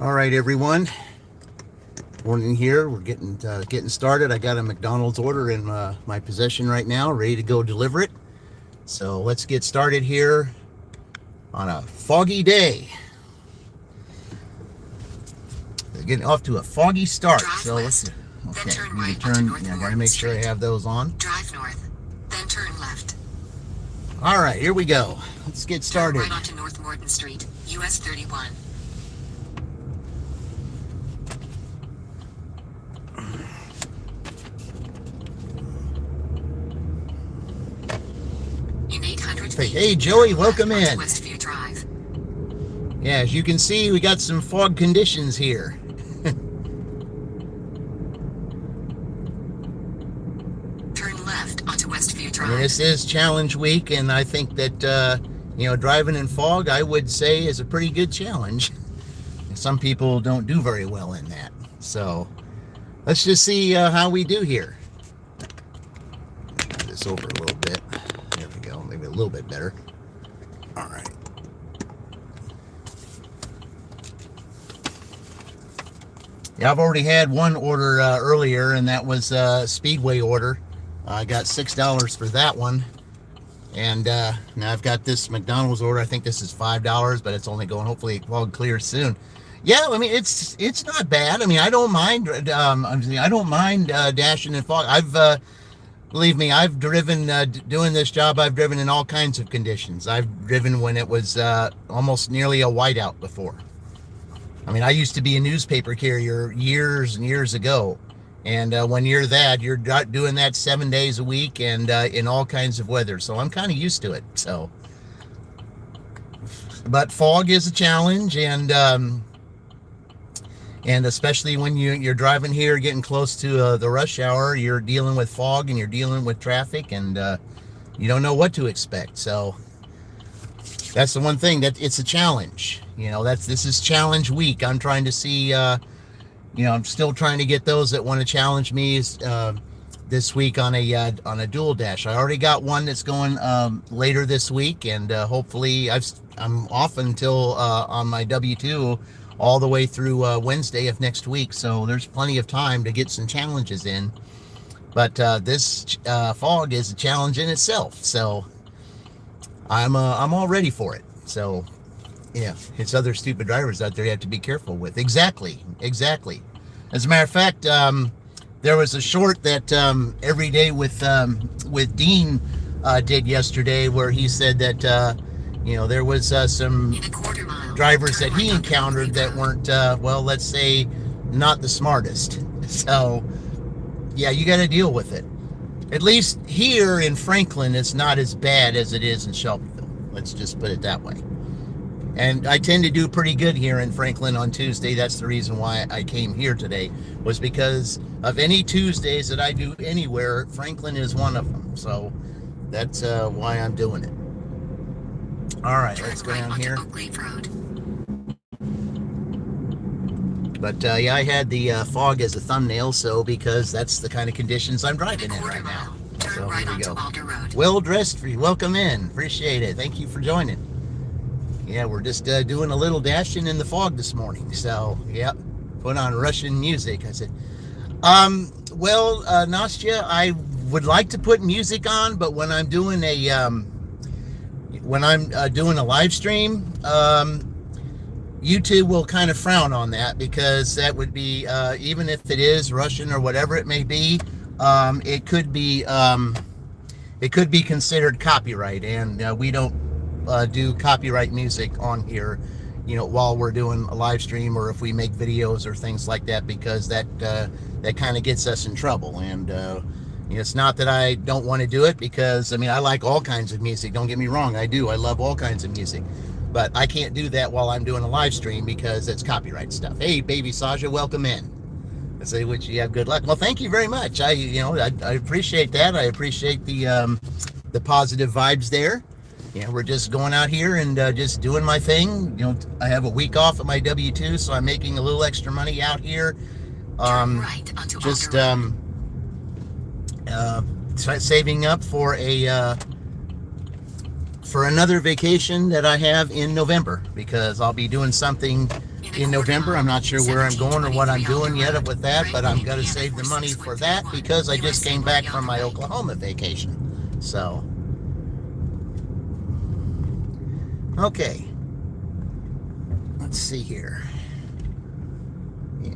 All right, everyone. Morning here. We're getting started. I got a McDonald's order in my possession right now, ready to go deliver it. So let's get started here on a foggy day. Getting off to a foggy start. So let's. Okay, I gotta make sure I have those on. Drive north, then turn left. All right, here we go. Let's get started. Turn right onto North Morton Street, US 31. In 800 feet. Hey, Joey, welcome in. Westview Drive. Yeah, as you can see, we got some fog conditions here. Turn left onto Westview Drive. This is challenge week, and I think that driving in fog, I would say, is a pretty good challenge. Some people don't do very well in that. So let's just see how we do here. Move this over a little bit. There we go. Maybe a little bit better. All right. Yeah, I've already had one order earlier, and that was a Speedway order. I got $6 for that one. And now I've got this McDonald's order. I think this is $5, but it's only going, hopefully, fog clears soon. Yeah, I mean, it's not bad. I mean, I don't mind. I don't mind dashing in fog. Believe me, I've driven doing this job. I've driven in all kinds of conditions. I've driven when it was almost nearly a whiteout before. I mean, I used to be a newspaper carrier years and years ago. And when you're doing that 7 days a week and in all kinds of weather. So I'm kind of used to it. So, but fog is a challenge, and especially when you're driving here, getting close to the rush hour, you're dealing with fog and you're dealing with traffic, and you don't know what to expect. So that's the one thing, that it's a challenge. This is challenge week. I'm trying to see. I'm still trying to get those that want to challenge me this week on a dual dash. I already got one that's going later this week, and hopefully I'm off until on my W-2 all the way through Wednesday of next week. So there's plenty of time to get some challenges in. But this fog is a challenge in itself. So I'm all ready for it. So. Yeah, it's other stupid drivers out there you have to be careful with. Exactly. As a matter of fact, there was a short that Every Day with Dean did yesterday, where he said that there was some drivers that he encountered that weren't let's say not the smartest. So yeah, you got to deal with it. At least here in Franklin, it's not as bad as it is in Shelbyville. Let's just put it that way. And I tend to do pretty good here in Franklin on Tuesday. That's the reason why I came here today, was because of any Tuesdays that I do anywhere, Franklin is one of them. So that's why I'm doing it. All right, let's go down here. But yeah, I had the fog as a thumbnail, so because that's the kind of conditions I'm driving in right now. So here we go. Well dressed for you. Welcome in. Appreciate it. Thank you for joining. Yeah, we're just doing a little dashing in the fog this morning. So, yeah, put on Russian music. I said, Nastya, I would like to put music on, but when I'm doing a live stream, YouTube will kind of frown on that, because that would be even if it is Russian or whatever it may be, it could be considered copyright, and we don't do copyright music on here, while we're doing a live stream, or if we make videos or things like that, because that kind of gets us in trouble. And it's not that I don't want to do it, because I like all kinds of music. Don't get me wrong, I love all kinds of music, but I can't do that while I'm doing a live stream, because it's copyright stuff. Hey, baby Sasha, welcome in. I say, wish you have good luck. Well, thank you very much. I appreciate that. I appreciate the positive vibes there. We're just going out here and just doing my thing. I have a week off at my W-2, so I'm making a little extra money out here. Just saving up for another vacation that I have in November, because I'll be doing something in November. I'm not sure where I'm going or what I'm doing yet with that, but I'm going to save the money for that because I just came back from my Oklahoma vacation. So, okay. Let's see here. Yeah.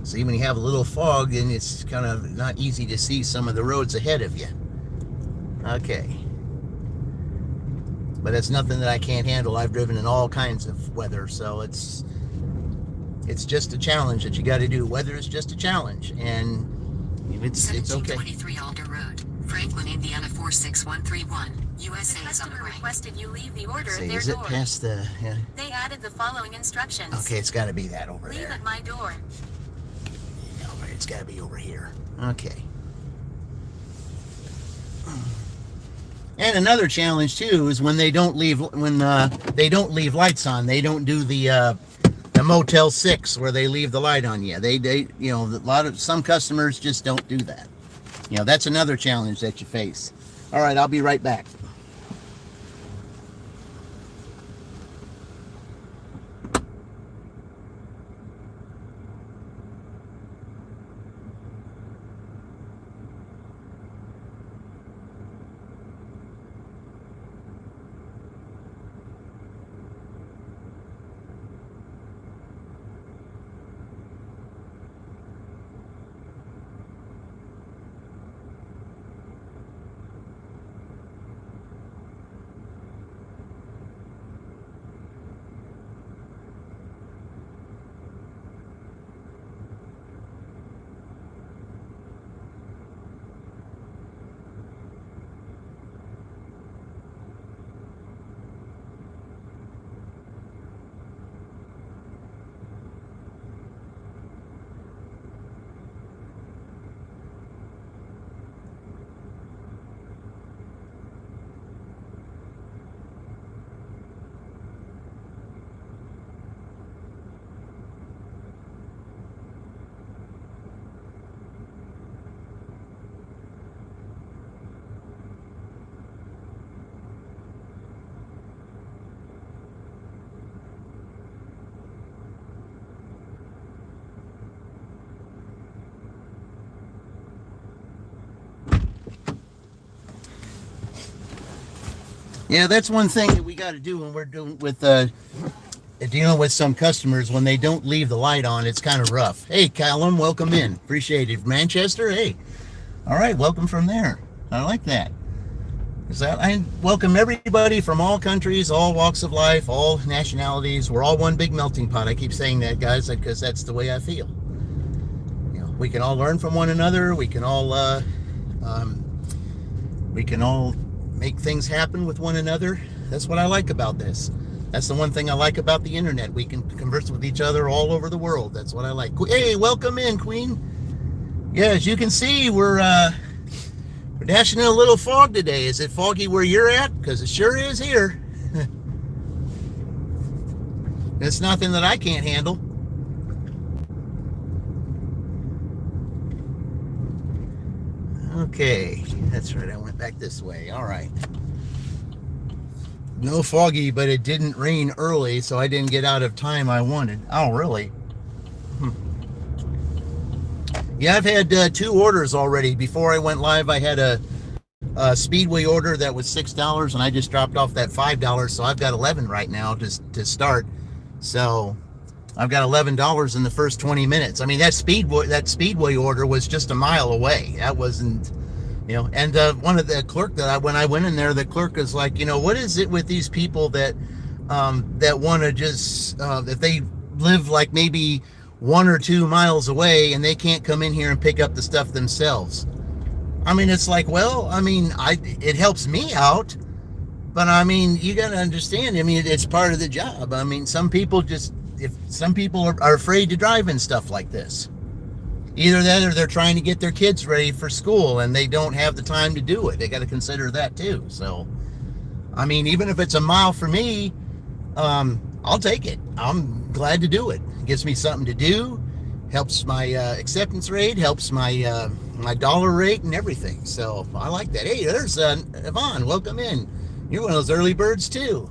See, when you have a little fog, then it's kind of not easy to see some of the roads ahead of you. Okay. But it's nothing that I can't handle. I've driven in all kinds of weather, so it's just a challenge that you got to do. Weather is just a challenge, and it's okay. 1723 Alder Road, Franklin, Indiana 46131. USA the is on the customer right. requested you leave the order See, at their is it door. past the? Yeah. They added the following instructions. Okay, it's got to be that over Leave there. at my door. No, it's got to be over here. Okay. And another challenge too is when they don't leave lights on. They don't do the Motel 6 where they leave the light on you. They some customers just don't do that. That's another challenge that you face. All right, I'll be right back. Yeah, that's one thing that we got to do when we're dealing with some customers. When they don't leave the light on, it's kind of rough. Hey, Callum, welcome in. Appreciate it. Manchester, hey. All right, welcome from there. I like that. I welcome everybody from all countries, all walks of life, all nationalities. We're all one big melting pot. I keep saying that, guys, because that's the way I feel. We can all learn from one another. We can all make things happen with one another. That's what I like about this. That's the one thing I like about the internet. We can converse with each other all over the world. That's what I like. Hey, welcome in, Queen. Yeah, as you can see, we're dashing in a little fog today. Is it foggy where you're at? Because it sure is here. It's nothing that I can't handle. Okay, that's right. I went back this way. All right. No foggy, but it didn't rain early, so I didn't get out of time I wanted. Oh, really? Yeah, I've had 2 orders already. Before I went live, I had a Speedway order that was $6, and I just dropped off that $5, so I've got 11 right now to start. So I've got $11 in the first 20 minutes. I mean, that Speedway order was just a mile away. That wasn't, and one of the clerk when I went in there, the clerk is like, what is it with these people that want to just, if they live like maybe 1 or 2 miles away and they can't come in here and pick up the stuff themselves. I mean, it's like, well, I mean, it helps me out, but I mean, you got to understand, I mean, it's part of the job. I mean, some people are afraid to drive in stuff like this. Either that or they're trying to get their kids ready for school and they don't have the time to do it. They got to consider that too. So, I mean, even if it's a mile for me, I'll take it. I'm glad to do it. It gives me something to do, helps my acceptance rate, helps my my dollar rate and everything. So I like that. Hey, there's Yvonne. Welcome in. You're one of those early birds too.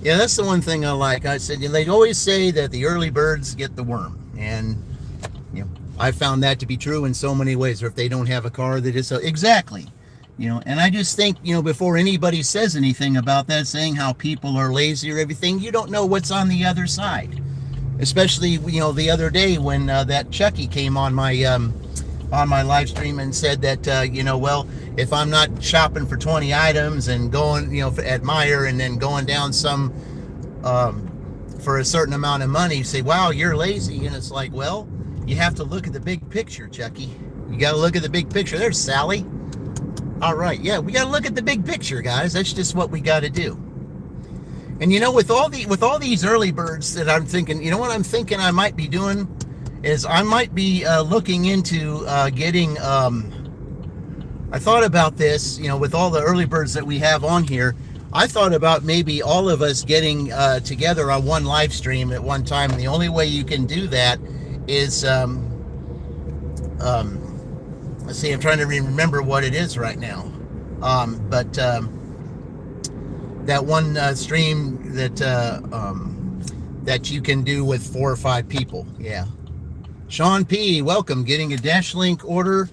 Yeah, that's the one thing I like. I said they always say that the early birds get the worm, and I found that to be true in so many ways. Or if they don't have a car, they just exactly. And I just think before anybody says anything about that, saying how people are lazy or everything, you don't know what's on the other side. Especially the other day when that Chucky came on my live stream and said that well, if I'm not shopping for 20 items and going at Meijer and then going down some for a certain amount of money, you say, wow, you're lazy. And it's like, well, you have to look at the big picture, Chucky. You got to look at the big picture. There's Sally. All right, yeah, we got to look at the big picture, guys. That's just what we got to do. And with all these early birds that I'm thinking, what I'm thinking I might be doing is I might be looking into getting. I thought about this, with all the early birds that we have on here. I thought about maybe all of us getting together on one live stream at one time. And the only way you can do that is, let's see, I'm trying to remember what it is right now. But that one stream that you can do with 4 or 5 people. Yeah. Sean P, welcome. Getting a Dash Link order.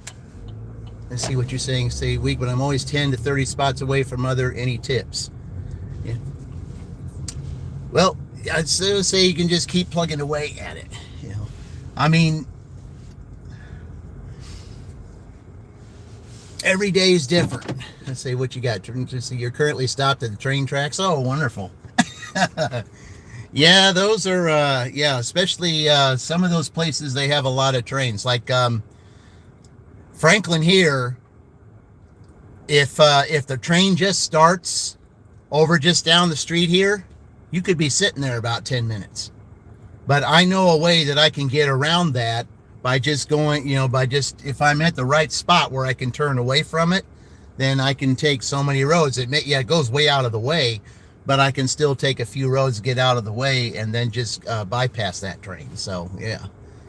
Let's see what you're saying. Say week, but I'm always 10 to 30 spots away from any tips. Yeah. Well, I'd still say you can just keep plugging away at it. I mean, every day is different. Let's see what you got. You're currently stopped at the train tracks. Oh, wonderful. Yeah, those are, especially some of those places, they have a lot of trains. Like Franklin here, if the train just starts over just down the street here, you could be sitting there about 10 minutes. But I know a way that I can get around that by just going, if I'm at the right spot where I can turn away from it, then I can take so many roads. It goes way out of the way, but I can still take a few roads, get out of the way, and then just bypass that train. So, yeah,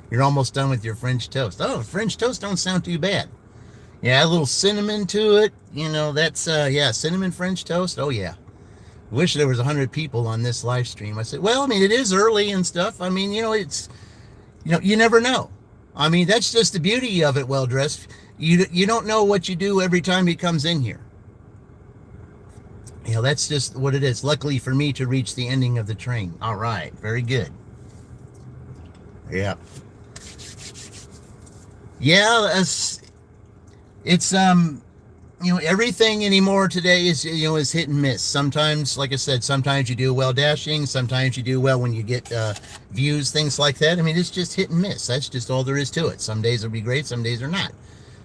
you're almost done with your French toast. Oh, French toast don't sound too bad. Yeah, a little cinnamon to it. That's, cinnamon French toast. Oh, yeah. Wish there was 100 people on this live stream. I said, well, I mean, it is early and stuff. I mean, it's, you never know. I mean, that's just the beauty of it, Well Dressed. You don't know what you do every time he comes in here. That's just what it is. Luckily for me to reach the ending of the train. All right. Very good. Yeah. Yeah, it's everything anymore today is hit and miss. Sometimes, like I said, sometimes you do well dashing, sometimes you do well when you get views, things like that. I mean, it's just hit and miss. That's just all there is to it. Some days will be great, some days are not.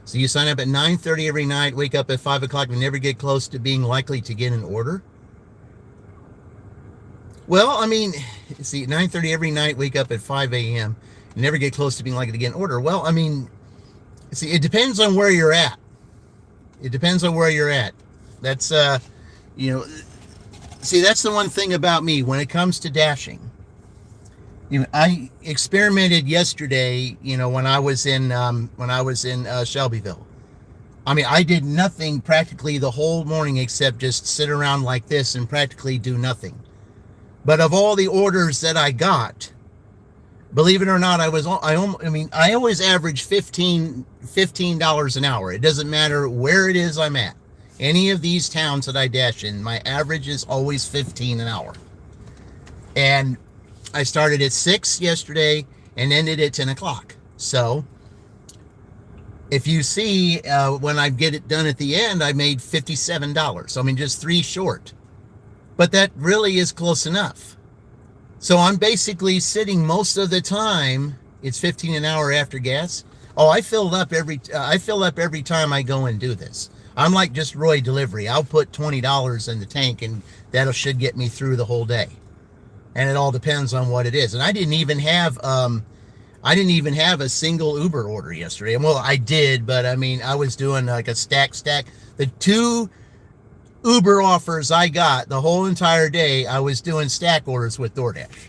So you sign up at 9:30 every night, wake up at 5 o'clock, and never get close to being likely to get an order. Well, I mean, see, 9:30 every night, wake up at 5 a.m., never get close to being likely to get an order. Well, I mean, see, it depends on where you're at. It depends on where you're at. That's, see, that's the one thing about me when it comes to dashing. I experimented yesterday, when I was in Shelbyville. I mean, I did nothing practically the whole morning except just sit around like this and practically do nothing. But of all the orders that I got, believe it or not, I always average $15 an hour. It doesn't matter where it is I'm at. Any of these towns that I dash in, my average is always $15 an hour. And I started at 6 yesterday and ended at 10 o'clock. So if you see, when I get it done at the end, I made $57. So I mean, just 3 short. But that really is close enough. So I'm basically sitting most of the time. It's $15 an hour after gas. Oh, I fill up every time I go and do this. I'm like just Roy Delivery. I'll put $20 in the tank and that should get me through the whole day. And it all depends on what it is. And I didn't even have a single Uber order yesterday. Well, I did, but I mean, I was doing like a stack. The 2 Uber offers I got the whole entire day, I was doing stack orders with DoorDash.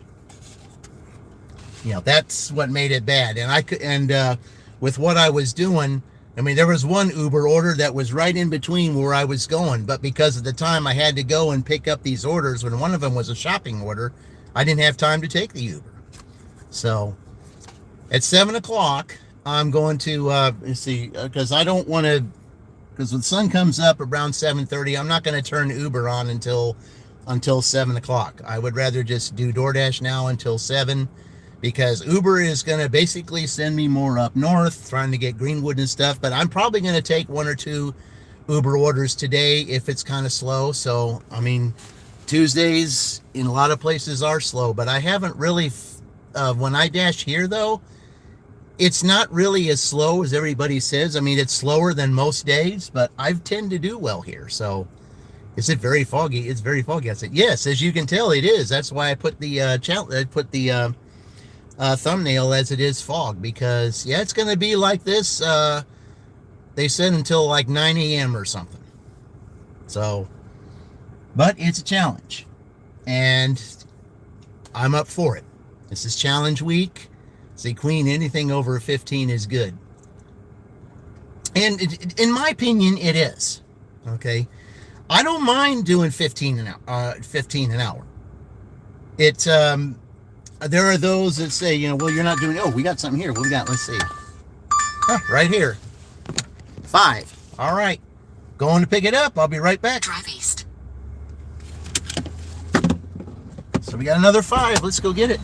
That's what made it bad. And with what I was doing, I mean, there was one Uber order that was right in between where I was going, but because of the time I had to go and pick up these orders, when one of them was a shopping order, I didn't have time to take the Uber. So at 7 o'clock, I'm going to see, because I don't want to, because when the sun comes up around 7:30, I'm not going to turn Uber on until 7 o'clock. I would rather just do DoorDash now until 7, because Uber is going to basically send me more up north, trying to get Greenwood and stuff. But I'm probably going to take 1 or 2 Uber orders today if it's kind of slow. So, I mean, Tuesdays in a lot of places are slow, but I haven't really, when I dash here though, it's not really as slow as everybody says. I mean, it's slower than most days, but I tend to do well here. So, is it very foggy? It's very foggy. I said, yes, as you can tell, it is. That's why I put the thumbnail as it is fog, because yeah, it's going to be like this. They said until like 9 a.m. or something. So, but it's a challenge, and I'm up for it. This is challenge week. See, Queen, anything over 15 is good. And in my opinion, it is. Okay. I don't mind doing 15 an hour. 15 an hour. There are those that say, well, you're not doing. Oh, we got something here. What we got? Let's see. Right here. 5. All right. Going to pick it up. I'll be right back. Drive east. So we got another 5. Let's go get it.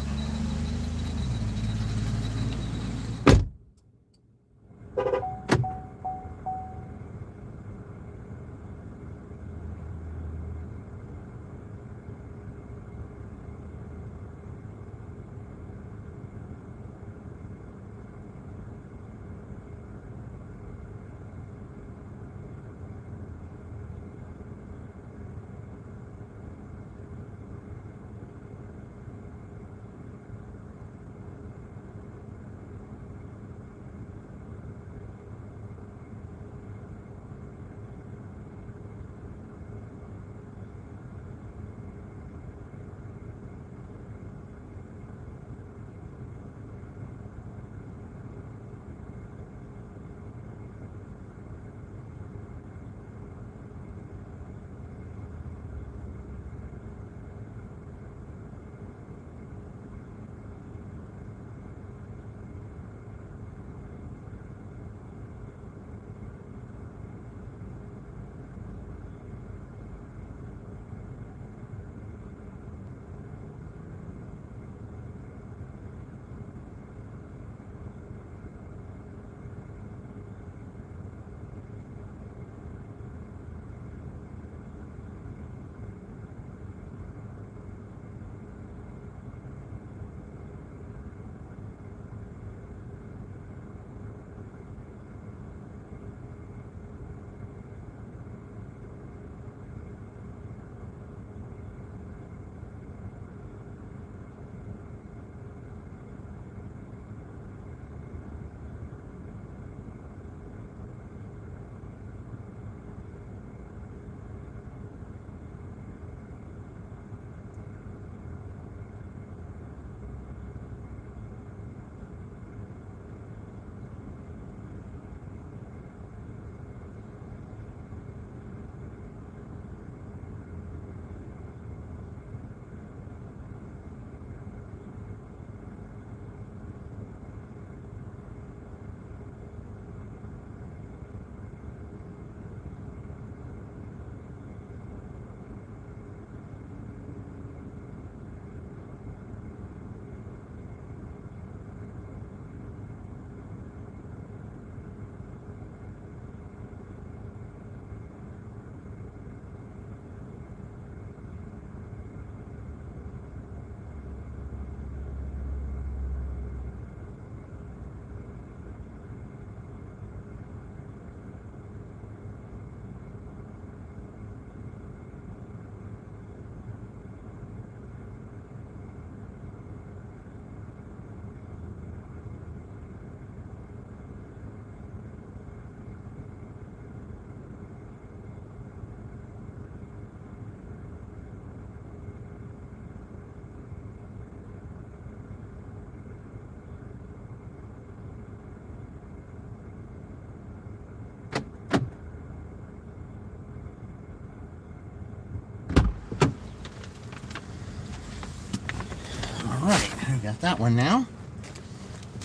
got that one now.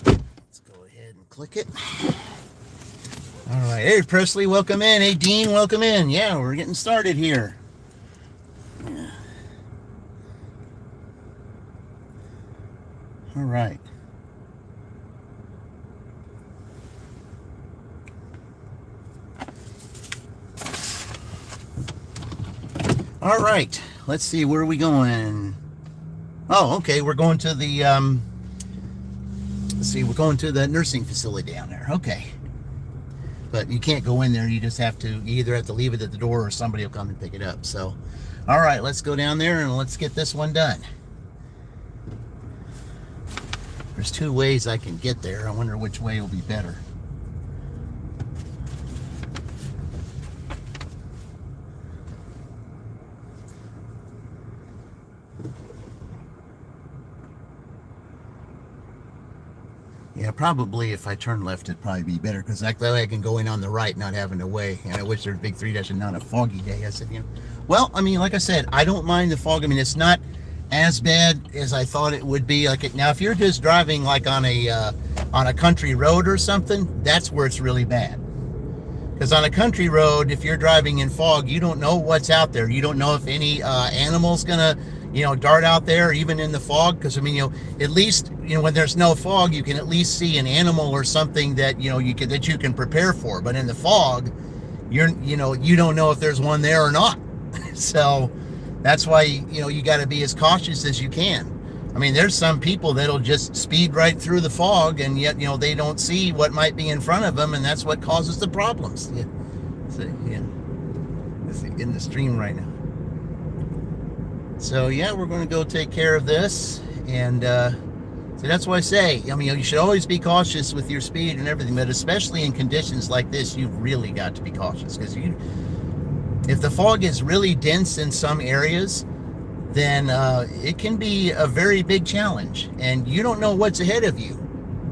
Let's go ahead and click it. All right. Hey, Presley, welcome in. Hey, Dean, welcome in. Yeah, we're getting started here. Yeah. All right. All right. Let's see. Where are we going? Oh, okay. We're going to the let's see. We're going to the nursing facility down there. Okay. But you can't go in there. You just have to. You either have to leave it at the door, or somebody will come and pick it up. So, all right. Let's go down there and let's get this one done. There's two ways I can get there. I wonder which way will be better. Yeah, probably if I turn left, it'd probably be better, because that way I can go in on the right, not having to weigh. And I wish there was a big 3-dash and not a foggy day. I said, well, I mean, like I said, I don't mind the fog. I mean, it's not as bad as I thought it would be. Like now, if you're just driving like on a country road or something, that's where it's really bad. Because on a country road, if you're driving in fog, you don't know what's out there. You don't know if any animal's gonna, dart out there, even in the fog. Because I mean, at least when there's no fog, you can at least see an animal or something that you can prepare for. But in the fog, you don't know if there's one there or not. So that's why you got to be as cautious as you can. I mean, there's some people that'll just speed right through the fog, and yet they don't see what might be in front of them, and that's what causes the problems. Yeah. So, yeah. It's in the stream right now. So yeah, we're going to go take care of this, and so that's why I say, I mean, you should always be cautious with your speed and everything, but especially in conditions like this, you've really got to be cautious, because if the fog is really dense in some areas, then it can be a very big challenge, and you don't know what's ahead of you.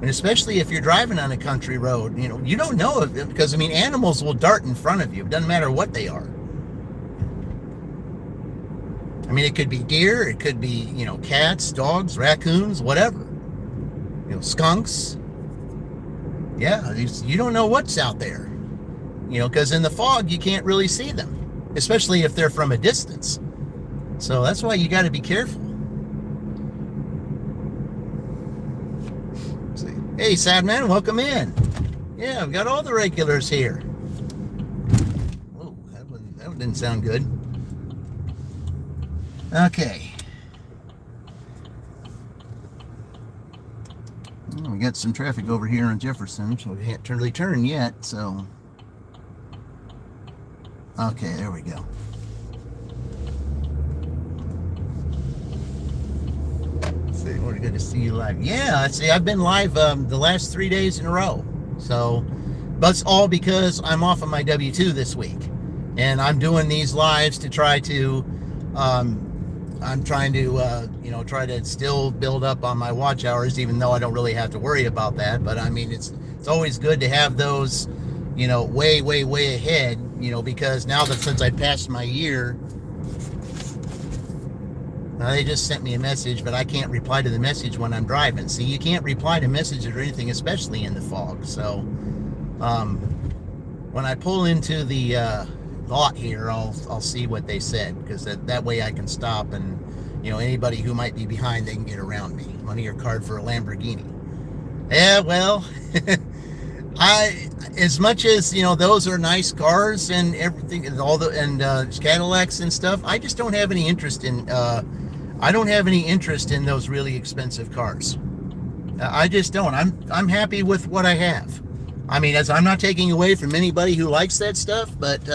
And especially if you're driving on a country road, you don't know because I mean, animals will dart in front of you. It doesn't matter what they are. I mean, it could be deer, it could be cats, dogs, raccoons, whatever. Skunks. Yeah, you don't know what's out there. Because in the fog you can't really see them, especially if they're from a distance. So that's why you got to be careful. See. Hey, Sadman, welcome in. Yeah, I've got all the regulars here. Oh, that didn't sound good. Okay. Well, we got some traffic over here on Jefferson, so we can't really turn yet. So, okay, there we go. We're good to see you live. Yeah, see, I've been live the last 3 days in a row. So, but it's all because I'm off of my W-2 this week, and I'm doing these lives to try to, I'm trying to, try to still build up on my watch hours, even though I don't really have to worry about that. But I mean, it's always good to have those, way, way, way ahead, because now that since I passed my year. Now, they just sent me a message, but I can't reply to the message when I'm driving. See, you can't reply to messages or anything, especially in the fog. So, when I pull into the lot here, I'll see what they said, because that way I can stop, and anybody who might be behind, they can get around me. Money your card for a Lamborghini. Yeah, well, as much as those are nice cars and everything, and Cadillacs and stuff, I just don't have any interest in. I don't have any interest in those really expensive cars. I just don't. I'm happy with what I have. I mean, I'm not taking away from anybody who likes that stuff, but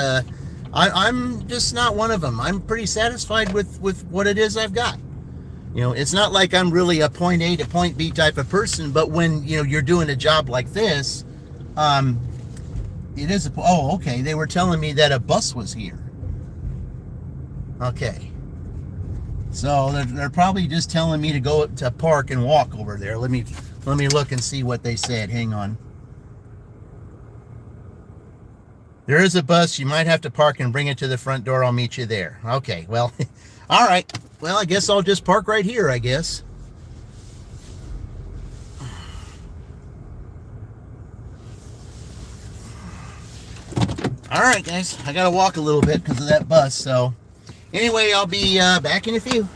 I'm just not one of them. I'm pretty satisfied with what it is I've got. It's not like I'm really a point A to point B type of person, but when you're doing a job like this, it is. Oh, okay. They were telling me that a bus was here. Okay. So they're probably just telling me to go to park and walk over there. Let me look and see what they said. Hang on. There is a bus. You might have to park and bring it to the front door. I'll meet you there. Okay. Well, all right. Well, I guess I'll just park right here, I guess. All right, guys, I gotta walk a little bit because of that bus. So anyway, I'll be back in a few.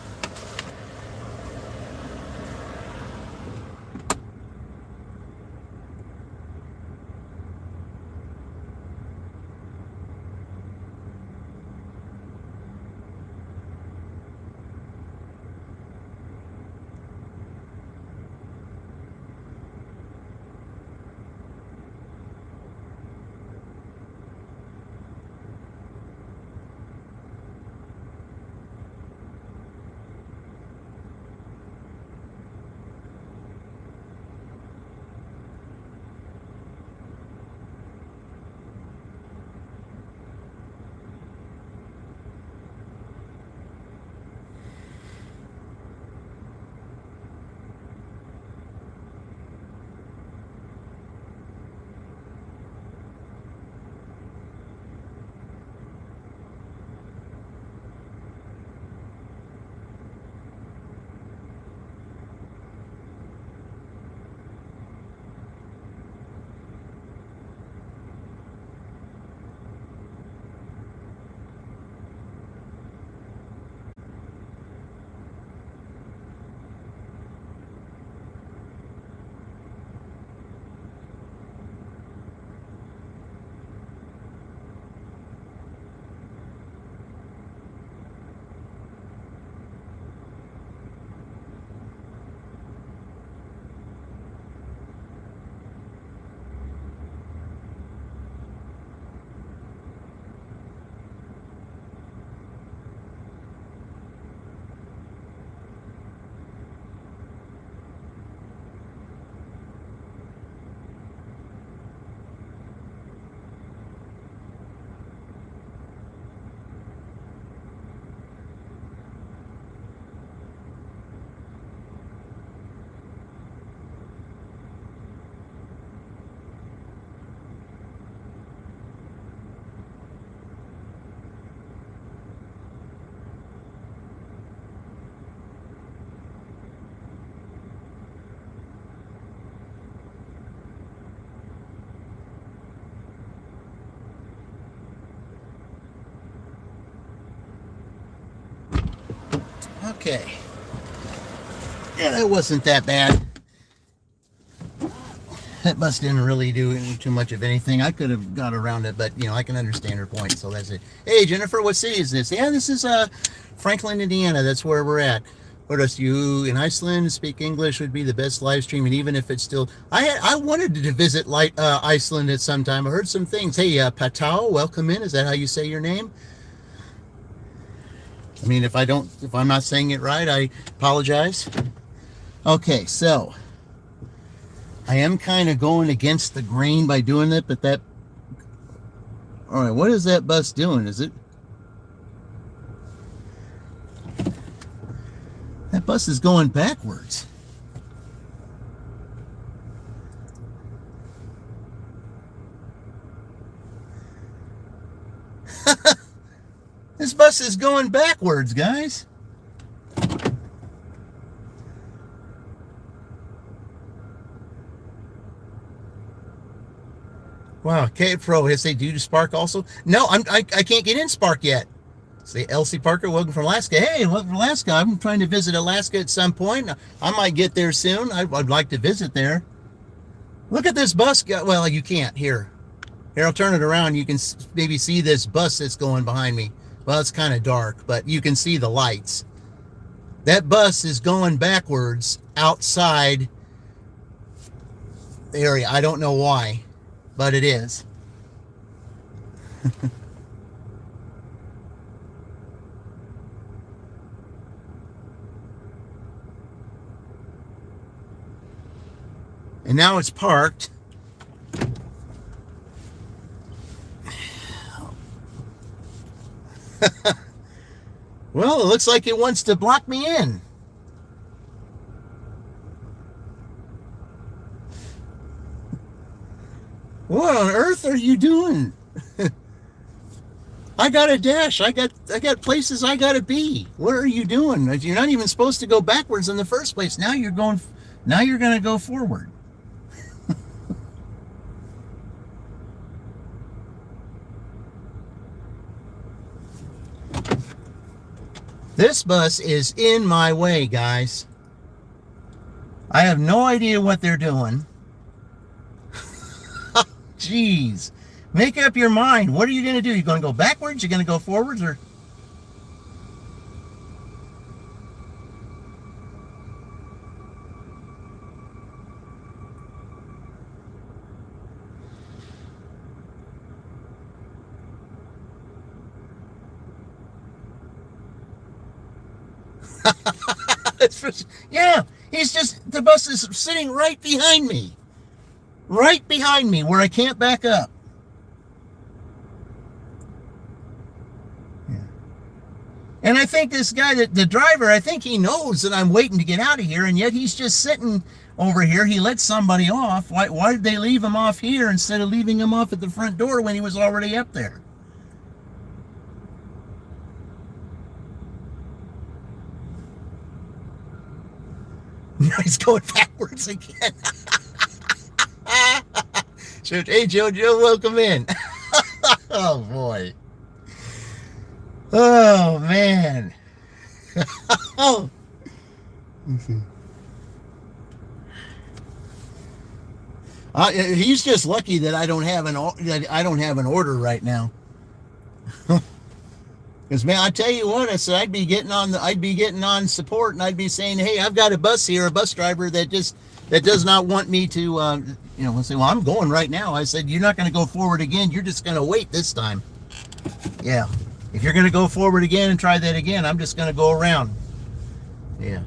Okay. Yeah, that wasn't that bad. That bus didn't really do too much of anything. I could have got around it, but I can understand her point. So that's it. Hey, Jennifer, what city is this? Yeah, this is Franklin, Indiana. That's where we're at. What else? You in Iceland speak English would be the best live stream, and even if it's still, I wanted to visit Iceland at some time. I heard some things. Hey, Patau, welcome in. Is that how you say your name? I mean, if I'm not saying it right, I apologize. Okay, so I am kind of going against the grain by doing it, but all right, what is that bus doing? That bus is going backwards. This bus is going backwards, guys. Wow, K Pro, has they do Spark also? No, I can't get in Spark yet. Say Elsie Parker, welcome from Alaska. Hey, welcome from Alaska. I'm trying to visit Alaska at some point. I might get there soon. I'd like to visit there. Look at this bus. Well, you can't. Here, I'll turn it around. You can maybe see this bus that's going behind me. Well, it's kind of dark, but you can see the lights. That bus is going backwards outside the area. I don't know why, but it is. And now it's parked. Well, it looks like it wants to block me in. What on earth are you doing? I got a dash. I got places I gotta be. What are you doing? You're not even supposed to go backwards in the first place. Now you're gonna go forward. This bus is in my way, guys. I have no idea what they're doing. Jeez. Make up your mind. What are you going to do? You going to go backwards? You going to go forwards? Or yeah, he's just, the bus is sitting right behind me. Right behind me where I can't back up. Yeah. And I think this guy, the driver, I think he knows that I'm waiting to get out of here, and yet he's just sitting over here. He let somebody off. Why did they leave him off here instead of leaving him off at the front door when he was already up there? Now he's going backwards again. So, hey, Jojo, welcome in. Oh, boy. Oh, man. Oh. He's just lucky that I don't have an order right now. Because, man, I tell you what, I said I'd be getting on support, and I'd be saying, hey, I've got a bus driver that does not want me to, let's say, well, I'm going right now. I said, you're not going to go forward again. You're just going to wait this time. Yeah. If you're going to go forward again and try that again, I'm just going to go around. Yeah.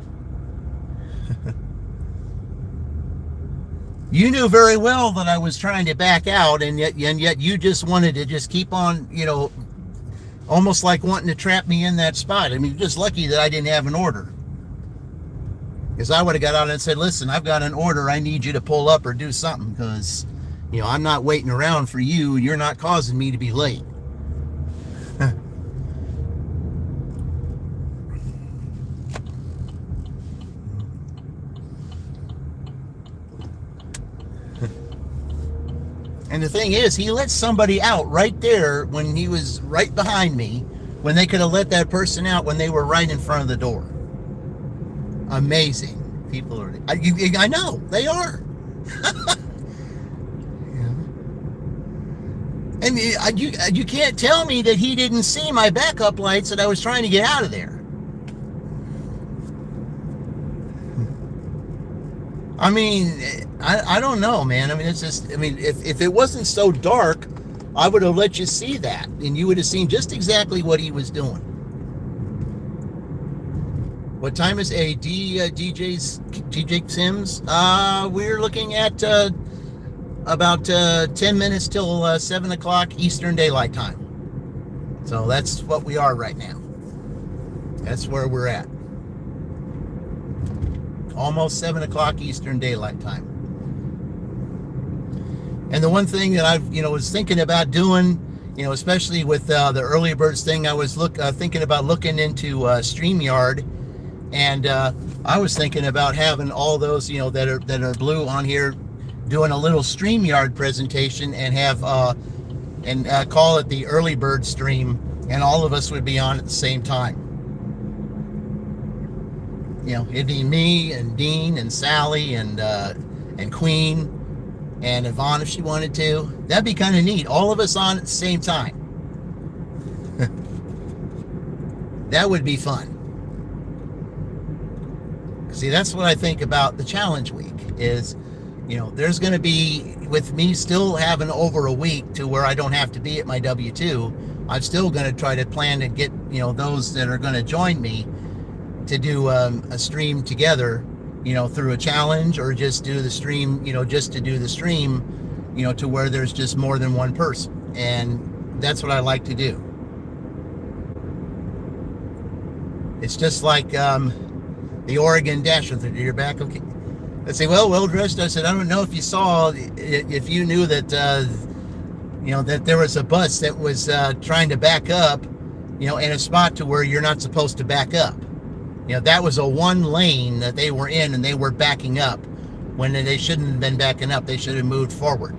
You knew very well that I was trying to back out, and yet you just wanted to just keep on, almost like wanting to trap me in that spot. I mean, you're just lucky that I didn't have an order. Because I would have got out and said, listen, I've got an order. I need you to pull up or do something, because, I'm not waiting around for you. You're not causing me to be late. And the thing is, he let somebody out right there when he was right behind me, when they could have let that person out when they were right in front of the door. Amazing. People are, I know, they are. Yeah. And you can't tell me that he didn't see my backup lights that I was trying to get out of there. I mean, I don't know, man. I mean, it's just, if it wasn't so dark, I would have let you see that, and you would have seen just exactly what he was doing. What time is DJ Sims? We're looking at about 10 minutes till 7 o'clock Eastern Daylight Time. So that's what we are right now. That's where we're at. Almost 7 o'clock Eastern Daylight Time. And the one thing that I've, was thinking about doing, especially with the early birds thing, I was thinking about looking into StreamYard, and I was thinking about having all those, that are blue on here, doing a little StreamYard presentation, and have call it the early bird stream, and all of us would be on at the same time. It'd be me and Dean and Sally and Queen and Yvonne if she wanted to. That'd be kind of neat. All of us on at the same time. That would be fun. See, that's what I think about the challenge week is, there's going to be, with me still having over a week to where I don't have to be at my W-2, I'm still going to try to plan to get, those that are going to join me to do a stream together, through a challenge, or just do the stream, just to do the stream, to where there's just more than one person. And that's what I like to do. It's just like the Oregon Dash. You're back, okay? Let's say, well dressed. I said, I don't know if you saw, if you knew that, that there was a bus that was trying to back up, in a spot to where you're not supposed to back up. That was a one lane that they were in, and they were backing up when they shouldn't have been backing up. They should have moved forward.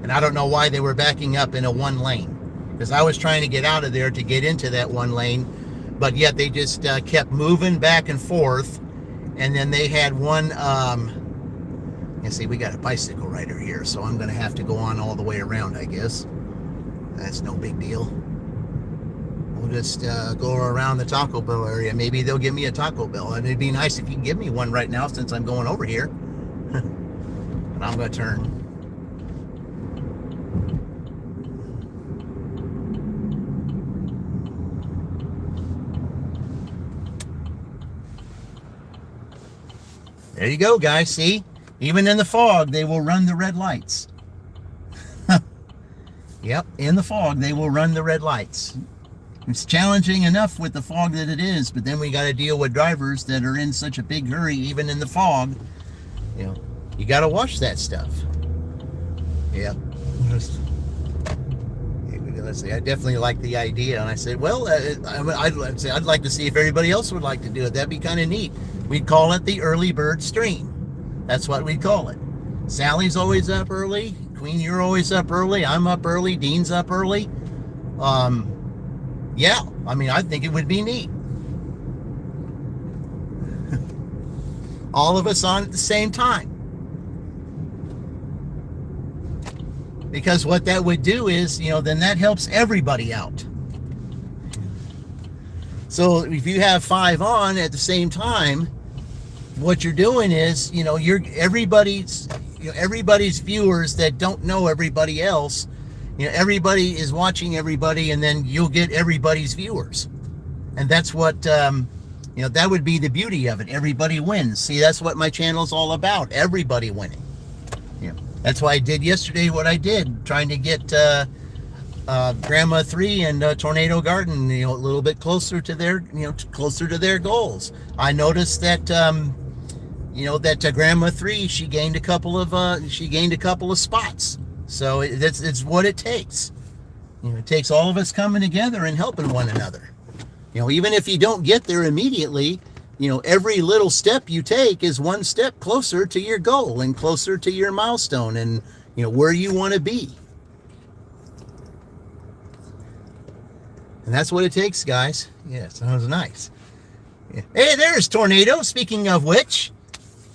And I don't know why they were backing up in a one lane, because I was trying to get out of there to get into that one lane, but yet they just kept moving back and forth. And then they had one, you see, we got a bicycle rider here, so I'm going to have to go on all the way around, I guess. That's no big deal. We'll just go around the Taco Bell area. Maybe they'll give me a Taco Bell. And it'd be nice if you can give me one right now since I'm going over here. But I'm going to turn. There you go, guys. See? Even in the fog, they will run the red lights. Yep, in the fog, they will run the red lights. It's challenging enough with the fog that it is, but then we got to deal with drivers that are in such a big hurry, even in the fog. You know, you got to watch that stuff. Yep. Let's see, I definitely like the idea. And I said, well, I'd like to see if everybody else would like to do it. That'd be kind of neat. We'd call it the early bird stream. That's what we'd call it. Sally's always up early. Queen, you're always up early. I'm up early. Dean's up early. Yeah, I mean, I think it would be neat. All of us on at the same time. Because what that would do is, you know, then that helps everybody out. So if you have 5 on at the same time, what you're doing is, you know, everybody's viewers that don't know everybody else, you know, everybody is watching everybody, and then you'll get everybody's viewers. And that's what, you know, that would be the beauty of it. Everybody wins. See, that's what my channel's all about. Everybody winning. Yeah. That's why I did yesterday what I did, trying to get Grandma 3 and Tornado Garden, you know, a little bit closer to their, you know, closer to their goals. I noticed that, you know, that Grandma 3, she gained a couple of spots. So it's what it takes. You know, it takes all of us coming together and helping one another. You know, even if you don't get there immediately, you know, every little step you take is one step closer to your goal and closer to your milestone and, you know, where you want to be. And that's what it takes, guys. Yeah, sounds nice. Yeah. Hey, there's Tornado. Speaking of which,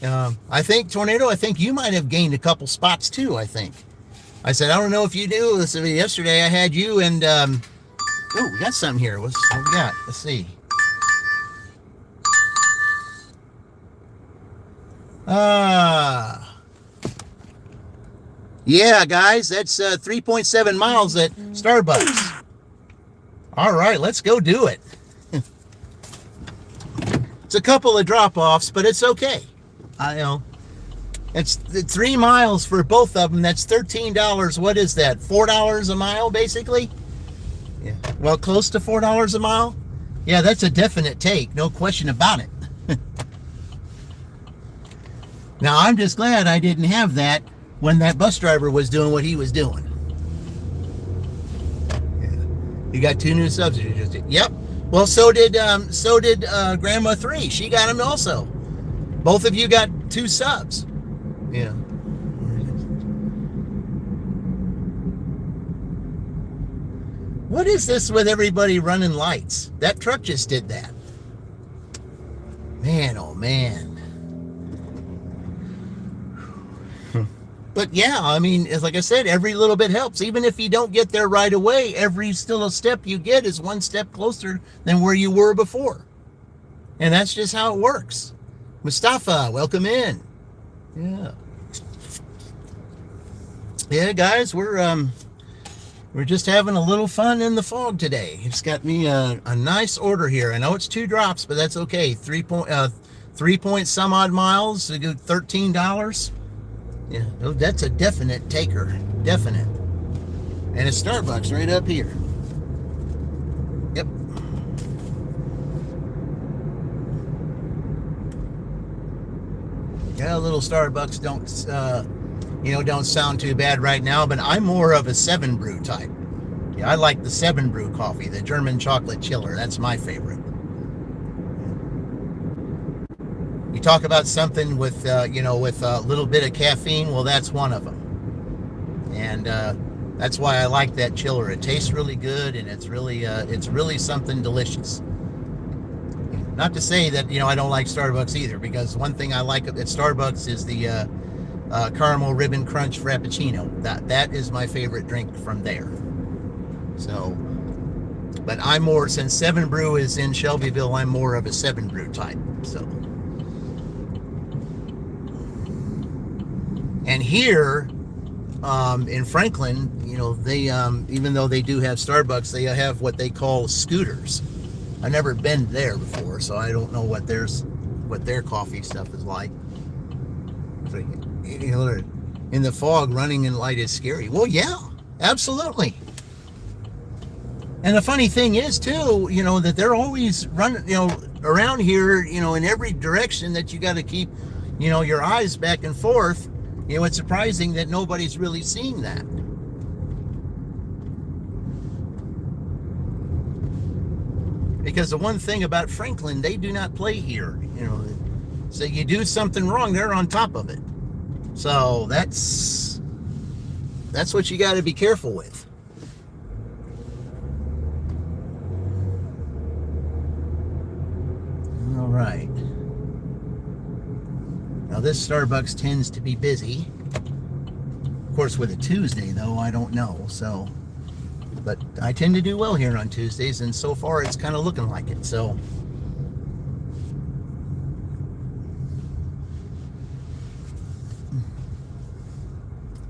I think, Tornado, I think you might have gained a couple spots too, I think. I said, I don't know if you do. Listen, yesterday I had you and, oh, we got something here. What we got? Let's see. Yeah, guys, that's 3.7 miles at Starbucks. All right, let's go do it. It's a couple of drop-offs, but it's okay. I know. It's 3 miles for both of them. That's $13. What is that? $4 a mile, basically? Yeah. Well, close to $4 a mile? Yeah, that's a definite take. No question about it. Now, I'm just glad I didn't have that when that bus driver was doing what he was doing. Yeah. You got 2 new subs. Yep. Well, so did Grandma 3. She got them also. Both of you got 2 subs. Yeah. What is this with everybody running lights? That truck just did that. Man, oh man. But yeah, I mean, like I said, every little bit helps. Even if you don't get there right away, every still a step you get is one step closer than where you were before. And that's just how it works. Mustafa, welcome in. Yeah. Yeah, guys, we're just having a little fun in the fog today. It's got me a nice order here. I know it's 2 drops, but that's okay. 3 point some odd miles, so go $13. Yeah, that's a definite taker. Definite. And it's Starbucks right up here. Yep. Yeah, a little Starbucks don't sound too bad right now, but I'm more of a 7 brew type. Yeah, I like the 7 brew coffee, the German chocolate chiller. That's my favorite. You talk about something with, with a little bit of caffeine. Well, that's one of them. And that's why I like that chiller. It tastes really good, and it's really something delicious. Not to say that, I don't like Starbucks either, because one thing I like at Starbucks is the caramel ribbon crunch frappuccino. That is my favorite drink from there. So, but I'm more, since 7 Brew is in Shelbyville, I'm more of a 7 Brew type. So, and here in Franklin, they even though they do have Starbucks, they have what they call scooters. I've never been there before, so I don't know what their coffee stuff is like. In the fog, running in light is scary. Well, yeah, absolutely. And the funny thing is too, that they're always running, around here, in every direction, that you got to keep, your eyes back and forth. It's surprising that nobody's really seeing that. Because the one thing about Franklin, they do not play here. So you do something wrong, they're on top of it. So that's what you got to be careful with. All right. Now this Starbucks tends to be busy. Of course, with a Tuesday though, I don't know. So, but I tend to do well here on Tuesdays, and so far it's kind of looking like it. So,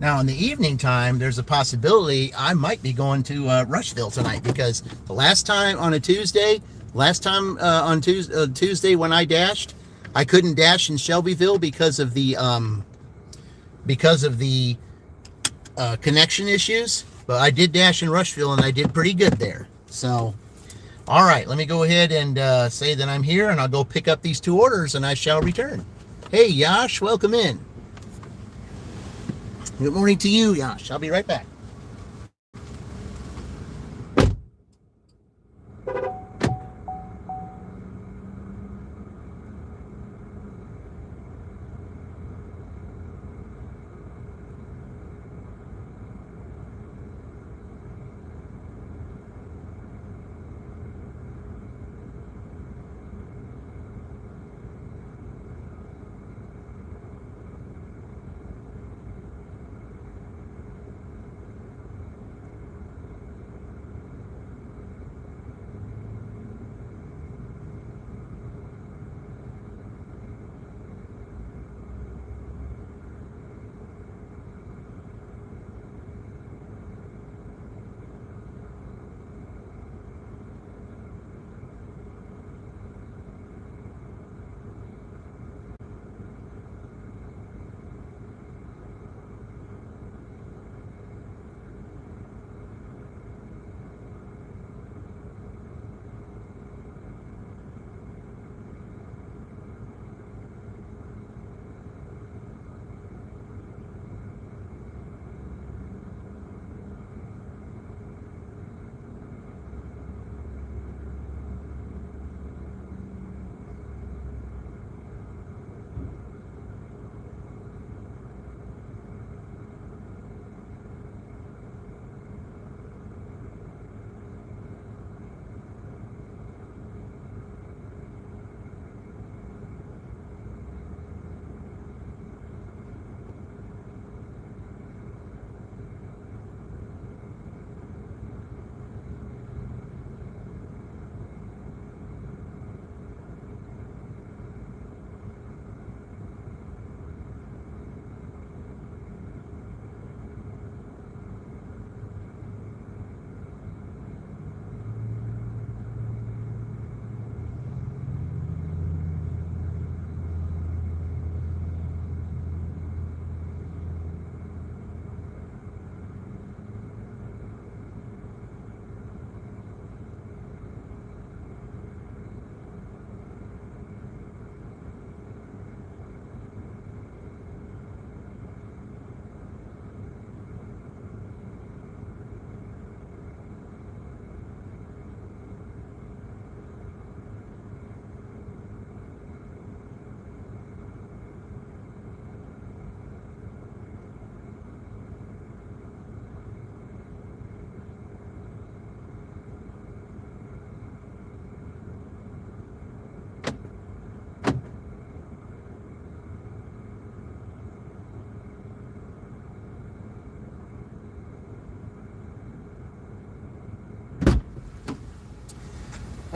now in the evening time, there's a possibility I might be going to Rushville tonight, because the last time on Tuesday when I dashed, I couldn't dash in Shelbyville because of the connection issues. But I did dash in Rushville, and I did pretty good there. So, all right, let me go ahead and say that I'm here, and I'll go pick up these 2 orders, and I shall return. Hey, Yash, welcome in. Good morning to you, Yash. I'll be right back.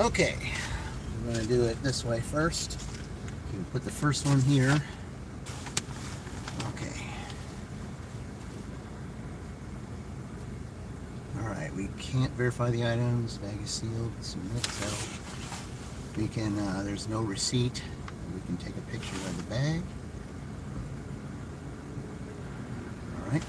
Okay, we're going to do it this way first. You can put the first one here. Okay. Alright, we can't verify the items. Bag is sealed. Submit. So we can, there's no receipt. We can take a picture of the bag. Alright.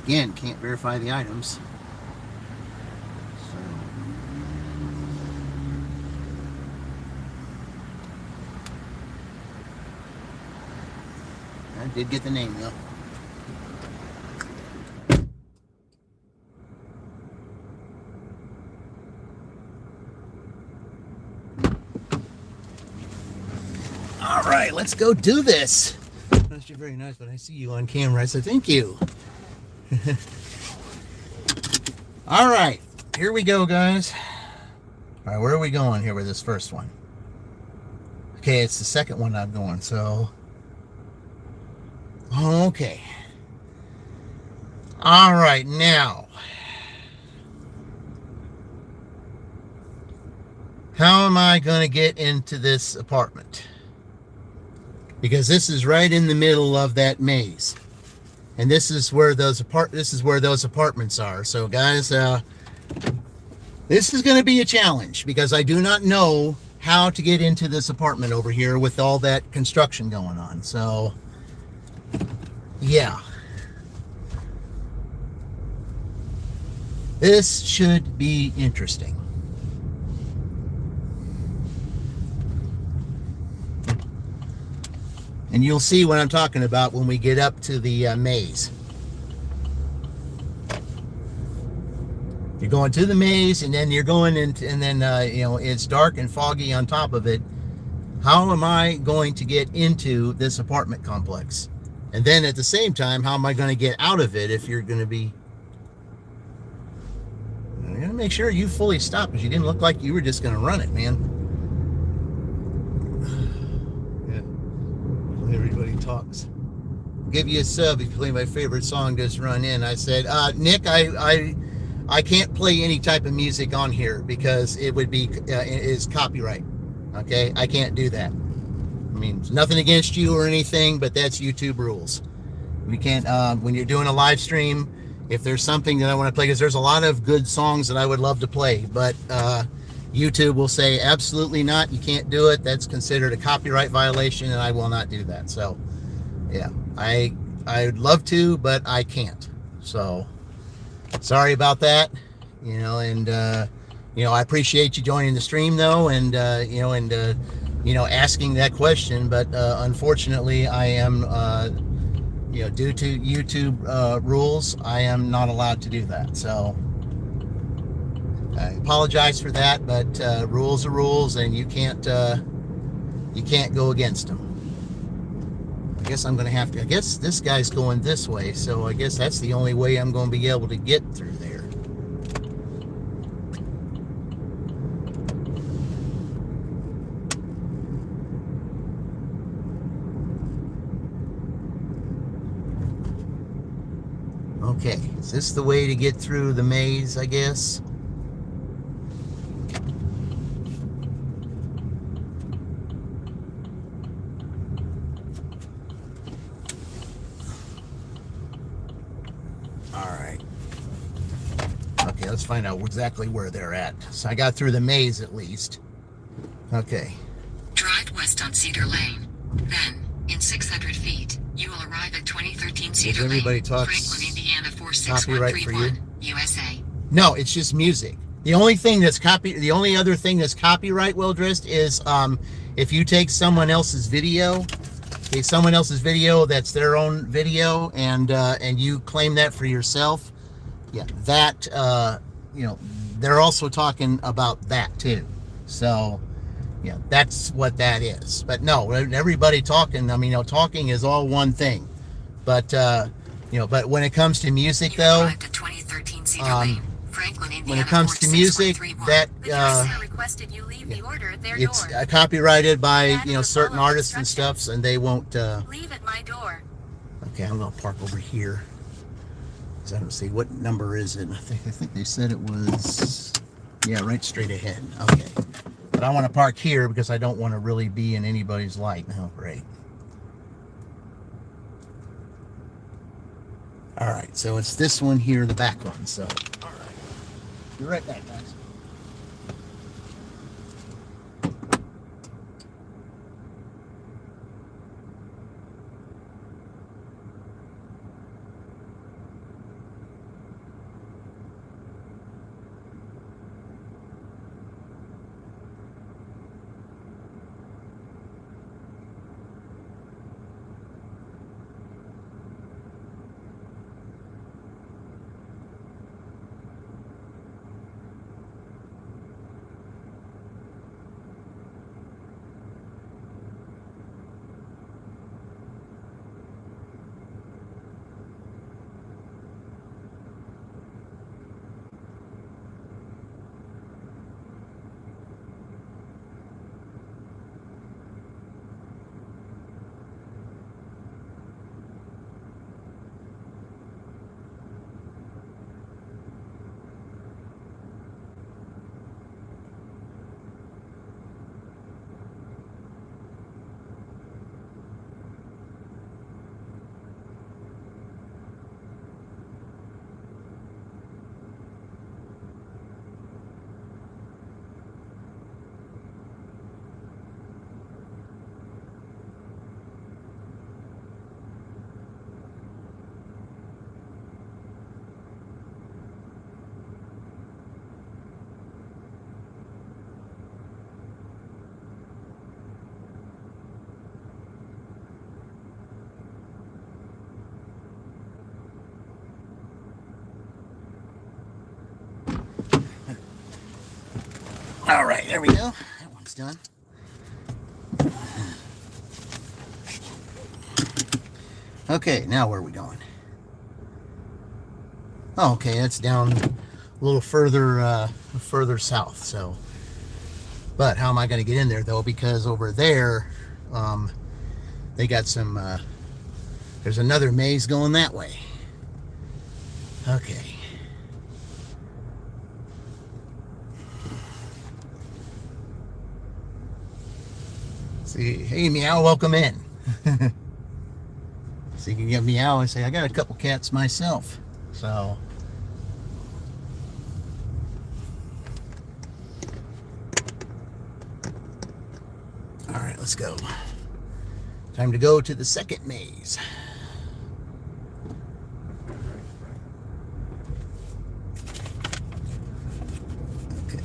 Again, can't verify the items. So, I did get the name though. All right, let's go do this. That's very nice, but I see you on camera, so thank you. All right, here we go, guys. All right, where are we going here with this first one? Okay, it's the second one I'm going, so okay. All right, now how am I going to get into this apartment? Because this is right in the middle of that maze. And this is where those apartments are. So guys, this is going to be a challenge because I do not know how to get into this apartment over here with all that construction going on. So yeah, this should be interesting. And you'll see what I'm talking about when we get up to the maze. You're going to the maze, and then you're going into, and then you know, it's dark and foggy on top of it. How am I going to get into this apartment complex? And then at the same time, how am I going to get out of it if you're going to be... I'm going to make sure you fully stop, because you didn't look like you were just going to run it, man. Everybody talks. I'll give you a sub if you play my favorite song. Just run in. I said, Nick, I can't play any type of music on here because it would be is copyright. Okay, I can't do that. I mean, nothing against you or anything, but that's YouTube rules. We can't when you're doing a live stream. If there's something that I want to play, because there's a lot of good songs that I would love to play, but YouTube will say absolutely not, you can't do it, that's considered a copyright violation, and I will not do that. So yeah, I'd love to, but I can't. So sorry about that, you know. And you know, I appreciate you joining the stream though, and you know, and you know, asking that question, but unfortunately I am you know, due to YouTube rules, I am not allowed to do that. So I apologize for that, but rules are rules, and you can't go against them. I guess I'm going to have to. I guess this guy's going this way, so I guess that's the only way I'm going to be able to get through there. Okay, is this the way to get through the maze, I guess? Let's find out exactly where they're at. So I got through the maze at least. Okay. Drive west on Cedar Lane. Then, in 600 feet, you will arrive at 2013 Cedar Lane, Franklin, Indiana 46131, USA. No, it's just music. The only other thing that's copyright, well dressed, is if you take someone else's video, that's their own video, and you claim that for yourself. Yeah, that you know, they're also talking about that too. So yeah, that's what that is. But no, everybody talking, I mean, you know, talking is all one thing. But you know, but when it comes to music though, Franklin, Indiana, when it comes to music, 46131. that The customer requested you leave the order at their it's door. copyrighted by Add the certain following artists and stuff, instructions. and they won't. Leave at my door. Okay, I'm gonna park over here. 'Cause I don't see what number is it. I think they said it was, yeah, right straight ahead. Okay, but I want to park here because I don't want to really be in anybody's light. Oh, great. All right, so it's this one here, the back one. So, all right, be right back, guys. All right, there we go. That one's done. Okay, now where are we going? Oh, okay, that's down a little further south. So, but how am I going to get in there though? Because over there, they got some. There's another maze going that way. Okay. See, hey Meow, welcome in. So you can get Meow. I say I got a couple cats myself, so. All right, let's go. Time to go to the second maze. Okay.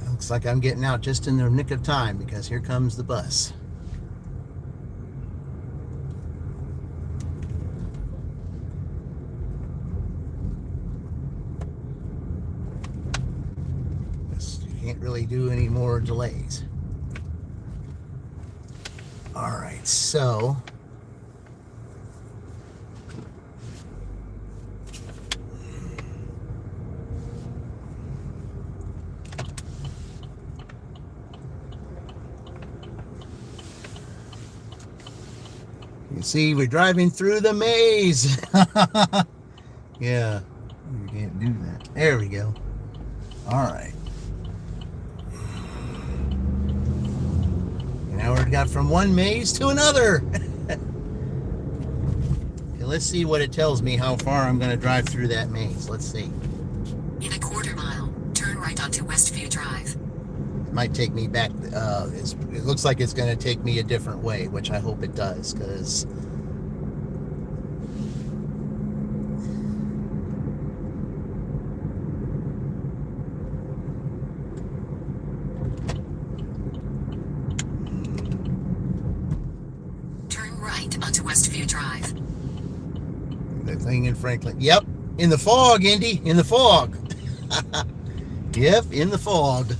Looks like I'm getting out just in the nick of time because here comes the bus. Can't really do any more delays. All right, so you can see we're driving through the maze. Yeah, you can't do that. There we go. All right. Now we've got from one maze to another. Okay, let's see what it tells me how far I'm going to drive through that maze. Let's see. In a quarter mile, turn right onto Westview Drive. It might take me back. It looks like it's going to take me a different way, which I hope it does, because onto Westview Drive. The thing in Franklin. Yep, in the fog, Indy. In the fog. Yep, in the fog.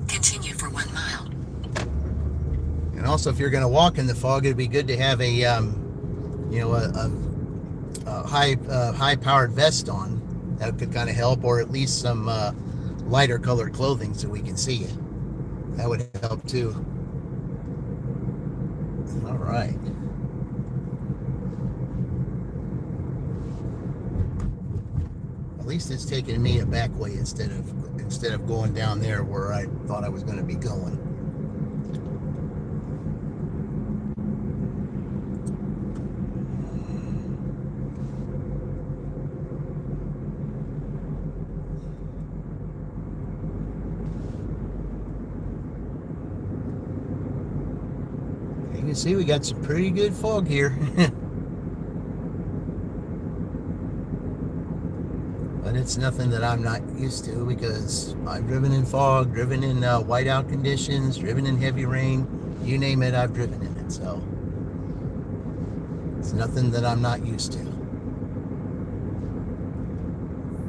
Continue for 1 mile. And also, if you're going to walk in the fog, it'd be good to have a high powered vest on. That could kind of help, or at least some lighter colored clothing so we can see it. That would help too. All right. At least it's taking me a back way instead of going down there where I thought I was going to be going. You can see we got some pretty good fog here. But it's nothing that I'm not used to, because I've driven in fog, driven in whiteout conditions, driven in heavy rain, you name it, I've driven in it. So it's nothing that I'm not used to.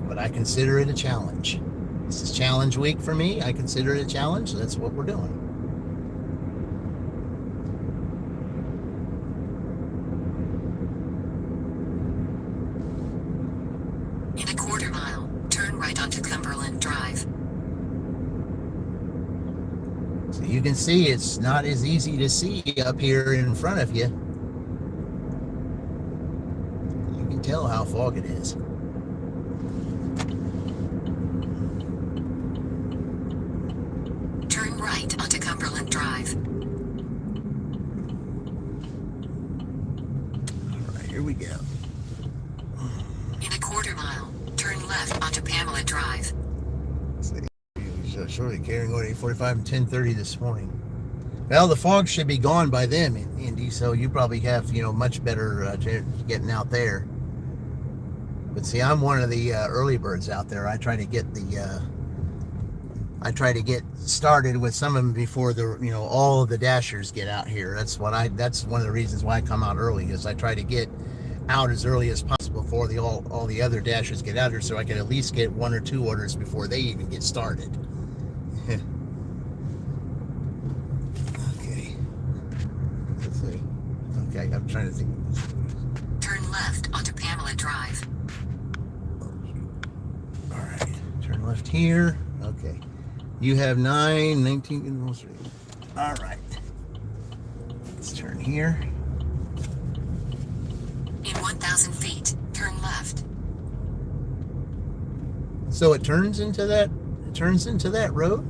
But I consider it a challenge. This is challenge week for me. I consider it a challenge. So that's what we're doing. In a quarter mile, turn right onto Cumberland Drive. So you can see it's not as easy to see up here in front of you. You can tell how fog it is. Turn right onto Cumberland Drive. All right, here we go. In a quarter mile, turn left onto Pamela Drive. Shortly carrying on 8:45 and 10:30 this morning. Well, the fog should be gone by then, Indy, so you probably have, much better getting out there. But see, I'm one of the early birds out there. I try to get started with some of them before all of the dashers get out here. That's one of the reasons why I come out early, is I try to get out as early as possible before all the other dashers get out here, so I can at least get one or two orders before they even get started. Okay. Let's see. Okay, I'm trying to think. Turn left onto Pamela Drive. All right. Turn left here. Okay. You have 19. All right. Let's turn here. In 1,000 feet, turn left. So it turns into that road.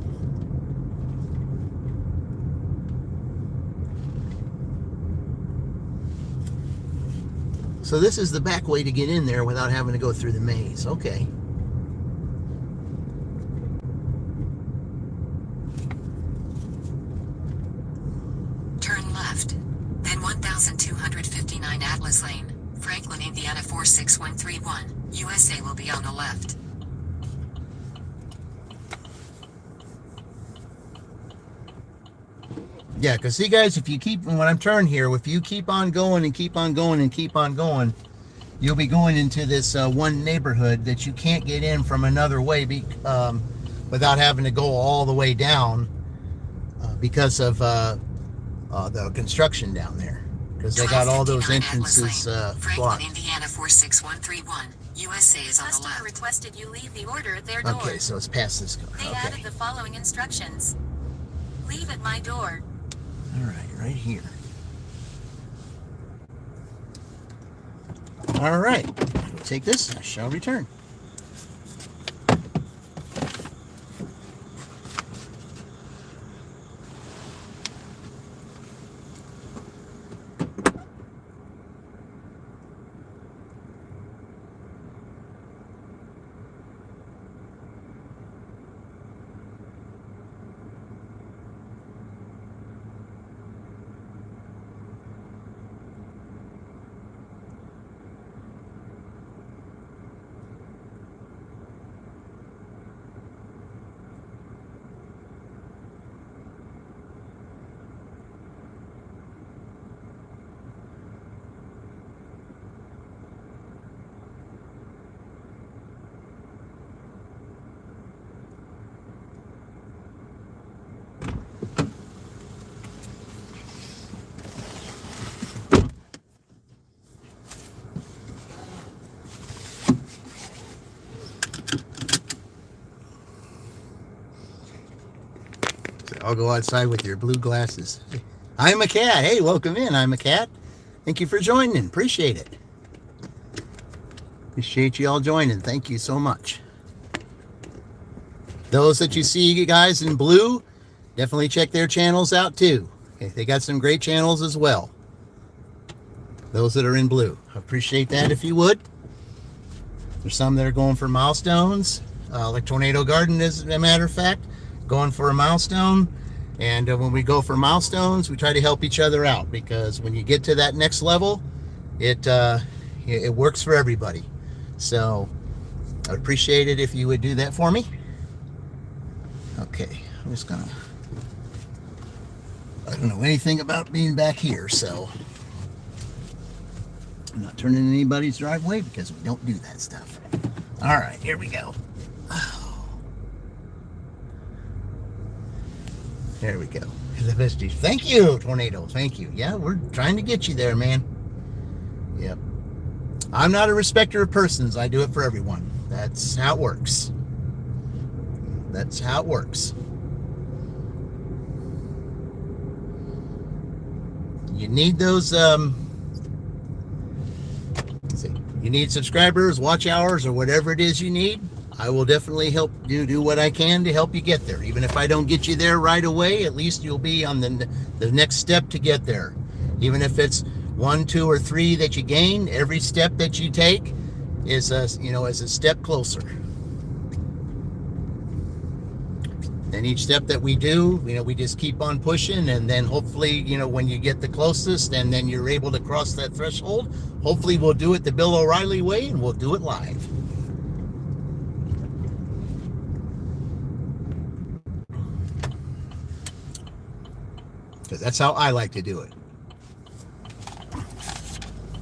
So this is the back way to get in there without having to go through the maze. Okay. Turn left. Then 1,259 Atlas Lane, Franklin, Indiana 46131, USA will be on the left. Yeah, because see, guys, when I'm turning here, if you keep on going and keep on going and keep on going, you'll be going into this one neighborhood that you can't get in from another way without having to go all the way down because of the construction down there. Because they got all those entrances blocked. Franklin, Indiana 46131, USA is on the Customer left. requested you leave the order at their door. Okay, so it's past this car. They Okay. added the following instructions. Leave at my door. All right here. All right, we'll take this. I shall return. I'll go outside with your blue glasses. I'm a cat. Hey, welcome in. I'm a cat. Thank you for joining. Appreciate it. Appreciate you all joining. Thank you so much. Those that you see, guys, in blue, definitely check their channels out too. Okay, they got some great channels as well. Those that are in blue. I appreciate that if you would. There's some that are going for milestones. Like Tornado Garden, as a matter of fact, going for a milestone. And when we go for milestones, we try to help each other out, because when you get to that next level, it works for everybody. So I'd appreciate it if you would do that for me. Okay, I'm just gonna, I don't know anything about being back here, so I'm not turning in anybody's driveway because we don't do that stuff. All right, here we go. There we go. Thank you, Tornado. Thank you. Yeah, we're trying to get you there, man. Yep. I'm not a respecter of persons. I do it for everyone. That's how it works. That's how it works. You need those, let's see, you need subscribers, watch hours, or whatever it is you need. I will definitely help you do what I can to help you get there. Even if I don't get you there right away, at least you'll be on the next step to get there. Even if it's 1, 2, or 3 that you gain, every step that you take is a step closer. And each step that we do, we just keep on pushing, and then hopefully, when you get the closest and then you're able to cross that threshold, hopefully we'll do it the Bill O'Reilly way, and we'll do it live. Because that's how I like to do it.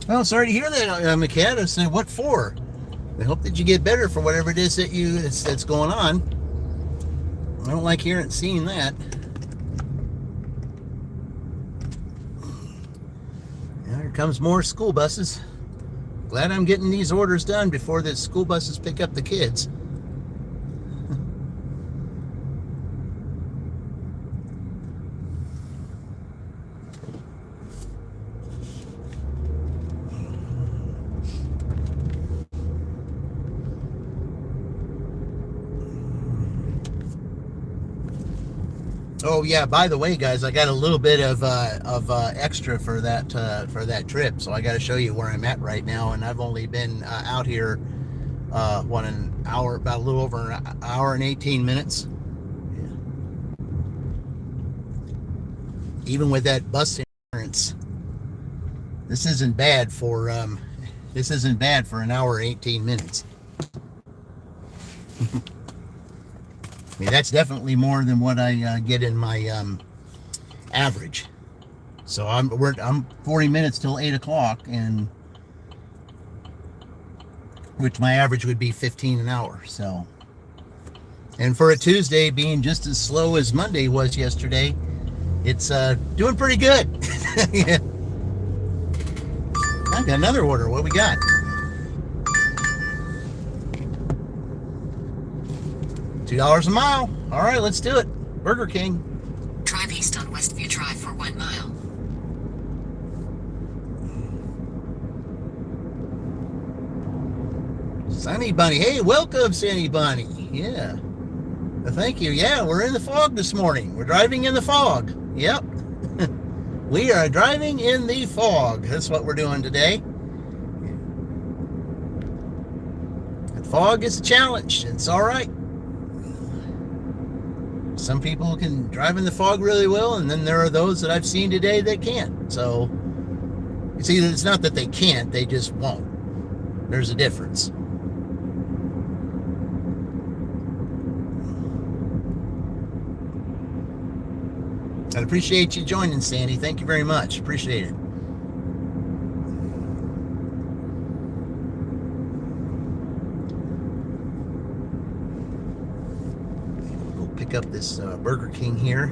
Well, sorry to hear that, McCad. I said, what for? I hope that you get better for whatever it is that's going on. I don't like seeing that. Here comes more school buses. Glad I'm getting these orders done before the school buses pick up the kids. Oh yeah, by the way, guys, I got a little bit of extra for that trip, so I got to show you where I'm at right now. And I've only been out here an hour, about a little over an hour and 18 minutes. Yeah. Even with that bus insurance, this isn't bad for an hour and 18 minutes. I mean, that's definitely more than what I get in my average. So I'm 40 minutes till 8 o'clock, and which my average would be 15 an hour. So, and for a Tuesday being just as slow as Monday was yesterday, it's doing pretty good. Yeah. I got another order. What we got? $2 a mile. All right, let's do it. Burger King. Drive east on Westview Drive for 1 mile. Sunny Bunny. Hey, welcome, Sunny Bunny. Yeah. Thank you. Yeah, we're in the fog this morning. We're driving in the fog. Yep. We are driving in the fog. That's what we're doing today. The fog is a challenge. It's all right. Some people can drive in the fog really well, and then there are those that I've seen today that can't. So it's not that they can't, they just won't. There's a difference. I appreciate you joining, Sandy. Thank you very much. Appreciate it. Pick up this Burger King here.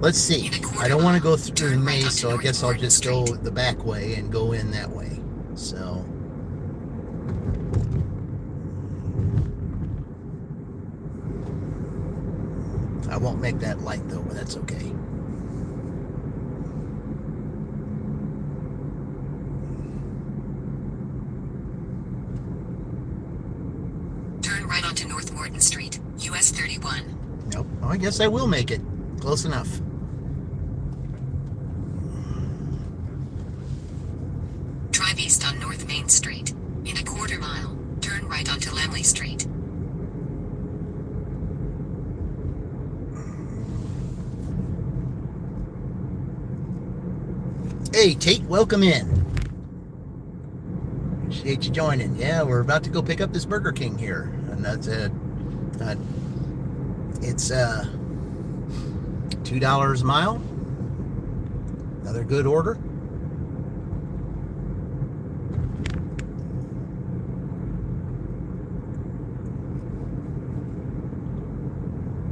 Let's see. I don't want to go through the maze, so I guess I'll just go the back way and go in that way. So I won't make that light though, but that's okay. Turn right onto North Morton Street, US 31. Nope. Well, I guess I will make it. Close enough. Drive east on North Main Street. In a quarter mile, turn right onto Lemley Street. Hey, Tate, welcome in. Appreciate you joining. Yeah, we're about to go pick up this Burger King here, and that's it's $2 a mile. Another good order.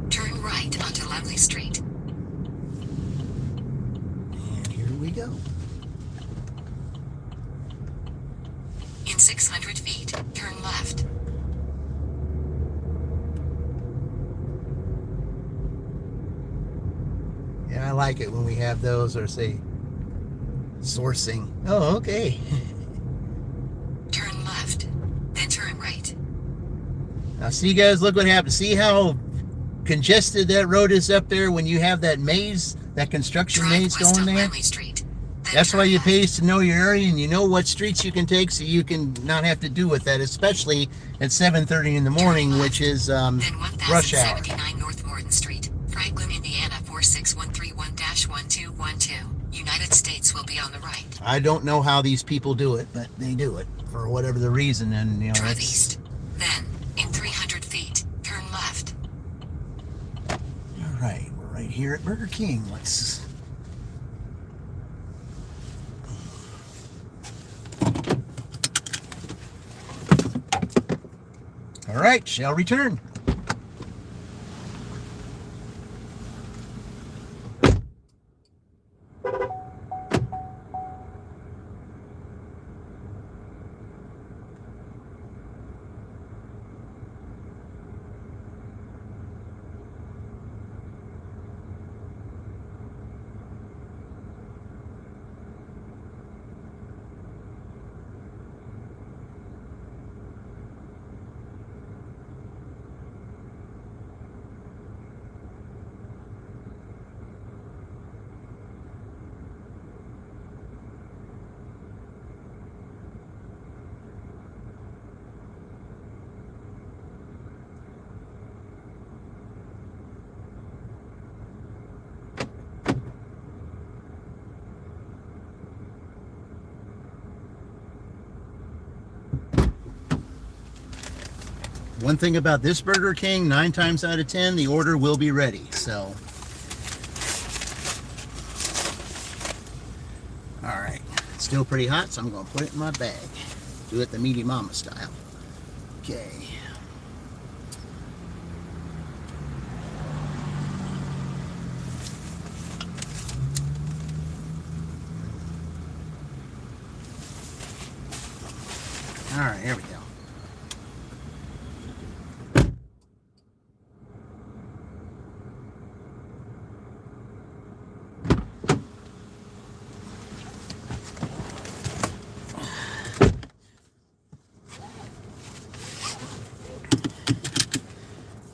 Turn right onto Lemley Street. And here we go. In 600 feet, turn left. Yeah, I like it when we have those, or say sourcing. Oh, okay. Turn left, then turn right. Now see, guys, look what happened. See how congested that road is up there when you have that maze, that construction Drive maze west going on there? Lemley Street. Then That's turn why you left. pay to know your area, and you know what streets you can take, so you can not have to do with that, especially at 7:30 in the morning, which is Then rush hour. 1079 North Morton Street, Franklin, Indiana 46131-1212. United States will be on the right. I don't know how these people do it, but they do it for whatever the reason, and Drive that's east. Then, in 300 feet, turn left. all right. We're right here at Burger King. Let's. All right, shall return. One thing about this Burger King, 9 times out of 10, the order will be ready. So, all right, it's still pretty hot, so I'm going to put it in my bag. Do it the Meaty Mama style. Okay. All right, here we go.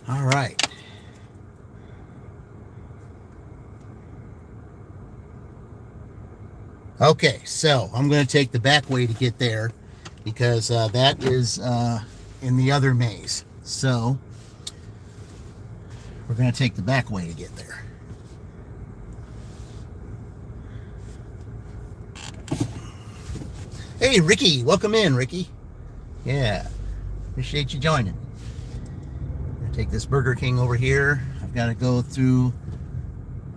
All right. Okay, so I'm going to take the back way to get there because that is in the other maze. So we're going to take the back way to get there. Hey, Ricky, welcome in, Ricky. Yeah, appreciate you joining. I'm going to take this Burger King over here. I've got to go through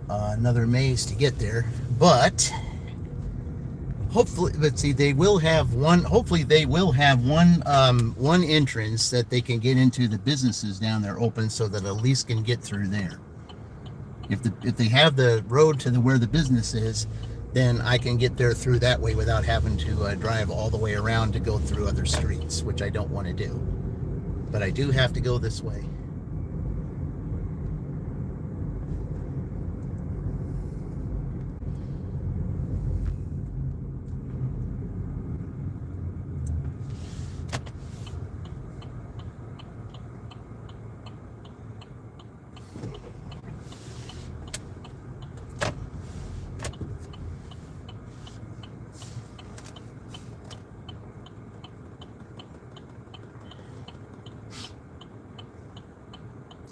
another maze to get there, but hopefully, let's see, they will have one. Hopefully, they will have one entrance that they can get into the businesses down there open, so that at least can get through there. If they have the road to where the business is, then I can get there through that way without having to drive all the way around to go through other streets, which I don't want to do. But I do have to go this way.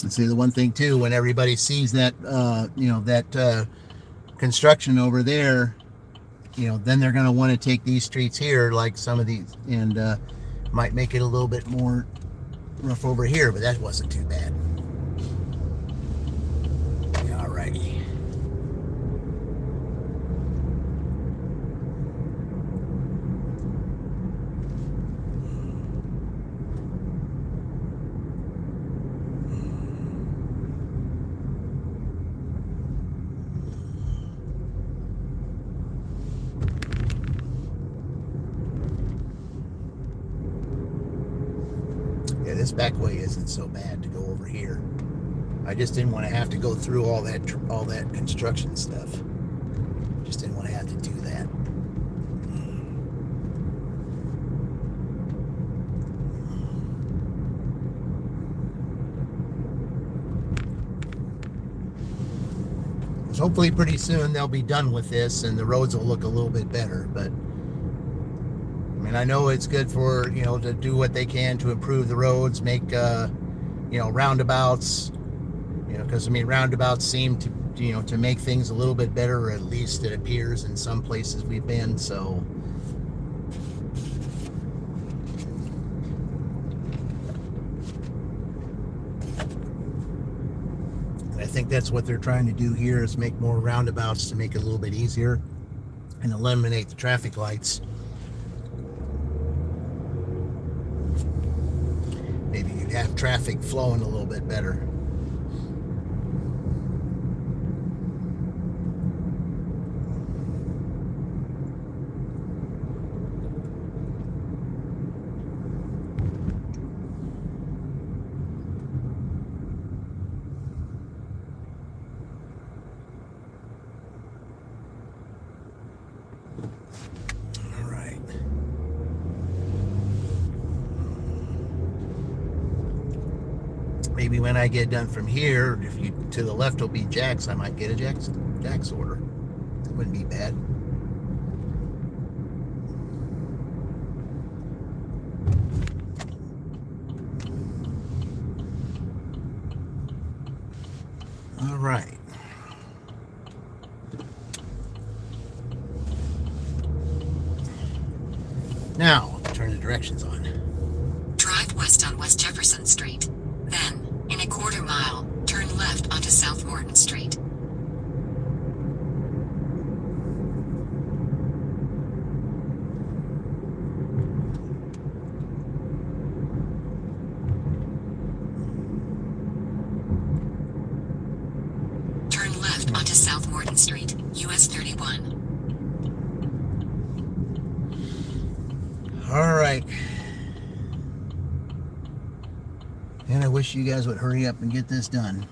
And see, the one thing too, when everybody sees that, that construction over there, then they're going to want to take these streets here, like some of these, and might make it a little bit more rough over here, but that wasn't too bad. Alrighty. Yeah, this back way isn't so bad to go over here. I just didn't want to have to go through all that construction stuff. Just didn't want to have to do that. So hopefully pretty soon they'll be done with this and the roads will look a little bit better. But I mean, I know it's good for, to do what they can to improve the roads, make, roundabouts, because I mean, roundabouts seem to, to make things a little bit better, or at least it appears in some places we've been. So I think that's what they're trying to do here, is make more roundabouts to make it a little bit easier and eliminate the traffic lights. Maybe you'd have traffic flowing a little bit better. Maybe when I get done from here, if you to the left will be Jack's, I might get a Jack's order. It wouldn't be bad. All right. Now, turn the directions on. Drive west on West Jefferson Street. Then, in a quarter mile, turn left onto South Morton Street. Turn left onto South Morton Street, US 31. All right. And I wish you guys would hurry up and get this done.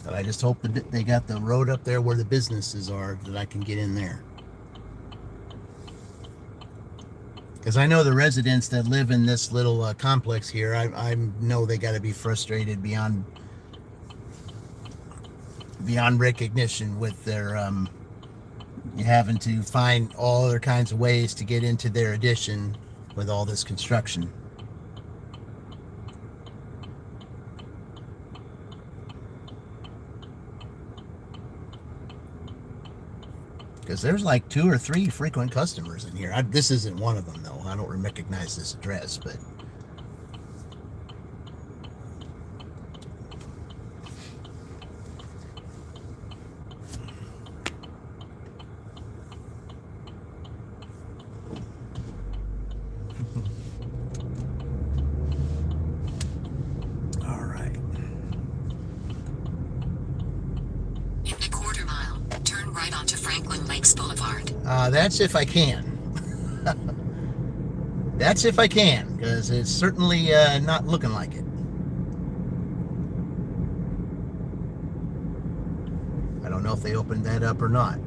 But I just hope that they got the road up there where the businesses are, that I can get in there. Because I know the residents that live in this little complex here, I know they got to be frustrated beyond recognition with their having to find all other kinds of ways to get into their addition with all this construction. Because there's like 2 or 3 frequent customers in here. This isn't one of them, though. I don't recognize this address, but all right. In a quarter mile, turn right onto Franklin Lakes Boulevard. That's if I can. That's if I can, because it's certainly not looking like it. I don't know if they opened that up or not.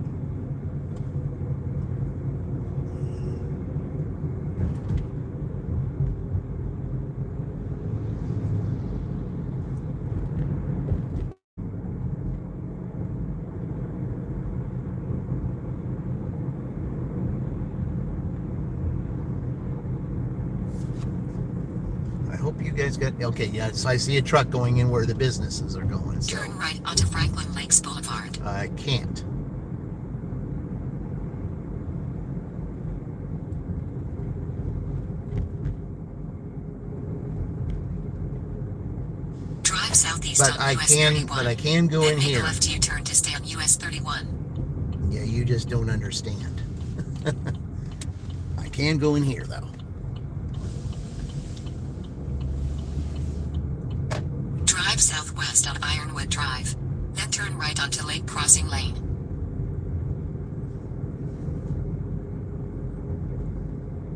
I hope you guys got, okay, yeah, so I see a truck going in where the businesses are going, so. Turn right onto Franklin Lakes Boulevard. I can't. Drive southeast But on I US can, 31. but I can go Then in make here. a left U-turn to stay on US 31. Yeah, you just don't understand. I can go in here though. Drive southwest on Ironwood Drive. Then turn right onto Lake Crossing Lane.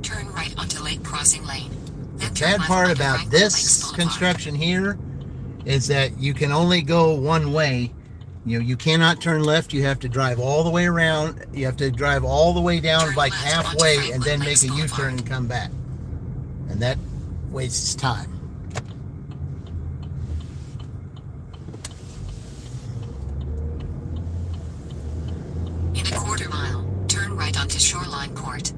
Turn right onto Lake Crossing Lane. The Then turn bad left part onto about Franklin Lakes this Boulevard. construction here is that you can only go one way. You know, you cannot turn left. You have to drive all the way around. You have to drive all the way down Turn like left onto halfway and Franklin then Lakes make a U-turn Boulevard. and come back. And that wastes time. In a quarter mile, turn right onto Shoreline Court.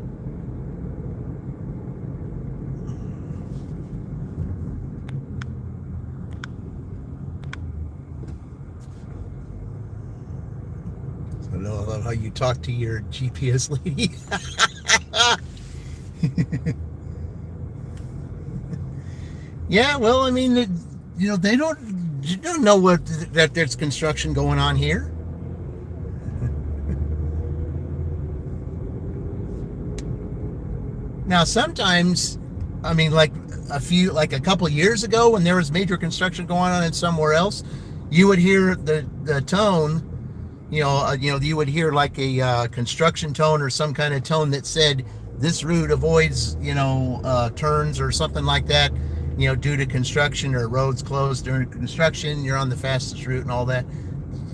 I love how you talk to your GPS lady. Yeah, well, I mean, you know, you don't know that there's construction going on here. Now, sometimes, I mean, like a couple years ago when there was major construction going on in somewhere else, you would hear the tone, you would hear like a construction tone or some kind of tone that said, this route avoids, turns or something like that, due to construction or roads closed during construction, you're on the fastest route and all that.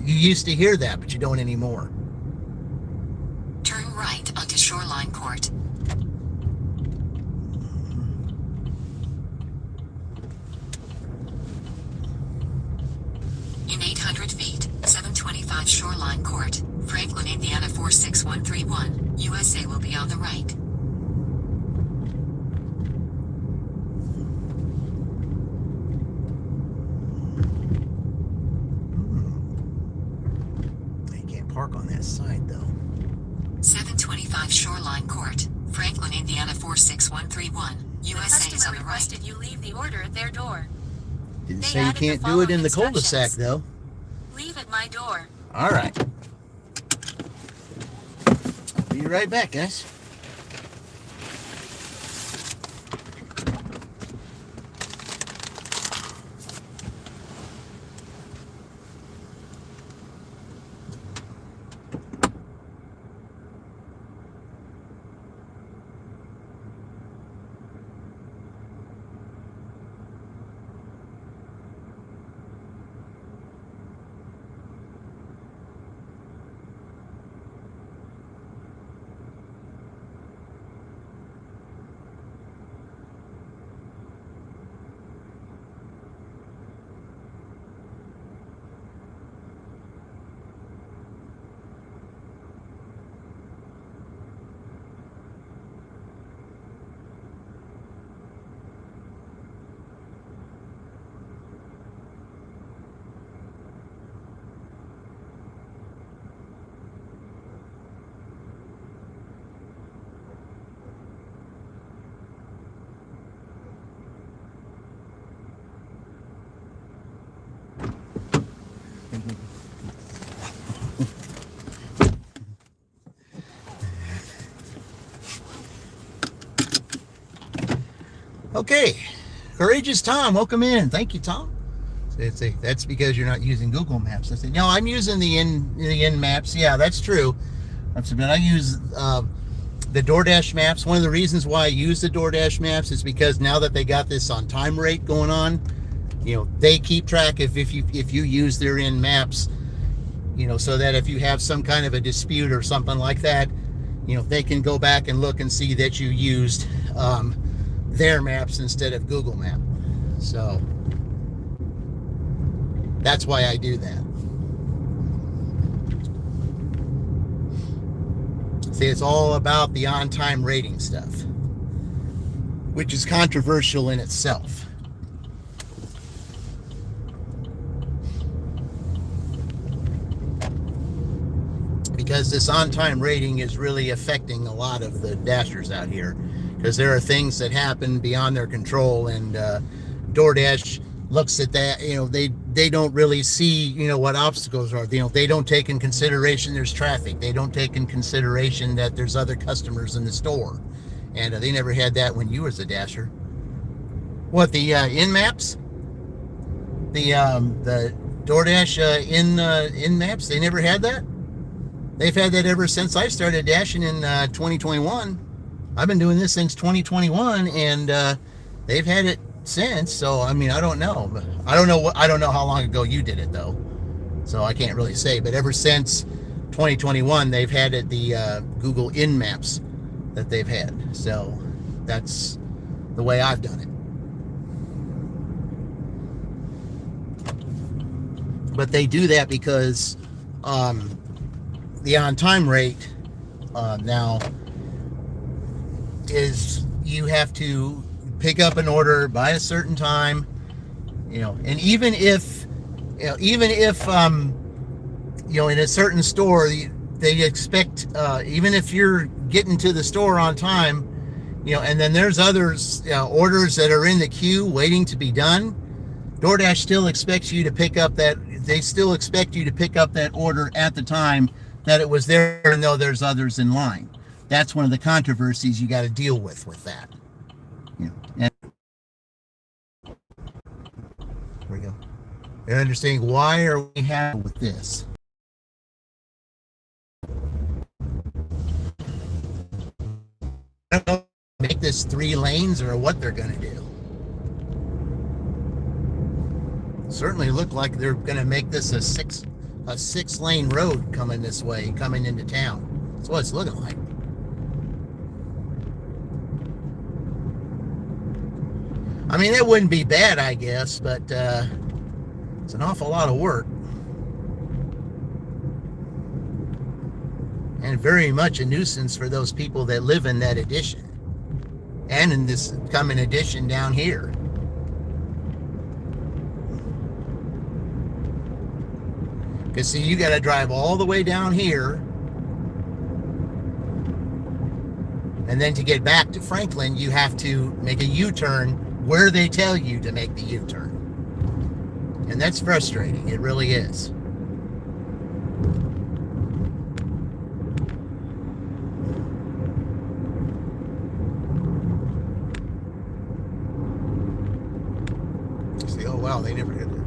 You used to hear that, but you don't anymore. Turn right onto Shoreline Court. In 800 feet, 725 Shoreline Court, Franklin, Indiana 46131, USA will be on the right. You can't park on that side though. 725 Shoreline Court, Franklin, Indiana 46131, The USA is customer on the right. requested you leave the order at their door. Didn't They say you added the can't do it in the following cul-de-sac instructions. though. Leave at my door. All right. Be right back, guys. Okay, Courageous Tom, welcome in. Thank you, Tom. That's because you're not using Google Maps. I said, no, I'm using the in maps. Yeah, that's true. But I use the DoorDash maps. One of the reasons why I use the DoorDash maps is because now that they got this on time rate going on, they keep track of if you use their in maps, so that if you have some kind of a dispute or something like that, they can go back and look and see that you used their maps instead of Google Map. So that's why I do that. See, it's all about the on-time rating stuff, which is controversial in itself. because this on-time rating is really affecting a lot of the dashers out here, because there are things that happen beyond their control, and DoorDash looks at that. They don't really see what obstacles are. They don't take in consideration there's traffic. They don't take in consideration that there's other customers in the store, and they never had that when you was a dasher. What, the in maps, the DoorDash in maps, they never had that. They've had that ever since I started dashing in 2021. I've been doing this since 2021, and they've had it since. So I mean, I don't know how long ago you did it though, so I can't really say. But ever since 2021, they've had it, the Google in maps that they've had. So that's the way I've done it. But they do that because the on-time rate now is you have to pick up an order by a certain time, and even if in a certain store they expect, even if you're getting to the store on time, and then there's others, orders that are in the queue waiting to be done, DoorDash still expects you to pick up that order at the time that it was there, even though there's others in line. That's one of the controversies you got to deal with that. And there we go. They're understanding why are we having with this. I don't know, make this 3 lanes or what they're going to do. Certainly look like they're going to make this a 6-lane road coming this way, coming into town. That's what it's looking like. I mean, that wouldn't be bad, I guess, but it's an awful lot of work. And very much a nuisance for those people that live in that addition. And in this coming addition down here. Because, see, you got to drive all the way down here. And then to get back to Franklin, you have to make a U-turn where they tell you to make the U-turn. And that's frustrating. It really is. See, oh wow, they never did that.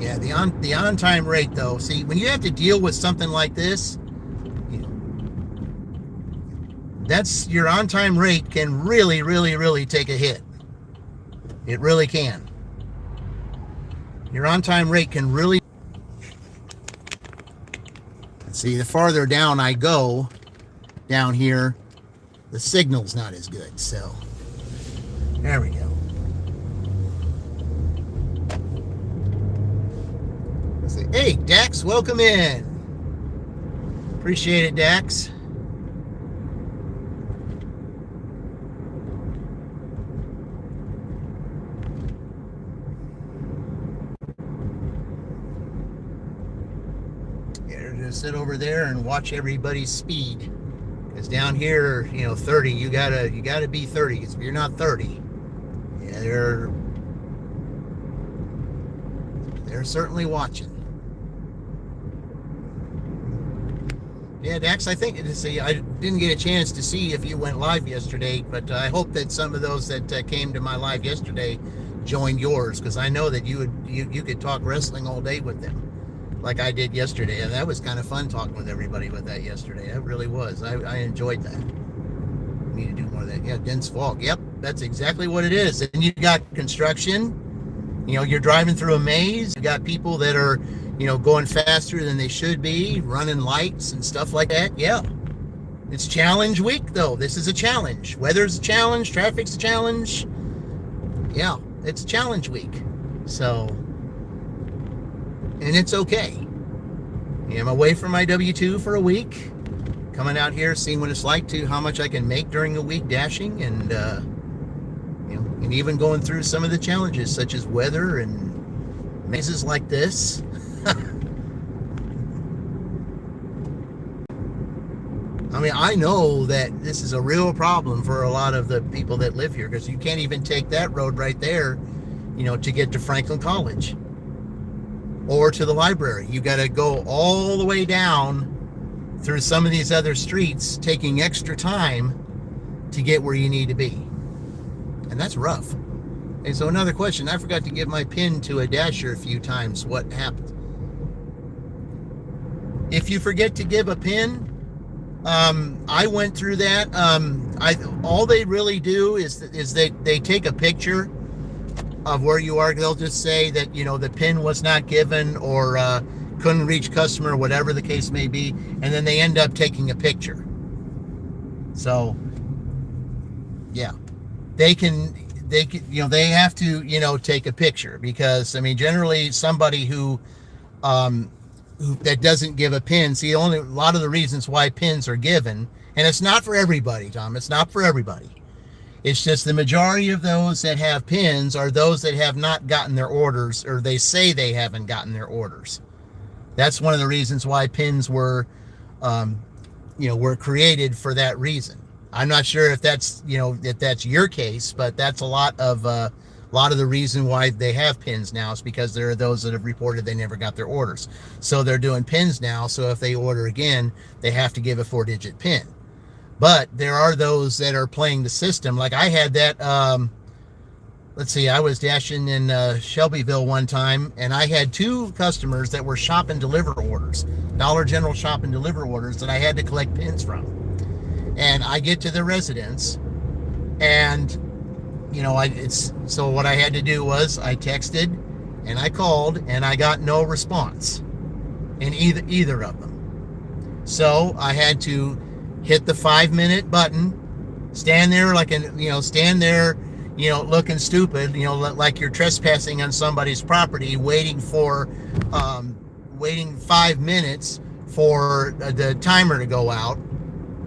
Yeah, the on-time rate though. See, when you have to deal with something like this, that's your on-time rate can really, really, really take a hit. It really can. Your on-time rate can really. See, the farther down I go, down here, the signal's not as good. So, there we go. Hey, Dax, welcome in. Appreciate it, Dax. Yeah, just sit over there and watch everybody's speed. Because down here, 30, you gotta be 30. Because if you're not 30, yeah, they're certainly watching. Yeah, Dax, I think, I didn't get a chance to see if you went live yesterday, but I hope that some of those that came to my live yesterday joined yours, because I know that you could talk wrestling all day with them, like I did yesterday, and that was kind of fun talking with everybody with that yesterday. It really was. I enjoyed that. We need to do more of that. Yeah, dense fog. Yep, that's exactly what it is. And you got construction. You're driving through a maze. You got people that are going faster than they should be, running lights and stuff like that. Yeah. It's challenge week, though. This is a challenge. Weather's a challenge. Traffic's a challenge. Yeah, it's challenge week. So, and it's okay. I'm away from my W-2 for a week. Coming out here, seeing what it's like how much I can make during a week dashing. And, even going through some of the challenges such as weather and mazes like this. I mean, I know that this is a real problem for a lot of the people that live here, because you can't even take that road right there, to get to Franklin College or to the library. You got to go all the way down through some of these other streets, taking extra time to get where you need to be. And that's rough. And so another question, I forgot to give my PIN to a dasher a few times. What happened? If you forget to give a PIN, I went through that. All they really do is they take a picture of where you are. They'll just say that, the PIN was not given, or couldn't reach customer, whatever the case may be, and then they end up taking a picture. So, yeah, they have to, take a picture, because, I mean, generally somebody who that doesn't give a PIN, see, a lot of the reasons why PINs are given, and it's not for everybody, Tom, it's not for everybody. It's just the majority of those that have PINs are those that have not gotten their orders, or they say they haven't gotten their orders. That's one of the reasons why PINs were created, for that reason. I'm not sure if that's, if that's your case, but that's a lot of the reason why they have PINs now, is because there are those that have reported they never got their orders. So they're doing PINs now. So if they order again, they have to give a 4-digit PIN. But there are those that are playing the system. Like I had that, I was dashing in Shelbyville one time, and I had 2 customers that were shop and deliver orders, Dollar General shop and deliver orders, that I had to collect PINs from. And I get to the residence, and so what I had to do was I texted and I called, and I got no response in either of them. So I had to hit the 5-minute button, stand there looking stupid, like you're trespassing on somebody's property, waiting 5 minutes for the timer to go out,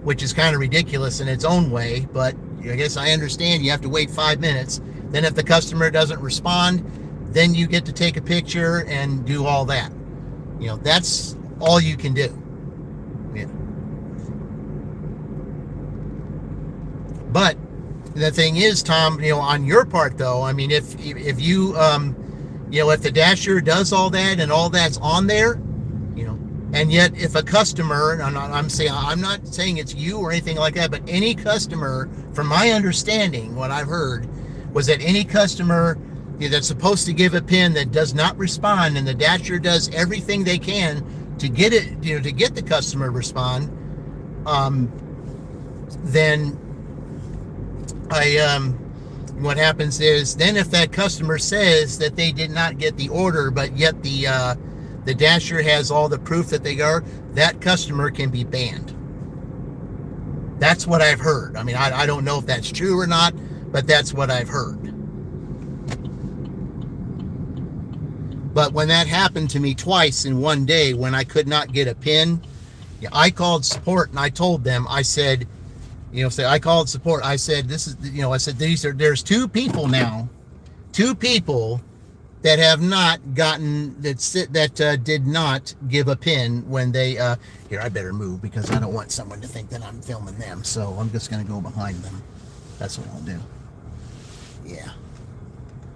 which is kind of ridiculous in its own way, but I guess I understand you have to wait 5 minutes. Then if the customer doesn't respond, then you get to take a picture and do all that. That's all you can do. Yeah. But the thing is, Tom, on your part though, I mean, if you, if the dasher does all that and all that's on there, and yet if a customer, and I'm not saying it's you or anything like that, but any customer, from my understanding, what I've heard was that any customer that's supposed to give a PIN that does not respond, and the dasher does everything they can to get it, to get the customer to respond, then what happens is, then if that customer says that they did not get the order, but yet the dasher has all the proof that they are, that customer can be banned. That's what I've heard. I mean, I don't know if that's true or not, but that's what I've heard. But when that happened to me twice in one day, when I could not get a PIN, I called support and I told them, I said, I called support. I said, there's 2 people now, 2 people that have not gotten, that did not give a PIN when they, here, I better move, because I don't want someone to think that I'm filming them. So I'm just going to go behind them. That's what I'll do. Yeah.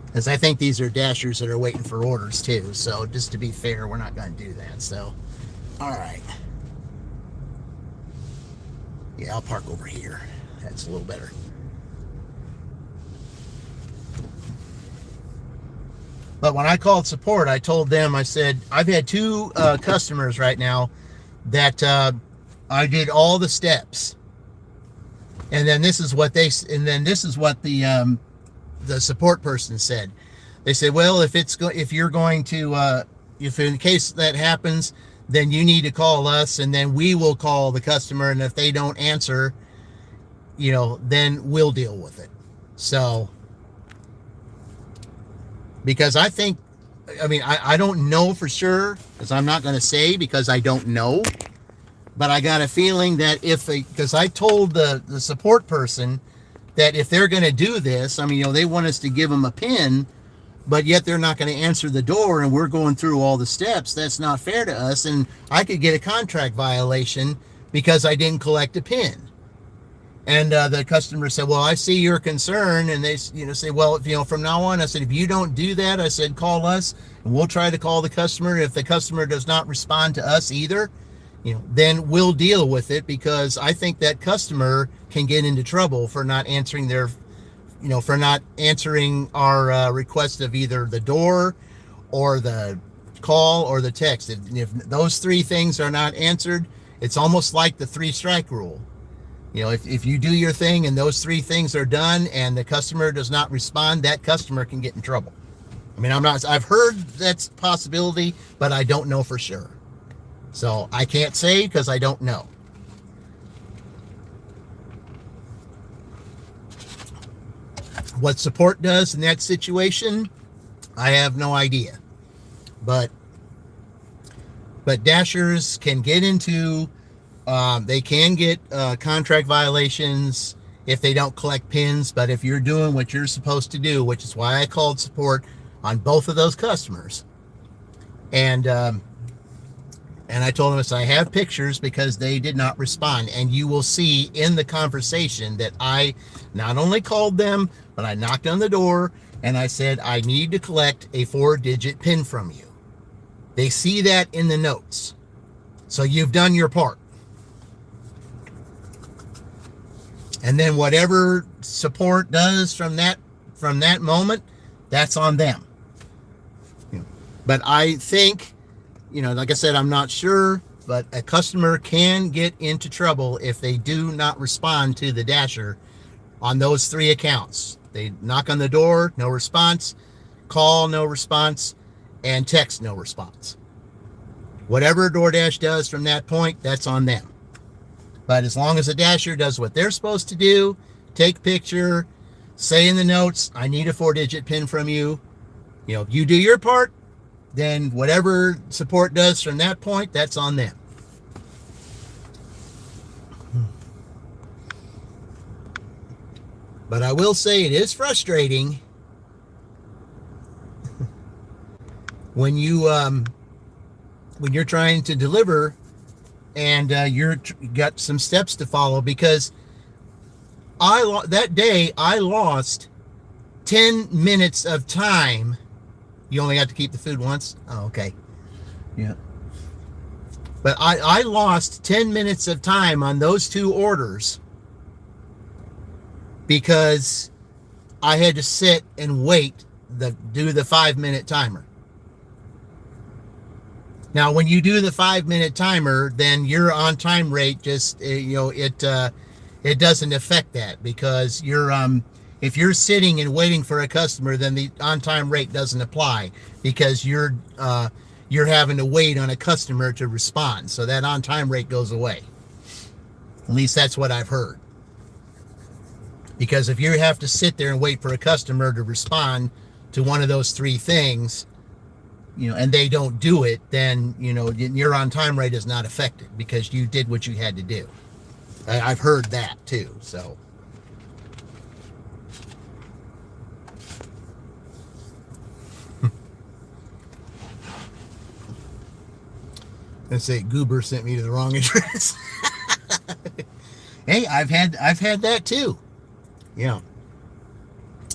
Because I think these are dashers that are waiting for orders too. So just to be fair, we're not going to do that. So, all right. Yeah, I'll park over here. That's a little better. But when I called support, I told them, I said, I've had 2 customers right now that I did all the steps, and then this is what the support person said. They said, well, if you're going to, if in case that happens, then you need to call us, and then we will call the customer, and if they don't answer, then we'll deal with it. So, because I think, I don't know for sure, because I'm not going to say, because I don't know, but I got a feeling that because I told the support person that if they're going to do this, I mean, they want us to give them a PIN, but yet they're not going to answer the door and we're going through all the steps. That's not fair to us. And I could get a contract violation because I didn't collect a PIN. And the customer said, well, I see your concern. And they, say, well, from now on, I said, if you don't do that, I said, call us and we'll try to call the customer. If the customer does not respond to us either, then we'll deal with it, because I think that customer can get into trouble for not answering for not answering our request of either the door or the call or the text. If those three things are not answered, it's almost like the 3-strike rule. If you do your thing and those three things are done and the customer does not respond, that customer can get in trouble. I mean, I've heard that's a possibility, but I don't know for sure. So I can't say because I don't know. What support does in that situation, I have no idea. But dashers can get into, they can get contract violations if they don't collect pins. But if you're doing what you're supposed to do, which is why I called support on both of those customers, and I told them, I have pictures because they did not respond. And you will see in the conversation that I not only called them, but I knocked on the door and I said, I need to collect a 4-digit PIN from you. They see that in the notes. So you've done your part. And then whatever support does from that moment, that's on them. But I think, like I said, I'm not sure, but a customer can get into trouble if they do not respond to the dasher on those 3 accounts. They knock on the door, no response, call, no response, and text, no response. Whatever DoorDash does from that point, that's on them. But as long as the dasher does what they're supposed to do, take picture, say in the notes, I need a 4-digit PIN from you. You do your part, then whatever support does from that point, that's on them. But I will say it is frustrating when you're trying to deliver and you got some steps to follow, because that day I lost 10 minutes of time. You only got to keep the food once? Oh, okay. Yeah. But I lost 10 minutes of time on those 2 orders because I had to sit and wait, do the 5-minute timer. Now, when you do the 5-minute timer, then your on-time rate just, it doesn't affect that, because if you're sitting and waiting for a customer, then the on-time rate doesn't apply, because you're having to wait on a customer to respond. So that on-time rate goes away. At least that's what I've heard. Because if you have to sit there and wait for a customer to respond to one of those 3 things, and they don't do it, then, your on-time rate is not affected because you did what you had to do. I've heard that too, so. Let's say Goober sent me to the wrong address. Hey, I've had that too.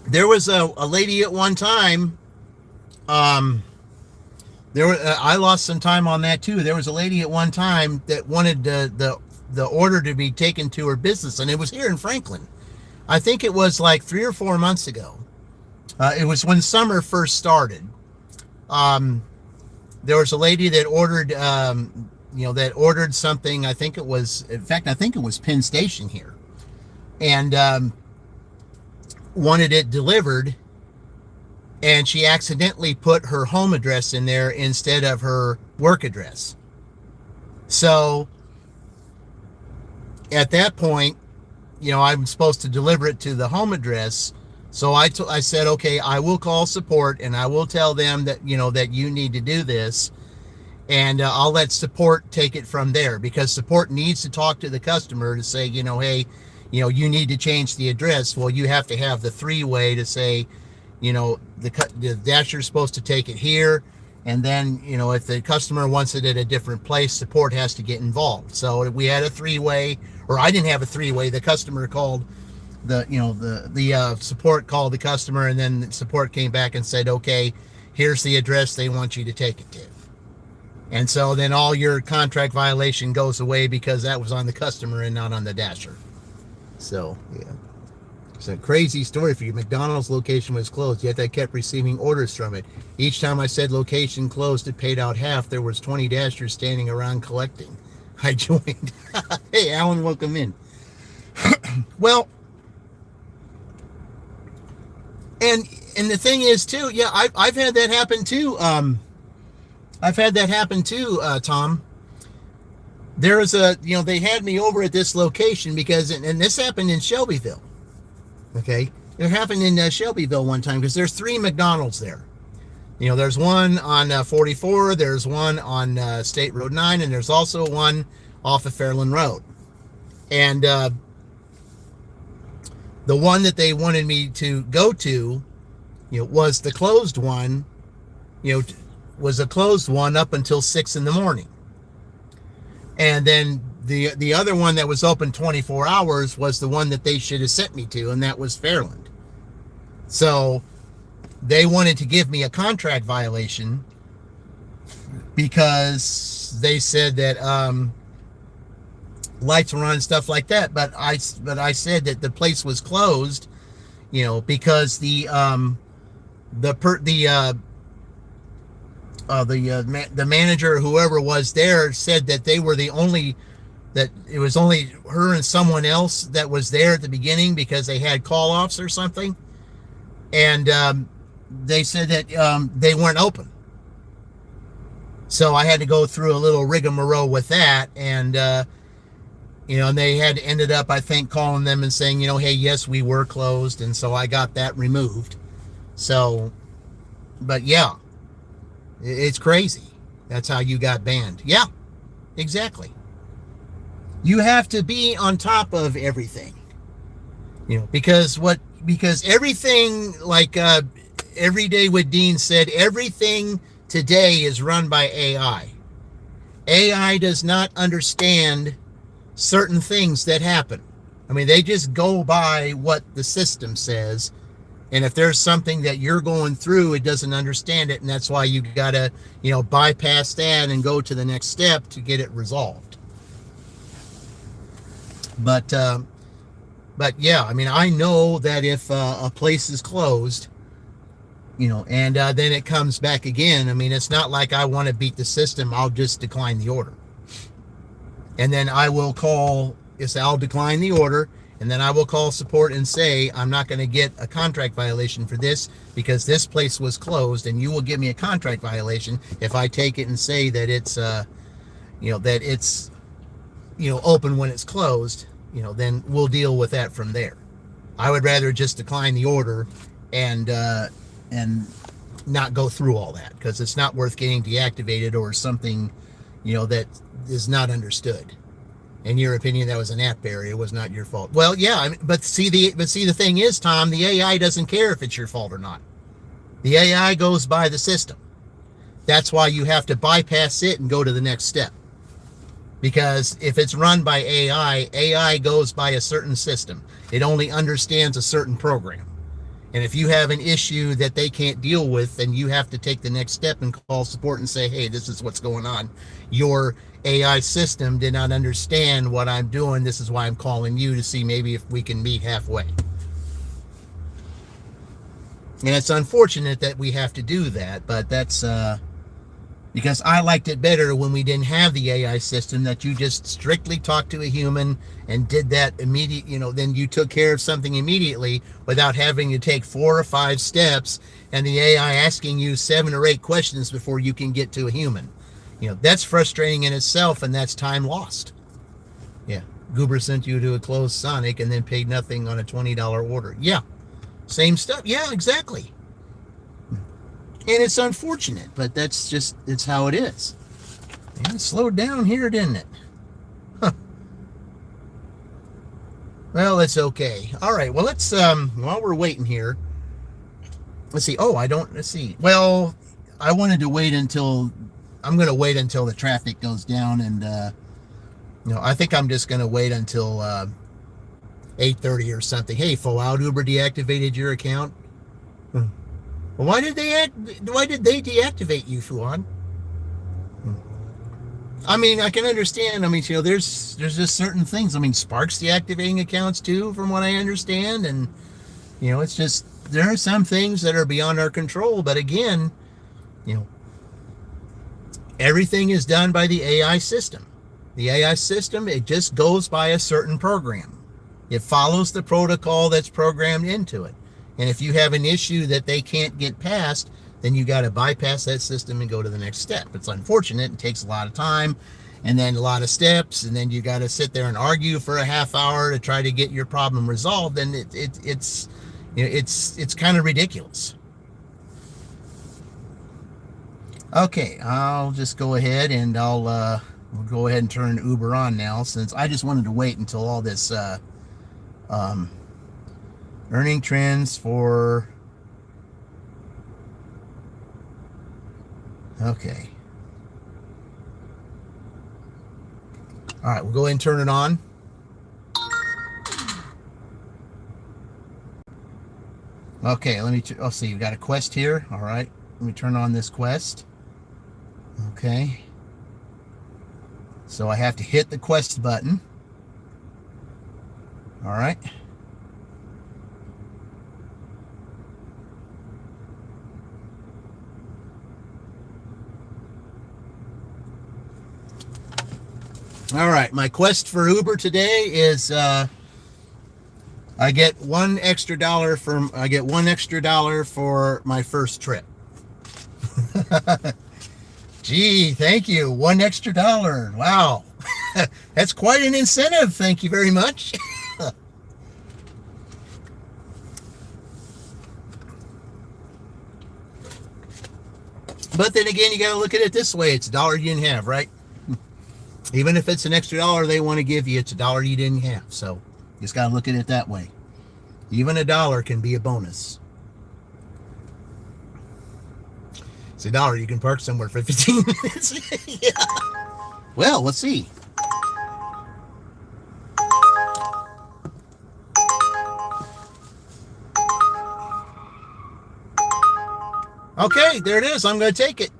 There was a lady at one time. I lost some time on that too. There was a lady at one time that wanted the order to be taken to her business, and it was here in Franklin. I think it was like 3 or 4 months ago. It was when summer first started. There was a lady that ordered, something. I think it was Penn Station here, and wanted it delivered. And she accidentally put her home address in there instead of her work address. So at that point, I'm supposed to deliver it to the home address. So I said, okay, I will call support and I will tell them that, that you need to do this. And I'll let support take it from there, because support needs to talk to the customer to say, hey, you need to change the address. Well, you have to have the three-way to say, the dasher's supposed to take it here, and then, if the customer wants it at a different place, support has to get involved. So we had a three-way, or I didn't have a three-way. The customer called the support called the customer, and then the support came back and said, okay, here's the address they want you to take it to. And so then all your contract violation goes away because that was on the customer and not on the dasher. So, yeah. It's a crazy story for you. McDonald's location was closed, yet I kept receiving orders from it. Each time I said location closed, it paid out half. There was 20 dashers standing around collecting. I joined. Hey, Alan, welcome in. Well, and the thing is, too, yeah, I've had that happen, too. I've had that happen, too, Tom. There was they had me over at this location because, and this happened in Shelbyville. Okay, it happened in Shelbyville one time because there's 3 McDonald's there. There's one on 44, there's one on State Road 9, and there's also one off of Fairland Road. And the one that they wanted me to go to, was the closed one. Was a closed one up until 6 in the morning. And then the other one that was open 24 hours was the one that they should have sent me to, and that was Fairland. So they wanted to give me a contract violation because they said that lights were on and stuff like that. But I said that the place was closed, because the manager or whoever was there said that they were that it was only her and someone else that was there at the beginning because they had call-offs or something. And they said that they weren't open. So I had to go through a little rigmarole with that. And, and they had ended up, I think, calling them and saying, hey, yes, we were closed. And so I got that removed. So, but yeah, it's crazy. That's how you got banned. Yeah, exactly. You have to be on top of everything, because everything, like Every Day with Dean said, everything today is run by AI. AI does not understand certain things that happen. I mean, they just go by what the system says. And if there's something that you're going through, it doesn't understand it. And that's why you got to, bypass that and go to the next step to get it resolved. But yeah, I mean, I know that if a place is closed, and then it comes back again, I mean, it's not like I want to beat the system. I'll just decline the order. And then I'll decline the order. And then I will call support and say, I'm not going to get a contract violation for this because this place was closed, and you will give me a contract violation if I take it and say that it's, open when it's closed. Then we'll deal with that from there. I would rather just decline the order and not go through all that, because it's not worth getting deactivated or something, that is not understood. In your opinion, that was an app barrier. It was not your fault. Well, yeah, but see the thing is, Tom, the AI doesn't care if it's your fault or not. The AI goes by the system. That's why you have to bypass it and go to the next step. Because if it's run by AI goes by a certain system. It only understands a certain program. And if you have an issue that they can't deal with, then you have to take the next step and call support and say, hey, this is what's going on. Your AI system did not understand what I'm doing. This is why I'm calling you to see maybe if we can meet halfway. And it's unfortunate that we have to do that, but that's because I liked it better when we didn't have the AI system, that you just strictly talked to a human and did that immediate, then you took care of something immediately without having to take 4 or 5 steps and the AI asking you 7 or 8 questions before you can get to a human. That's frustrating in itself, and that's time lost. Yeah. Goober sent you to a closed Sonic and then paid nothing on a $20 order. Yeah. Same stuff. Yeah, exactly. And it's unfortunate, but it's how it is. And it slowed down here, didn't it? Huh. Well, it's okay. All right. Well, let's while we're waiting here, let's see. Oh, let's see. Well, I wanted to wait until I'm going to wait until the traffic goes down, and I think I'm just going to wait until 8:30 or something. Hey, Fallout Uber deactivated your account. Well, why did they deactivate you, Fuad? I mean, I can understand. I mean, there's just certain things. I mean, Spark's deactivating accounts too, from what I understand, and it's just there are some things that are beyond our control. But again, you know, everything is done by the AI system. The AI system, it just goes by a certain program. It follows the protocol that's programmed into it. And if you have an issue that they can't get past, then you got to bypass that system and go to the next step. It's unfortunate. It takes a lot of time and then a lot of steps. And then you got to sit there and argue for a half hour to try to get your problem resolved. And it's kind of ridiculous. Okay, I'll just go ahead and we'll go ahead and turn Uber on now, since I just wanted to wait until all this earning trends for. Okay. All right, we'll go ahead and turn it on. Okay, let's see, we've got a quest here. All right, let me turn on this quest. Okay. So I have to hit the quest button. All right. All right, my quest for Uber today is I get $1 extra for my first trip. Gee, thank you. $1 extra. Wow. That's quite an incentive. Thank you very much. But then again, you got to look at it this way. It's $1 you didn't have, right? Even if it's an extra $1 they want to give you, it's $1 you didn't have. So you just got to look at it that way. Even $1 can be a bonus. It's $1 you can park somewhere for 15 minutes. Yeah. Well, let's see. Okay, there it is. I'm going to take it.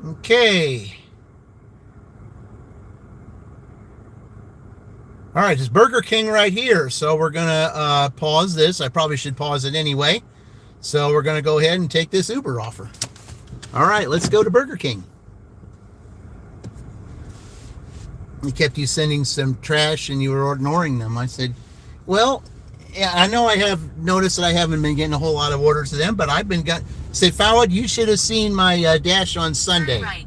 Okay. All right, it's Burger King right here. So we're going to pause this. I probably should pause it anyway. So we're going to go ahead and take this Uber offer. All right, let's go to Burger King. He kept you sending some trash and you were ignoring them. I said, well, yeah, I know I have noticed that I haven't been getting a whole lot of orders to them, but I've been said, Fawad, you should have seen my dash on Sunday. Right.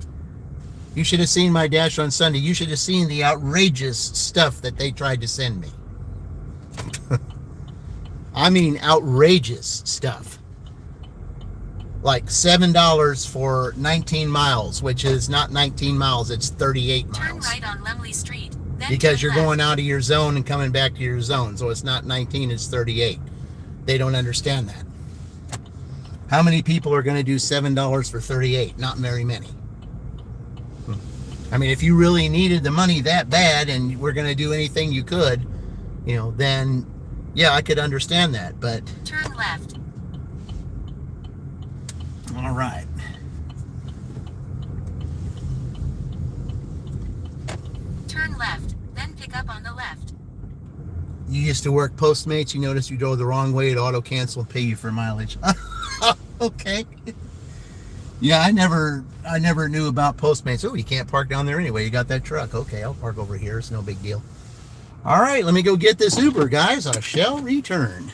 You should have seen my dash on Sunday. You should have seen the outrageous stuff that they tried to send me. I mean, outrageous stuff. Like $7 for 19 miles, which is not 19 miles, it's 38 miles. Turn right on Lemley Street. Then Because you're left. going out of your zone and coming back to your zone. So it's not 19, it's 38. They don't understand that. How many people are going to do $7 for 38? Not very many. I mean, if you really needed the money that bad and we're going to do anything you could, then yeah, I could understand that. But Turn left. all right. Turn left, then pick up on the left. You used to work Postmates. You noticed you drove the wrong way. It auto cancel and pay you for mileage. Okay. Yeah, I never knew about Postmates. Oh, you can't park down there anyway. You got that truck. Okay, I'll park over here. It's no big deal. All right, let me go get this Uber, guys. I shall return.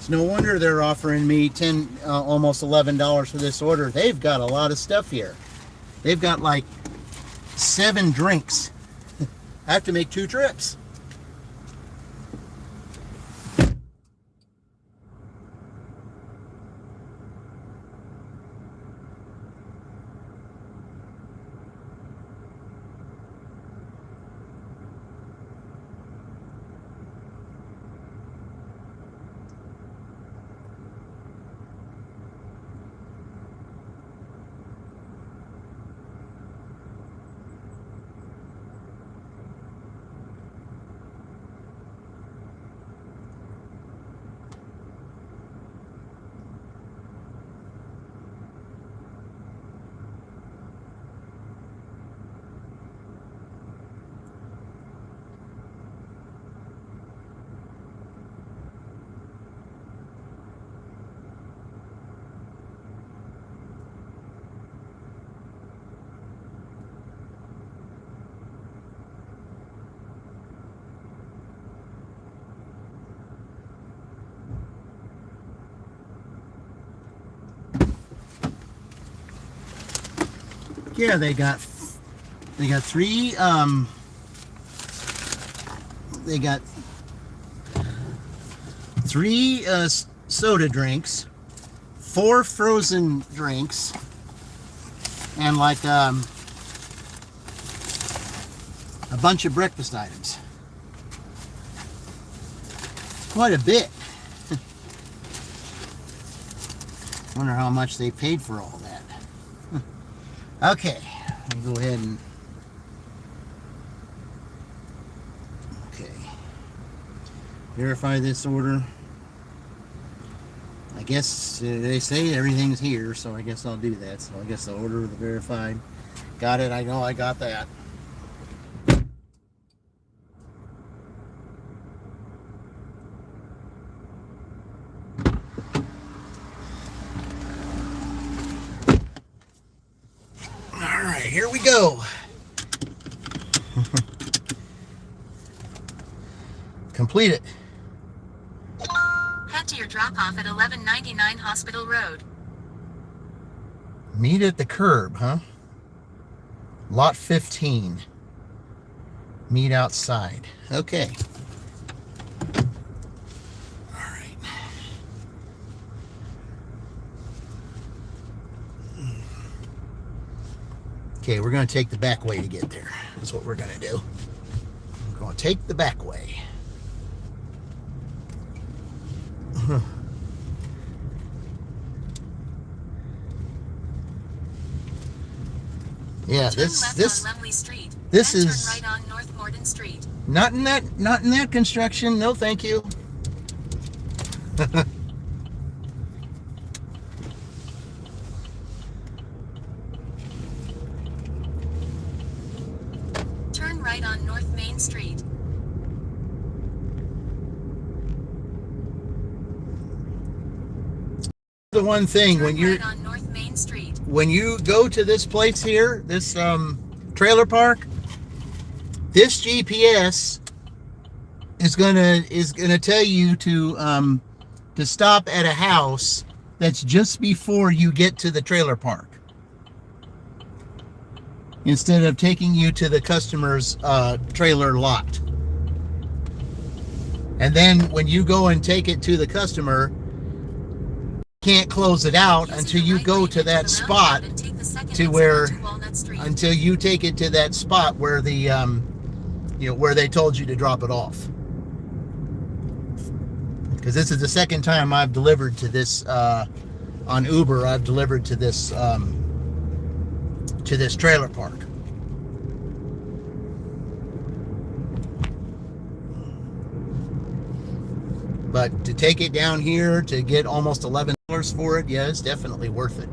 It's no wonder they're offering me almost $11 for this order. They've got a lot of stuff here. They've got like 7 drinks. I have to make 2 trips. Yeah, they got 3 they got 3 soda drinks, 4 frozen drinks, and like a bunch of breakfast items. Quite a bit. Wonder how much they paid for all that. Okay, let me go ahead and verify this order. I guess they say everything's here, so I guess I'll do that. So I guess I'll order the verified. Got it, I know I got that. Alright, here we go. Complete it. Head to your drop-off at 1199 Hospital Road. Meet at the curb, huh? Lot 15. Meet outside. Okay. Alright. Okay, we're going to take the back way to get there. That's what we're going to do. We're going to take the back way. Yeah, this is right on North Morden Street. not in that construction. No, thank you. Turn right on North Main Street. The one thing Turn when you're right on North Main Street. when you go to this place here, this trailer park, this GPS is gonna tell you to stop at a house that's just before you get to the trailer park, instead of taking you to the customer's trailer lot. And then when you go and take it to the customer, can't close it out until you go to that spot, to where until you take it to that spot where the where they told you to drop it off. Because this is the second time I've delivered to this on Uber. I've delivered to this trailer park. But to take it down here to get almost $11 for it, yeah, it's definitely worth it.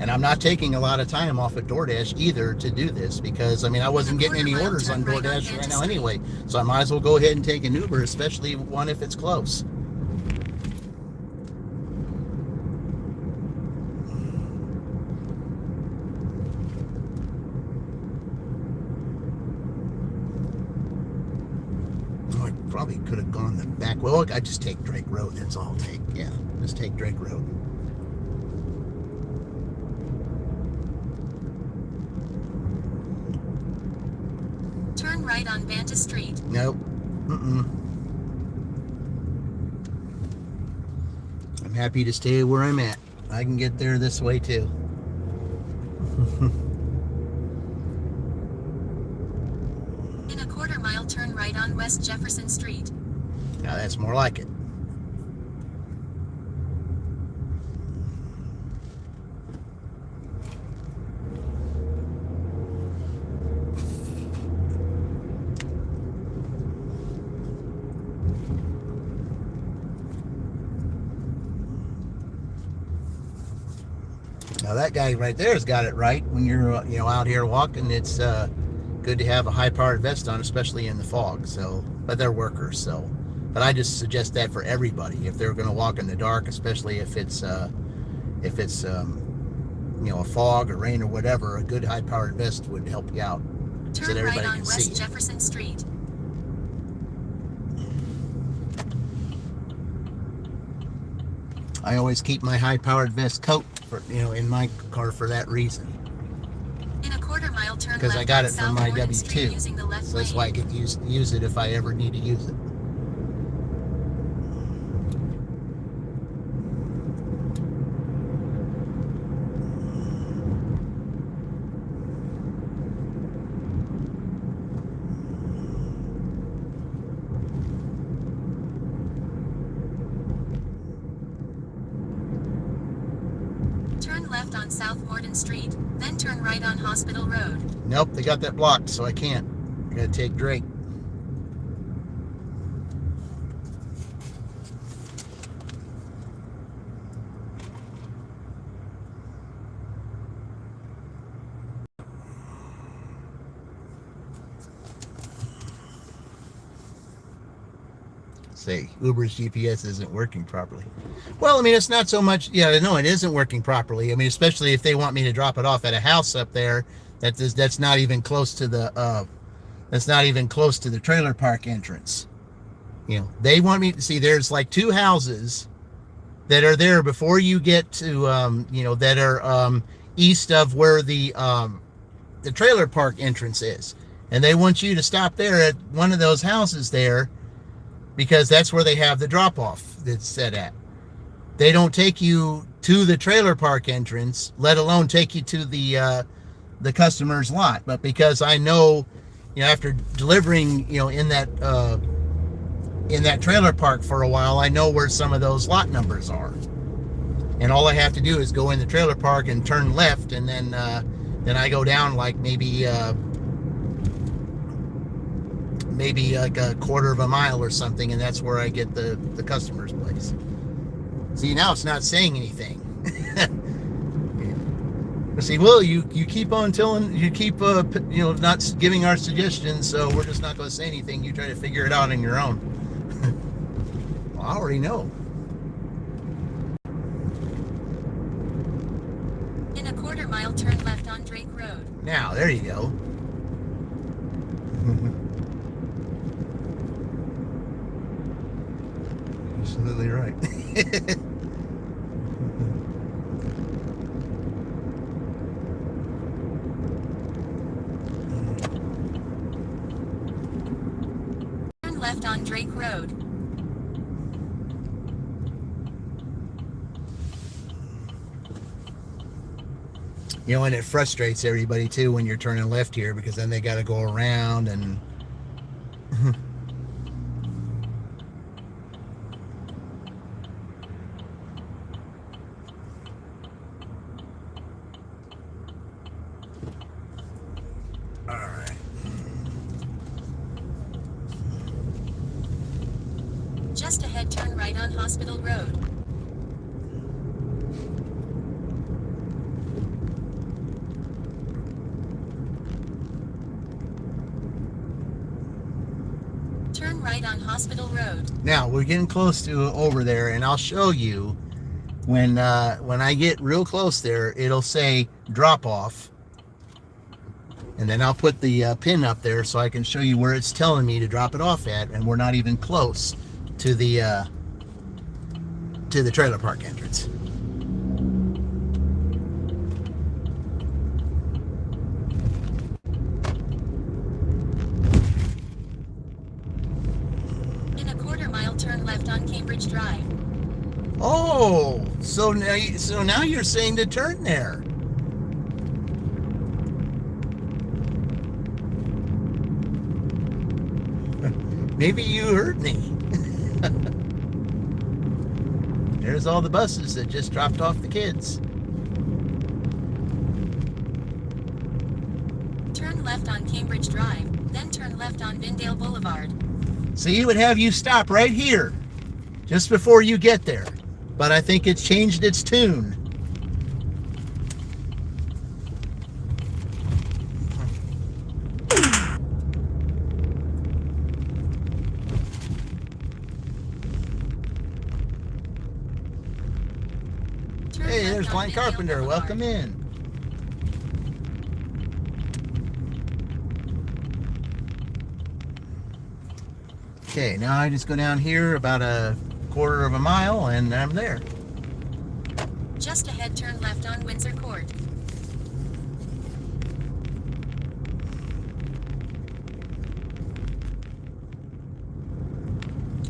And I'm not taking a lot of time off at DoorDash either to do this, because I mean, I wasn't getting any orders on DoorDash right now anyway, so I might as well go ahead and take an Uber, especially one if it's close. probably could have gone the back. Well, I just take Drake Road. That's all I'll take. Yeah, just take Drake Road. Turn right on Banta Street. Nope. I'm happy to stay where I'm at. I can get there this way too. In a quarter mile, turn right on West Jefferson Street. Now that's more like it. Now that guy right there has got it right. When you're out here walking, it's good to have a high-powered vest on, especially in the fog. So, but they're workers, so. But I just suggest that for everybody if they're going to walk in the dark, especially if it's a fog or rain or whatever. A good high-powered vest would help you out, so that Turn everybody right on can see West it. Jefferson Street. I always keep my high-powered vest coat in my car for that reason. In a quarter mile, turn Because left I got on it from South my Warden Street W2. using the left So that's lane. why I get to use it if I ever need to use it. Turn left on South Warden Street, then turn right on Hospital Road. Nope, they got that blocked, so I can't. I gotta take Drake. Say Uber's GPS isn't working properly. Well, I mean, it's not so much. Yeah, no, it isn't working properly. I mean, especially if they want me to drop it off at a house up there that's not even close to the trailer park entrance. They want me to see. There's like 2 houses that are there before you get to that are east of where the trailer park entrance is, and they want you to stop there at one of those houses there, because that's where they have the drop-off that's set at. They don't take you to the trailer park entrance, let alone take you to the customer's lot. But because I know, after delivering, in that trailer park for a while, I know where some of those lot numbers are. And all I have to do is go in the trailer park and turn left, and then I go down like maybe like a quarter of a mile or something, and that's where I get the customer's place. See, now it's not saying anything. See, well, you keep on telling, you keep not giving our suggestions, so we're just not going to say anything. You try to figure it out on your own. Well, I already know. In a quarter mile, turn left on Drake Road. Now, there you go. Absolutely right. Turn left on Drake Road. And it frustrates everybody too when you're turning left here, because then they got to go around and Just ahead, turn right on Hospital Road. Turn right on Hospital Road. Now we're getting close to over there, and I'll show you when I get real close there. It'll say drop off, And then I'll put the pin up there so I can show you where it's telling me to drop it off at, and we're not even close to the trailer park entrance. In a quarter-mile, turn left on Cambridge Drive. Oh, so now you're saying to turn there. Maybe you heard me. There's all the buses that just dropped off the kids. Turn left on Cambridge Drive, then turn left on Vindale Boulevard. So he would have you stop right here, just before you get there. But I think it's changed its tune. Hey, there's Blind Carpenter. Welcome in. Okay, now I just go down here about a quarter of a mile and I'm there. Just ahead, turn left on Windsor Court.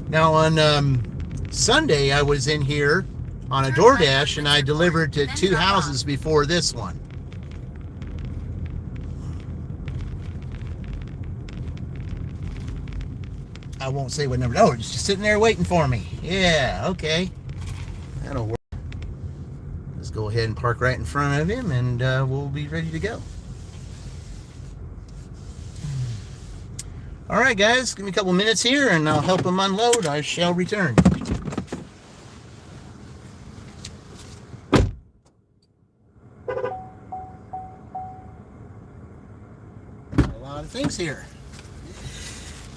Now on Sunday I was in here on a DoorDash and I delivered to 2 houses before this one. I won't say what number. Oh, it's just sitting there waiting for me. Yeah, okay. That'll work. Let's go ahead and park right in front of him and we'll be ready to go. All right, guys. Give me a couple minutes here and I'll help him unload. I shall return. A lot of things here.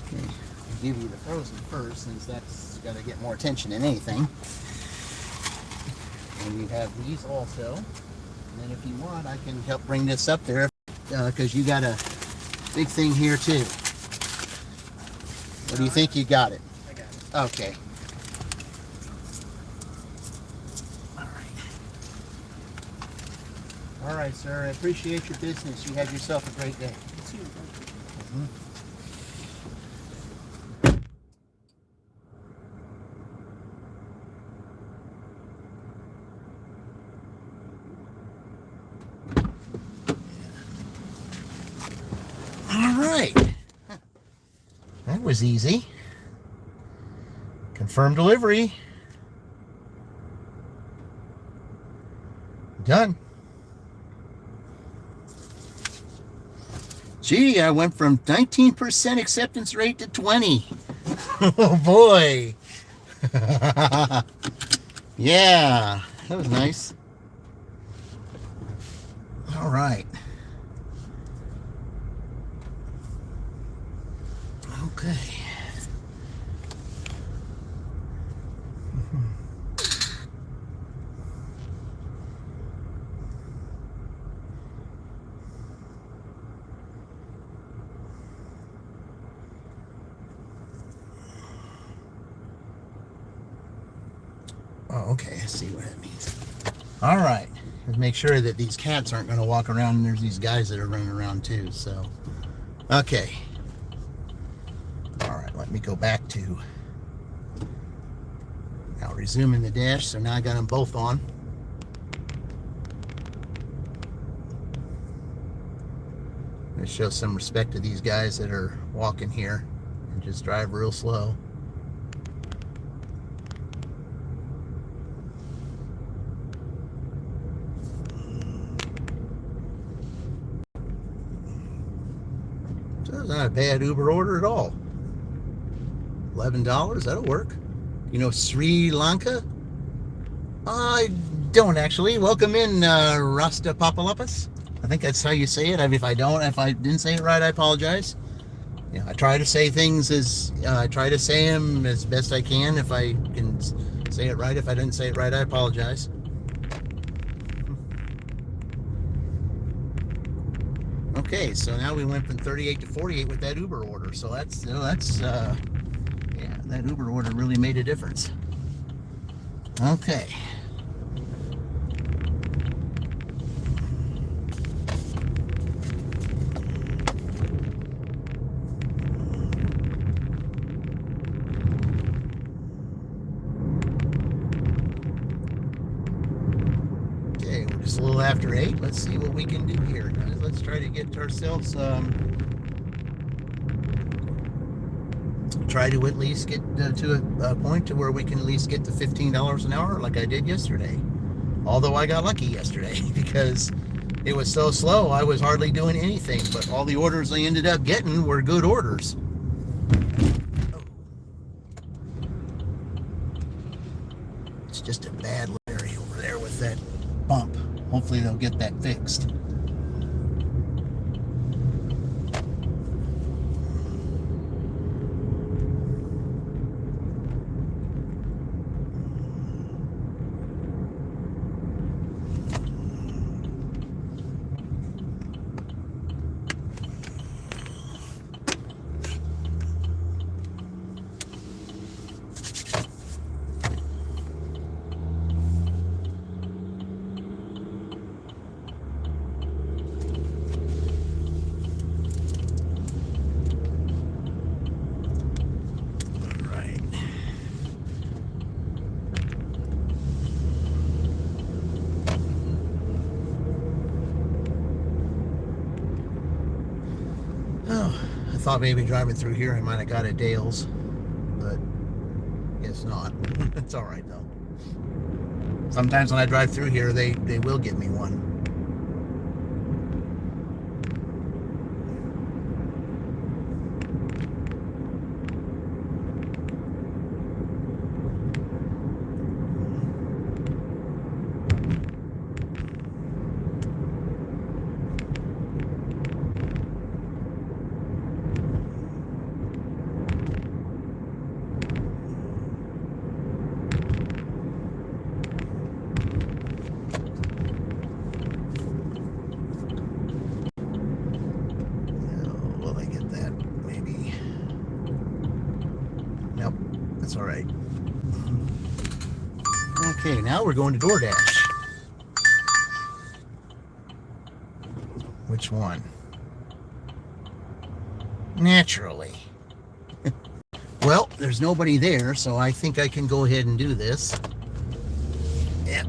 Okay. I'll give you the frozen first since that's got to get more attention than anything. And you have these also. And then if you want, I can help bring this up there because you got a big thing here too. What do you think? You got it? I got it. Okay. All right, sir. I appreciate your business. You have yourself a great day. All right. That was easy. Confirm delivery. Done. Gee, I went from 19% acceptance rate to 20. Oh boy. Yeah, that was nice. All right. Okay. Oh, okay. I see what that means. All right. Let's make sure that these cats aren't going to walk around and there's these guys that are running around too. So, okay. All right. Let me go back to now resuming the dash. So now I got them both on. I'm going to show some respect to these guys that are walking here and just drive real slow. So that's not a bad Uber order at all. $11, that'll work. You know Sri Lanka? I don't actually. Welcome in, Rasta Papalapas. I think that's how you say it. If I didn't say it right, I apologize. Yeah, I try to say things I try to say them as best I can. If I can say it right, if I didn't say it right, I apologize. Okay, so now we went from 38 to 48 with that Uber order. So yeah, that Uber order really made a difference. Okay. Okay, we're just a little after 8. Let's see what we can do here. Let's try to get ourselves try to at least get to a point to where we can at least get to $15 an hour like I did yesterday. Although I got lucky yesterday because it was so slow, I was hardly doing anything, but all the orders I ended up getting were good orders. It's just a bad area over there with that bump. Hopefully they'll get that fixed. I thought maybe driving through here I might have got a Dale's, but guess not. It's all right though. Sometimes when I drive through here, they will give me one. That's all right. Okay, now we're going to DoorDash. Which one? Naturally. Well, there's nobody there, so I think I can go ahead and do this. Yep.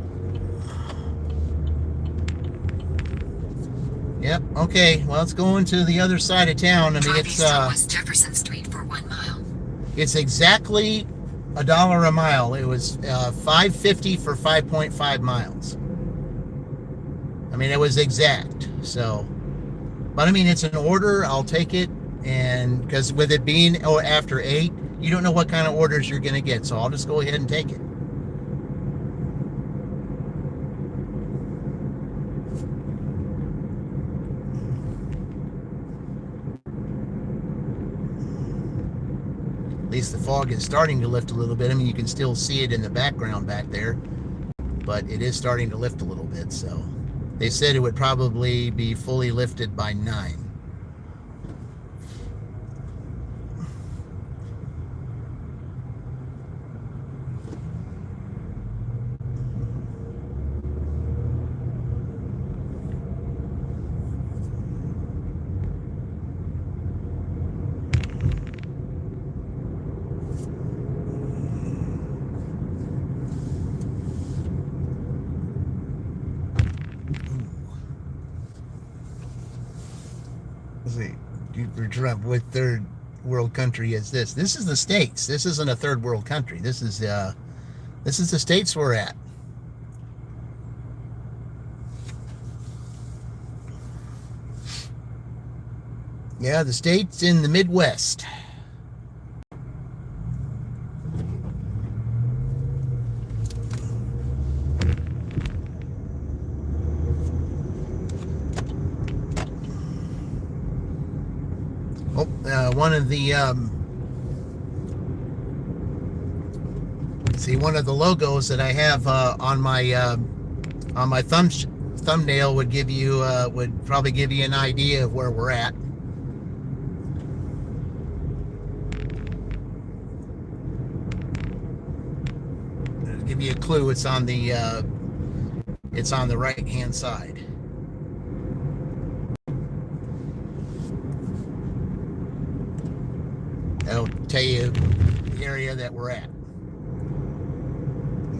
Yep. Okay. Well, it's going to the other side of town. I mean, it's West Jefferson Street for 1 mile. It's exactly $1 a mile. It was $5.50 for 5.5 miles. I mean, it was exact. So, but I mean, it's an order. I'll take it, and because with it being after 8, you don't know what kind of orders you're going to get. So I'll just go ahead and take it. At least the fog is starting to lift a little bit. I mean, you can still see it in the background back there, but it is starting to lift a little bit. So they said it would probably be fully lifted by 9. What third world country is this? This is the States. This isn't a third world country. This is the States we're at. Yeah, the States in the Midwest. One of the one of the logos that I have on my thumbnail would give you would probably give you an idea of where we're at. It'll give you a clue. It's on the right hand side. That'll tell you the area that we're at.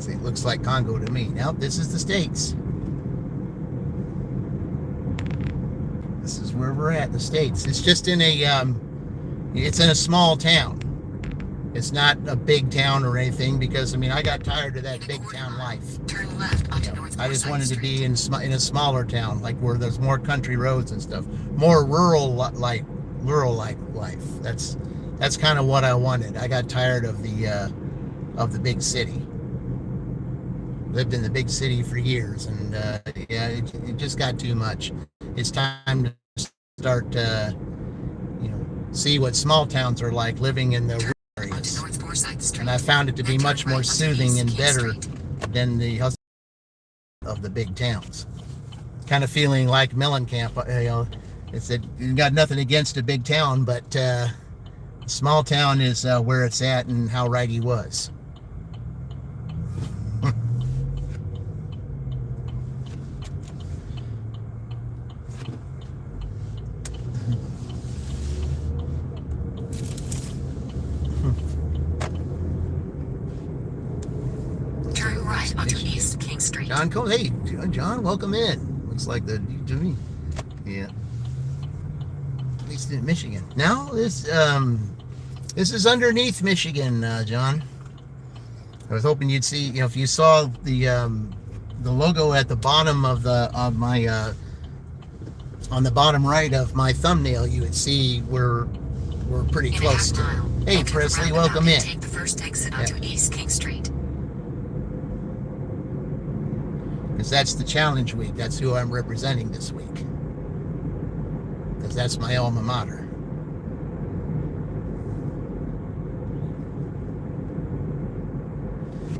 It looks like Congo to me. Now, this is the States. This is where we're at, the States. It's just in it's in a small town. It's not a big town or anything, because, I mean, I got tired of that big town life. Turn left onto North I just wanted to Street. be in a smaller town, like where there's more country roads and stuff, more rural like life. That's kind of what I wanted. I got tired of the big city. Lived in the big city for years, and yeah, it just got too much. It's time to start, see what small towns are like living in the rural areas. And I found it to be much more soothing and better than the hustle of the big towns. Kind of feeling like Mellencamp. It's that you got nothing against a big town, but small town is where it's at, and how right he was. Turn right onto East King Street. John Cole, hey, John, welcome in. Looks like you to me. Yeah. At least in Michigan. Now this is underneath Michigan, John. I was hoping you'd see, if you saw the logo at the bottom of my on the bottom right of my thumbnail, you would see we're pretty close to it. Hey, Presley, welcome in. Take the first exit onto East King Street. Because that's the challenge week. That's who I'm representing this week. Because that's my alma mater.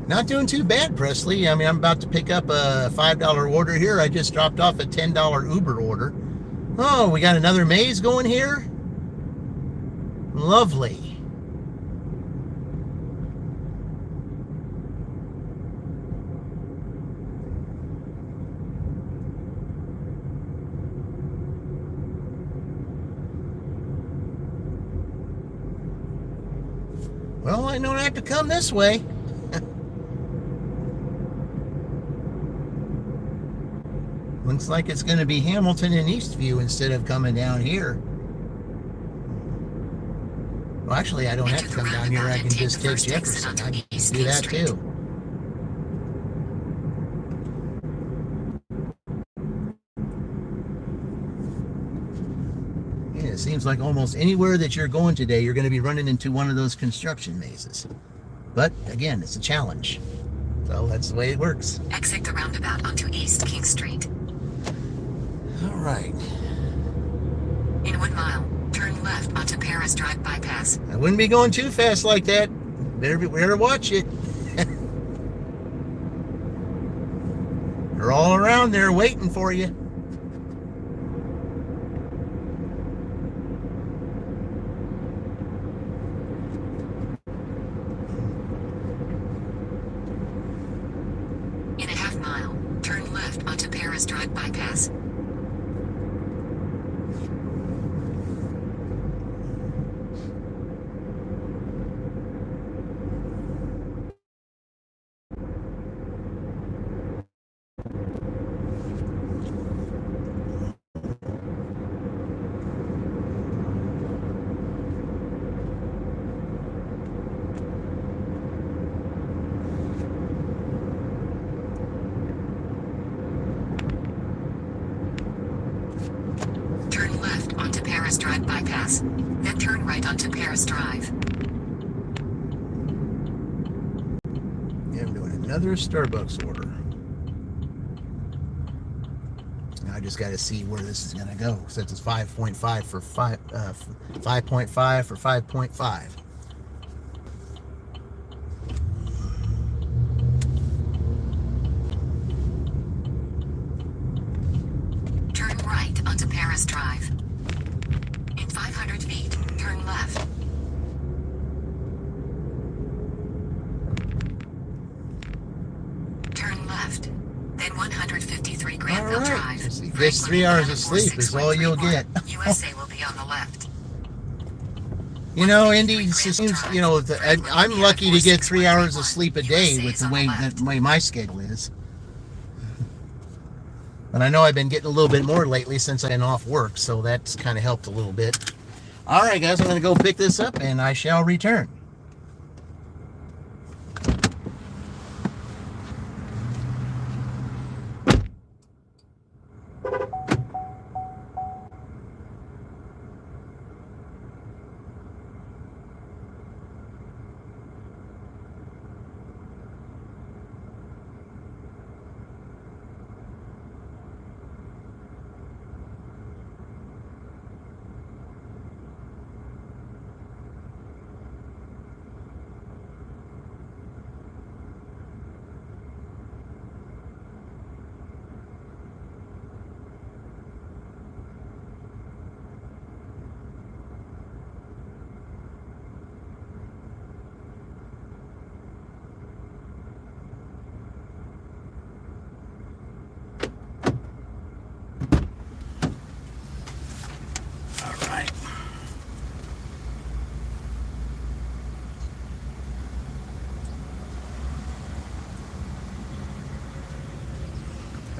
Not doing too bad, Presley. I mean, I'm about to pick up a $5 order here. I just dropped off a $10 Uber order. Oh, we got another maze going here? Lovely. Well, I don't have to come this way. Looks like it's going to be Hamilton and Eastview instead of coming down here. Well, actually, I don't have to come down here. I can just take Jefferson. I can do that too. Yeah, it seems like almost anywhere that you're going today, you're going to be running into one of those construction mazes. But again, it's a challenge. So that's the way it works. Exit the roundabout onto East King Street. All right. In 1 mile, turn left onto Paris Drive Bypass. I wouldn't be going too fast like that. Better watch it. They're all around there waiting for you. In a half mile, turn left onto Paris Drive Bypass. Turn left onto Paris Drive Bypass. Then turn right onto Paris Drive. Yeah, I'm doing another Starbucks order. Now I just got to see where this is going to go. Since it's 5.5 for 5.5 for 5.5. Turn left. Turn left. Then 153 Granville All right. Drive. This 3 hours of sleep is all you'll get. USA will be on the left. You know, Indy, it seems, you know, I'm lucky to get 3 hours of sleep a day with the way my schedule is. But I know I've been getting a little bit more lately since I've been off work, so that's kind of helped a little bit. All right, guys, I'm going to go pick this up, and I shall return. All right.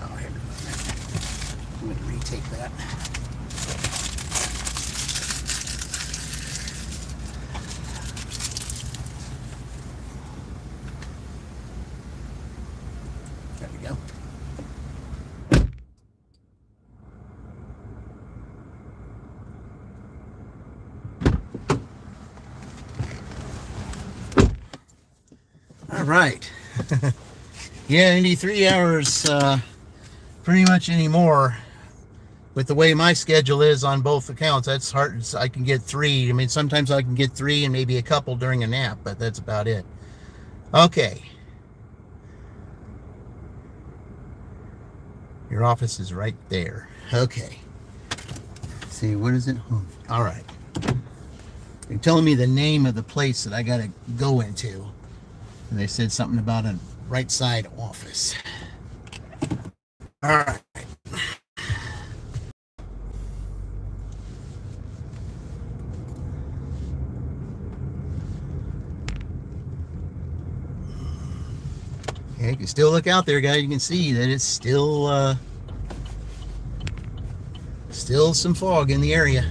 Oh, here. I'm going to retake that. There we go. All right. Yeah, any 3 hours pretty much anymore. With the way my schedule is on both accounts, that's hard. I can get 3. I mean, sometimes I can get 3 and maybe a couple during a nap, but that's about it. Okay. Your office is right there. Okay. Let's see, what is it? All right. They're telling me the name of the place that I got to go into. And they said something about a right side office. All right. Okay, you can still look out there, guys. You can see that it's still some fog in the area.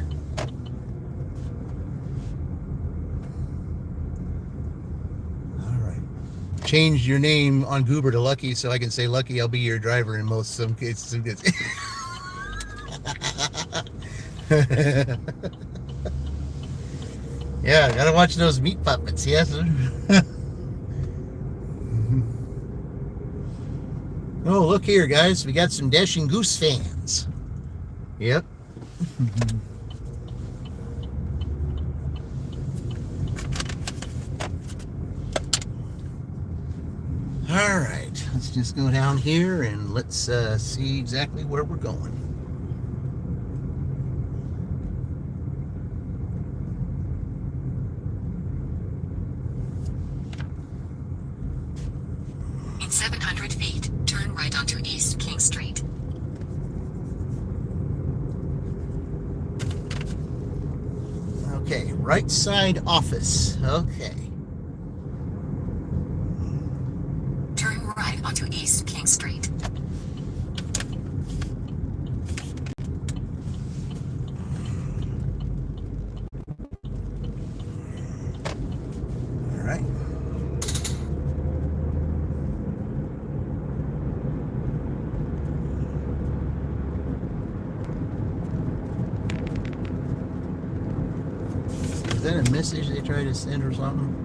Change your name on Goober to Lucky so I can say, Lucky, I'll be your driver in most some cases. Yeah, gotta watch those meat puppets, yes. Oh, look here, guys. We got some Dashing Goose fans. Yep. All right, let's just go down here and let's see exactly where we're going. In 700 feet, turn right onto East King Street. Okay, right side office. Okay. Turn right onto East King Street. All right. Is that a message they try to send or something?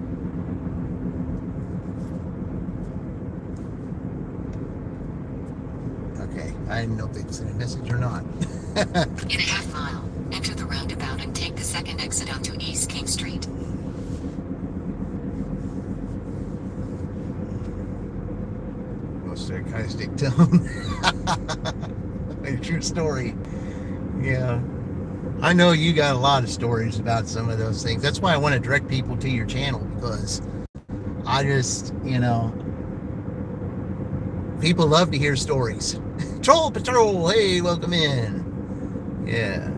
Okay, I didn't know if they'd send a message or not. In a half mile, enter the roundabout and take the second exit onto East King Street. Most sarcastic tone. A true story. Yeah. I know you got a lot of stories about some of those things. That's why I want to direct people to your channel, because I just, people love to hear stories. Troll Patrol, hey, welcome in. Yeah.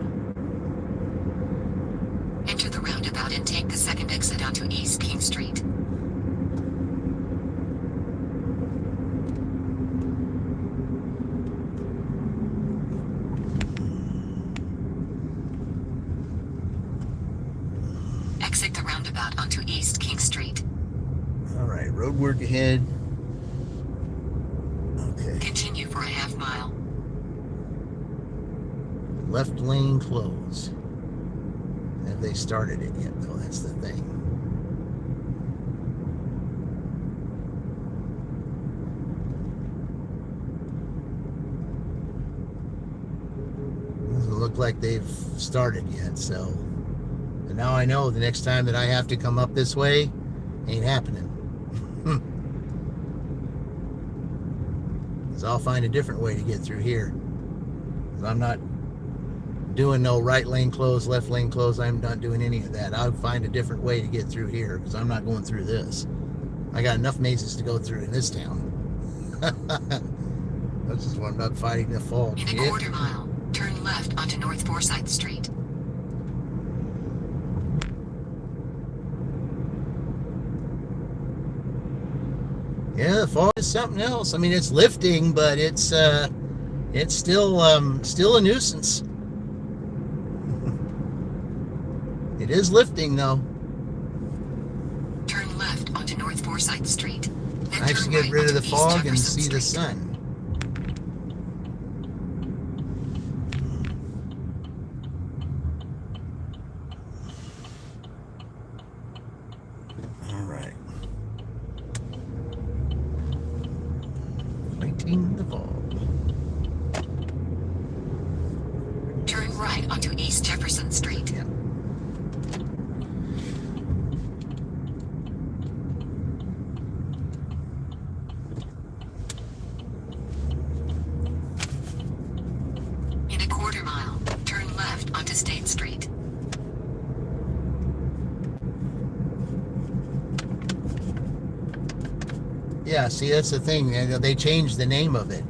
Enter the roundabout and take the second exit onto East King Street. Exit the roundabout onto East King Street. All right, road work ahead. Okay. Continue for a half mile. Left lane closed. Have they started it yet, though? That's the thing. Doesn't look like they've started yet, so. And now I know the next time that I have to come up this way, ain't happening. Because I'll find a different way to get through here. Because I'm not doing no right lane close, left lane close. I'm not doing any of that. I'll find a different way to get through here, because I'm not going through this. I got enough mazes to go through in this town. This is why I'm not fighting the fog. In a quarter mile, turn left onto North Forsyth Street. Yeah, the fog is something else. I mean, it's lifting, but it's still a nuisance. It is lifting, though. Turn left onto North Forsyth Street. Then Nice to turn get right rid of onto the East fog and Jefferson see the Street. sun. All right. Fighting the fog. Turn right onto East Jefferson Street. Yeah. In a quarter mile, turn left onto State Street. Yeah, see, that's the thing. They changed the name of it.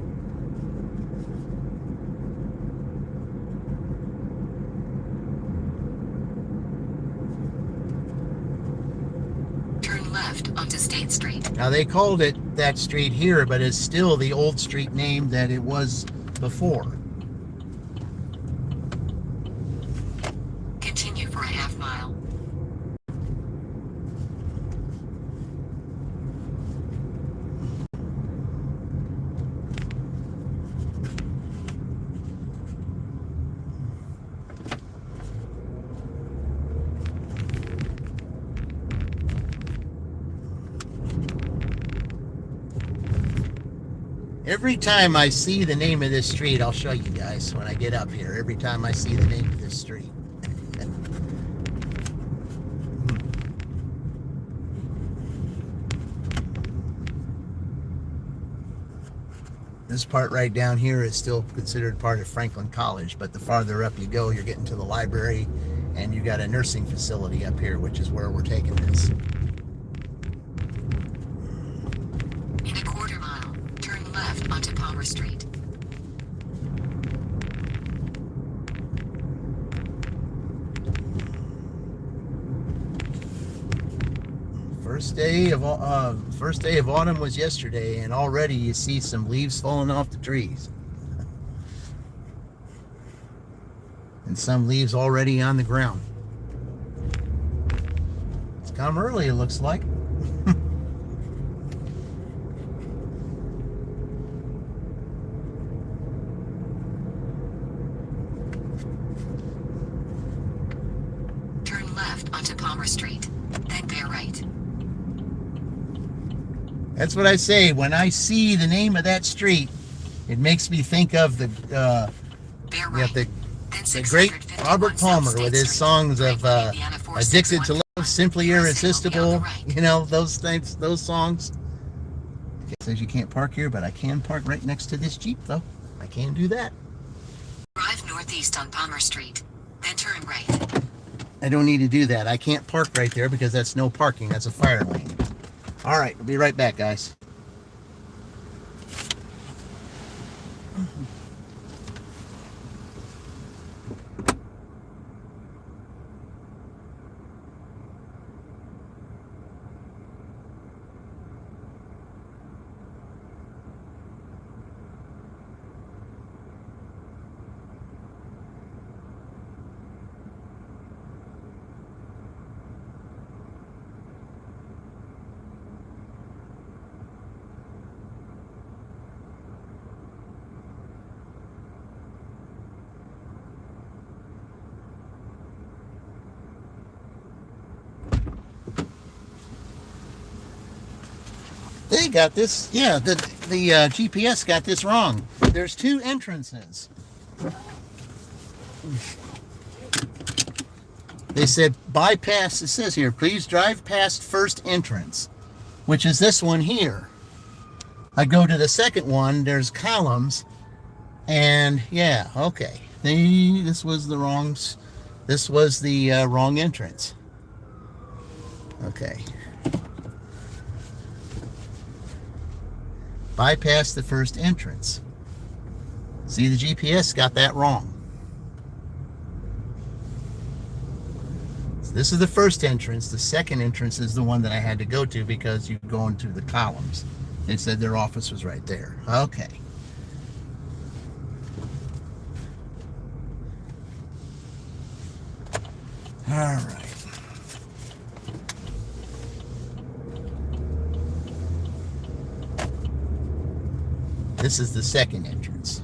Turn left onto State Street. Now, they called it that street here, but it's still the old street name that it was before. Continue for a half mile. Every time I see the name of this street, I'll show you guys when I get up here. Every time I see the name of this street. This part right down here is still considered part of Franklin College, but the farther up you go, you're getting to the library, and you got a nursing facility up here, which is where we're taking this. In a quarter mile, turn left onto Palmer Street. First day of autumn was yesterday, and already you see some leaves falling off the trees, and some leaves already on the ground. It's come early, it looks like. Turn left onto Palmer Street, then bear right. That's what I say. When I see the name of that street, it makes me think of the Bear right. the Then great 651 Robert South Palmer State with his Street. songs of Franklin, Indiana, 461. Addicted to Love, Simply Signal Irresistible, on the right. you know, those things, those songs. Okay, it says you can't park here, but I can park right next to this Jeep, though. I can do that. Drive northeast on Palmer Street. then turn right. I don't need to do that. I can't park right there because that's no parking. That's a fire lane. All right, we'll be right back, guys. They got this, yeah, the GPS got this wrong. There's two entrances. They said bypass, it says here, please drive past first entrance, which is this one here. I go to the second one, there's columns, and yeah, okay. This was the wrong entrance. Okay. Bypass the first entrance. See, the GPS got that wrong. So this is the first entrance. The second entrance is the one that I had to go to because you go into the columns. They said their office was right there. Okay. All right. This is the second entrance.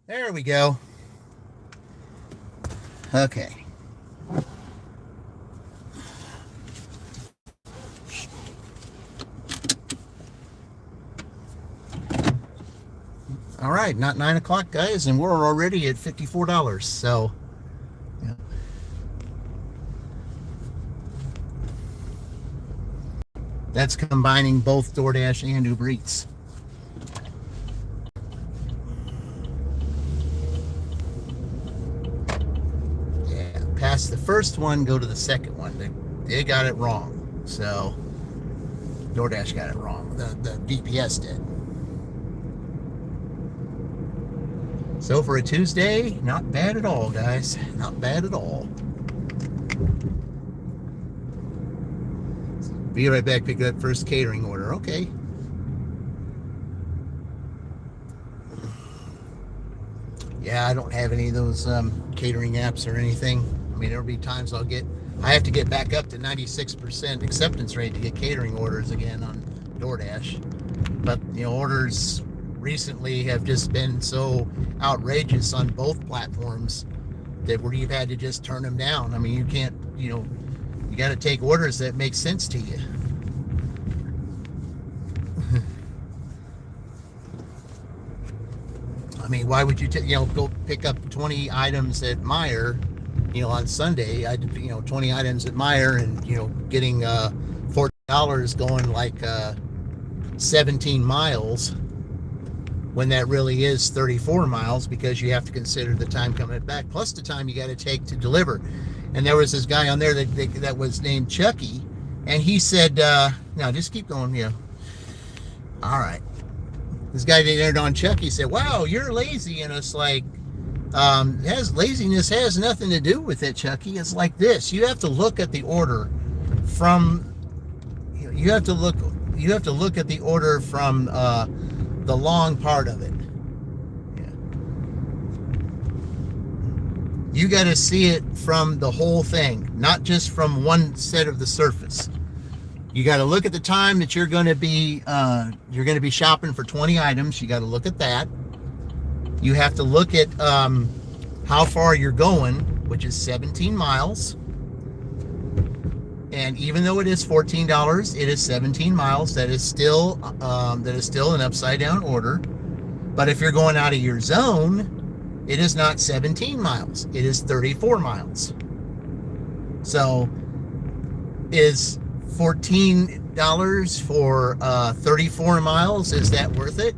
There we go. Okay. All right, not 9 o'clock, guys, and we're already at $54. So, yeah. That's combining both DoorDash and Uber Eats. Past the first one, go to the second one. They got it wrong. So DoorDash got it wrong. The GPS did. So for a Tuesday, not bad at all, guys. Not bad at all. Be right back. Pick up first catering order. Okay. Yeah, I don't have any of those catering apps or anything. I mean, there'll be times I have to get back up to 96% acceptance rate to get catering orders again on DoorDash. But, orders recently have just been so outrageous on both platforms that where you've had to just turn them down. I mean, you can't, you got to take orders that make sense to you. I mean, why would you, go pick up 20 items at Meijer, on Sunday? I did, 20 items at Meijer and, getting $40 going like 17 miles. when that really is 34 miles, because you have to consider the time coming back plus the time you got to take to deliver. And there was this guy on there that was named Chucky, and he said, "No, just keep going." Yeah, all right. This guy that entered on Chucky said, "Wow, you're lazy," and it's like, laziness has nothing to do with it, Chucky. It's like this: you have to look at the order from, you have to look at the order from the long part of it. You got to see it from the whole thing, not just from one set of the surface. You got to look at the time that you're going to be shopping for 20 items. You got to look at that. You have to look at how far you're going, which is 17 miles. And even though it is $14, it is 17 miles. That is still an upside down order. But if you're going out of your zone, it is not 17 miles. It is 34 miles. So is $14 for 34 miles, is that worth it?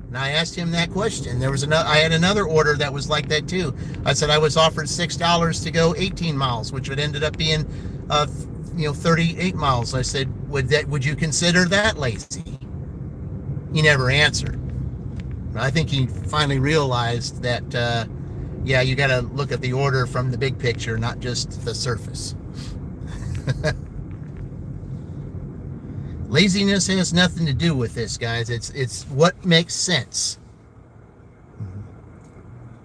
And I asked him that question. I had another order that was like that too. I said I was offered $6 to go 18 miles, which would ended up being 38 miles. I said, would you consider that lazy? He never answered. I think he finally realized that, you got to look at the order from the big picture, not just the surface. Laziness has nothing to do with this, guys. It's what makes sense.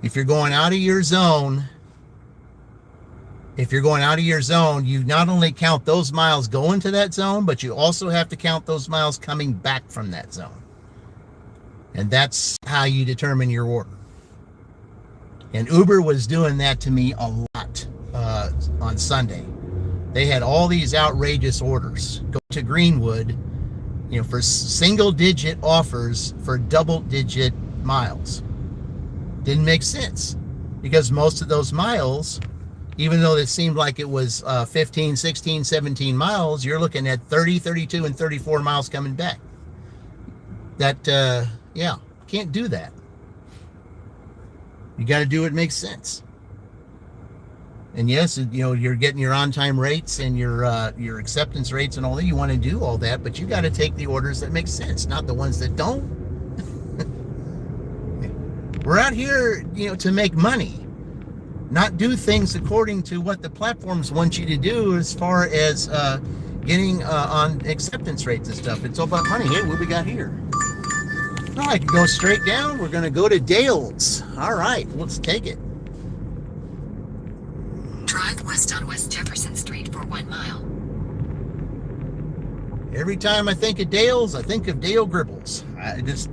If you're going out of your zone, you not only count those miles going to that zone, but you also have to count those miles coming back from that zone. And that's how you determine your order. And Uber was doing that to me a lot on Sunday. They had all these outrageous orders. Go to Greenwood, for single-digit offers for double-digit miles. Didn't make sense, because most of those miles, even though it seemed like it was 15, 16, 17 miles, you're looking at 30, 32, and 34 miles coming back. That, can't do that. You got to do what makes sense. And yes, you're getting your on-time rates and your acceptance rates and all that. You want to do all that, but you got to take the orders that make sense, not the ones that don't. We're out here, to make money, not do things according to what the platforms want you to do as far as getting on acceptance rates and stuff. It's all about money. Hey, what we got here? All right, go straight down. We're going to go to Dale's. All right, let's take it. Drive west on West Jefferson Street for 1 mile. Every time I think of Dale's, I think of Dale Gribbles. I just,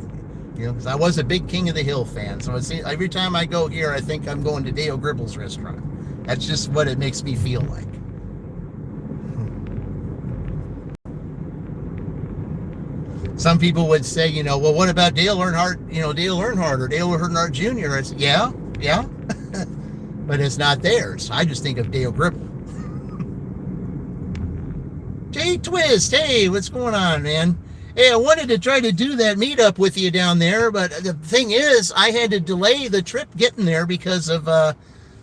because I was a big King of the Hill fan. So every time I go here, I think I'm going to Dale Gribbles restaurant. That's just what it makes me feel like. Some people would say, well, what about Dale Earnhardt, Dale Earnhardt or Dale Earnhardt Jr.? I said, yeah. But it's not theirs. I just think of Dale Gribble. Jay Twist, hey, what's going on, man? Hey, I wanted to try to do that meetup with you down there, but the thing is, I had to delay the trip getting there because of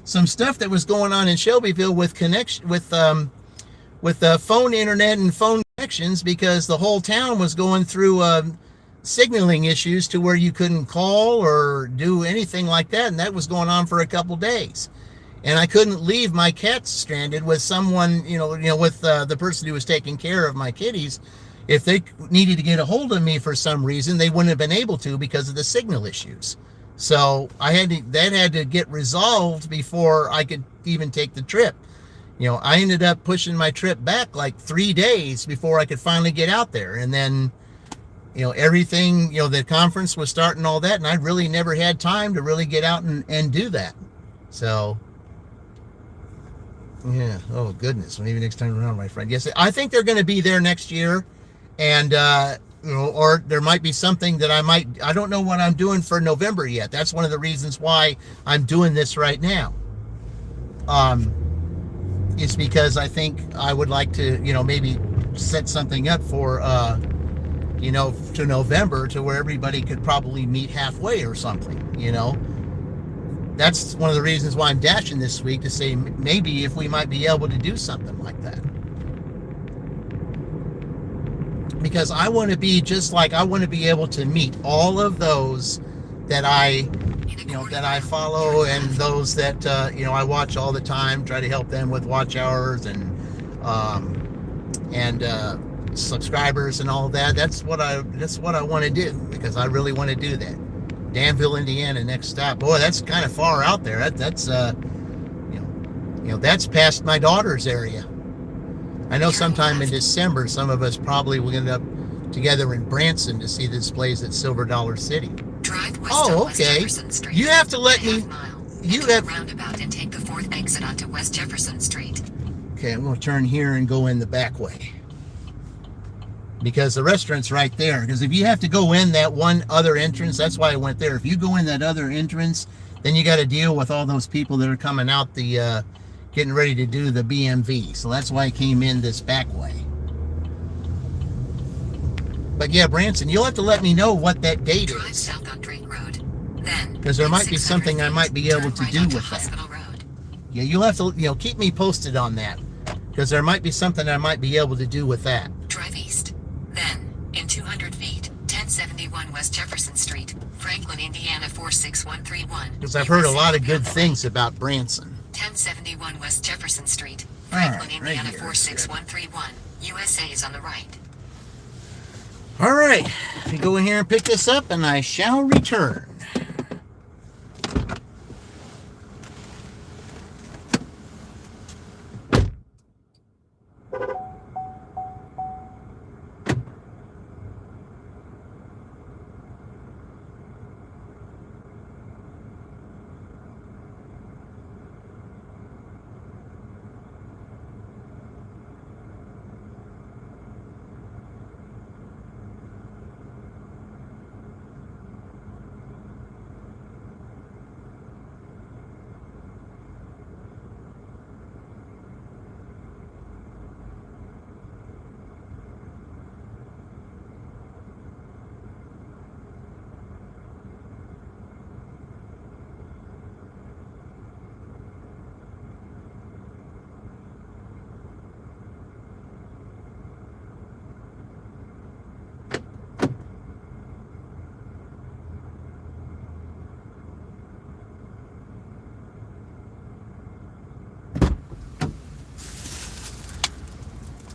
some stuff that was going on in Shelbyville with connection with phone internet and phone connections, because the whole town was going through signaling issues to where you couldn't call or do anything like that, and that was going on for a couple days. And I couldn't leave my cats stranded with someone, with the person who was taking care of my kitties. If they needed to get a hold of me for some reason, they wouldn't have been able to because of the signal issues. So that had to get resolved before I could even take the trip. I ended up pushing my trip back like 3 days before I could finally get out there. And then, everything, the conference was starting, all that, and I really never had time to really get out and do that. So, yeah, oh goodness, maybe next time around, my friend. Yes, I think they're going to be there next year, and, or there might be something that I don't know what I'm doing for November yet. That's one of the reasons why I'm doing this right now. It's because I think I would like to, maybe set something up for to November, to where everybody could probably meet halfway or something. That's one of the reasons why I'm dashing this week, to say maybe if we might be able to do something like that. Because I want to be I want to be able to meet all of those that I follow, and those that I watch all the time, try to help them with watch hours and subscribers and all that. That's what I want to do, because I really want to do that. Danville, Indiana, next stop. Boy, that's kind of far out there. That's that's past my daughter's area. I know sometime in December, some of us probably will end up together in Branson to see this place at Silver Dollar City. Drive west on West okay. Jefferson Street. You have to let me. You have roundabout and take the 4th exit onto West Jefferson Street. Okay, I'm going to turn here and go in the back way, because the restaurant's right there. Because if you have to go in that one other entrance, that's why I went there. If you go in that other entrance, then you got to deal with all those people that are coming out the getting ready to do the BMV. So that's why I came in this back way. But yeah, Branson, you'll have to let me know what that date Drive is. south on Drake Road. Then, because there might be something I might be able to do with that. Road. Yeah, you'll have to keep me posted on that, because there might be something I might be able to do with that. Drive east. Then, in 200 feet, 1071 West Jefferson Street, Franklin, Indiana 46131. Because I've heard a lot of good things about Branson. 1071 West Jefferson Street, All Franklin, right, Indiana right here. 46131. USA is on the right. All right, let me go in here and pick this up, and I shall return.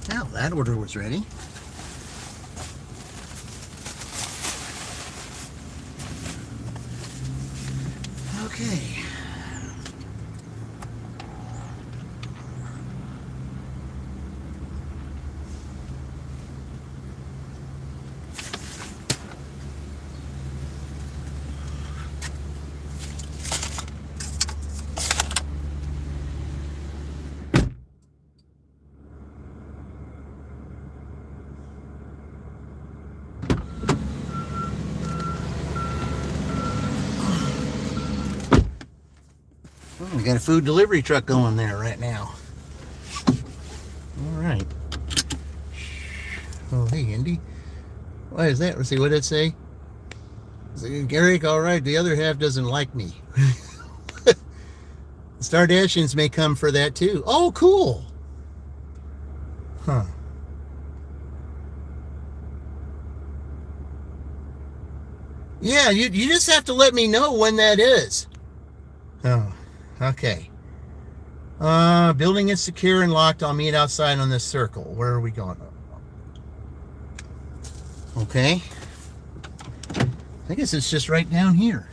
Now that order was ready. Okay. We got a food delivery truck going there right now. All right. Oh, hey, Indy. What is that? Let's see, what did it say? Eric, all right, the other half doesn't like me. Stardashians may come for that too. Oh, cool. Huh. Yeah, you just have to let me know when that is. Oh. Okay. Building is secure and locked. I'll meet outside on this circle. Where are we going? Okay. I guess it's just right down here.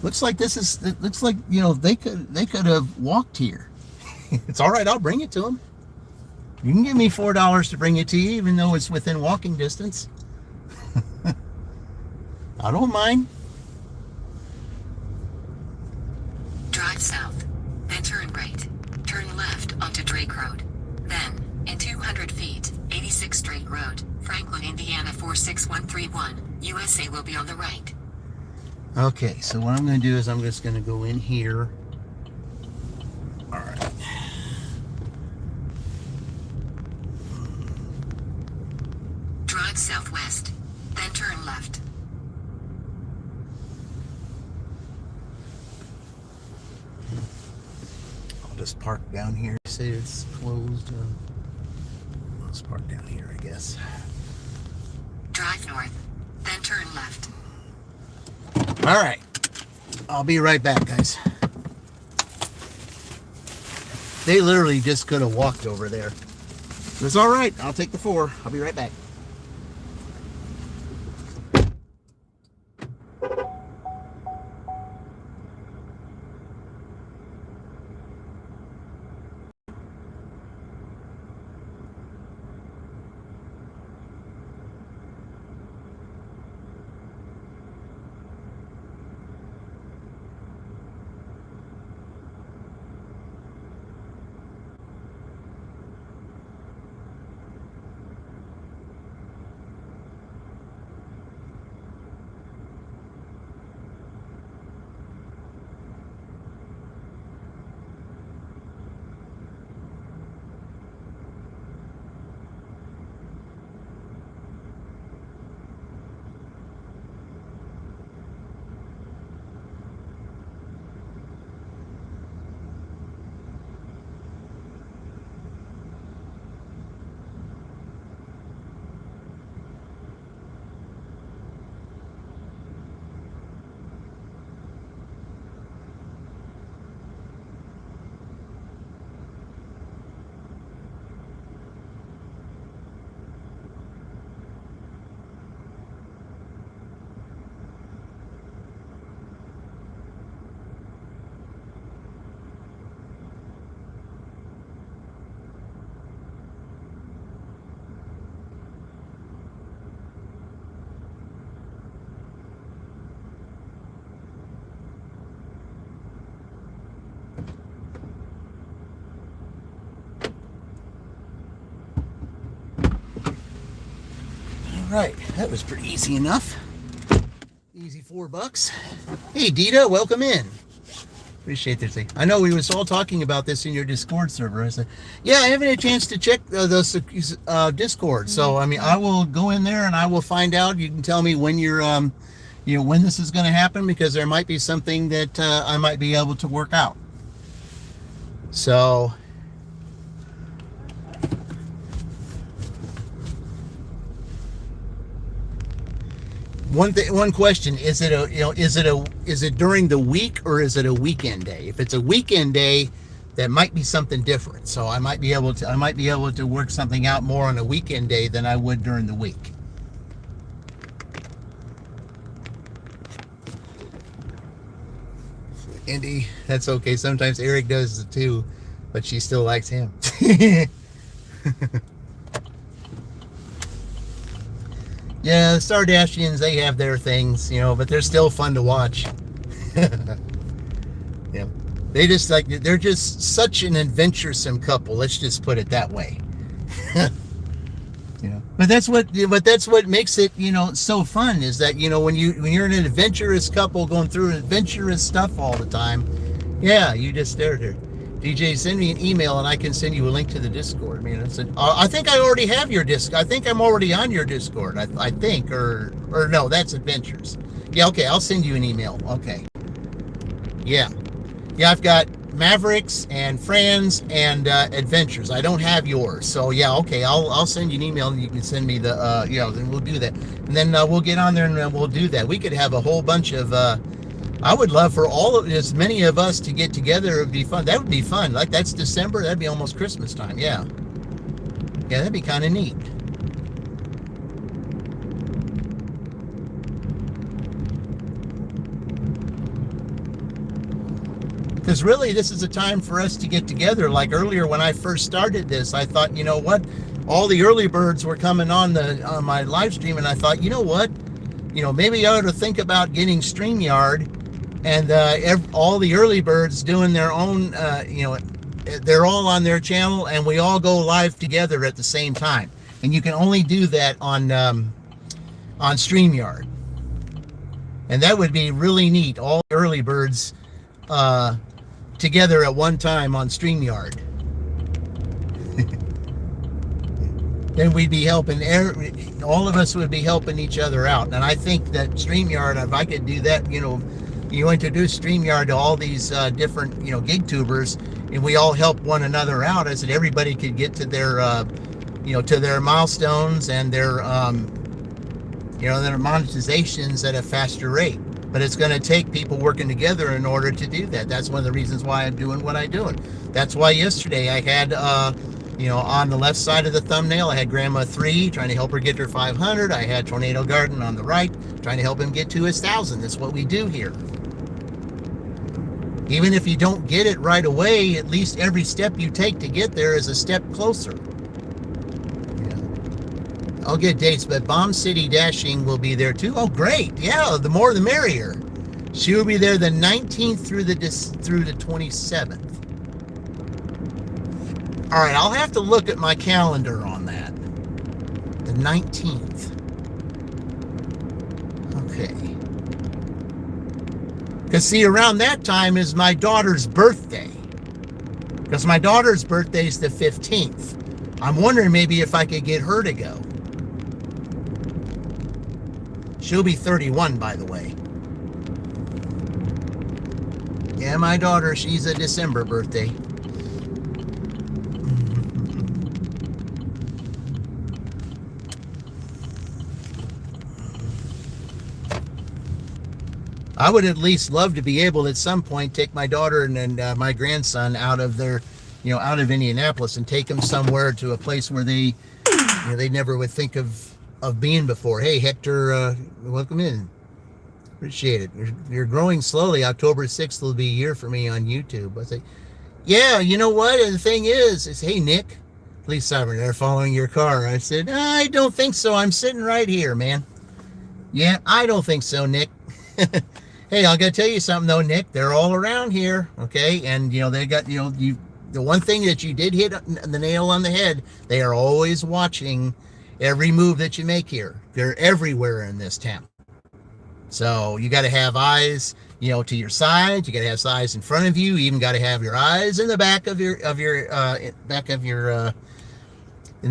Looks like this is. It looks like they could have walked here. It's all right. I'll bring it to them. You can give me $4 to bring it to you, even though it's within walking distance. I don't mind. Drive south, then turn right. Turn left onto Drake Road. Then, in 200 feet, 86th Drake Road, Franklin, Indiana 46131. USA will be on the right. Okay, so what I'm going to do is I'm just going to go in here. All right. Drive southwest, then turn left. I'll just park down here. Say it's closed. Let's park down here, I guess. Drive north, then turn left. All right. I'll be right back, guys. They literally just could have walked over there. It's all right. I'll take the 4. I'll be right back. All right, that was pretty easy enough. Easy $4. Hey, Dita, welcome in. Appreciate this thing. I know we was all talking about this in your Discord server. I said, yeah, I haven't had a chance to check those Discord. So, I mean, I will go in there and I will find out. You can tell me when you're, when this is going to happen, because there might be something that I might be able to work out. So, one question: is it during the week or is it a weekend day? If it's a weekend day, that might be something different. So I might be able to work something out more on a weekend day than I would during the week. Indy, that's okay. Sometimes Eric does it too, but she still likes him. Yeah, the Stardashians, they have their things, but they're still fun to watch. Yeah, they're just such an adventuresome couple. Let's just put it that way. But that's what makes it, so fun, is that, when you're an adventurous couple going through adventurous stuff all the time, yeah, you just stare there. DJ, send me an email and I can send you a link to the Discord. I think I already have your Discord. I think I'm already on your Discord. I think, or no, that's Adventures. Yeah, okay, I'll send you an email. Okay. Yeah, I've got Mavericks and Friends and Adventures. I don't have yours, so yeah, okay, I'll send you an email and you can send me the then we'll do that, and then we'll get on there and we'll do that. We could have a whole bunch of. I would love for as many of us to get together. It would be fun. That would be fun. Like, that's December. That'd be almost Christmas time. Yeah, that'd be kind of neat. Because really, this is a time for us to get together. Like earlier when I first started this, I thought, you know what? All the early birds were coming on my live stream, and I thought, you know what? Maybe I ought to think about getting StreamYard, and all the early birds doing their own, they're all on their channel, and we all go live together at the same time. And you can only do that on StreamYard. And that would be really neat. All the early birds together at one time on StreamYard. Then we'd be helping, all of us would be helping each other out. And I think that StreamYard, if I could do that, you introduce StreamYard to all these different, gig tubers, and we all help one another out. I said everybody could get to their, to their milestones and their, their monetizations at a faster rate. But it's going to take people working together in order to do that. That's one of the reasons why I'm doing what I'm doing. That's why yesterday I had, on the left side of the thumbnail, I had Grandma 3 trying to help her get her 500. I had Tornado Garden on the right trying to help him get to his 1,000. That's what we do here. Even if you don't get it right away, at least every step you take to get there is a step closer. I'll get dates, but Bomb City Dashing will be there too. Oh, great. Yeah, the more the merrier. She will be there the 19th through the 27th. All right, I'll have to look at my calendar on that. The 19th. Okay. Because, see, around that time is my daughter's birthday. Because my daughter's birthday is the 15th. I'm wondering maybe if I could get her to go. She'll be 31, by the way. Yeah, my daughter, she's a December birthday. I would at least love to be able to, at some point, take my daughter and my grandson out of their, out of Indianapolis and take them somewhere to a place where they never would think of being before. Hey, Hector, welcome in. Appreciate it. You're growing slowly. October 6th will be a year for me on YouTube. I say, yeah, you know what? And the thing is, hey, Nick, police siren, they're following your car. I said, I don't think so. I'm sitting right here, man. Yeah, I don't think so, Nick. Hey, I got to tell you something, though, Nick. They're all around here, okay? And, they got, the one thing that you did hit the nail on the head, they are always watching every move that you make here. They're everywhere in this town. So you got to have eyes, to your side. You got to have eyes in front of you. You even got to have your eyes in the back of your in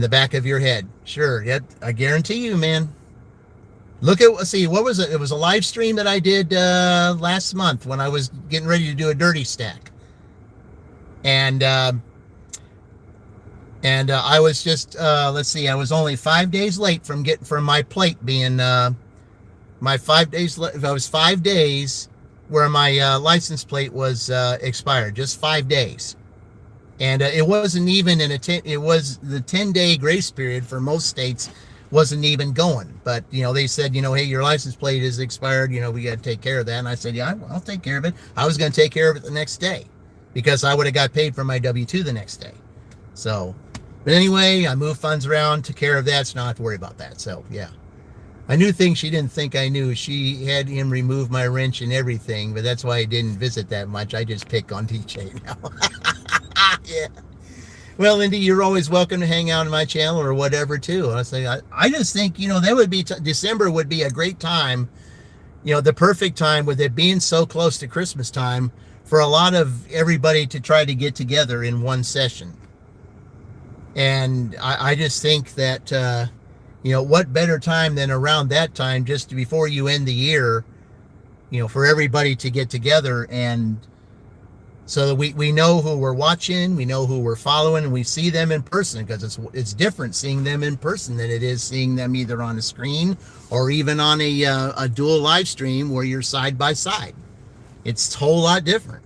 the back of your head. Sure, yeah, I guarantee you, man. Look at, what was it? It was a live stream that I did last month when I was getting ready to do a dirty stack, and I was just I was only 5 days late from my plate being my 5 days. I was 5 days where my license plate was expired, just 5 days, and it wasn't even it was the 10-day grace period for most states. Wasn't even going, but they said, hey, your license plate is expired, we got to take care of that. And I said, yeah, I'll take care of it. I was going to take care of it the next day because I would have got paid for my W-2 the next day. So, but anyway, I moved funds around, took care of that, so now I don't have to worry about that. So yeah, I knew things she didn't think I knew. She had him remove my wrench and everything, but that's why I didn't visit that much. I just pick on DJ now. Yeah. Well, Lindy, you're always welcome to hang out on my channel or whatever, too. I just think, that would be, December would be a great time, the perfect time with it being so close to Christmas time for a lot of everybody to try to get together in one session. And I just think that, what better time than around that time, just before you end the year, for everybody to get together and so that we know who we're watching, we know who we're following, and we see them in person, because it's different seeing them in person than it is seeing them either on a screen or even on a dual live stream where you're side by side. It's a whole lot different.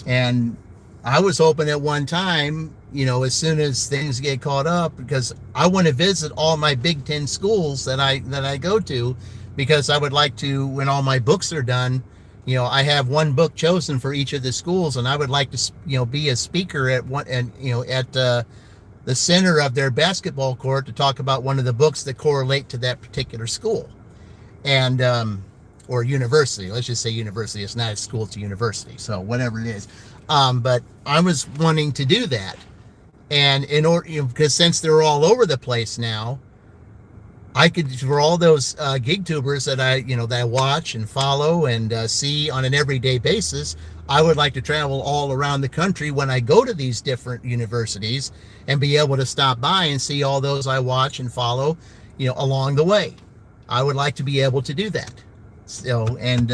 And I was hoping at one time, as soon as things get caught up, because I want to visit all my Big Ten schools that I go to, because I would like to, when all my books are done, I have one book chosen for each of the schools, and I would like to, be a speaker at one, and at the center of their basketball court to talk about one of the books that correlate to that particular school, and or university. Let's just say university. It's not a school; it's a university. So whatever it is, but I was wanting to do that, and in order, because since they're all over the place now, I could, for all those gig tubers that I watch and follow and see on an everyday basis, I would like to travel all around the country when I go to these different universities and be able to stop by and see all those I watch and follow, along the way. I would like to be able to do that. So, and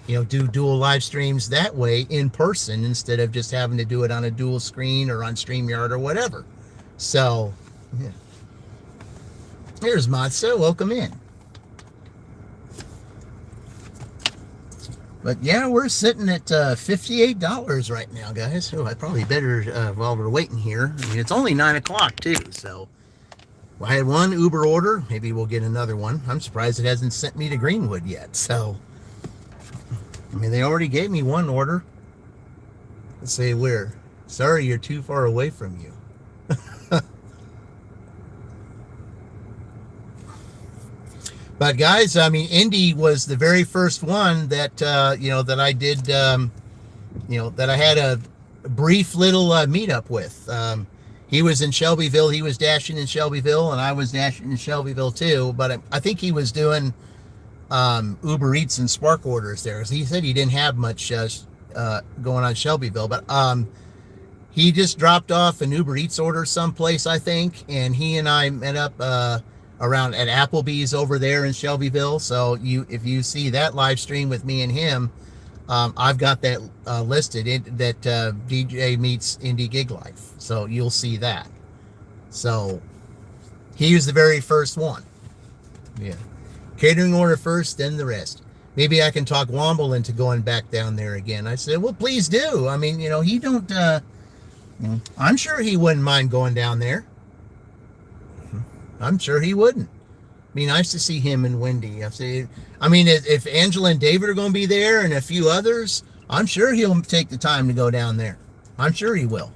do dual live streams that way in person instead of just having to do it on a dual screen or on StreamYard or whatever. So, yeah. Here's Matzo, welcome in. But yeah, we're sitting at $58 right now, guys. So I probably better, while we're waiting here. I mean, it's only 9 o'clock too, so I had one Uber order. Maybe we'll get another one. I'm surprised it hasn't sent me to Greenwood yet. So, I mean, they already gave me one order. Let's say we're sorry you're too far away from you. But guys, I mean, Indy was the very first one that that I did, that I had a brief little meetup with. He was in Shelbyville. He was dashing in Shelbyville, and I was dashing in Shelbyville too. But I think he was doing Uber Eats and Spark orders there. He said he didn't have much going on Shelbyville, but he just dropped off an Uber Eats order someplace, I think, and he and I met up around at Applebee's over there in Shelbyville. So if you see that live stream with me and him, I've got that listed that DJ meets Indie Gig Life. So you'll see that. So he was the very first one. Yeah. Catering order first, then the rest. Maybe I can talk Womble into going back down there again. I said, well, please do. I mean, he don't, I'm sure he wouldn't mind going down there. I'm sure he wouldn't. Be nice to see him and Wendy. I mean, if Angela and David are going to be there and a few others, I'm sure he'll take the time to go down there. I'm sure he will.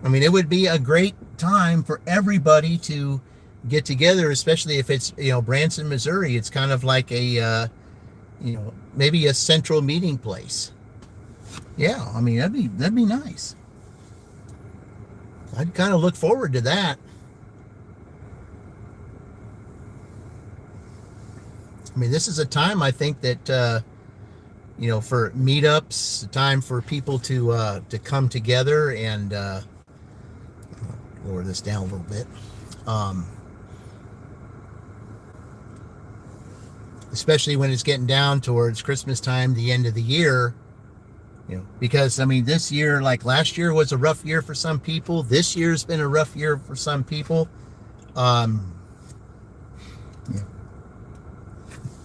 I mean, it would be a great time for everybody to get together, especially if it's, Branson, Missouri. It's kind of like a, maybe a central meeting place. Yeah, I mean, that'd be nice. I'd kind of look forward to that. I mean, this is a time I think that, for meetups, a time for people to come together and lower this down a little bit. Especially when it's getting down towards Christmas time, the end of the year, because I mean, this year, like last year was a rough year for some people. This year's been a rough year for some people.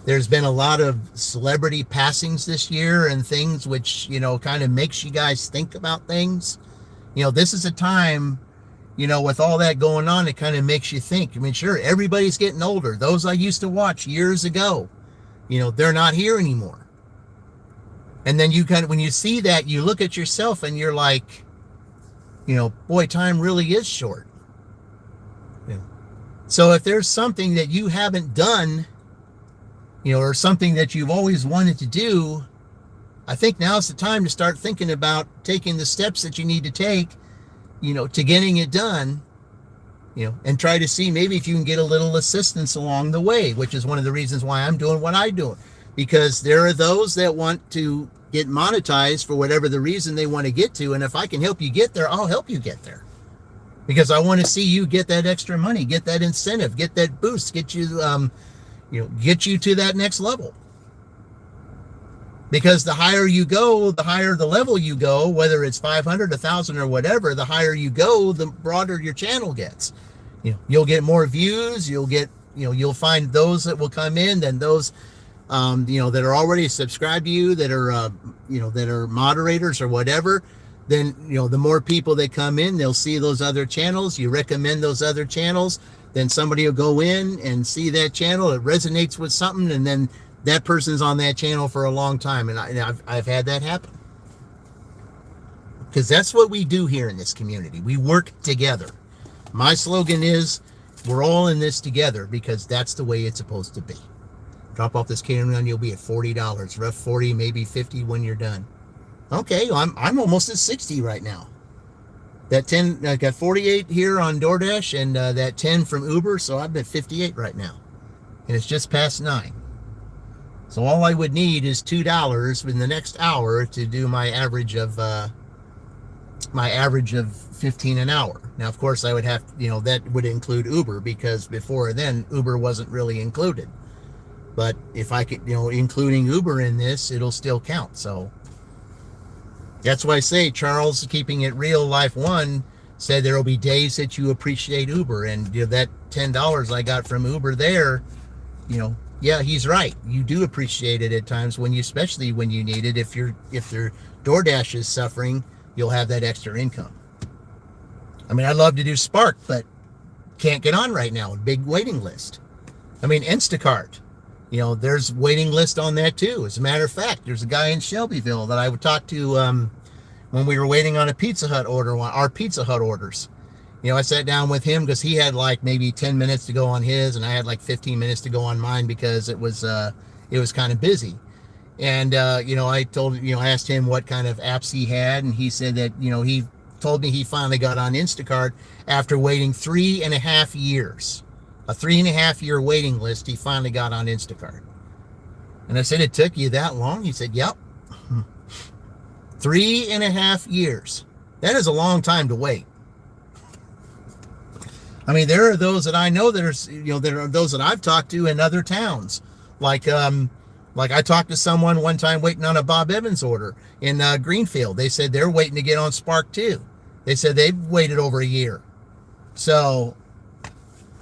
There's been a lot of celebrity passings this year and things which, kind of makes you guys think about things. This is a time, with all that going on, it kind of makes you think. I mean, sure, everybody's getting older. Those I used to watch years ago, they're not here anymore. And then you kind of, when you see that, you look at yourself and you're like, boy, time really is short. So if there's something that you haven't done, or something that you've always wanted to do, I think now's the time to start thinking about taking the steps that you need to take, to getting it done, and try to see maybe if you can get a little assistance along the way, which is one of the reasons why I'm doing what I do. Because there are those that want to get monetized for whatever the reason they want to get to. And if I can help you get there, I'll help you get there. Because I want to see you get that extra money, get that incentive, get that boost, get you, get you to that next level. Because the higher you go, the higher the level you go, whether it's 500, 1,000 or whatever, the higher you go, the broader your channel gets. You'll get more views, you'll get, you'll find those that will come in, then those, that are already subscribed to you, that are, that are moderators or whatever. Then, the more people that come in, they'll see those other channels. You recommend those other channels. Then somebody will go in and see that channel. It resonates with something, and then that person's on that channel for a long time. And I've had that happen. Because that's what we do here in this community. We work together. My slogan is, we're all in this together, because that's the way it's supposed to be. Drop off this catering on, you'll be at $40. Rough 40, maybe 50 when you're done. Okay, I'm almost at 60 right now. That 10, I got 48 here on DoorDash and that 10 from Uber, so I'm at 58 right now. And it's just past 9. So all I would need is $2 in the next hour to do my average of 15 an hour. Now, of course, I would have, that would include Uber, because before then Uber wasn't really included. But if I could, including Uber in this, it'll still count. So that's why I say Charles, keeping it real, life one, said there will be days that you appreciate Uber, and that $10 I got from Uber there, yeah, he's right. You do appreciate it at times especially when you need it. If their DoorDash is suffering, you'll have that extra income. I mean, I'd love to do Spark, but can't get on right now. Big waiting list. I mean, Instacart. There's waiting list on that too. As a matter of fact, there's a guy in Shelbyville that I would talk to when we were waiting on a Pizza Hut order, our Pizza Hut orders. I sat down with him because he had like maybe 10 minutes to go on his, and I had like 15 minutes to go on mine because it was kind of busy. And I asked him what kind of apps he had, and he said that he told me he finally got on Instacart after waiting 3.5 years. A 3.5-year waiting list, he finally got on Instacart. And I said, it took you that long? He said, yep. 3.5 years. That is a long time to wait. I mean, there are those that I know there are those that I've talked to in other towns. Like I talked to someone one time waiting on a Bob Evans order in Greenfield. They said they're waiting to get on Spark too. They said they've waited over a year. So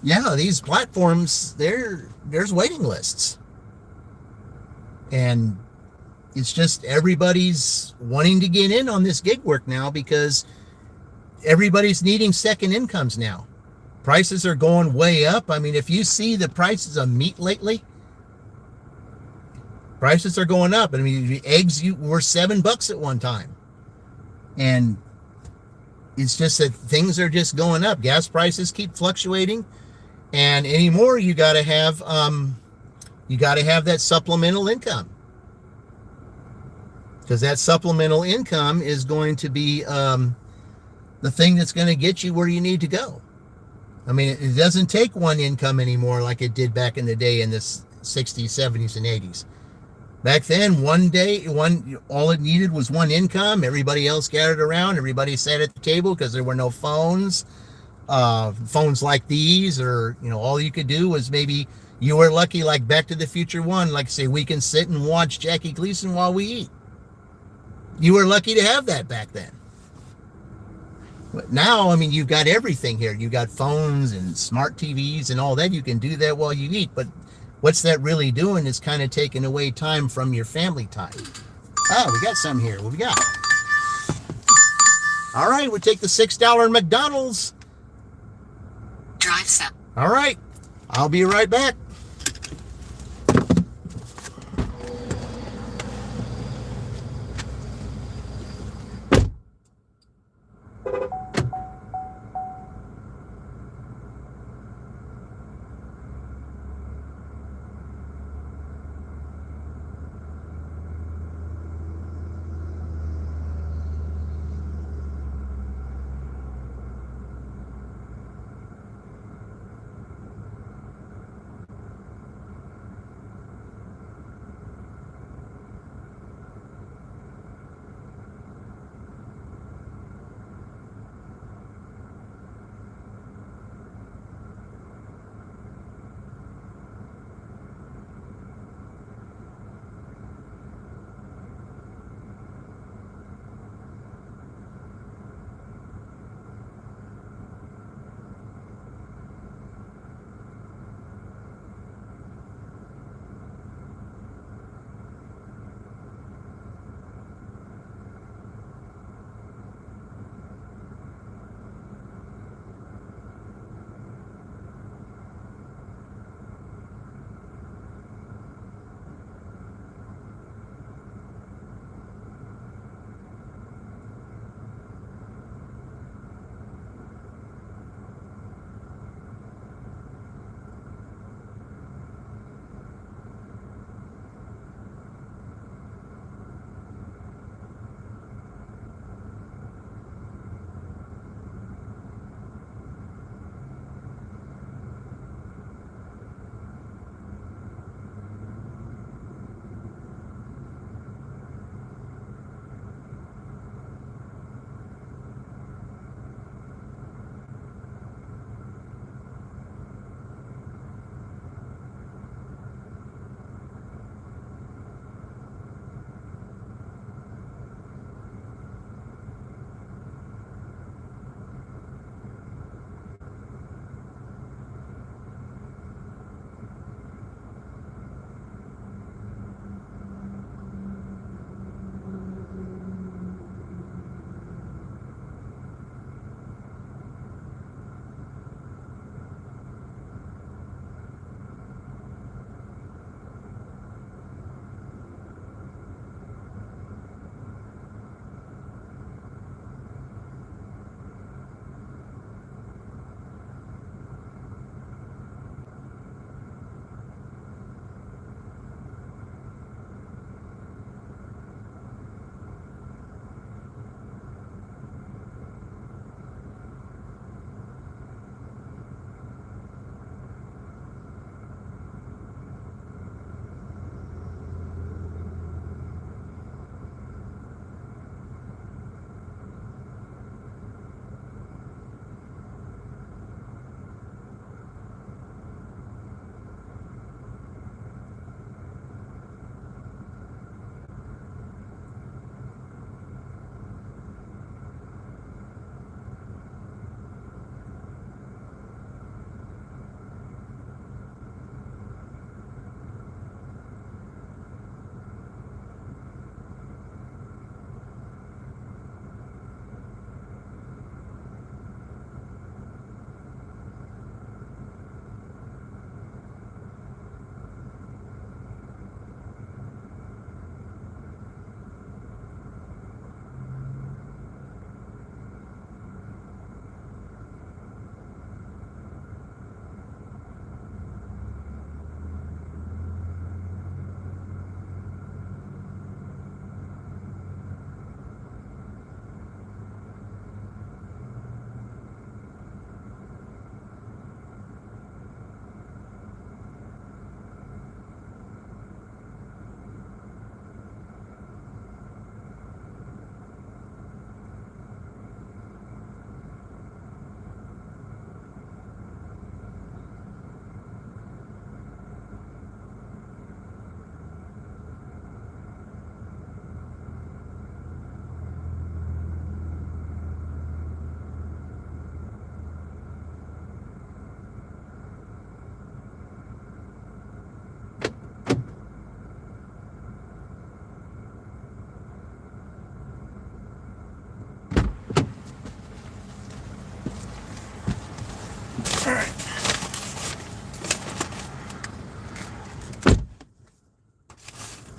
yeah, these platforms, there's waiting lists. And it's just everybody's wanting to get in on this gig work now because everybody's needing second incomes now. Prices are going way up. I mean, if you see the prices of meat lately, prices are going up. I mean, the eggs were $7 at one time. And it's just that things are just going up. Gas prices keep fluctuating. And anymore, you got to have that supplemental income, because that supplemental income is going to be the thing that's going to get you where you need to go. I mean, it doesn't take one income anymore like it did back in the day in the 60s, 70s, and 80s. Back then, all it needed was one income. Everybody else gathered around. Everybody sat at the table because there were no phones. Phones like these, or all you could do was, maybe you were lucky, like Back to the Future 1, like say we can sit and watch Jackie Gleason while we eat. You were lucky to have that back then. But now, I mean, you've got everything here. You've got phones and smart TVs and all that. You can do that while you eat, but what's that really doing is kind of taking away time from your family time. We got some here. What we got? All right, we'll take the $6 McDonald's. Drive south. All right, I'll be right back.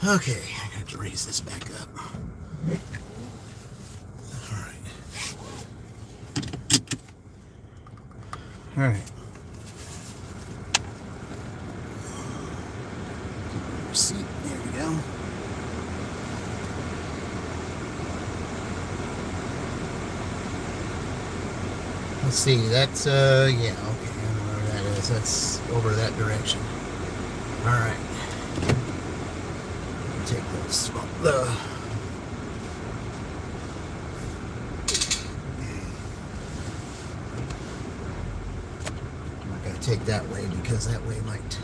Okay, I have to raise this back up. All right. Seat. There we go. Let's see. That's yeah. Okay, I don't know where that is. That's over that direction. All right. Take this. I'm not gonna take that way because that way might.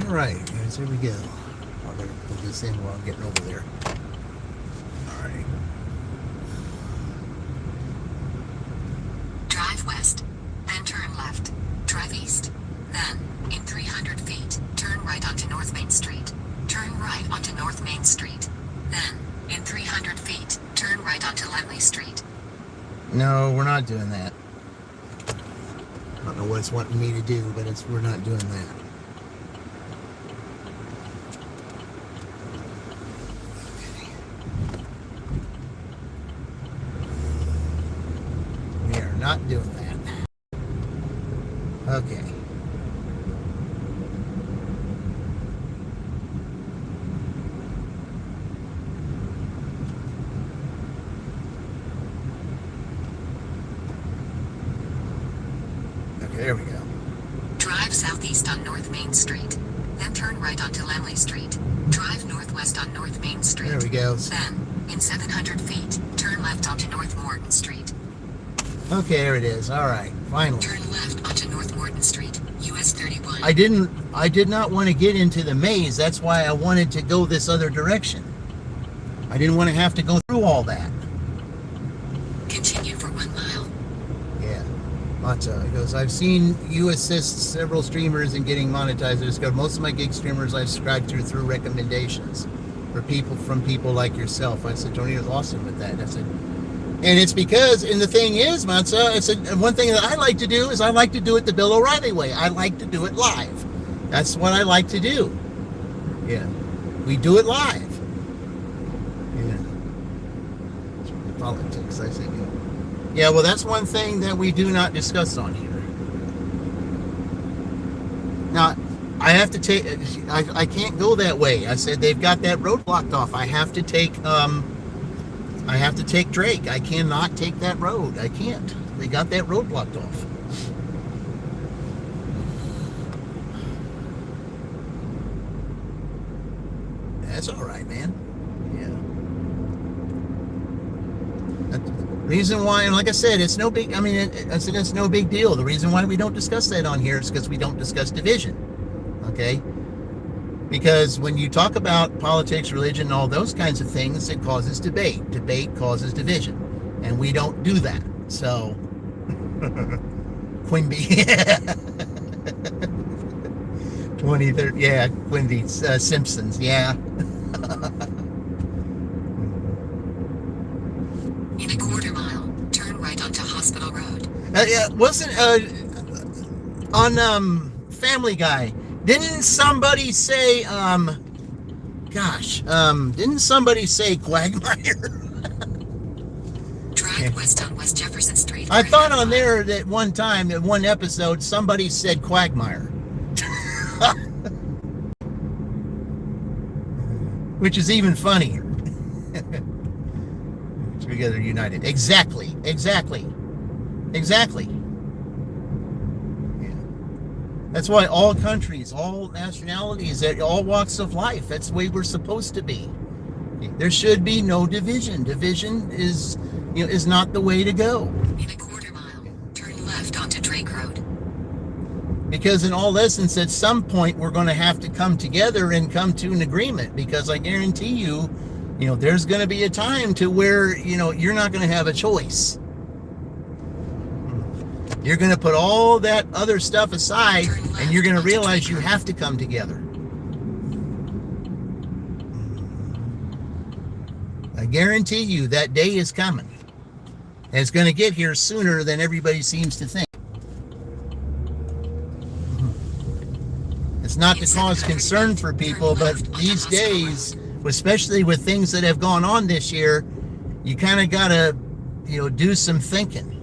All right, guys, here we go. I'll better put this in while I'm getting over there. All right. Drive west, then turn left. Drive east. Then, in 300 feet, turn right onto North Main Street. Turn right onto North Main Street. Then, in 300 feet, turn right onto Lemley Street. No, we're not doing that. I don't know what it's wanting me to do, but we're not doing that. Not doing that. Okay. Okay, there we go. Drive southeast on North Main Street. Then turn right onto Lemley Street. Drive northwest on North Main Street. There we go. Then, in 700 feet, turn left onto North Morton Street. Okay, there it is. All right, finally. Turn left onto North Morton Street, US 31. I did not want to get into the maze. That's why I wanted to go this other direction. I didn't want to have to go through all that. Continue for 1 mile. Yeah, lots of it goes. I've seen you assist several streamers in getting monetized. I discovered most of my gig streamers I've subscribed to through recommendations from people like yourself. I said, Tony was awesome with that. I said, and it's because, and the thing is, Matza, it's one thing that I like to do is I like to do it the Bill O'Reilly way. I like to do it live. That's what I like to do. Yeah, we do it live. Yeah, politics. I say, yeah. Well, that's one thing that we do not discuss on here. Now, I have to take. I can't go that way. I said they've got that road blocked off. I have to take. I have to take Drake. I cannot take that road. I can't. They got that road blocked off. That's all right, man. Yeah. The reason why, and like I said, it's no big. I mean, it's no big deal. The reason why we don't discuss that on here is because we don't discuss division. Okay. Because when you talk about politics, religion, and all those kinds of things, it causes debate. Debate causes division. And we don't do that. So, Quimby. 2030, yeah, Quimby, Simpsons, yeah. In a quarter mile, turn right onto Hospital Road. Yeah, wasn't, on, Family Guy, didn't somebody say, didn't somebody say Quagmire? Drive west on West Jefferson Street. I thought on there that one time, in one episode, somebody said Quagmire. Which is even funnier. Together united. Exactly. That's why all countries, all nationalities, all walks of life, that's the way we're supposed to be. There should be no division. Division is not the way to go. In a quarter mile, turn left onto Drake Road. Because in all essence, at some point, we're going to have to come together and come to an agreement. Because I guarantee you, there's going to be a time to where, you're not going to have a choice. You're going to put all that other stuff aside, and you're going to realize you have to come together. I guarantee you that day is coming. And it's going to get here sooner than everybody seems to think. It's not to cause concern for people, but these days, especially with things that have gone on this year, you kind of got to, do some thinking.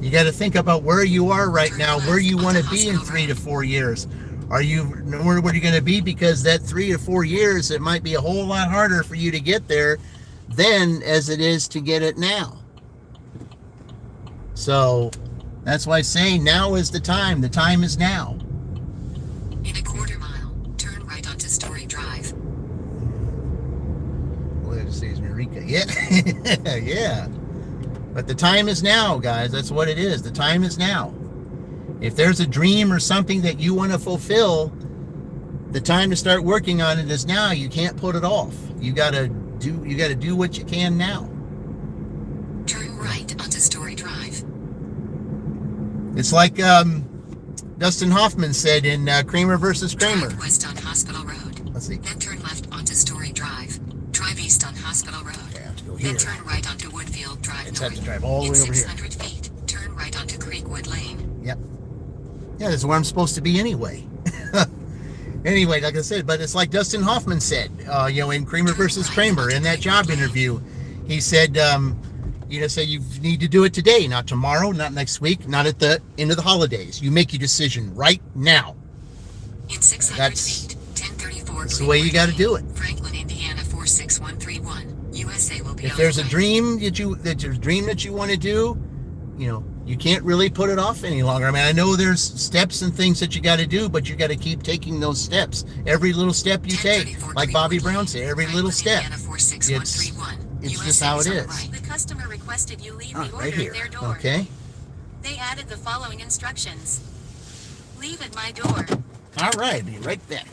You got to think about where you are right now, where you want to be in 3 to 4 years. Where are you going to be? Because that 3 to 4 years, it might be a whole lot harder for you to get there than as it is to get it now. So that's why I say now is the time. The time is now. In a quarter mile, turn right onto Story Drive. Well, it says Eureka. Yeah. Yeah. But the time is now, guys. That's what it is. The time is now. If there's a dream or something that you want to fulfill, the time to start working on it is now. You can't put it off. You gotta do what you can now. Turn right onto Story Drive. It's like Dustin Hoffman said in Kramer versus Kramer. Drive west on Hospital Road. Let's see. Then turn left onto Story Drive. Drive east on Hospital Road. I have to go here. Then turn right onto Woodfield Drive It's North. have to drive all the way over here. 600 feet, turn right onto Creekwood Lane. Yep. Yeah, that's where I'm supposed to be anyway. Anyway, like I said, but it's like Dustin Hoffman said, in Kramer versus Kramer, in that job interview, he said, say you need to do it today, not tomorrow, not next week, not at the end of the holidays. You make your decision right now. In 600 That's- feet, 1034 That's the way you got to do it. Franklin, Indiana 46131. USA will be If on there's the a way. dream that you want to do, you can't really put it off any longer. I mean, I know there's steps and things that you got to do, but you got to keep taking those steps. Every little step you take, like Bobby Brown said, every little step. It's just how it is. The customer requested you leave the order Right here. at their door. Okay. They added the following instructions. Leave at my door. All right. Be right back.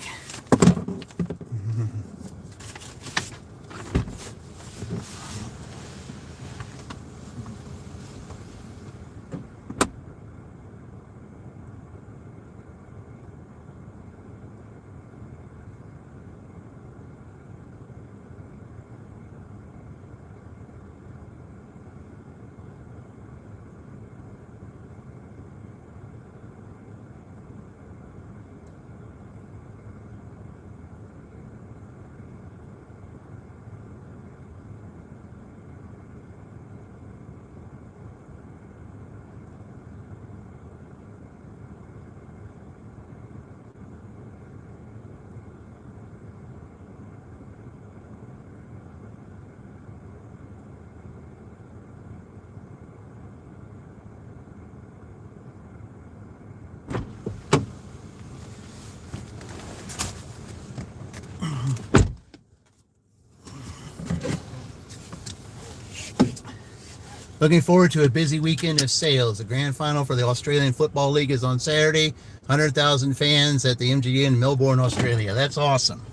Looking forward to a busy weekend of sales. The grand final for the Australian Football League is on Saturday. 100,000 fans at the MGA in Melbourne, Australia. That's awesome.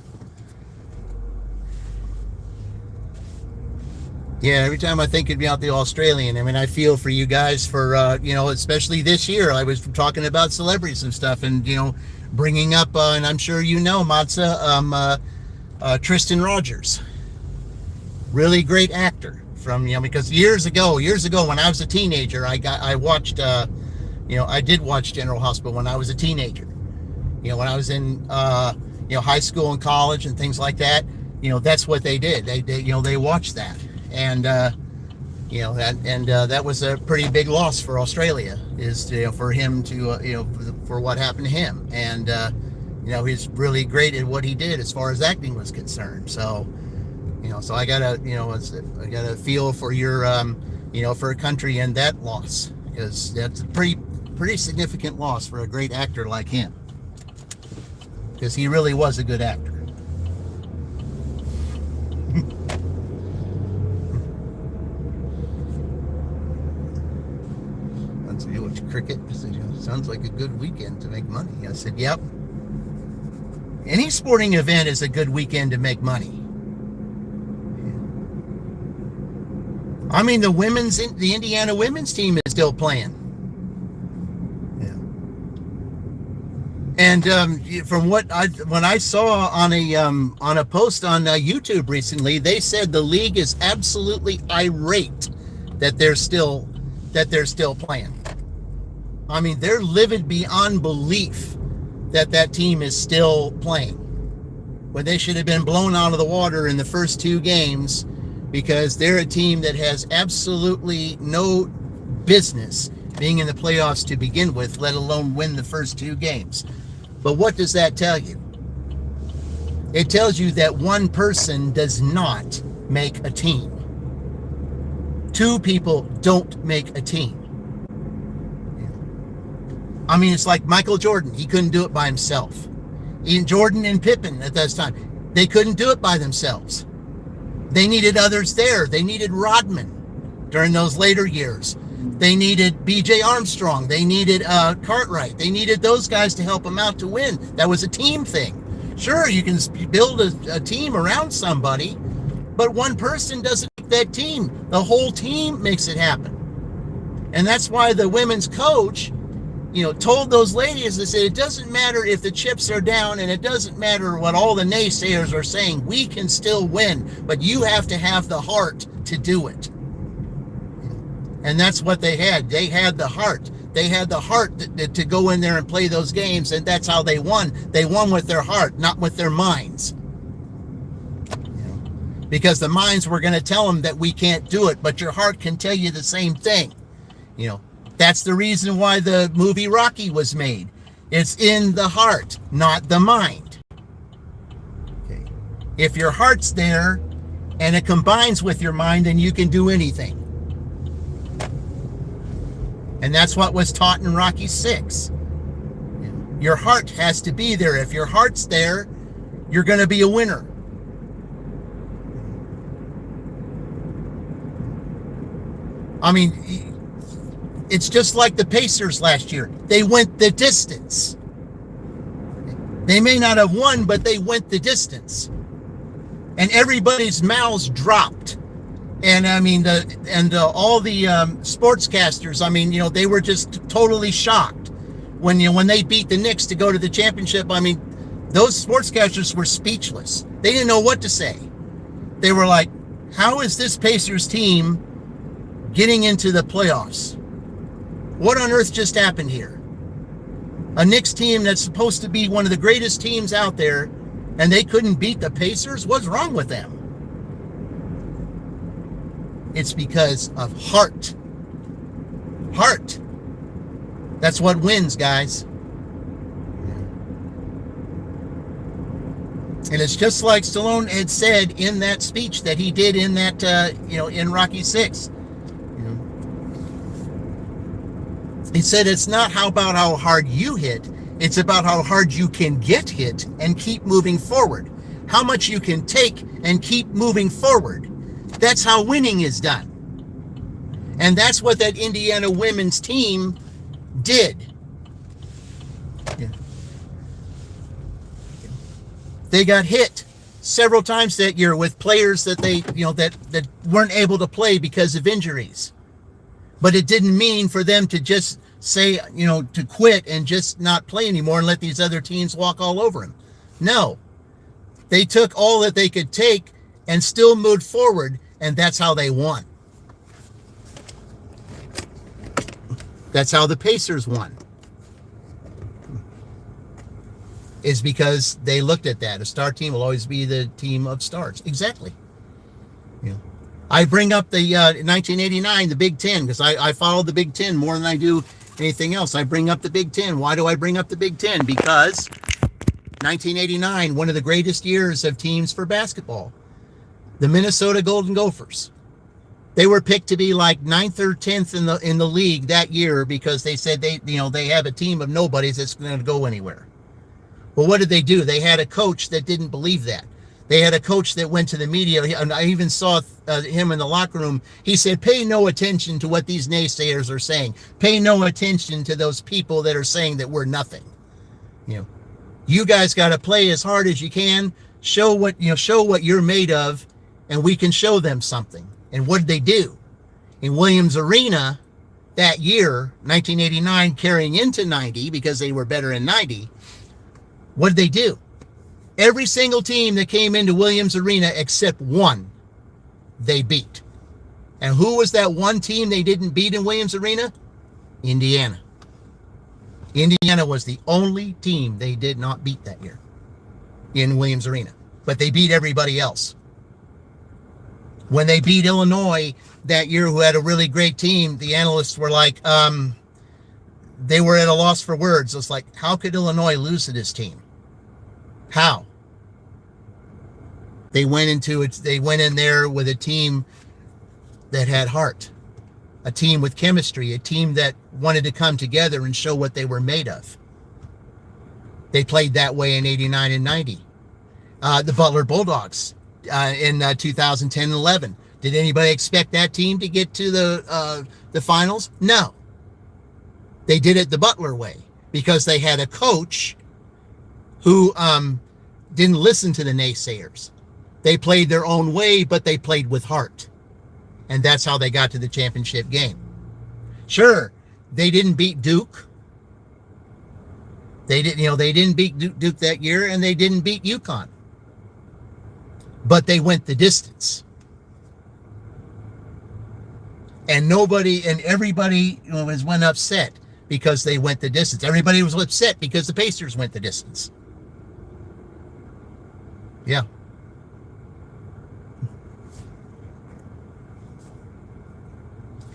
Yeah, every time I think it'd be out the Australian, I mean, I feel for you guys for, especially this year. I was talking about celebrities and stuff and, bringing up, and I'm sure Matza, Tristan Rogers. Really great actor. From because years ago when I was a teenager, I watched I did watch General Hospital when I was a teenager. When I was in high school and college and things like that. That's what they did. They watched that, and that was a pretty big loss for Australia. Is for him to for what happened to him, and he's really great at what he did as far as acting was concerned. So. So I gotta feel for your, for a country and that loss, because that's a pretty significant loss for a great actor like him, because he really was a good actor. Let's see what cricket. Sounds like a good weekend to make money. I said, yep. Any sporting event is a good weekend to make money. I mean, the Indiana women's team is still playing. And from when I saw on a post on YouTube recently, they said the league is absolutely irate that they're still playing. I mean, they're livid beyond belief that team is still playing when they should have been blown out of the water in the first two games, because they're a team that has absolutely no business being in the playoffs to begin with, let alone win the first two games. But what does that tell you? It tells you that one person does not make a team. Two people don't make a team. I mean, it's like Michael Jordan. He couldn't do it by himself. Ian Jordan and Pippen at that time, they couldn't do it by themselves. They needed others there. They needed Rodman during those later years. They needed B.J. Armstrong. They needed Cartwright. They needed those guys to help them out to win. That was a team thing. Sure, you can build a team around somebody, but one person doesn't make that team. The whole team makes it happen. And that's why the women's coach, told those ladies, they said, it doesn't matter if the chips are down, and it doesn't matter what all the naysayers are saying. We can still win, but you have to have the heart to do it. And that's what they had. They had the heart. They had the heart to go in there and play those games, and that's how they won. They won with their heart, not with their minds. Because the minds were going to tell them that we can't do it, but your heart can tell you the same thing. That's the reason why the movie Rocky was made. It's in the heart, not the mind. Okay. If your heart's there and it combines with your mind, then you can do anything. And that's what was taught in Rocky 6. Your heart has to be there. If your heart's there, you're going to be a winner. I mean, it's just like the Pacers last year. They went the distance. They may not have won, but they went the distance. And everybody's mouths dropped. And I mean, all the sportscasters, I mean, they were just totally shocked when they beat the Knicks to go to the championship. I mean, those sportscasters were speechless. They didn't know what to say. They were like, how is this Pacers team getting into the playoffs? What on earth just happened here? A Knicks team that's supposed to be one of the greatest teams out there, and they couldn't beat the Pacers? What's wrong with them? It's because of heart. Heart. That's what wins, guys. And it's just like Stallone had said in that speech that he did in that, in Rocky 6. He said, it's not about how hard you hit. It's about how hard you can get hit and keep moving forward. How much you can take and keep moving forward. That's how winning is done. And that's what that Indiana women's team did. Yeah. They got hit several times that year with players that they, that weren't able to play because of injuries. But it didn't mean for them to just say, to quit and just not play anymore and let these other teams walk all over them. No. They took all that they could take and still moved forward, and that's how they won. That's how the Pacers won. Is because they looked at that. A star team will always be the team of stars. Exactly. I bring up the 1989, the Big Ten, because I follow the Big Ten more than I do anything else. I bring up the Big Ten. Why do I bring up the Big Ten? Because 1989, one of the greatest years of teams for basketball. The Minnesota Golden Gophers. They were picked to be like 9th or 10th in the league that year because they said they have a team of nobodies that's going to go anywhere. Well, what did they do? They had a coach that didn't believe that. They had a coach that went to the media, and I even saw him in the locker room. He said, pay no attention to what these naysayers are saying. Pay no attention to those people that are saying that we're nothing. You guys got to play as hard as you can. Show what you're made of, and we can show them something. And what did they do? In Williams Arena that year, 1989, carrying into 90, because they were better in 90, What did they do? Every single team that came into Williams Arena except one, they beat. And who was that one team they didn't beat in Williams Arena? Indiana. Indiana was the only team they did not beat that year in Williams Arena. But they beat everybody else. When they beat Illinois that year, who had a really great team, the analysts were like, they were at a loss for words. It's like, how could Illinois lose to this team? How? They went in there with a team that had heart, a team with chemistry, a team that wanted to come together and show what they were made of. They played that way in 89 and 90. The Butler Bulldogs in 2010 and 11. Did anybody expect that team to get to the finals? No. They did it the Butler way because they had a coach who didn't listen to the naysayers. They played their own way, but they played with heart. And that's how they got to the championship game. Sure, they didn't beat Duke. They didn't beat Duke that year, and they didn't beat UConn. But they went the distance. And everybody went upset because they went the distance. Everybody was upset because the Pacers went the distance. Yeah.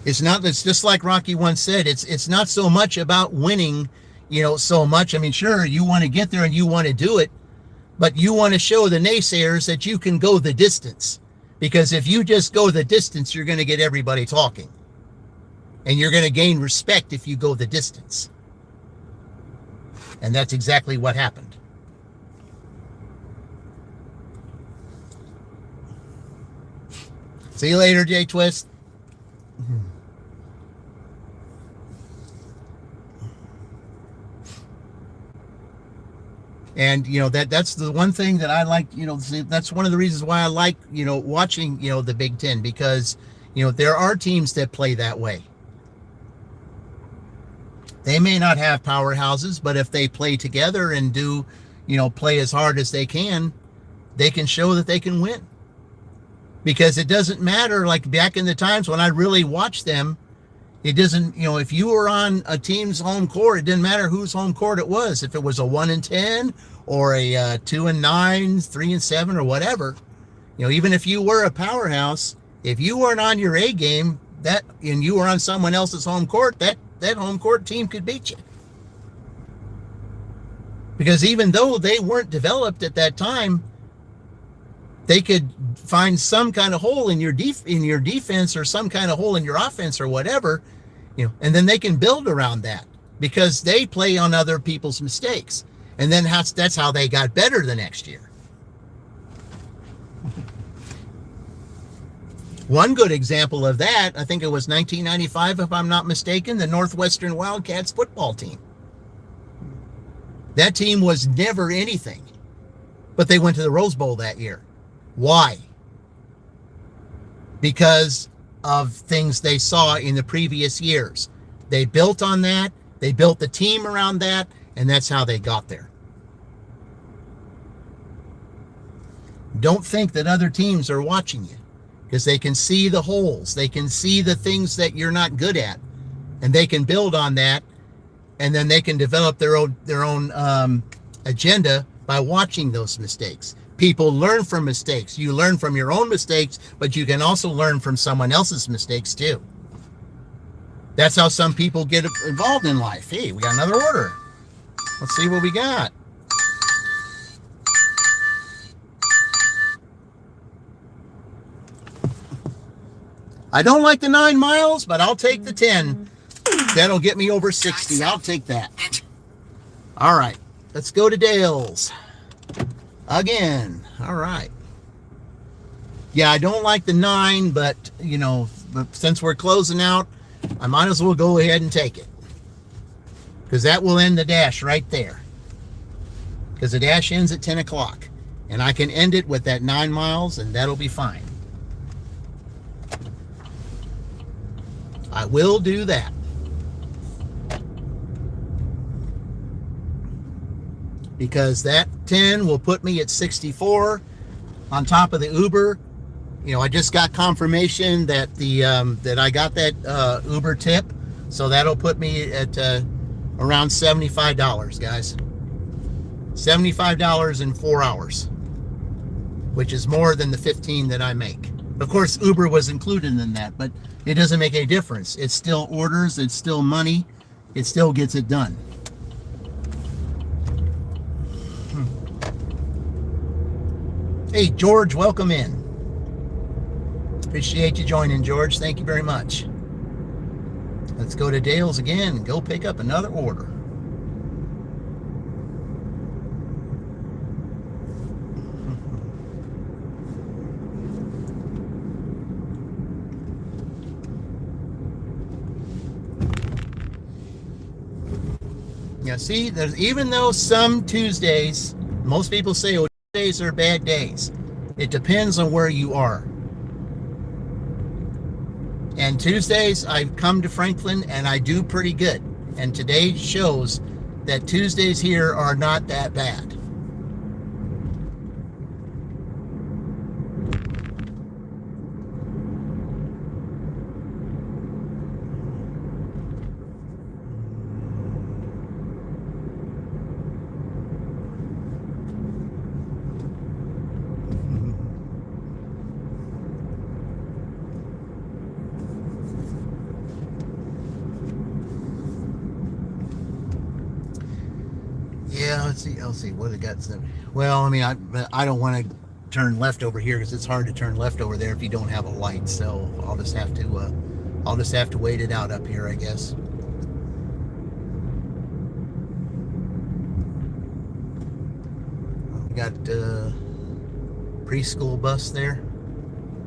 It's just like Rocky once said, it's not so much about winning, so much. I mean, sure, you want to get there and you want to do it, but you want to show the naysayers that you can go the distance. Because if you just go the distance, you're going to get everybody talking. And you're going to gain respect if you go the distance. And that's exactly what happened. See you later, Jay Twist. And, that's the one thing that I like, that's one of the reasons why I like, watching, the Big Ten, because, there are teams that play that way. They may not have powerhouses, but if they play together and do, play as hard as they can show that they can win. Because it doesn't matter, like back in the times when I really watched them, it doesn't, if you were on a team's home court, it didn't matter whose home court it was. If it was a 1-10 or a 2-9, 3-7 or whatever, even if you were a powerhouse, if you weren't on your A game, and you were on someone else's home court, that home court team could beat you. Because even though they weren't developed at that time, they could find some kind of hole in your defense or some kind of hole in your offense or whatever, and then they can build around that because they play on other people's mistakes. And then that's how they got better the next year. One good example of that, I think it was 1995, if I'm not mistaken, the Northwestern Wildcats football team. That team was never anything, but they went to the Rose Bowl that year. Why? Because of things they saw in the previous years. They built on that. They built the team around that, and that's how they got there. Don't think that other teams are watching you, because they can see the holes. They can see the things that you're not good at, and they can build on that, and then they can develop their own agenda by watching those mistakes. People learn from mistakes. You learn from your own mistakes, but you can also learn from someone else's mistakes too. That's how some people get involved in life. Hey, we got another order. Let's see what we got. I don't like the 9 miles, but I'll take the 10. That'll get me over 60. I'll take that. All right, let's go to Dale's. Again. All right. Yeah, I don't like the 9, but, but since we're closing out, I might as well go ahead and take it. Because that will end the dash right there. Because the dash ends at 10 o'clock. And I can end it with that 9 miles, and that'll be fine. I will do that. because that 10 will put me at 64 on top of the Uber. You know, I just got confirmation that that I got that Uber tip, so that'll put me at around $75, guys. $75 in 4 hours, which is more than the 15 that I make. Of course, Uber was included in that, but it doesn't make any difference. It's still orders, it's still money, it still gets it done. Hey, George, welcome in. Appreciate you joining, George. Thank you very much. Let's go to Dale's again and go pick up another order. Yeah, see, there's, even though some Tuesdays, most people say, oh, Tuesdays are bad days. It depends on where you are. And Tuesdays, I've come to Franklin and I do pretty good. And today shows that Tuesdays here are not that bad. Yeah, let's see what it got. Well, I mean, I don't want to turn left over here because it's hard to turn left over there if you don't have a light. So I'll just have to wait it out up here, I guess. We got preschool bus there.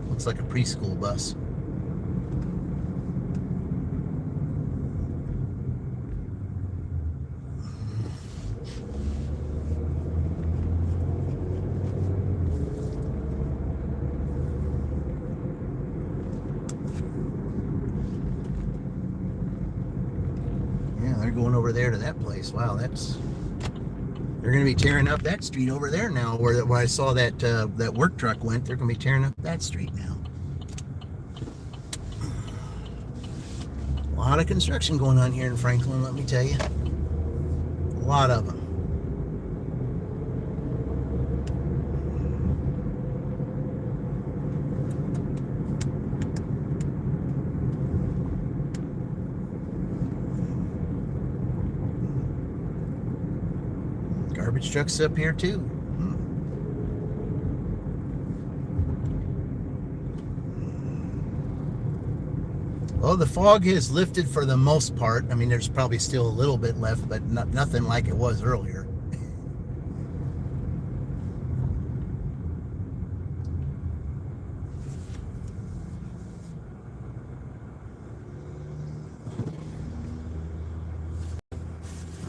Looks like a preschool bus. Going over there to that place. Wow, they're going to be tearing up that street over there now. Where I saw that that work truck went, they're going to be tearing up that street now. A lot of construction going on here in Franklin, let me tell you. A lot of them. Garbage trucks up here too. Well, the fog has lifted for the most part. I mean, there's probably still a little bit left, but nothing like it was earlier.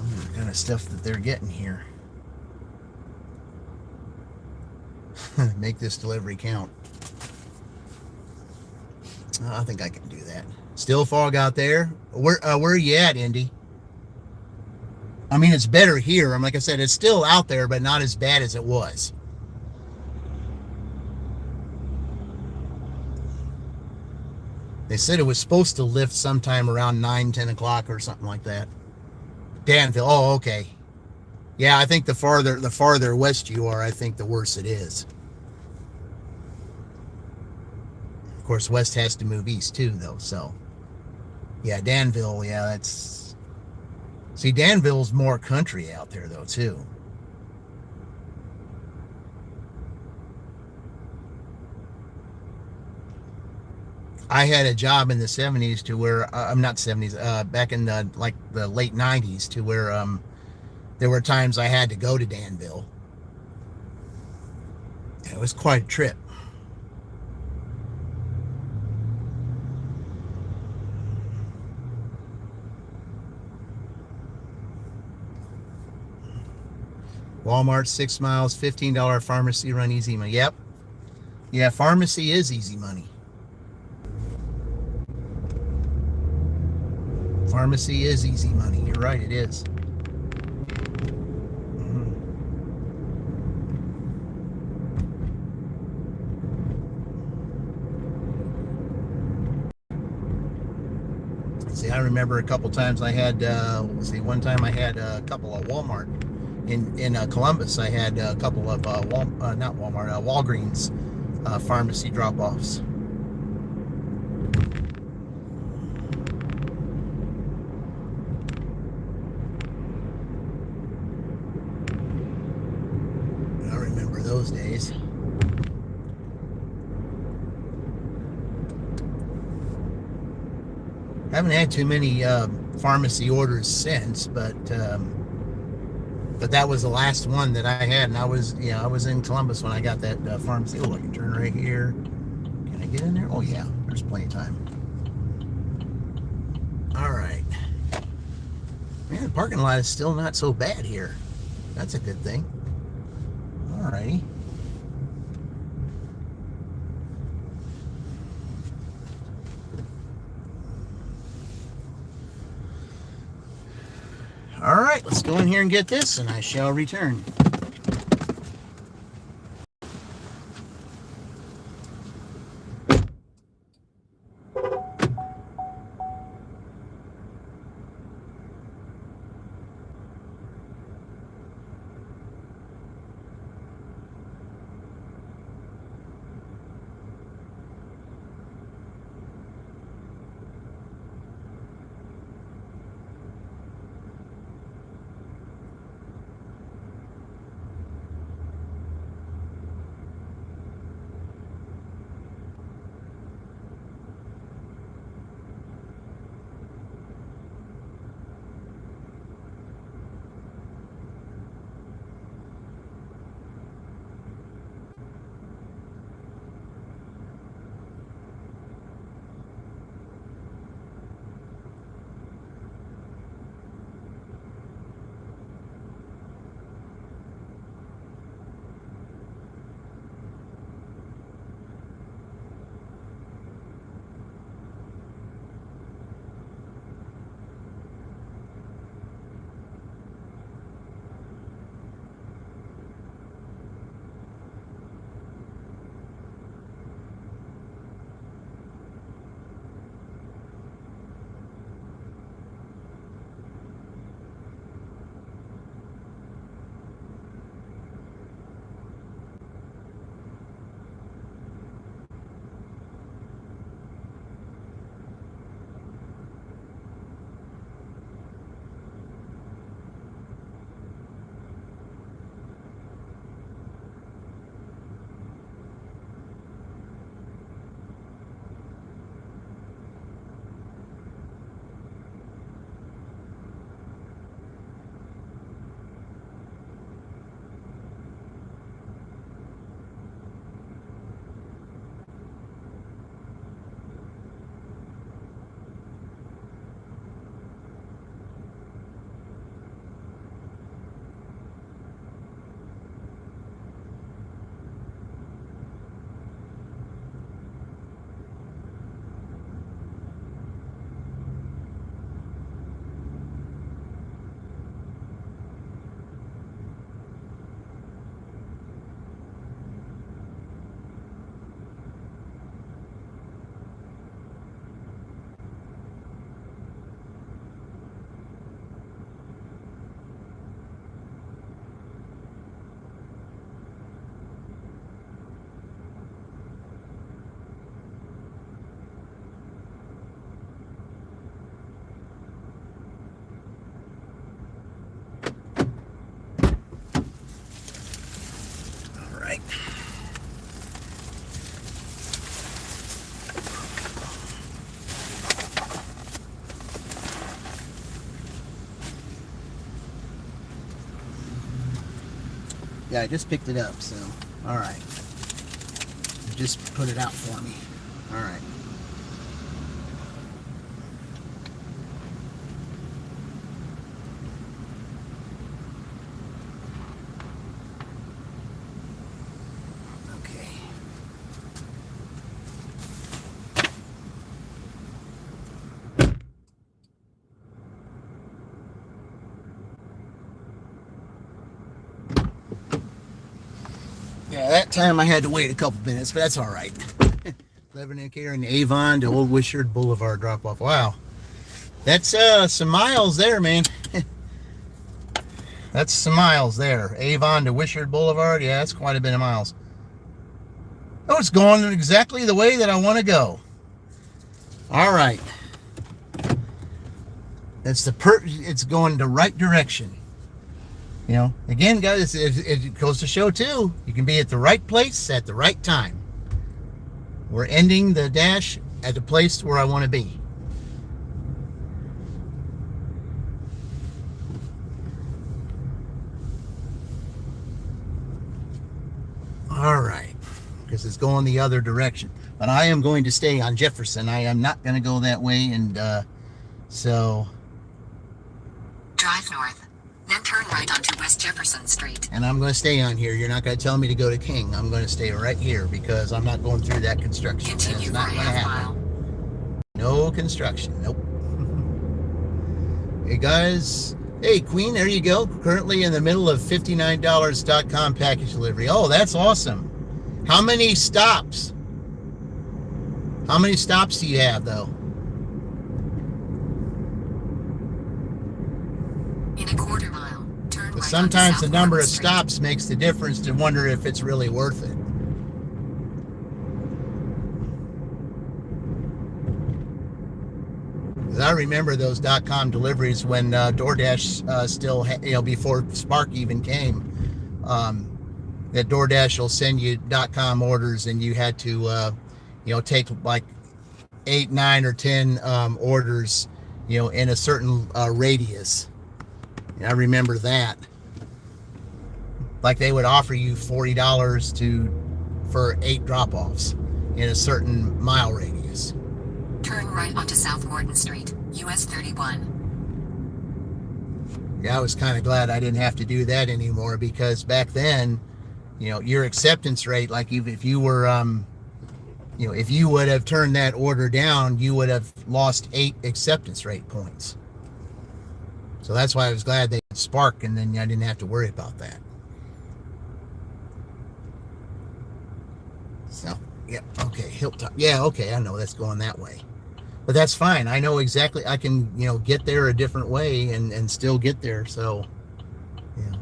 The kind of stuff that they're getting here. Make this delivery count. I think I can do that. Still fog out there. Where are you at, Indy? I mean, it's better here. Like I said, it's still out there, but not as bad as it was. They said it was supposed to lift sometime around 9-10 o'clock or something like that. Danville. Oh, okay. Yeah, I think the farther west you are, I think the worse it is. Of course, west has to move east too, though. So, yeah, Danville. Yeah, that's. See, Danville's more country out there, though, too. I had a job in the 70s to where I'm not 70s, back in the late 90s to where there were times I had to go to Danville. It was quite a trip. Walmart 6 miles, $15 pharmacy run, easy money. Yep. Yeah, pharmacy is easy money. Pharmacy is easy money. You're right, it is. see, I remember a couple times I had, let's see, one time I had a couple of Walmart in Columbus. I had a couple of not Walmart, Walgreens pharmacy drop-offs. I remember those days. Haven't had too many pharmacy orders since, but that was the last one that I had, and I was in Columbus when I got that pharmacy. Oh, I can turn right here. Can I get in there? Oh yeah, there's plenty of time. All right, man, the parking lot is still not so bad here. That's a good thing. All righty. All right, let's go in here and get this, and I shall return. All right. Yeah, I just picked it up, so all right. Just put it out for me. All right. Okay. Yeah, that time I had to wait a couple minutes, but that's all right. 11 here in Avon to Old Wishart Boulevard drop off. Wow. That's some miles there, man. That's some miles there. Avon to Wishart Boulevard. Yeah, that's quite a bit of miles. Oh, it's going exactly the way that I want to go. All right. It's going the right direction. You know, again, guys, it goes to show too, you can be at the right place at the right time. We're ending the dash at the place where I want to be. All right, because it's going the other direction. But I am going to stay on Jefferson. I am not going to go that way, and so... Drive north, then turn right onto West Jefferson Street. And I'm going to stay on here. You're not going to tell me to go to King. I'm going to stay right here because I'm not going through that construction. Continue It's for not a going to half happen. mile. No construction. Nope. Hey, guys. Hey, Queen, there you go. Currently in the middle of $59.com package delivery. Oh, that's awesome. How many stops? How many stops do you have, though? In a quarter mile, turn right Sometimes onto the South number of Market Street. stops makes the difference to wonder if it's really worth it. Because I remember those .com deliveries when DoorDash still, before Spark even came, that DoorDash will send you .com orders and you had to, take like 8, 9, or 10 orders, in a certain radius. And I remember that. Like they would offer you $40 for 8 drop-offs in a certain mile radius. Turn right onto South Morton Street, US 31. Yeah, I was kind of glad I didn't have to do that anymore because back then, your acceptance rate, like if you were, if you would have turned that order down, you would have lost 8 acceptance rate points. So that's why I was glad they had Spark, and then I didn't have to worry about that. So, yeah, okay, Hilltop. Yeah, okay, I know that's going that way. But that's fine. I know exactly. I can, get there a different way and still get there. So, yeah.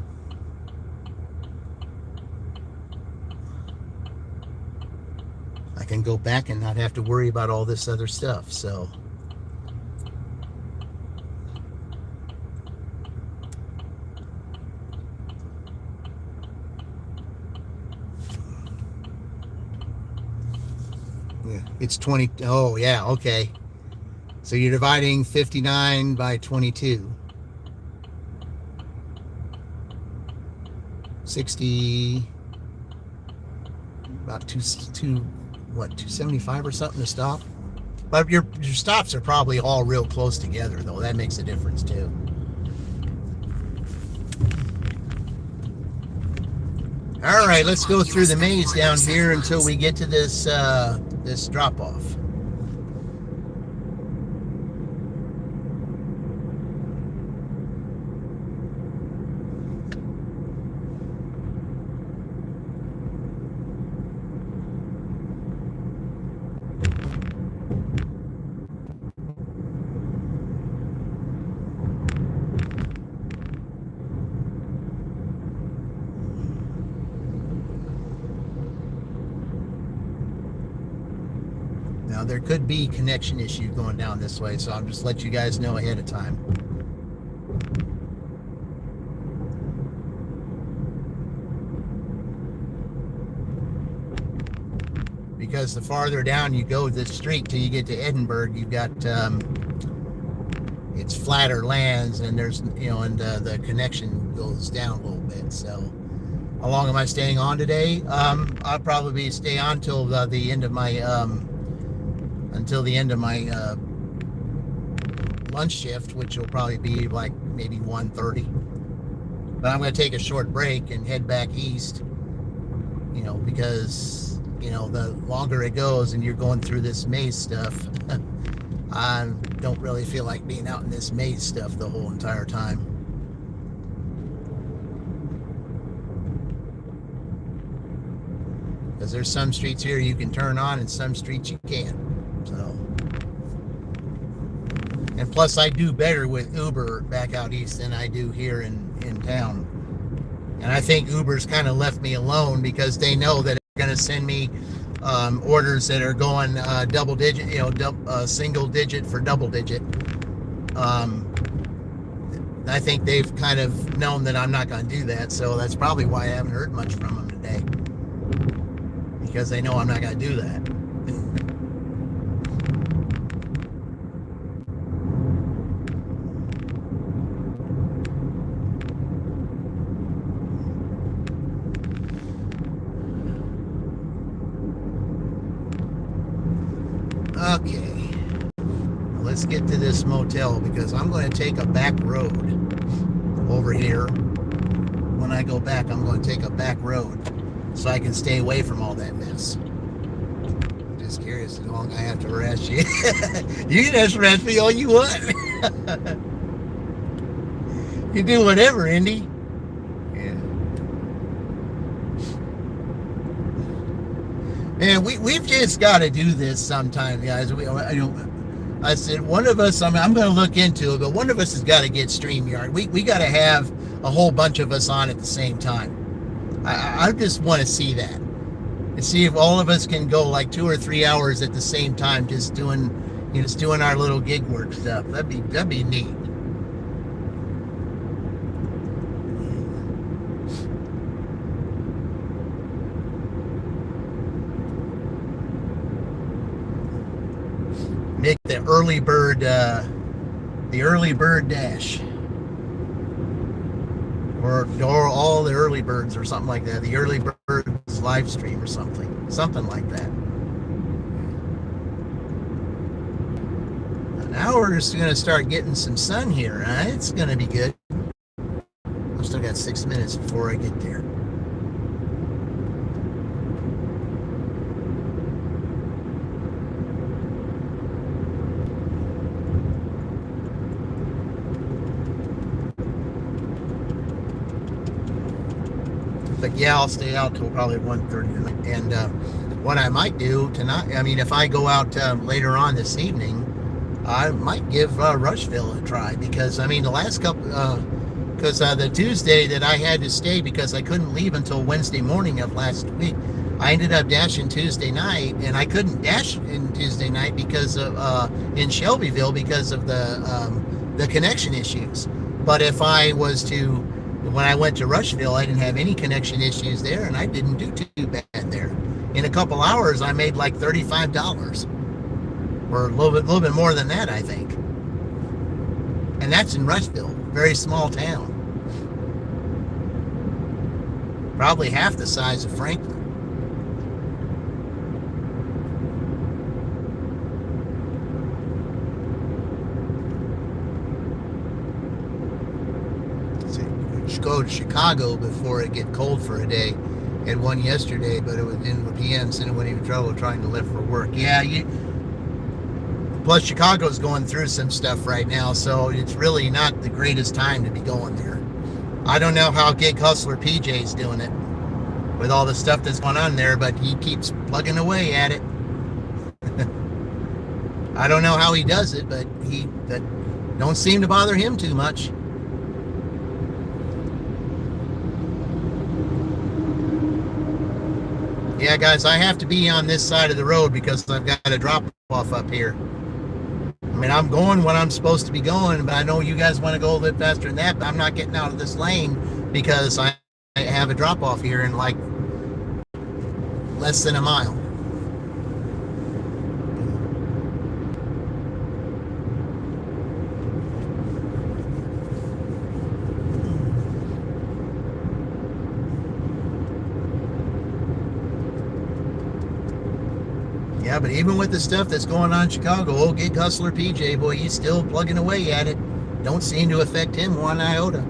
I can go back and not have to worry about all this other stuff. So. Yeah, it's 20. Oh, yeah, okay. So you're dividing 59 by 22. 60, about 275 or something to stop. But your stops are probably all real close together, though. That makes a difference, too. All right, let's go through the maze down here until we get to this this drop-off. Now, there could be connection issue going down this way, so I'll just let you guys know ahead of time. Because the farther down you go this street till you get to Edinburgh, you've got it's flatter lands, and there's the connection goes down a little bit. So, how long am I staying on today? I'll probably stay on till the end of my lunch shift, which will probably be like maybe 1:30. But I'm going to take a short break and head back east, because the longer it goes and you're going through this maze stuff, I don't really feel like being out in this maze stuff the whole entire time. Because there's some streets here you can turn on and some streets you can't. So And plus, I do better with Uber back out east than I do here in town. And I think Uber's kind of left me alone because they know that they're going to send me orders that are going double digit, single digit for double digit. I think they've kind of known that I'm not going to do that, so that's probably why I haven't heard much from them today, because they know I'm not going to do that. Okay, let's get to this motel because I'm going to take a back road over here. When I go back, I'm going to take a back road so I can stay away from all that mess. I'm just curious how long I have to harass you. You can just harass me all you want. You do whatever, Indy. Yeah. Man, we've just got to do this sometime, guys. I said one of us. I'm going to look into it, but one of us has got to get StreamYard. We got to have a whole bunch of us on at the same time. I just want to see that and see if all of us can go like 2 or 3 hours at the same time, just doing our little gig work stuff. That'd be neat. Make the early bird dash, or all the early birds, or something like that. The early birds live stream or something like that. Now we're just going to start getting some sun here. Huh? It's going to be good. I've still got 6 minutes before I get there. But yeah, I'll stay out till probably 1:30. And what I might do tonight, if I go out later on this evening, I might give Rushville a try, because the last couple, because the Tuesday that I had to stay because I couldn't leave until Wednesday morning of last week, I ended up dashing Tuesday night, and I couldn't dash in Tuesday night because of in Shelbyville because of the connection issues. But if I was to, when I went to Rushville, I didn't have any connection issues there, and I didn't do too bad there. In a couple hours, I made like $35, or a little bit more than that, I think. And that's in Rushville, very small town, probably half the size of Franklin. Go to Chicago before it get cold for a day. Had one yesterday, but it was in the PM, so it wouldn't even trouble trying to lift for work. Yeah, plus Chicago's going through some stuff right now, so it's really not the greatest time to be going there. I don't know how Gig Hustler PJ's doing it with all the stuff that's going on there, but he keeps plugging away at it. I don't know how he does it, but that don't seem to bother him too much. Yeah, guys, I have to be on this side of the road because I've got a drop off up here. I'm going when I'm supposed to be going, but I know you guys want to go a little faster than that, but I'm not getting out of this lane because I have a drop off here in like less than a mile. Yeah, but even with the stuff that's going on in Chicago, old Gig Hustler PJ, boy, he's still plugging away at it. Don't seem to affect him one iota.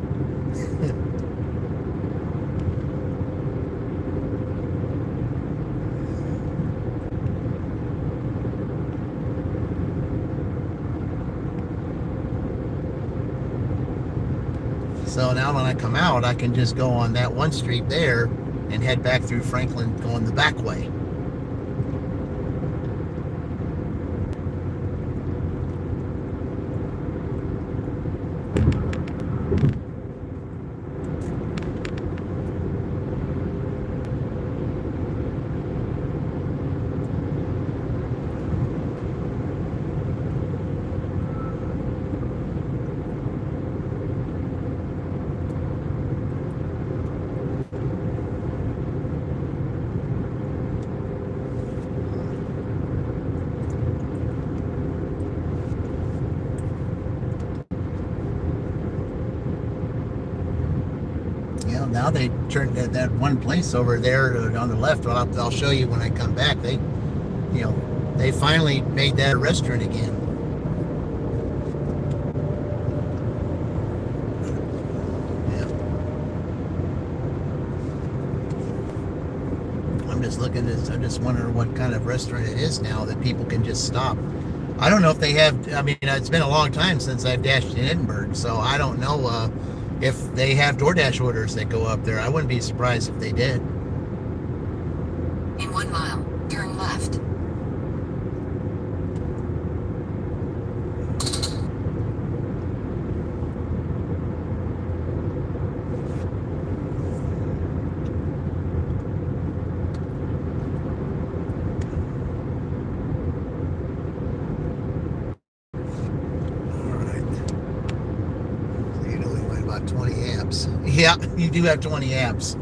So now when I come out, I can just go on that one street there and head back through Franklin going the back way. now they turned that one place over there on the left. Well, I'll show you when I come back. They finally made that a restaurant again. Yeah. I'm just looking at this. I'm just wondering what kind of restaurant it is now that people can just stop. I don't know if they have. I mean, it's been a long time since I've dashed in Edinburgh, so I don't know if they have DoorDash orders that go up there. I wouldn't be surprised if they did. In 1 mile, turn left. You know, we went about 20 amps. Yeah, you do have 20 amps.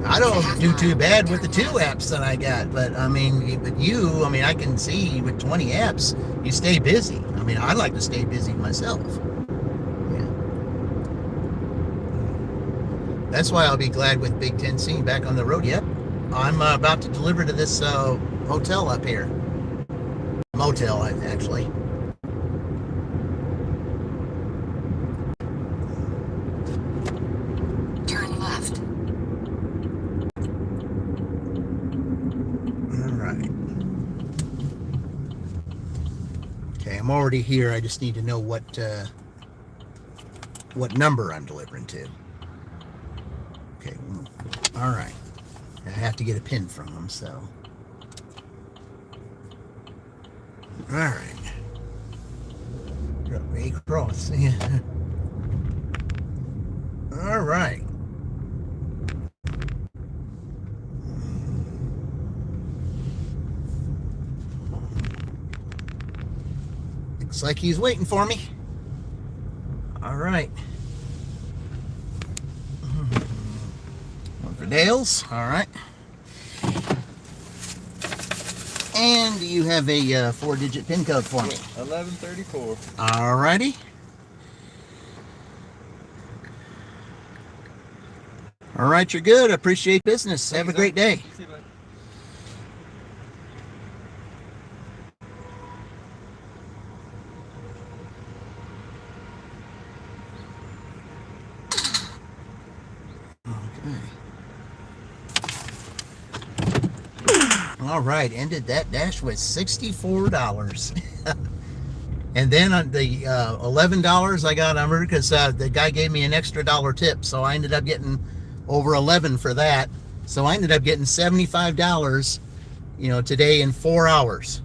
I don't do too bad with the 2 amps that I got, but I mean, I can see with 20 amps, you stay busy. I mean, I like to stay busy myself. Yeah. That's why I'll be glad with Big Ten Scene back on the road. Yep. I'm about to deliver to this hotel up here. Motel, actually. Turn left. All right. Okay, I'm already here. I just need to know what number I'm delivering to. Okay. All right. I have to get a pin from them, so. All right. Drop me across. Yeah. All right. Looks like he's waiting for me. All right. One for Dale's. All right. And you have a 4-digit PIN code for me. 1134. All righty. All right, you're good. I appreciate business. Have a great day. See you later. All right, ended that dash with $64. And then on the $11 I got on because the guy gave me an extra dollar tip, so I ended up getting over 11 for that. So I ended up getting $75, today in 4 hours.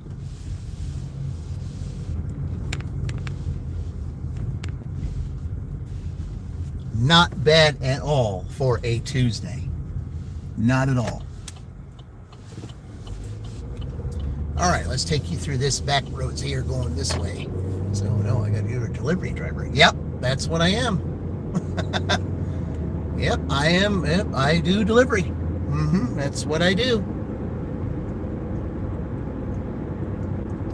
Not bad at all for a Tuesday. Not at all. All right, let's take you through this back roads here going this way. So, no, I got to go to a delivery driver. Yep, that's what I am. Yep, I am. Yep, I do delivery. That's what I do.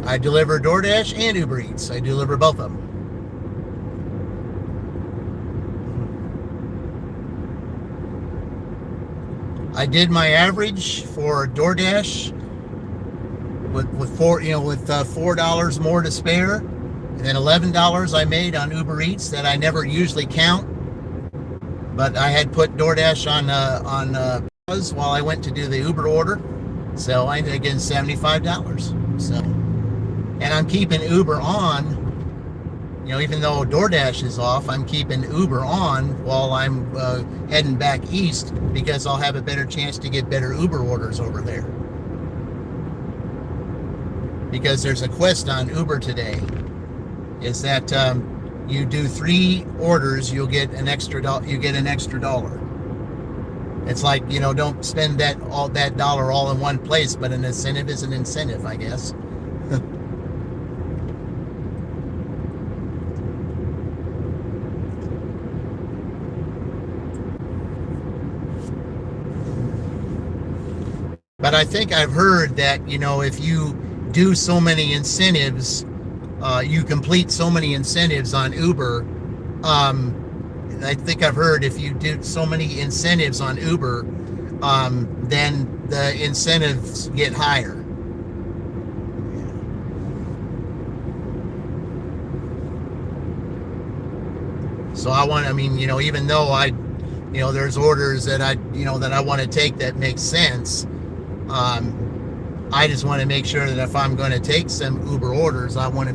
I deliver DoorDash and Uber Eats. I deliver both of them. I did my average for DoorDash with $4 more to spare, and then $11 I made on Uber Eats that I never usually count, but I had put DoorDash on pause while I went to do the Uber order, so I ended up getting $75. So, and I'm keeping Uber on. Even though DoorDash is off, I'm keeping Uber on while I'm heading back east because I'll have a better chance to get better Uber orders over there. Because there's a quest on Uber today, is that you do 3 orders, you'll get an extra $1. It's like, don't spend that dollar all in one place, but an incentive is an incentive, I guess. But I think I've heard that, if you do so many incentives, you complete so many incentives on Uber. I think I've heard if you do so many incentives on Uber, then the incentives get higher. So even though there's orders that I want to take that make sense, I just want to make sure that if I'm going to take some Uber orders, I want to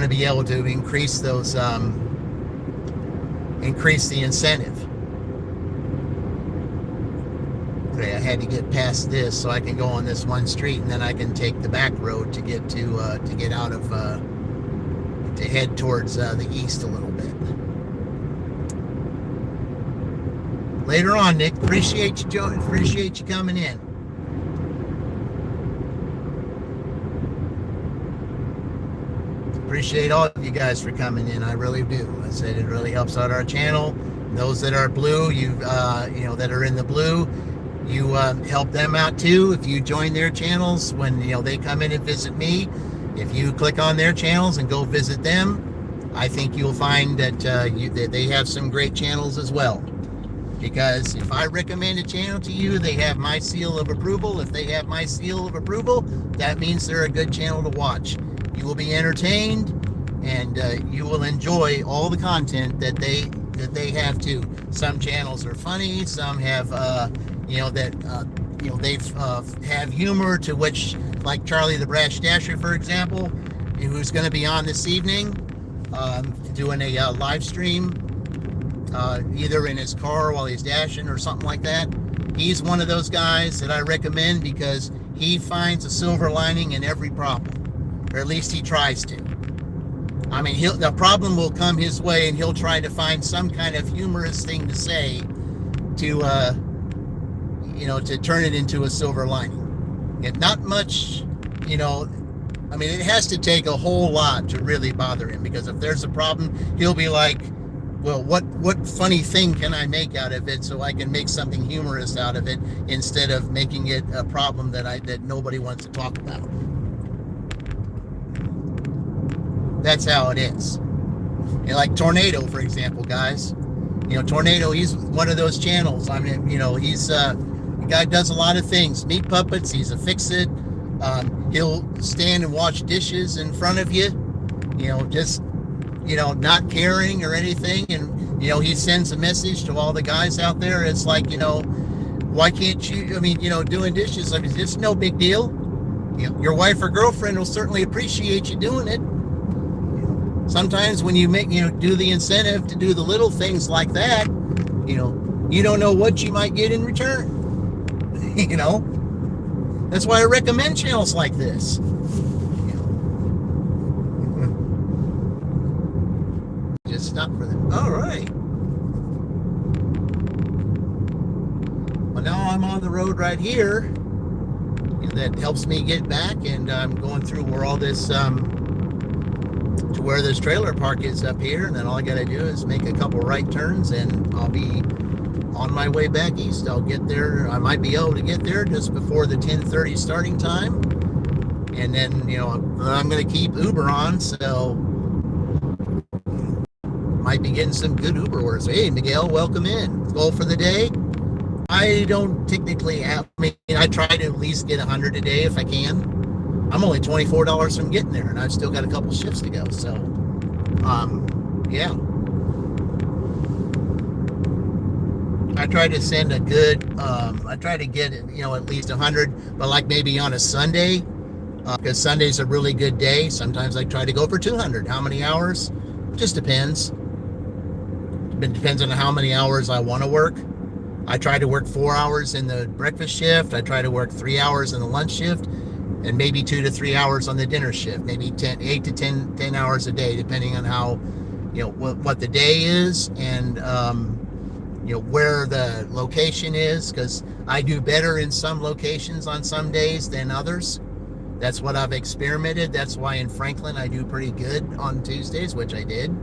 be able to increase those, increase the incentive. Okay, I had to get past this so I can go on this one street, and then I can take the back road to get out of to head towards the east a little bit. Later on, Nick. Appreciate you, Joe. Appreciate you coming in. Appreciate all of you guys for coming in. I really do. I said it really helps out our channel. Those that are blue, that are in the blue, you help them out too. If you join their channels when they come in and visit me, if you click on their channels and go visit them, I think you'll find that that they have some great channels as well. Because if I recommend a channel to you, they have my seal of approval. If they have my seal of approval, that means they're a good channel to watch. You will be entertained, and you will enjoy all the content that they have too. Some channels are funny. Some have they've have humor, to which, like Charlie the Brash Dasher, for example, who's going to be on this evening, doing a live stream, either in his car while he's dashing or something like that. He's one of those guys that I recommend because he finds a silver lining in every problem. Or at least he tries to. I mean, the problem will come his way, and he'll try to find some kind of humorous thing to say to turn it into a silver lining. And not much, it has to take a whole lot to really bother him, because if there's a problem, he'll be like, well, what funny thing can I make out of it so I can make something humorous out of it, instead of making it a problem that nobody wants to talk about. That's how it is. Like Tornado, for example, guys. Tornado, he's one of those channels. I mean, he's the guy does a lot of things. Meat puppets, he's a fix-it. He'll stand and wash dishes in front of you, just, not caring or anything. And, he sends a message to all the guys out there. It's like, why can't you, doing dishes, it's no big deal. Your wife or girlfriend will certainly appreciate you doing it. Sometimes when you do the incentive to do the little things like that, you don't know what you might get in return. That's why I recommend channels like this. Just stop for them. All right. Well, now I'm on the road right here. That helps me get back, and I'm going through where all this to where this trailer park is up here, and then all I gotta do is make a couple right turns, and I'll be on my way back east. I'll get there. I might be able to get there just before the 10:30 starting time, and then I'm gonna keep Uber on, so might be getting some good Uber orders. Hey, Miguel, welcome in. Goal for the day. I don't technically have. I try to at least get 100 a day if I can. I'm only $24 from getting there, and I've still got a couple shifts to go. So, yeah. I try to send a good. I try to get at least 100, but like maybe on a Sunday, because Sunday's a really good day. Sometimes I try to go for 200. How many hours? Just depends. It depends on how many hours I want to work. I try to work 4 hours in the breakfast shift. I try to work 3 hours in the lunch shift, and maybe 2 to 3 hours on the dinner shift. Maybe 8 to 10 hours a day, depending on how, what the day is, and where the location is. Because I do better in some locations on some days than others. That's what I've experimented. That's why in Franklin I do pretty good on Tuesdays, which I did,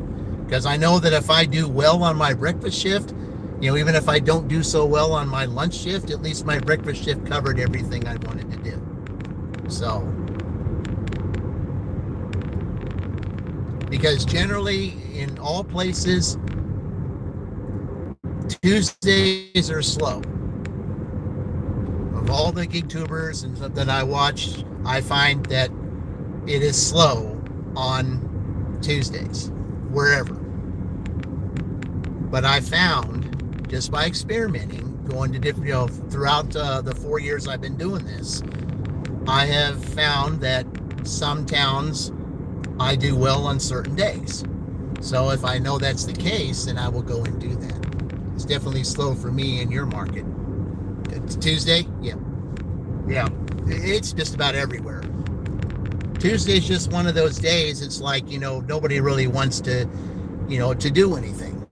because I know that if I do well on my breakfast shift, even if I don't do so well on my lunch shift, at least my breakfast shift covered everything I wanted to do. So, Because generally, in all places, Tuesdays are slow. Of all the gig tubers and stuff that I watch, I find that it is slow on Tuesdays, wherever. But I found, just by experimenting, going to different, throughout the 4 years I've been doing this, I have found that some towns I do well on certain days. So if I know that's the case, then I will go and do that. It's definitely slow for me in your market. It's Tuesday? Yeah. Yeah. It's just about everywhere. Tuesday's just one of those days. It's like, nobody really wants to, to do anything.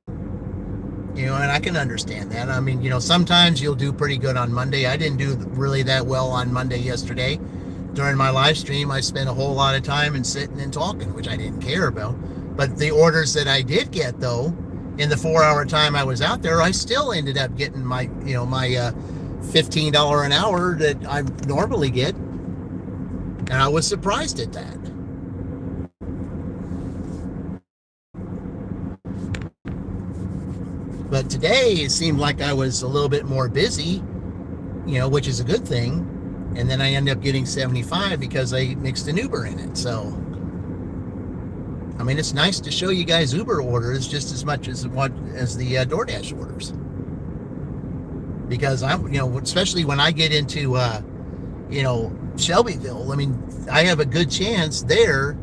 And I can understand that. I mean, sometimes you'll do pretty good on Monday. I didn't do really that well on Monday yesterday. During my live stream, I spent a whole lot of time and sitting and talking, which I didn't care about. But the orders that I did get, though, in the 4-hour time I was out there, I still ended up getting my $15 an hour that I normally get. And I was surprised at that. But today it seemed like I was a little bit more busy, which is a good thing. And then I ended up getting 75 because I mixed an Uber in it. So, I mean, it's nice to show you guys Uber orders just as much as the DoorDash orders. Because especially when I get into, Shelbyville, I mean, I have a good chance there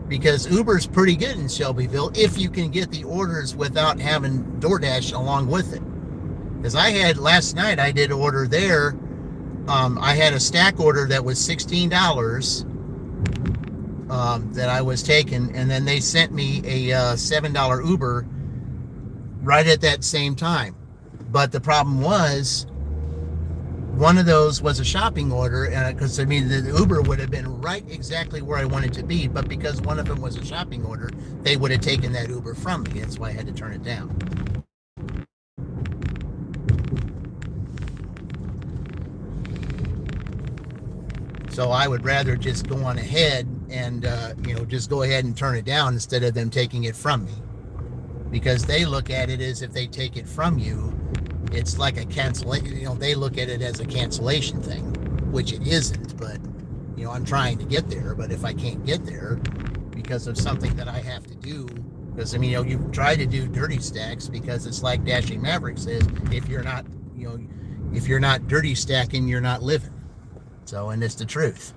because Uber's pretty good in Shelbyville if you can get the orders without having DoorDash along with it. Because last night I did order there. I had a stack order that was $16 that I was taking, and then they sent me a $7 Uber right at that same time. But the problem was, one of those was a shopping order, and because the Uber would have been right exactly where I wanted to be, but because one of them was a shopping order, they would have taken that Uber from me. That's why I had to turn it down. So I would rather just go on ahead and just go ahead and turn it down instead of them taking it from me, because they look at it as if they take it from you, it's like a cancellation. They look at it as a cancellation thing, which it isn't. But I'm trying to get there. But if I can't get there because of something that I have to do, because you try to do dirty stacks, because it's like Dashing Maverick says, if you're not dirty stacking, you're not living. So, and it's the truth.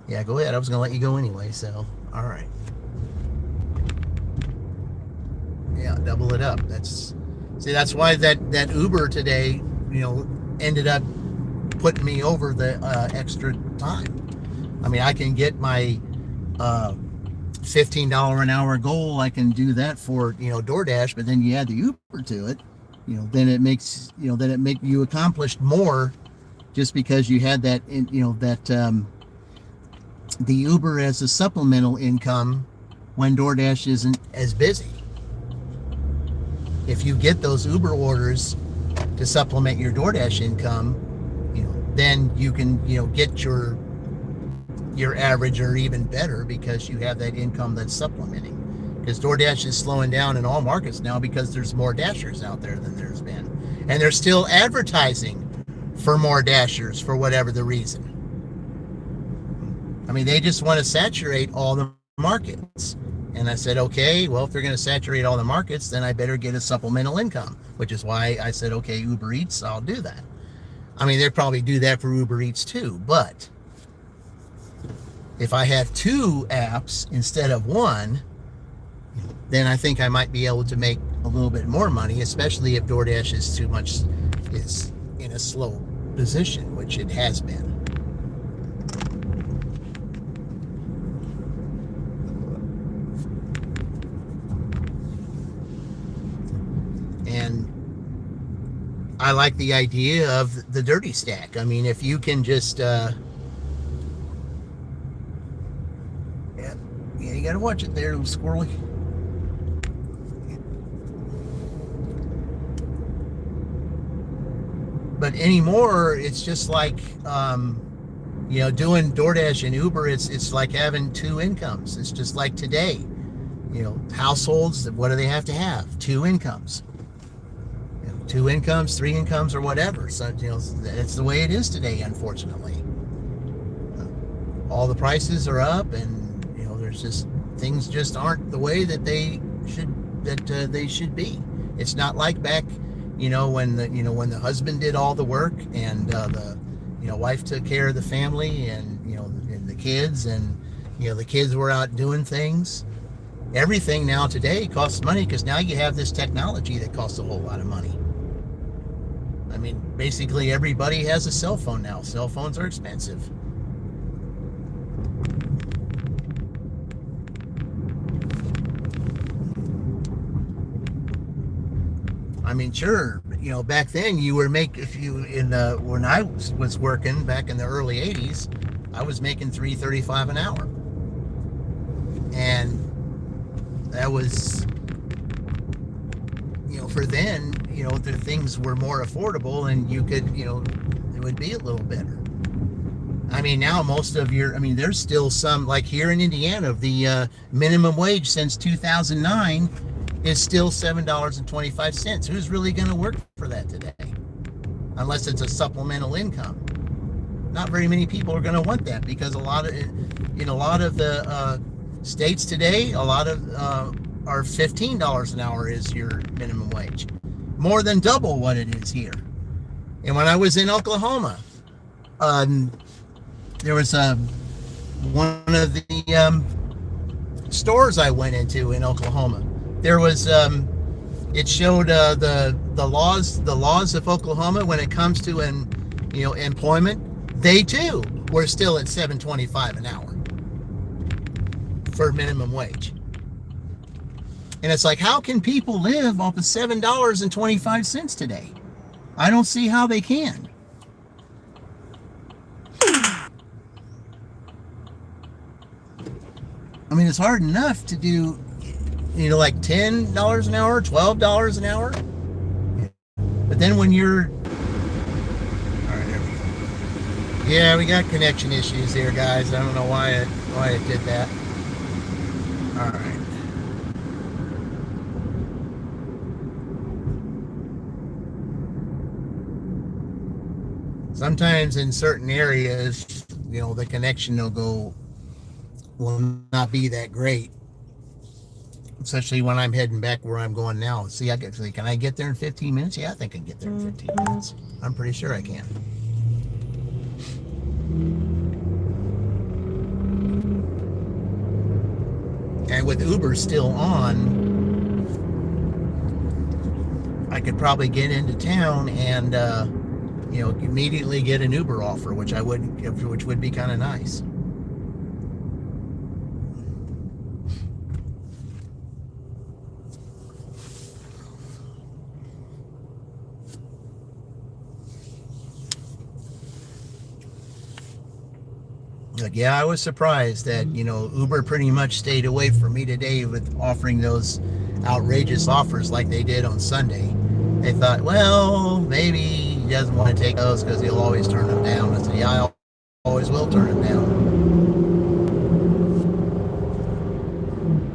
Yeah, go ahead. I was gonna let you go anyway. So, all right. Yeah, double it up. That's why that Uber today, ended up putting me over the extra time. I mean, I can get my $15 an hour goal. I can do that for DoorDash, but then you add the Uber to it, then it makes you accomplished more, just because you had that the Uber as a supplemental income when DoorDash isn't as busy. If you get those Uber orders to supplement your DoorDash income, then you can, get your average or even better, because you have that income that's supplementing. Because DoorDash is slowing down in all markets now because there's more Dashers out there than there's been. And they're still advertising for more Dashers for whatever the reason. I mean, they just want to saturate all the markets. And I said, okay, well, if they're going to saturate all the markets, then I better get a supplemental income, which is why I said, okay, Uber Eats, I'll do that. I mean, they'd probably do that for Uber Eats too, but if I have 2 apps instead of 1, then I think I might be able to make a little bit more money, especially if DoorDash is in a slow position, which it has been. And I like the idea of the dirty stack. I mean, if you can just you gotta watch it there, little squirrely. But anymore, it's just like doing DoorDash and Uber. It's like having 2 incomes. It's just like today. households, what do they have to have? Two incomes. 2 incomes, 3 incomes, or whatever. So, it's the way it is today, unfortunately. All the prices are up, and, there's just, things just aren't the way that they should be. It's not like back, when the husband did all the work, and the wife took care of the family, and and the kids, and the kids were out doing things. Everything now today costs money, because now you have this technology that costs a whole lot of money. I mean, basically everybody has a cell phone now. Cell phones are expensive. I mean, sure, back then you were when I was working back in the early 80s, I was making $3.35 an hour. And that was, for then, the things were more affordable, and you could, it would be a little better. I mean, now most of there's still some, like here in Indiana, the minimum wage since 2009 is still $7.25. Who's really going to work for that today? Unless it's a supplemental income. Not very many people are going to want that, because a lot of the states today, a lot of are $15 an hour is your minimum wage, more than double what it is here. And when I was in Oklahoma, there was one of the stores I went into in Oklahoma. There was it showed the laws of Oklahoma when it comes to employment. They too were still at $7.25 an hour for minimum wage. And it's like, how can people live off of $7.25 today? I don't see how they can. I mean, it's hard enough to do, like $10 an hour, $12 an hour. But then when you're... All right, there we go. Yeah, we got connection issues here, guys. I don't know why it did that. All right. Sometimes in certain areas, the connection will not be that great. Especially when I'm heading back where I'm going now. See, can I get there in 15 minutes? Yeah, I think I can get there in 15 minutes. I'm pretty sure I can. And with Uber still on, I could probably get into town and immediately get an Uber offer, which would be kind of nice. Like, yeah, I was surprised that, Uber pretty much stayed away from me today with offering those outrageous offers like they did on Sunday. They thought, well, maybe he doesn't want to take those because he'll always turn them down. I said, yeah, I always will turn them down.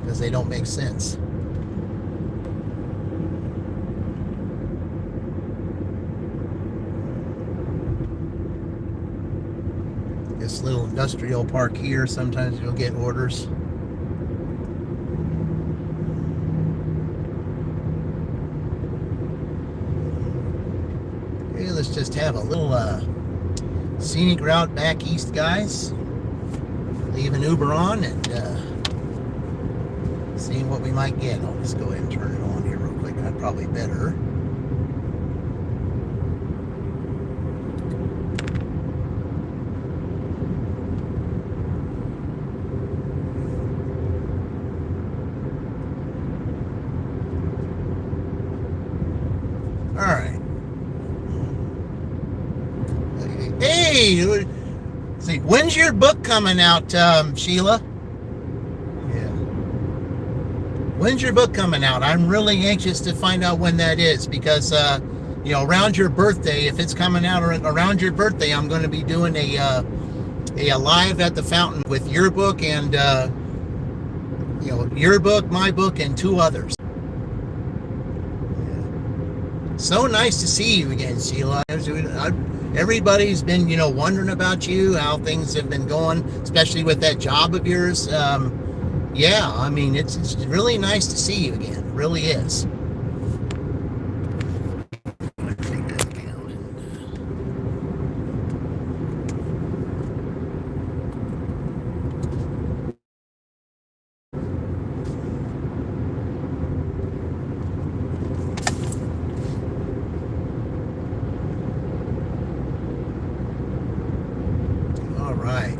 Because they don't make sense. This little industrial park here, sometimes you'll get orders. Okay, let's just have a little scenic route back east, guys. Leave an Uber on and seeing what we might get. I'll just go ahead and turn it on here real quick. I'd probably better. Hey, see, when's your book coming out, Sheila? Yeah. When's your book coming out? I'm really anxious to find out when that is, because, around your birthday, if it's coming out around your birthday, I'm going to be doing a live at the fountain with your book and your book, my book, and 2 others. So nice to see you again, Sheila. Everybody's been, wondering about you, how things have been going, especially with that job of yours. Yeah, I mean, it's really nice to see you again. It really is. All right.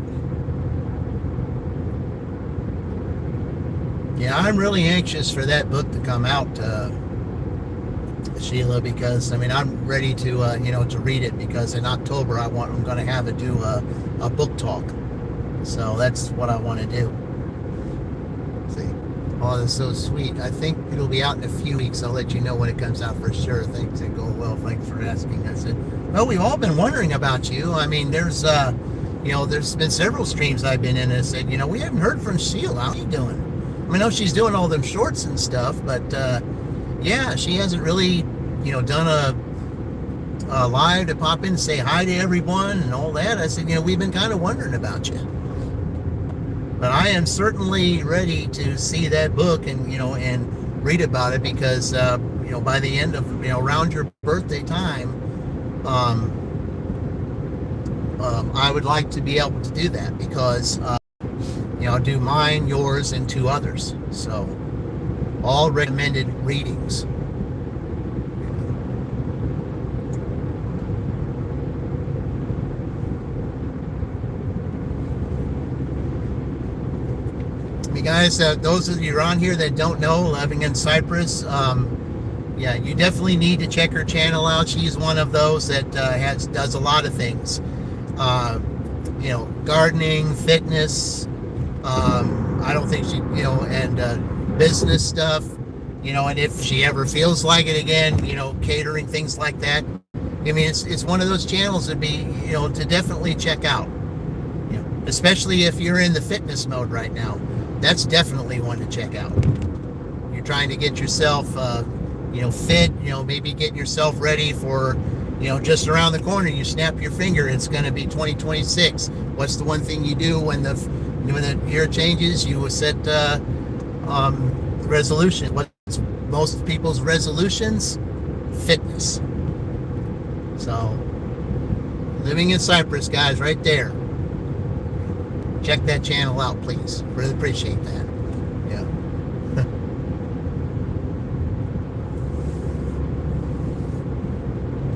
Yeah, I'm really anxious for that book to come out, Sheila, because I'm ready to to read it, because in October I'm going to do a book talk, so that's what I want to do. See, oh, that's so sweet. I think it'll be out in a few weeks. I'll let you know when it comes out for sure. Things are going well. Thanks for asking. I said, well, we've all been wondering about you. There's been several streams I've been in, and I said, we haven't heard from Sheila. How are you doing? I know she's doing all them shorts and stuff, but yeah, she hasn't really, done a live to pop in and say hi to everyone and all that. I said, we've been kind of wondering about you. But I am certainly ready to see that book and, and read about it, because, by the end of, around your birthday time, I would like to be able to do that, because, I'll do mine, yours, and 2 others. So, all recommended readings. You guys, those of you around here that don't know, living in Cyprus, yeah, you definitely need to check her channel out. She's one of those that does a lot of things. Gardening, fitness. I don't think she, and business stuff, and if she ever feels like it again, catering, things like that. It's one of those channels that'd be, to definitely check out. Especially if you're in the fitness mode right now. That's definitely one to check out. You're trying to get yourself, fit, maybe getting yourself ready for, just around the corner. You snap your finger, it's going to be 2026. What's the one thing you do when the year changes? You will set resolution. What's most people's resolutions? Fitness. So, living in Cyprus, guys, right there. Check that channel out, please. Really appreciate that. Yeah.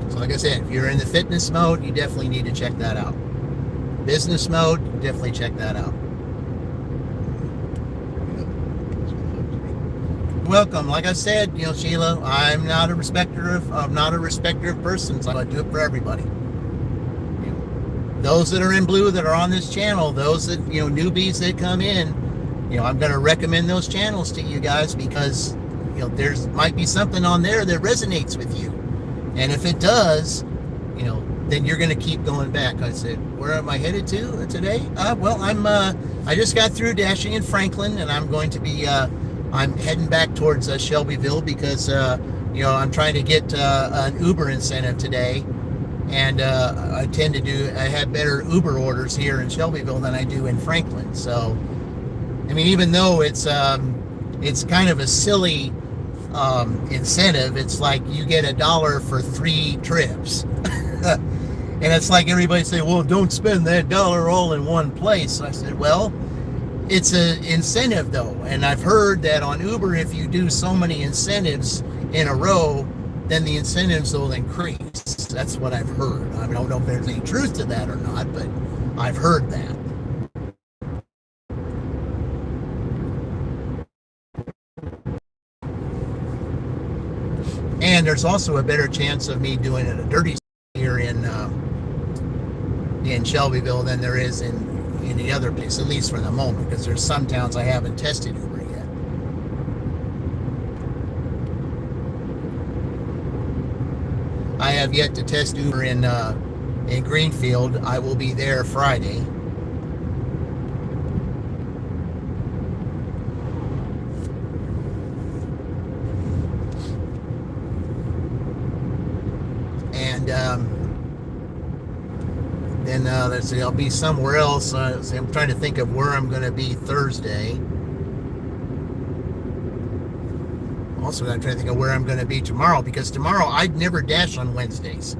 So like I said, if you're in the fitness mode, you definitely need to check that out. Business mode, definitely check that out. Welcome. Like I said, Sheila, I'm not a respecter of persons. I do it for everybody. Those that are in blue that are on this channel, those that, newbies that come in, I'm going to recommend those channels to you guys, because, there's might be something on there that resonates with you. And if it does, then you're going to keep going back. I said, where am I headed to today? Well, I just got through dashing in Franklin, and I'm going to be, I'm heading back towards Shelbyville, because, I'm trying to get an Uber incentive today. And I have better Uber orders here in Shelbyville than I do in Franklin. So, even though it's kind of a silly incentive, it's like you get $1 for 3 trips. And it's like everybody say, well, don't spend that $1 all in one place. I said, well, it's an incentive though. And I've heard that on Uber, if you do so many incentives in a row, then the incentives will increase. That's what I've heard. I don't know if there's any truth to that or not, but I've heard that. And there's also a better chance of me doing it a dirty here in Shelbyville than there is in any other place, at least for the moment, because there's some towns I haven't tested Uber yet. I have yet to test Uber in Greenfield. I will be there Friday. and then let's see, I'll be somewhere else. See, I'm trying to think of where I'm going to be Thursday. Also, I'm trying to think of where I'm going to be tomorrow, because tomorrow I'd never dash on Wednesdays.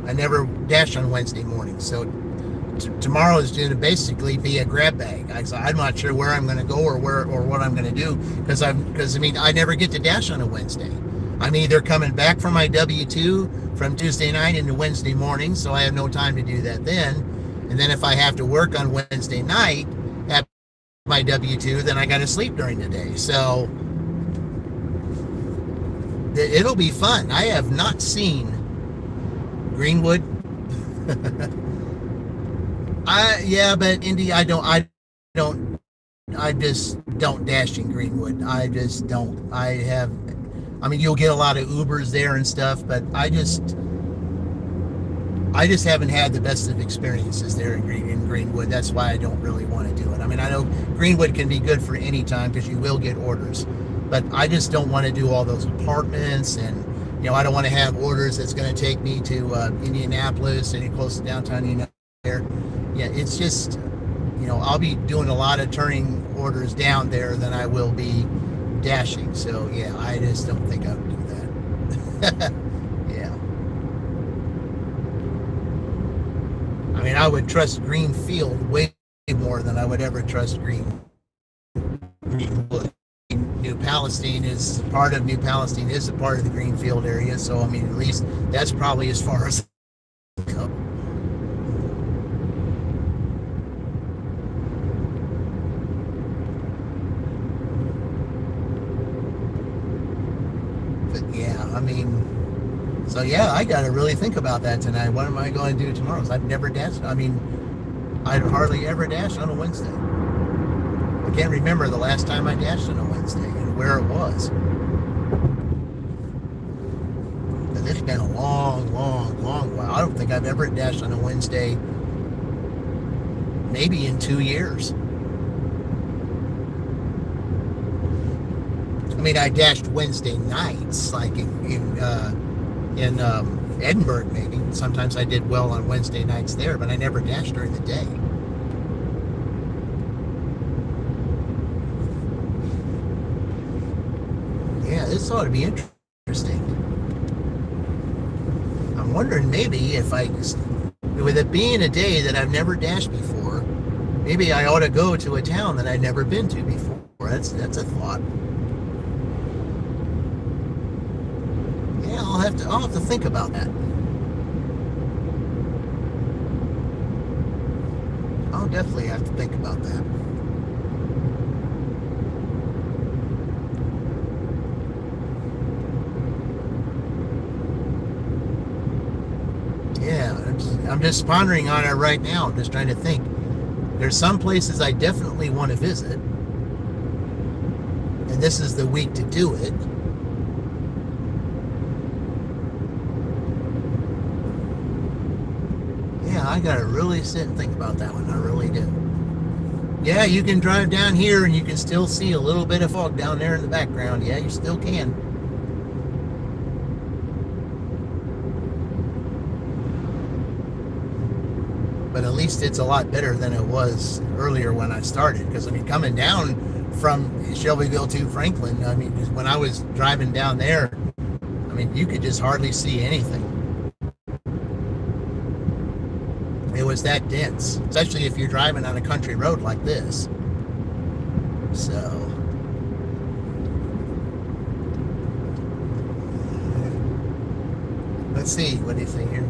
I never dash on Wednesday mornings. So tomorrow is going to basically be a grab bag. I'm not sure where I'm going to go or what I'm going to do, because I never get to dash on a Wednesday. I'm either coming back from my W-2 from Tuesday night into Wednesday morning, so I have no time to do that then. And then if I have to work on Wednesday night at my W-2, then I got to sleep during the day. So it'll be fun. I have not seen Greenwood. But Indy, I just don't dash in Greenwood. I just don't. You'll get a lot of Ubers there and stuff, but I just haven't had the best of experiences there in Greenwood. That's why I don't really want to do it. I know Greenwood can be good for any time because you will get orders, but I just don't want to do all those apartments, and I don't want to have orders that's going to take me to Indianapolis and close to downtown Indianapolis. Yeah, it's just, I'll be doing a lot of turning orders down there than I will be dashing. So yeah, I just don't think I would do that. Yeah. I would trust Greenfield way more than I would ever trust Greenwood. New Palestine is part of New Palestine is a part of the Greenfield area, so at least that's probably as far as I go. But yeah, so yeah, I got to really think about that tonight. What am I going to do tomorrow? I've never dashed. I'd hardly ever dash on a Wednesday. I can't remember the last time I dashed on a Wednesday and where it was. But it's been a long while. I don't think I've ever dashed on a Wednesday, maybe in 2 years. I dashed Wednesday nights, like in Edinburgh, maybe. Sometimes I did well on Wednesday nights there, but I never dashed during the day. Yeah, this ought to be interesting. I'm wondering maybe if with it being a day that I've never dashed before, maybe I ought to go to a town that I've never been to before. That's a thought. Yeah, I'll have to think about that. I'll definitely have to think about that. Yeah, I'm just pondering on it right now. I'm just trying to think. There's some places I definitely want to visit, and this is the week to do it. Yeah, I gotta really sit and think about that one. I really do. Yeah, you can drive down here and you can still see a little bit of fog down there in the background. Yeah, you still can. But at least it's a lot better than it was earlier when I started. Because, coming down from Shelbyville to Franklin, when I was driving down there, you could just hardly see anything. It was that dense, especially if you're driving on a country road like this. So, let's see, what do you think here?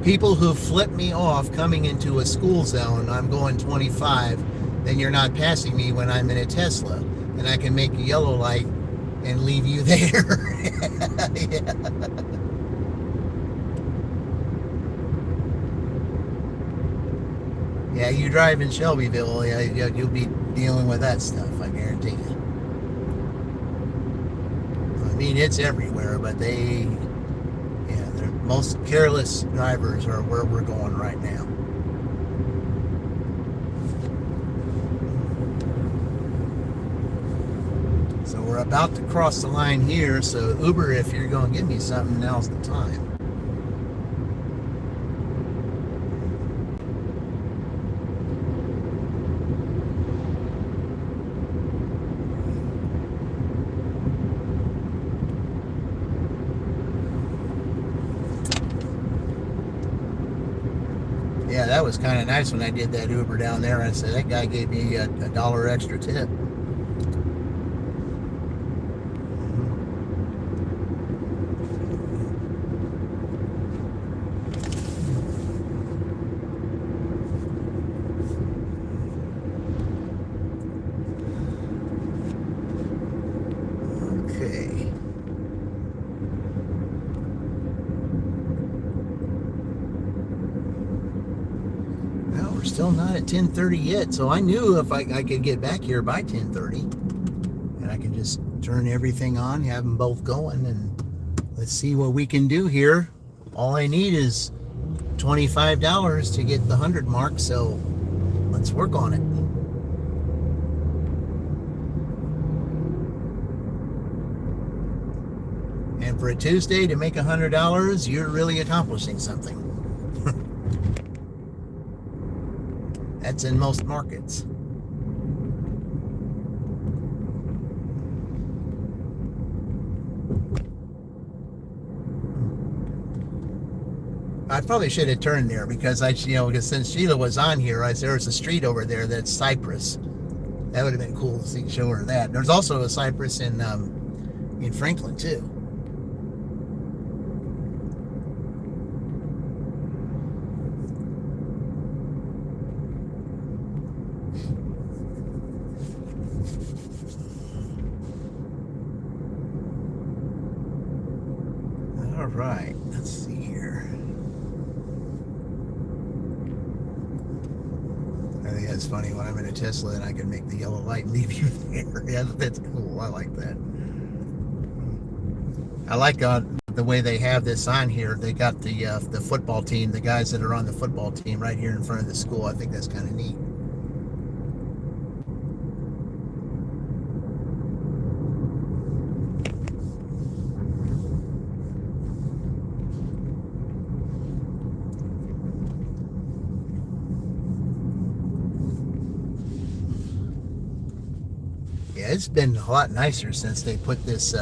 People who flip me off coming into a school zone, I'm going 25, then you're not passing me when I'm in a Tesla, and I can make a yellow light and leave you there. Yeah. Yeah, you drive in Shelbyville, you'll be dealing with that stuff, I guarantee you. It's everywhere, but the most careless drivers are where we're going right now. So we're about to cross the line here, so Uber, if you're going to give me something, now's the time. Yeah, that was kind of nice when I did that Uber down there. I said, that guy gave me a dollar extra tip. Okay. Well, we're still not at 10:30 yet, so I knew if I could get back here by 10:30, and I can just turn everything on, have them both going, and let's see what we can do here. All I need is $25 to get the 100 mark, so let's work on it. And for a Tuesday to make $100, you're really accomplishing something. That's in most markets. I probably should have turned there because because since Sheila was on here, there's a street over there that's Cypress. That would have been cool to show her that. There's also a Cypress in Franklin too. All right, let's see here. I think that's funny when I'm in a Tesla and I can make the yellow light leave you there. Yeah, that's cool. I like that. I like the way they have this on here. They got the football team, the guys that are on the football team right here in front of the school. I think that's kind of neat. Yeah, it's been a lot nicer since they put this,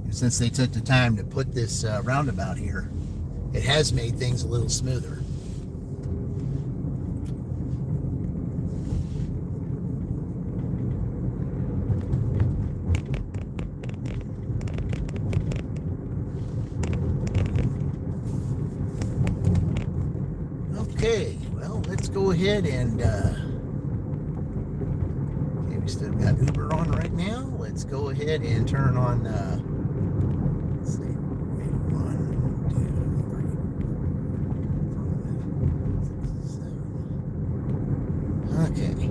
since they took the time to put this roundabout here. It has made things a little smoother. Okay, well, let's go ahead and we still got Uber on right now. Let's go ahead and turn on, let's see, 1, 2, 3, 4, 5, 6, 7. Okay.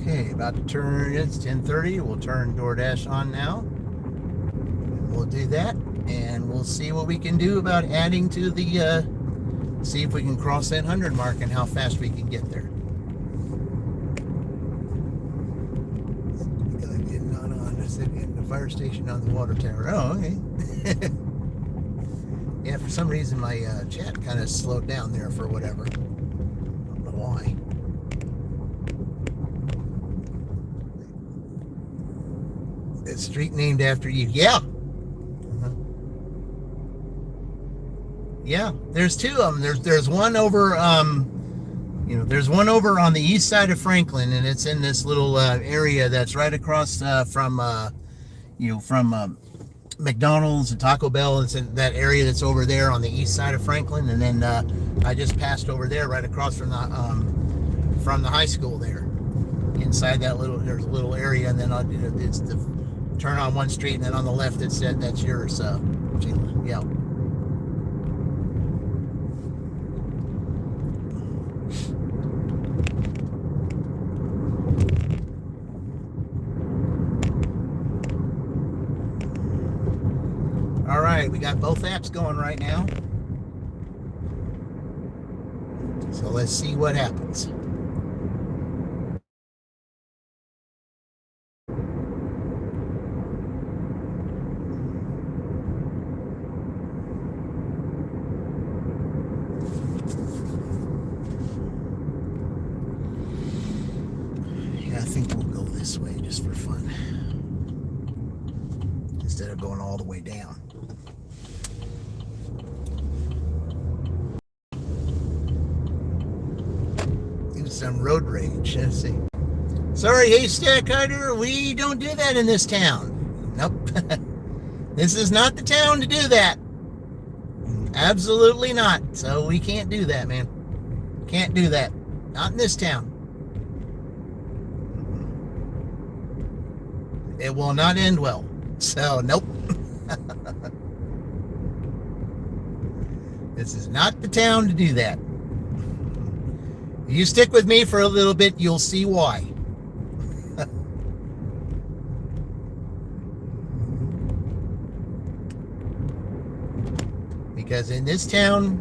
Okay, about to turn, it's 10:30. We'll turn DoorDash on now. We'll do that, and we'll see what we can do about adding to the, see if we can cross that 100 mark and how fast we can get there. Getting on, I said, in the fire station on the water tower. Oh, okay. Yeah, for some reason my chat kind of slowed down there for whatever. I don't know why. A street named after you. Yeah. Yeah, there's two of them. There's one over there's one over on the east side of Franklin, and it's in this little area that's right across from McDonald's and Taco Bell. It's in that area that's over there on the east side of Franklin, and then I just passed over there right across from the high school there. Inside that there's a little area, and then it's the turn on one street, and then on the left that's yours. Yeah. All right, we got both apps going right now. So let's see what happens. Yeah, I think we'll go this way just for fun, instead of going all the way down. Do some road rage. Let's see. Sorry, Haystack Hunter, we don't do that in this town. Nope. This is not the town to do that. Absolutely not. So we can't do that, man. Can't do that. Not in this town. It will not end well. So, nope. This is not the town to do that. You stick with me for a little bit, you'll see why. Because in this town,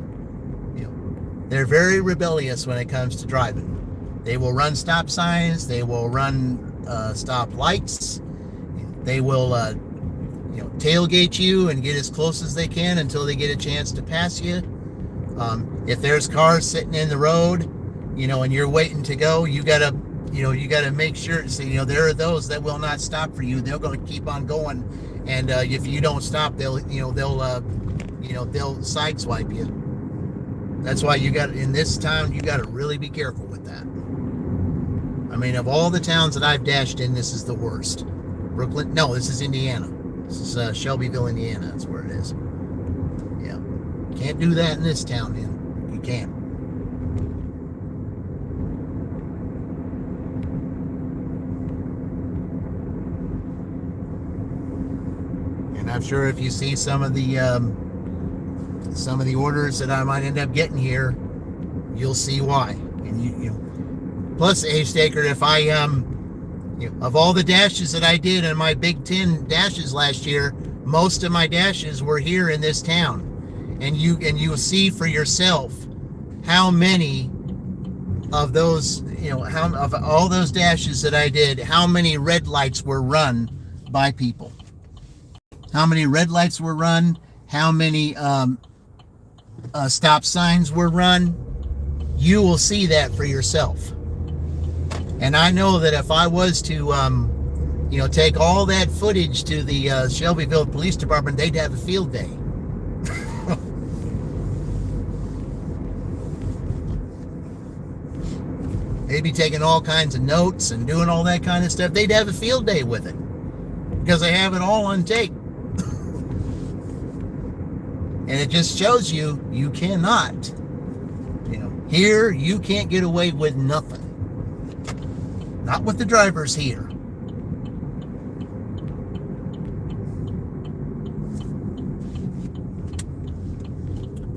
they're very rebellious when it comes to driving. They will run stop signs. They will run stop lights. They will, tailgate you and get as close as they can until they get a chance to pass you. If there's cars sitting in the road, and you're waiting to go, you gotta make sure. So, there are those that will not stop for you. They're going to keep on going, and if you don't stop, they'll sideswipe you. That's why in this town, you got to really be careful with that. I mean, of all the towns that I've dashed in, this is the worst. Brooklyn, no, this is Indiana. This is Shelbyville, Indiana. That's where it is. Yeah. Can't do that in this town, man. You can't. And I'm sure if you see some of the orders that I might end up getting here, you'll see why. And you plus, Haystaker, if I of all the dashes that I did in my Big 10 dashes last year, most of my dashes were here in this town. And you will see for yourself how many of those, how of all those dashes that I did, how many red lights were run by people. How many red lights were run, how many stop signs were run. You will see that for yourself. And I know that if I was to, take all that footage to the Shelbyville Police Department, they'd have a field day. They'd be taking all kinds of notes and doing all that kind of stuff. They'd have a field day with it because they have it all on tape. And it just shows you cannot, here you can't get away with nothing. Not with the drivers here.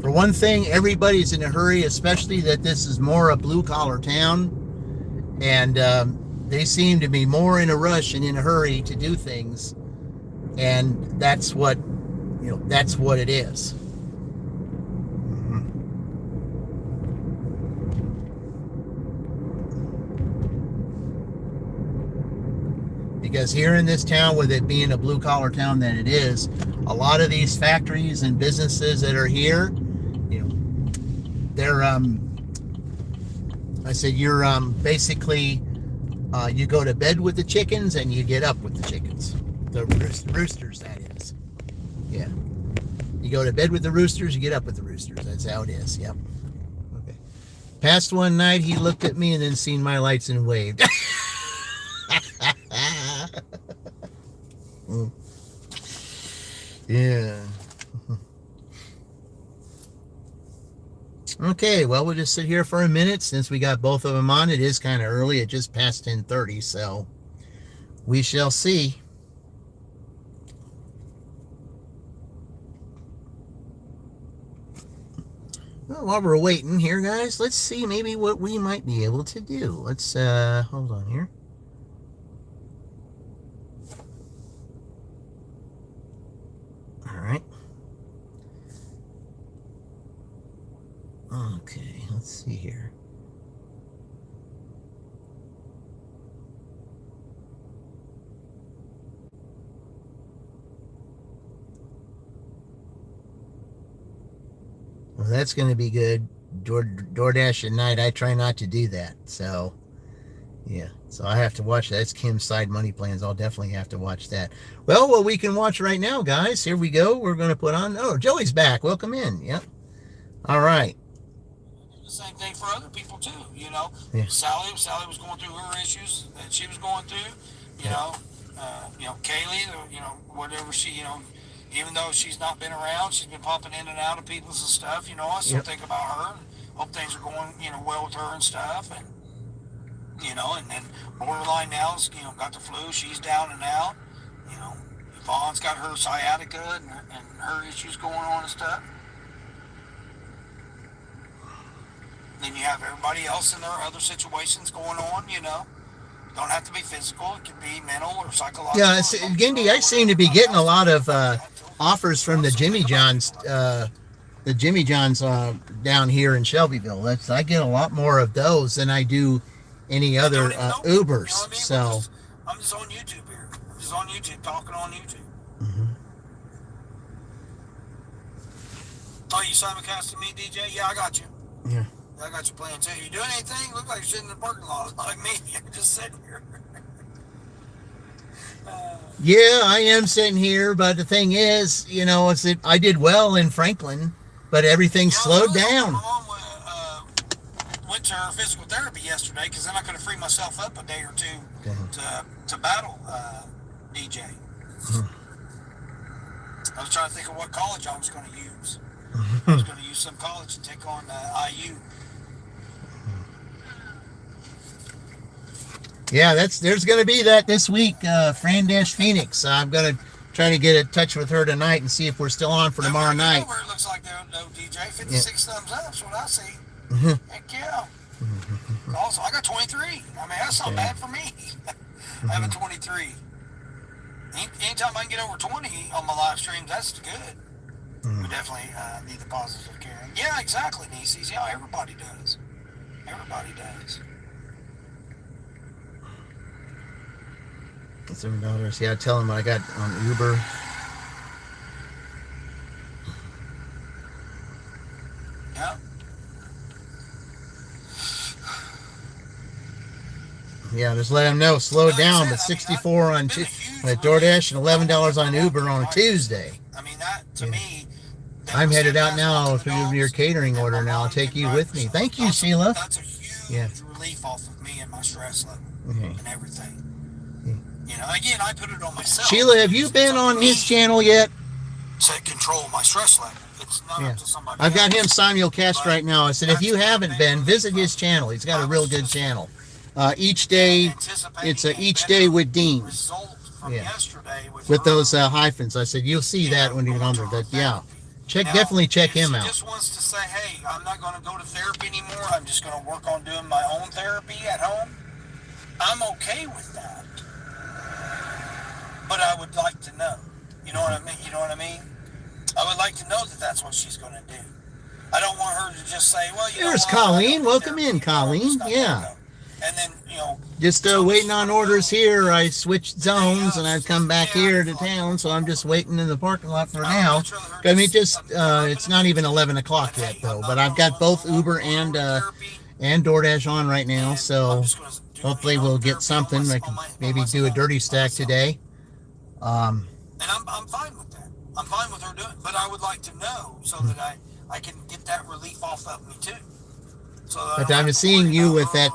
For one thing, everybody's in a hurry, especially that this is more a blue-collar town. And they seem to be more in a rush and in a hurry to do things. And that's what, that's what it is. Because here in this town, with it being a blue-collar town that it is, a lot of these factories and businesses that are here, they're, I said, you're basically, you go to bed with the chickens and you get up with the chickens. The roosters, that is. Yeah. You go to bed with the roosters, you get up with the roosters. That's how it is. Yep. Okay. Past one night, he looked at me and then seen my lights and waved. Yeah. Okay, well, we'll just sit here for a minute since we got both of them on. It is kind of early. It just passed 10:30, so we shall see. Well, while we're waiting here, guys, let's see maybe what we might be able to do. Let's hold on here. All right. Okay, let's see here. Well, that's going to be good. DoorDash at night, I try not to do that. So, yeah. So I have to watch that. That's Kim's side money plans. I'll definitely have to watch that. Well, what we can watch right now, guys. Here we go. We're going to put on. Oh, Joey's back. Welcome in. Yep. All right. The same thing for other people too, you know. Yeah. Sally was going through her issues that she was going through, you know, Kaylee, you know, whatever she, you know, even though she's not been around, she's been popping in and out of people's and stuff, you know, I still think about her and hope things are going, you know, well with her and stuff, and, you know, and then Borderline now's, you know, got the flu, she's down and out, you know, Yvonne's got her sciatica and her issues going on and stuff. Then you have everybody else in their other situations going on, you know. Don't have to be physical. It can be mental or psychological. Yeah, Gindy, I seem to be getting a lot of offers from the Jimmy John's down here in Shelbyville. I get a lot more of those than I do any other Ubers. You know what I mean? So I'm just on YouTube here. I'm just on YouTube, talking on YouTube. Mm-hmm. Oh, you simulcasting me, DJ? Yeah, I got you. Yeah. I got you playing too. You doing anything? Look like you're sitting in the parking lot like me. You're just sitting here. Yeah, I am sitting here, but the thing is, you know, I did well in Franklin, but everything slowed down. My mom went to her physical therapy yesterday because then I could have freed myself up a day or two to battle DJ. I was trying to think of what college I was going to use. I was going to use some college to take on IU. Yeah, there's going to be that this week, Fran Dash Phoenix. I'm going to try to get in touch with her tonight and see if we're still on for tomorrow night. Where it looks like no DJ, 56 thumbs up. That's what I see. Heck yeah. Also, I got 23. I mean, that's not bad for me. I have a 23. Anytime I can get over 20 on my live streams, that's good. We definitely need the positive caring. Yeah, exactly, nieces. Yeah, everybody does. Everybody does. $7. Yeah, tell him what I got on Uber. Yeah. Yeah, just let him know. Slow down, but 64 on DoorDash and $11 on Uber on a Tuesday. I mean, that to me. I'm headed out now through your catering order now. I'll take you with me. Thank you, Sheila. That's a huge relief off of me and my stress level and everything. You know, again, I put it on myself. Sheila, have you been on his channel yet? To control my stress level. It's not up to somebody I've got him else. simulcast right now. I said, if you haven't been, visit his channel. He's got a real good channel. Each day, it's each day with Dean. With those hyphens. I said, you'll see that when you come to that. Yeah. Definitely check him out. He just wants to say, hey, I'm not going to go to therapy anymore. I'm just going to work on doing my own therapy at home. I'm okay with that. But I would like to know. You know what I mean? You know what I mean? I would like to know that that's what she's going to do. I don't want her to just say, well, there's Colleen. Welcome in, Colleen. Yeah. And then, you know, just waiting on orders here. I switched zones and I've come back here to town, so I'm just waiting in the parking lot for now. I mean, it's not even 11 o'clock yet though, but I've got both Uber and DoorDash on right now, so hopefully we'll get something. I can maybe do a dirty stack today. And I'm fine with that. I'm fine with her doing it, but I would like to know so that I can get that relief off of me too. But I'm seeing you with that,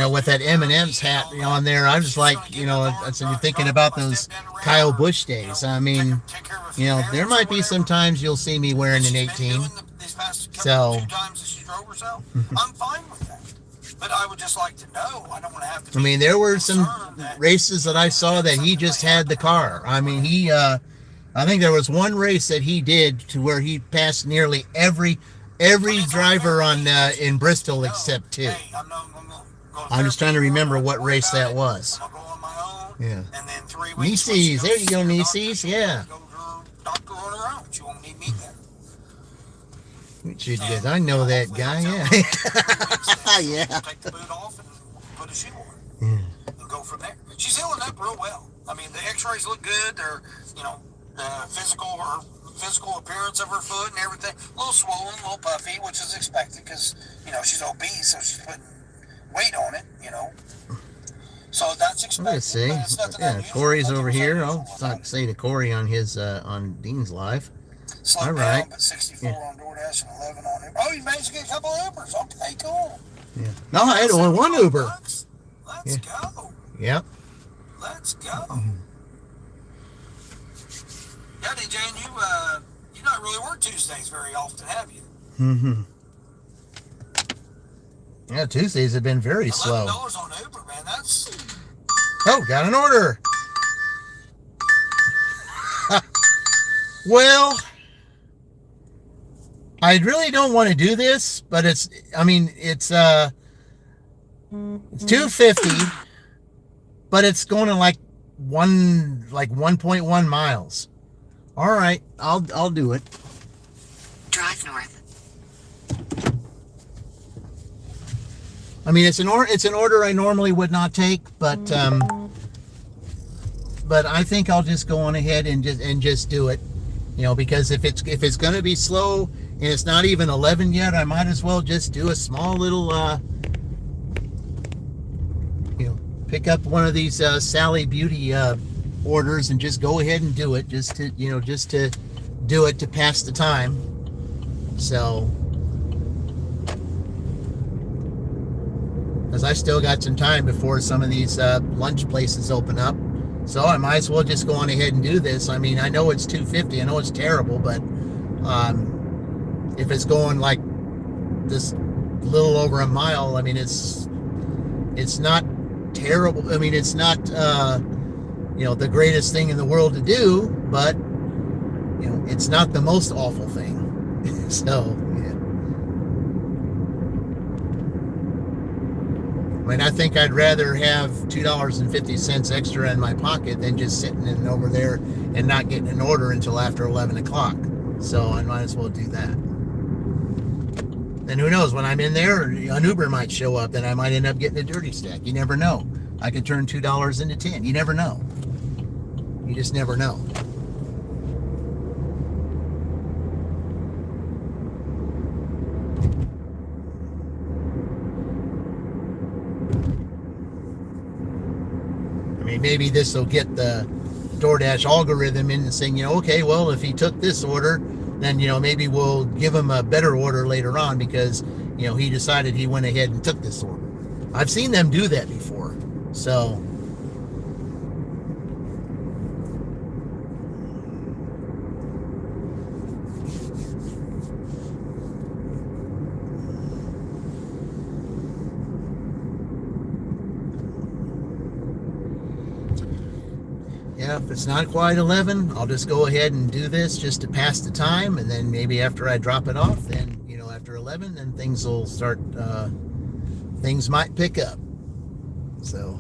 with that M&M's hat on there. I'm just like, I said, you're thinking about those Kyle Busch days. I mean, there might be some times you'll see me wearing an 18. So, I'm fine with that. But I would just like to know. I don't want to have to. I mean, there were some races that I saw that he just had the car. I mean, I think there was one race that he did to where he passed nearly every every But it's driver only on fair to in let Bristol you know, except two. hey, I'm going to I'm just trying to remember I'm what worry race about that it. was. I'm going to go on my own. Yeah. And then 3 weeks when she Nieces, goes there to you see go, her doctor, Nieces. she'll Yeah. probably go to her doctor on her own. She won't need me there. Shoot, And, guys, I know that hopefully guy. I'll tell Yeah. her in 3 weeks then she'll Yeah. take the boot off and put a shoe on Yeah. and go from there. She's healing up real well. I mean, the x-rays look good. They're, physical appearance of her foot and everything. A little swollen, a little puffy, which is expected because, she's obese, so she's putting weight on it. So that's expected. Let's see. But it's nothing Yeah, unusual. Corey's Nothing over was here. unusual I'll about it. say to Corey on his on Dean's live. Slowed All right. down, but 64 Yeah. on DoorDash and 11 on Uber. Oh, you managed to get a couple of Ubers. Okay, cool. Yeah. No, I had only one Uber. Bucks. Let's go. Yep. Let's go. Yeah, DJ, you not really work Tuesdays very often, have you? Mm-hmm. Yeah, Tuesdays have been very slow. $11 on Uber, man. That's Oh, got an order. Well, I really don't want to do this, but it's $2.50, but it's going to like 1.1 miles. All right, I'll do it. Drive north. I mean, it's an order I normally would not take, but I think I'll just go on ahead and just do it. Because if it's going to be slow and it's not even 11 yet, I might as well just do a small little pick up one of these Sally Beauty orders and just go ahead and do it, just to do it to pass the time. So, because I still got some time before some of these lunch places open up, so I might as well just go on ahead and do this. I mean, I know it's $2.50. I know it's terrible, but if it's going like this little over a mile, I mean, it's not terrible. I mean, it's not the greatest thing in the world to do, but it's not the most awful thing. So yeah. I mean, I think I'd rather have $2.50 extra in my pocket than just sitting in over there and not getting an order until after 11 o'clock. So I might as well do that. And who knows, when I'm in there, an Uber might show up and I might end up getting a dirty stack. You never know. I could turn $2 into 10. You never know. You just never know. I mean, maybe this will get the DoorDash algorithm in and saying, okay, well, if he took this order, then, maybe we'll give him a better order later on because, he decided he went ahead and took this order. I've seen them do that before. So, yeah, if it's not quite 11, I'll just go ahead and do this just to pass the time, and then maybe after I drop it off, then after 11, then things will start. Things might pick up. So,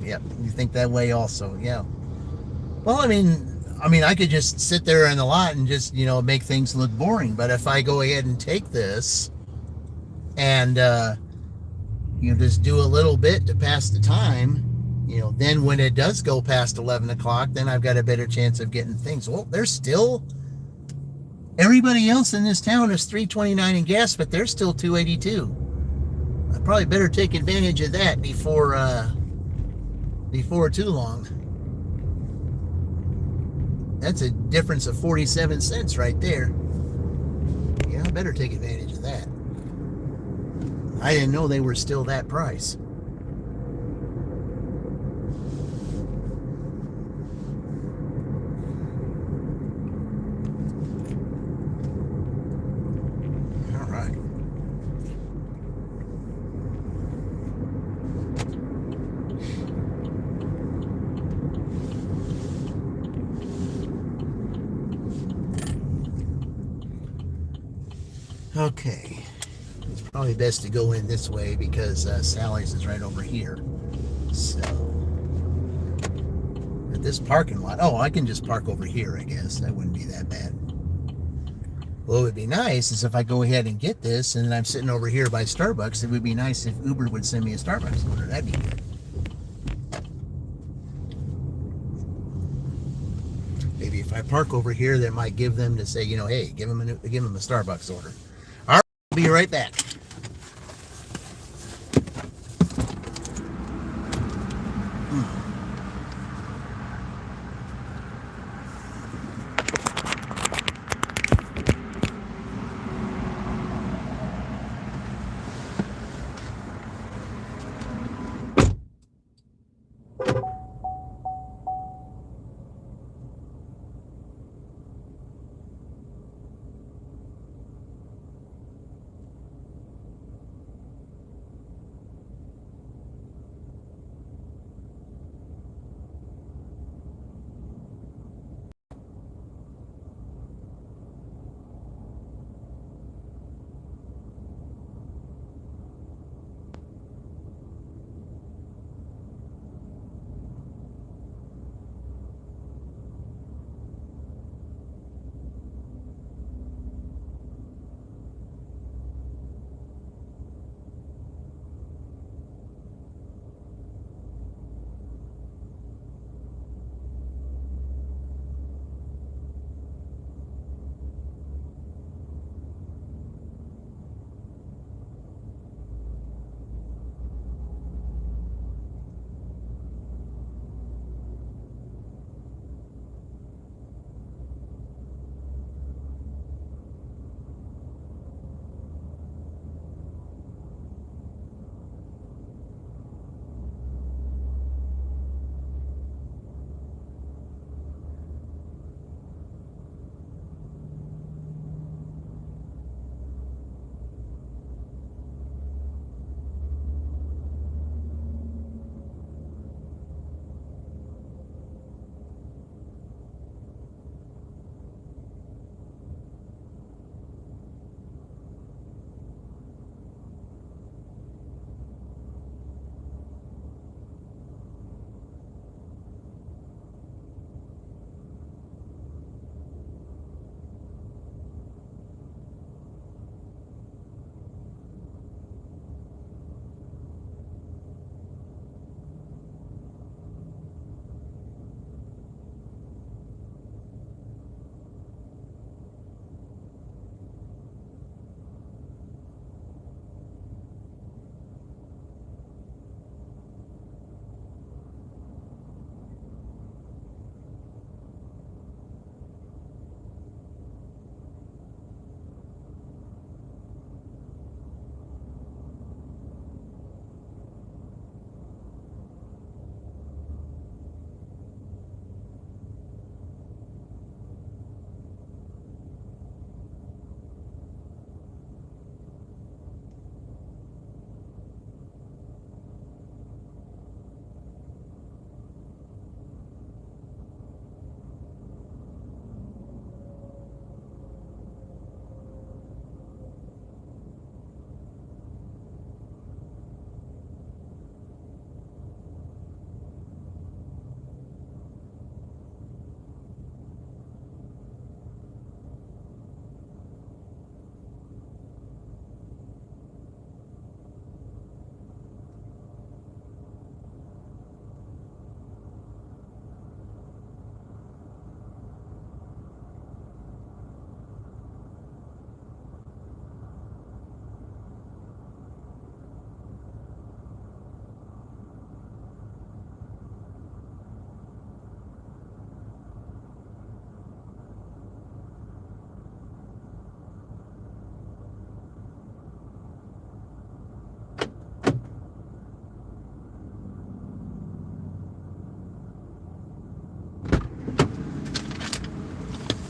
yep, you think that way also, yeah. Well, I mean, I could just sit there in the lot and just make things look boring. But if I go ahead and take this and just do a little bit to pass the time. Then when it does go past 11 o'clock, then I've got a better chance of getting things. Well, there's still, everybody else in this town is $3.29 in gas, but they're still $2.82. I probably better take advantage of that before too long. That's a difference of 47 cents right there. Yeah, I better take advantage of that. I didn't know they were still that price. Okay, it's probably best to go in this way because Sally's is right over here. So, at this parking lot, oh, I can just park over here, I guess. That wouldn't be that bad. What would be nice is if I go ahead and get this and then I'm sitting over here by Starbucks, it would be nice if Uber would send me a Starbucks order. That'd be good. Maybe if I park over here, that might give them to say, hey, give them a Starbucks order. All right, I'll be right back.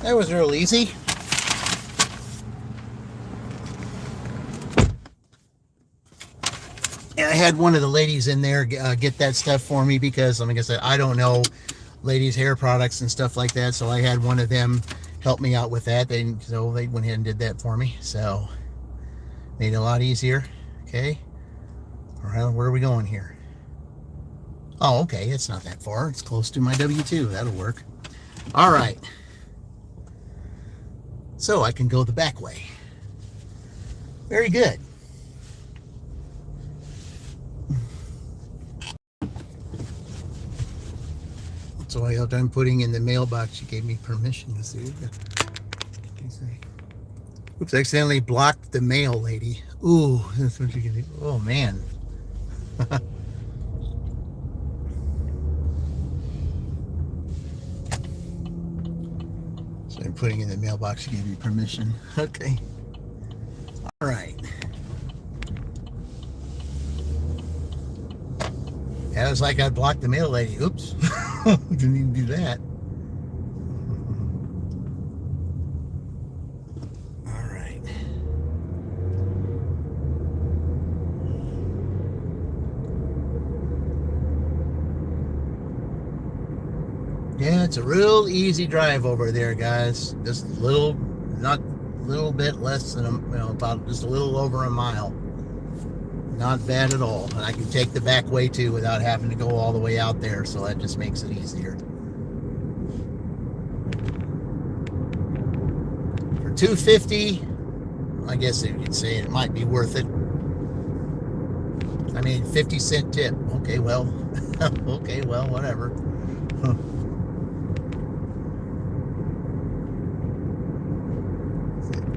That was real easy. And I had one of the ladies in there get that stuff for me because, like I said, I don't know ladies' hair products and stuff like that. So I had one of them help me out with that. So they went ahead and did that for me. So Made it a lot easier. Okay. All right, where are we going here? Oh, okay, it's not that far. It's close to my W-2. That'll work. All right. So I can go the back way. Very good. So I'm putting in the mailbox. You gave me permission to see. Oops, I accidentally blocked the mail, lady. Ooh, that's what you can do. Oh, man. So I'm putting in the mailbox. You gave me permission. Okay. All right. Yeah, it was like I blocked the mail lady. Oops. Didn't even do that. All right. Yeah, it's a real easy drive over there, guys. Just a little, not a little bit less than about just a little over a mile. Not bad at all. And I can take the back way too without having to go all the way out there, so that just makes it easier. For $2.50, I guess you could say it might be worth it. I mean, 50-cent tip. Okay, well, okay, well, whatever. Huh.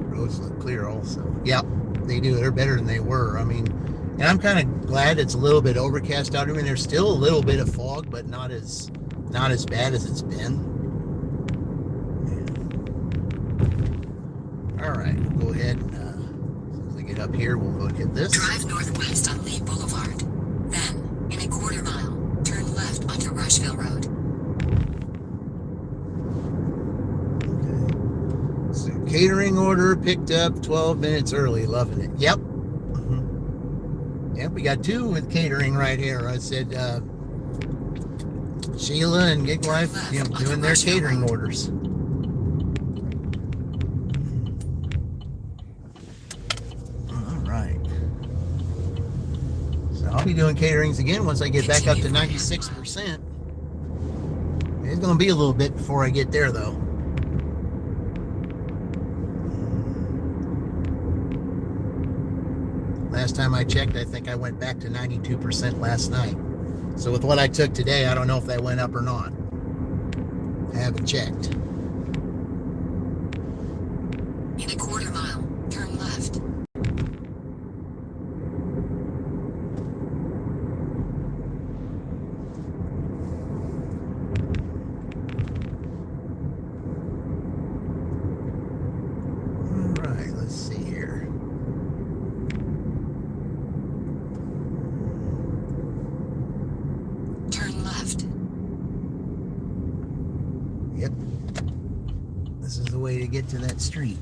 Roads look clear also. Yep, they do. They're better than they were. I mean, and I'm kind of glad it's a little bit overcast out. I mean, there's still a little bit of fog, but not as bad as it's been. All right, we'll go ahead and as I get up here, we'll go get this. Drive northwest on Lee Boulevard. Then, in a quarter mile, turn left onto Rushville Road. Okay. So catering order picked up 12 minutes early. Loving it. Yep. Yep, we got two with catering right here. I said Sheila and Gig Life, doing their catering orders. All right. So I'll be doing caterings again once I get back up to 96%. It's going to be a little bit before I get there, though. Last time I checked, I think I went back to 92% last night. So with what I took today, I don't know if that went up or not. I haven't checked. In a quarter mile, turn left. All right, let's see here. Turn left. Yep. This is the way to get to that street.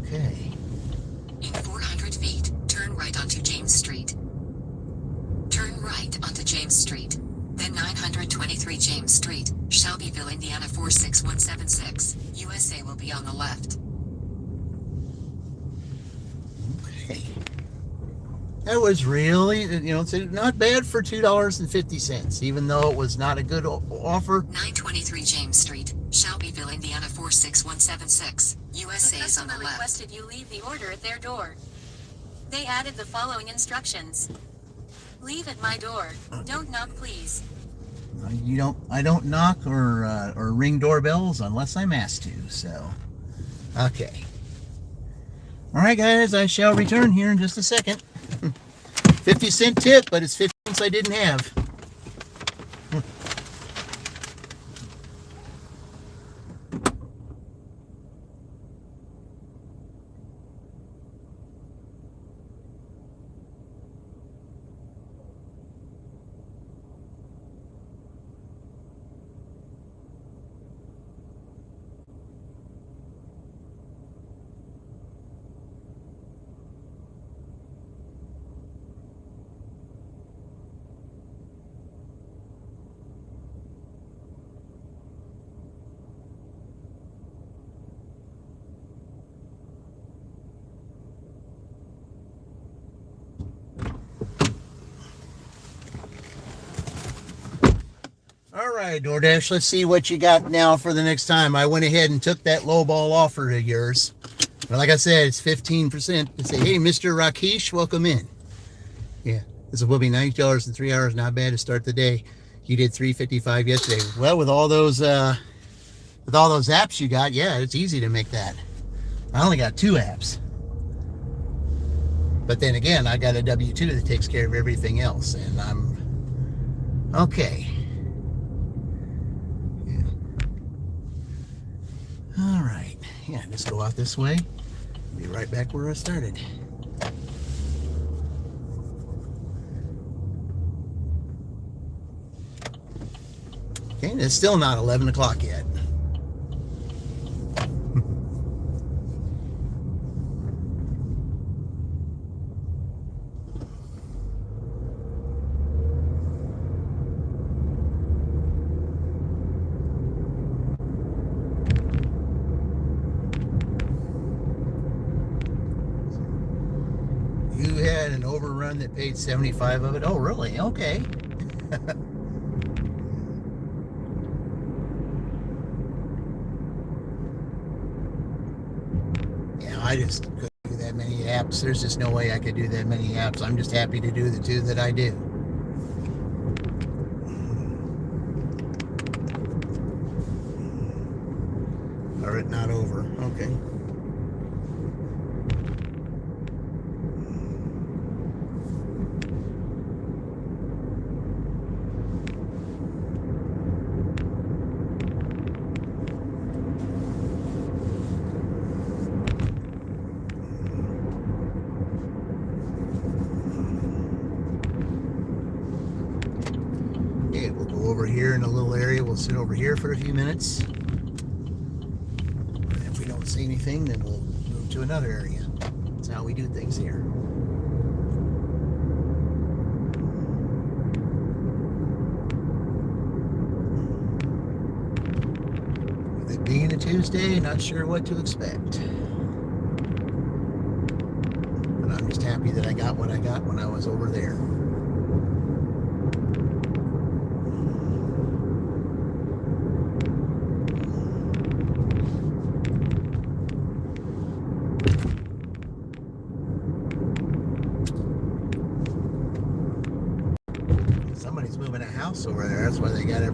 Okay. In 400 feet, turn right onto James Street. Turn right onto James Street. Then 923 James Street, Shelbyville, Indiana 46176. USA will be on the left. Okay. That was really, it's not bad for $2.50, even though it was not a good offer. 923 James Street, Shelbyville, Indiana 46176. USA The is on the customer left. requested you leave the order at their door. They added the following instructions. Leave at my door. Don't knock, please. I don't knock or ring doorbells unless I'm asked to. So, okay. All right, guys, I shall return here in just a second. 50-cent tip, but it's 50 cents I didn't have. right, DoorDash, let's see what you got now for the next time. I went ahead and took that lowball offer of yours. But like I said, it's 15%. They say, hey, Mr. Rakesh, welcome in. Yeah, this will be $90 in 3 hours. Not bad to start the day. You did $355 yesterday. Well, with all those apps you got, yeah, it's easy to make that. I only got 2 apps. But then again, I got a W-2 that takes care of everything else, and I'm okay. Yeah. All right. Yeah, just go out this way. Be right back where I started. Okay, and it's still not 11 o'clock yet. You had an overrun that paid 75 of it? Oh, really? Okay. Yeah, I just couldn't do that many apps. There's just no way I could do that many apps. I'm just happy to do the 2 that I do. Or it not over. Okay. Okay, we'll go over here in a little area. We'll sit over here for a few minutes. And if we don't see anything, then we'll move to another area. That's how we do things here. With it being a Tuesday, not sure what to expect. But I'm just happy that I got what I got when I was over there. Somebody's moving a house over there. That's why they got it. I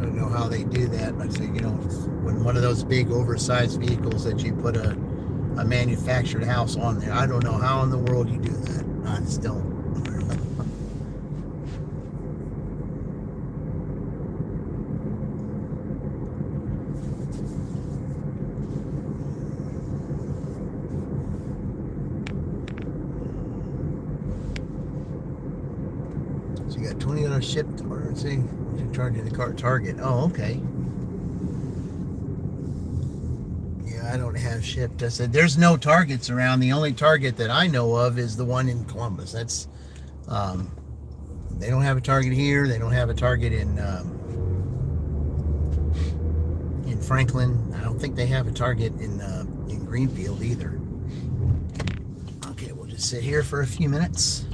don't know how they do that, but say, when one of those big oversized vehicles that you put a manufactured house on there, I don't know how in the world you do that. I just don't. So you got $20 shipped, or let's see, you're charging the car Target. Oh, okay. Yeah, I don't have shipped. I said there's no Targets around. The only Target that I know of is the one in Columbus. That's they don't have a Target here. They don't have a Target in Franklin. I don't think they have a Target in Greenfield either. Okay, we'll just sit here for a few minutes.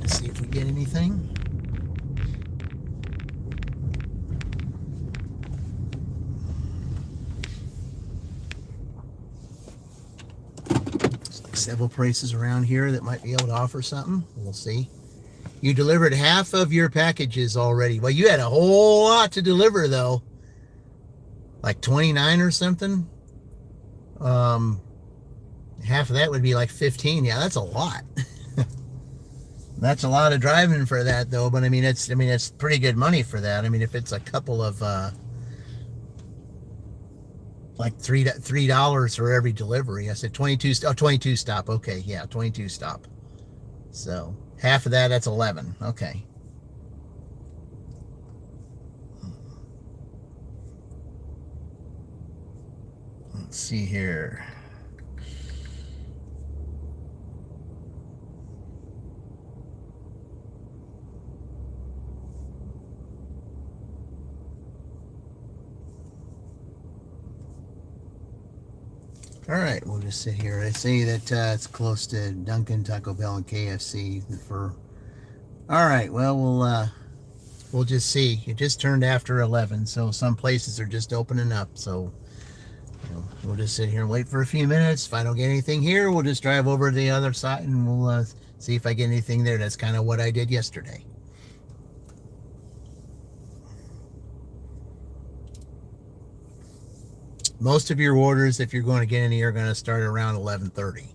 See if we get anything. There's like several places around here that might be able to offer something. We'll see. You delivered half of your packages already. Well, you had a whole lot to deliver though. Like 29 or something. Half of that would be like 15. Yeah, that's a lot. That's a lot of driving for that, though. But it's pretty good money for that. I mean, if it's a couple of like $3 for every delivery. I said 22 stop. Okay, yeah, 22 stop. So half of that, that's 11. Okay. Let's see here. All right, we'll just sit here. I see that it's close to Dunkin', Taco Bell, and KFC. All right, well, we'll just see. It just turned after 11, so some places are just opening up. So we'll just sit here and wait for a few minutes. If I don't get anything here, we'll just drive over to the other side and we'll see if I get anything there. That's kind of what I did yesterday. Most of your orders, if you're going to get any, are going to start around 11:30.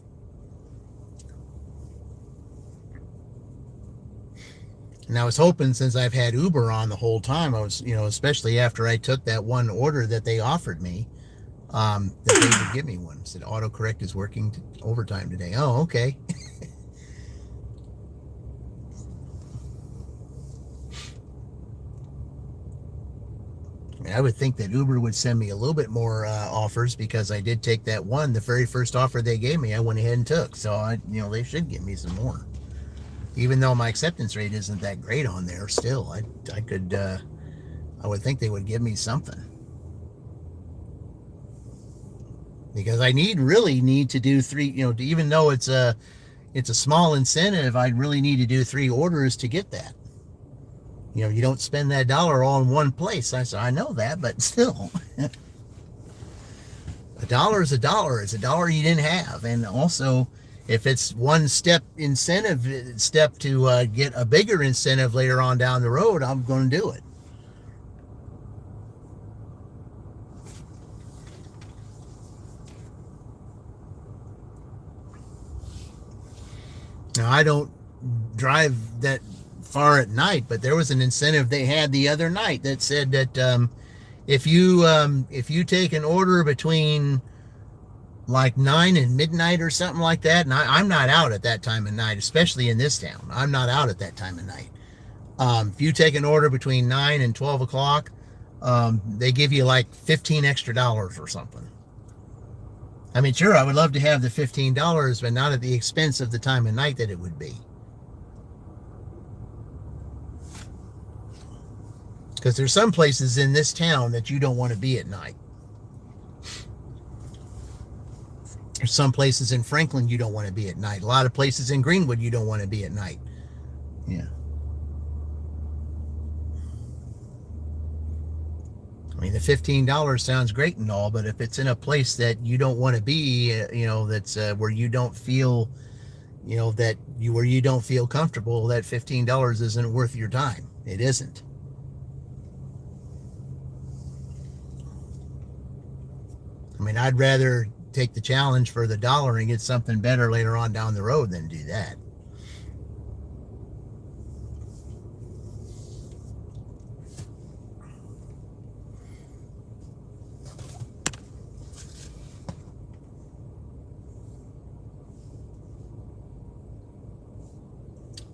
And I was hoping, since I've had Uber on the whole time, I was, especially after I took that one order that they offered me, that they would give me one. It said autocorrect is working overtime today. Oh, okay. I would think that Uber would send me a little bit more offers, because I did take that one. The very first offer they gave me, I went ahead and took. So they should give me some more. Even though my acceptance rate isn't that great on there, still, I would think they would give me something. Because I really need to do 3, even though it's a small incentive, I really need to do 3 orders to get that. You don't spend that dollar all in one place. I know that, but still. A dollar is a dollar. It's a dollar you didn't have. And also, if it's one step to get a bigger incentive later on down the road, I'm going to do it. Now, I don't drive that far at night, but there was an incentive they had the other night that said that if you take an order between like 9 and midnight or something like that, and I'm not out at that time of night, especially in this town. I'm not out at that time of night. If you take an order between 9 and 12 o'clock, they give you like $15 extra or something. I mean, sure, I would love to have the $15, but not at the expense of the time of night that it would be. Because there's some places in this town that you don't want to be at night. There's some places in Franklin you don't want to be at night. A lot of places in Greenwood you don't want to be at night. Yeah. I mean, the $15 sounds great and all, but if it's in a place that you don't want to be, that's where you don't feel, where you don't feel comfortable, that $15 isn't worth your time. It isn't. I mean, I'd rather take the challenge for the dollar and get something better later on down the road than do that.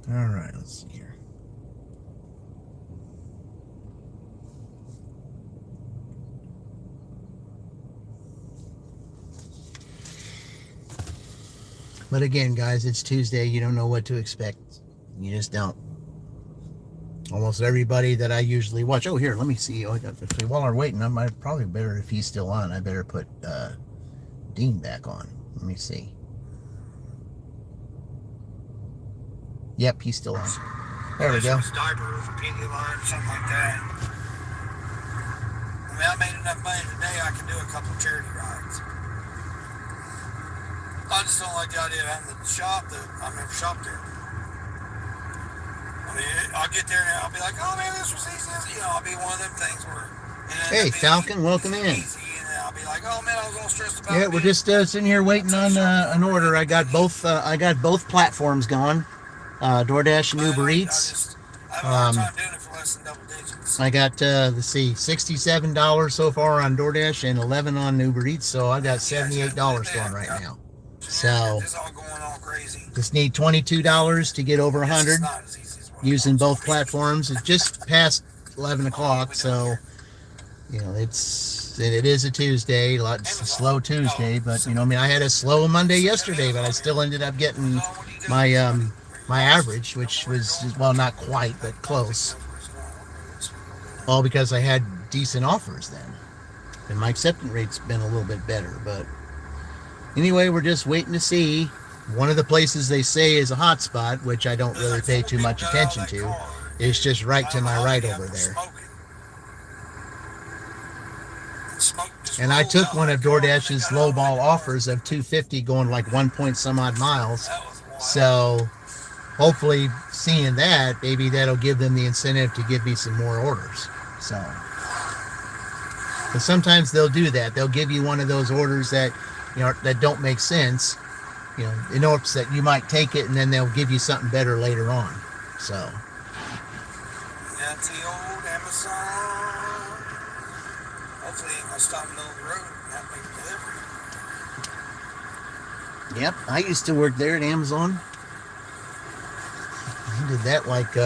All right, let's see here. But again, guys, it's Tuesday. You don't know what to expect. You just don't. Almost everybody that I usually watch. Oh, here, let me see. While we're waiting, I might probably better, if he's still on, I better put Dean back on. Let me see. Yep, he's still on. There we go. Diaper for Pedialyte or something like that. I mean, I made enough money today, I can do a couple of charity rides. I just don't like the idea of having to shop that I've never shopped there. I mean, I'll get there and I'll be like, oh man, this was easy. I'll be one of them things where. Hey, Falcon, welcome in. Easy, and I'll be like, oh man, I was all stressed about it. Yeah, we're just sitting here waiting on an order. I got both platforms going, DoorDash and Uber Eats. I have a hard time doing it for less than double digits. I got $67 so far on DoorDash and $11 on Uber Eats, so I got $78 going right now. So it's all going all crazy. Just need $22 to get over 100 using both platforms. It's just past 11 o'clock, so it is a Tuesday. It's a slow Tuesday, but I had a slow Monday yesterday, but I still ended up getting my my average, which was, well, not quite, but close. All because I had decent offers then, and my acceptance rate's been a little bit better, but Anyway, we're just waiting to see. One of the places they say is a hot spot, which I don't really pay too much attention to. It's just right to my right over there. And I took one of DoorDash's lowball offers of $2.50 going like 1 point some odd miles. So hopefully seeing that, maybe that'll give them the incentive to give me some more orders. So, because sometimes they'll do that. They'll give you one of those orders that, that don't make sense, in hopes that you might take it, and then they'll give you something better later on. So. That's the old Amazon. Hopefully it ain't gonna stop in the middle of the road and have to make a delivery. Yep, I used to work there at Amazon. I did that like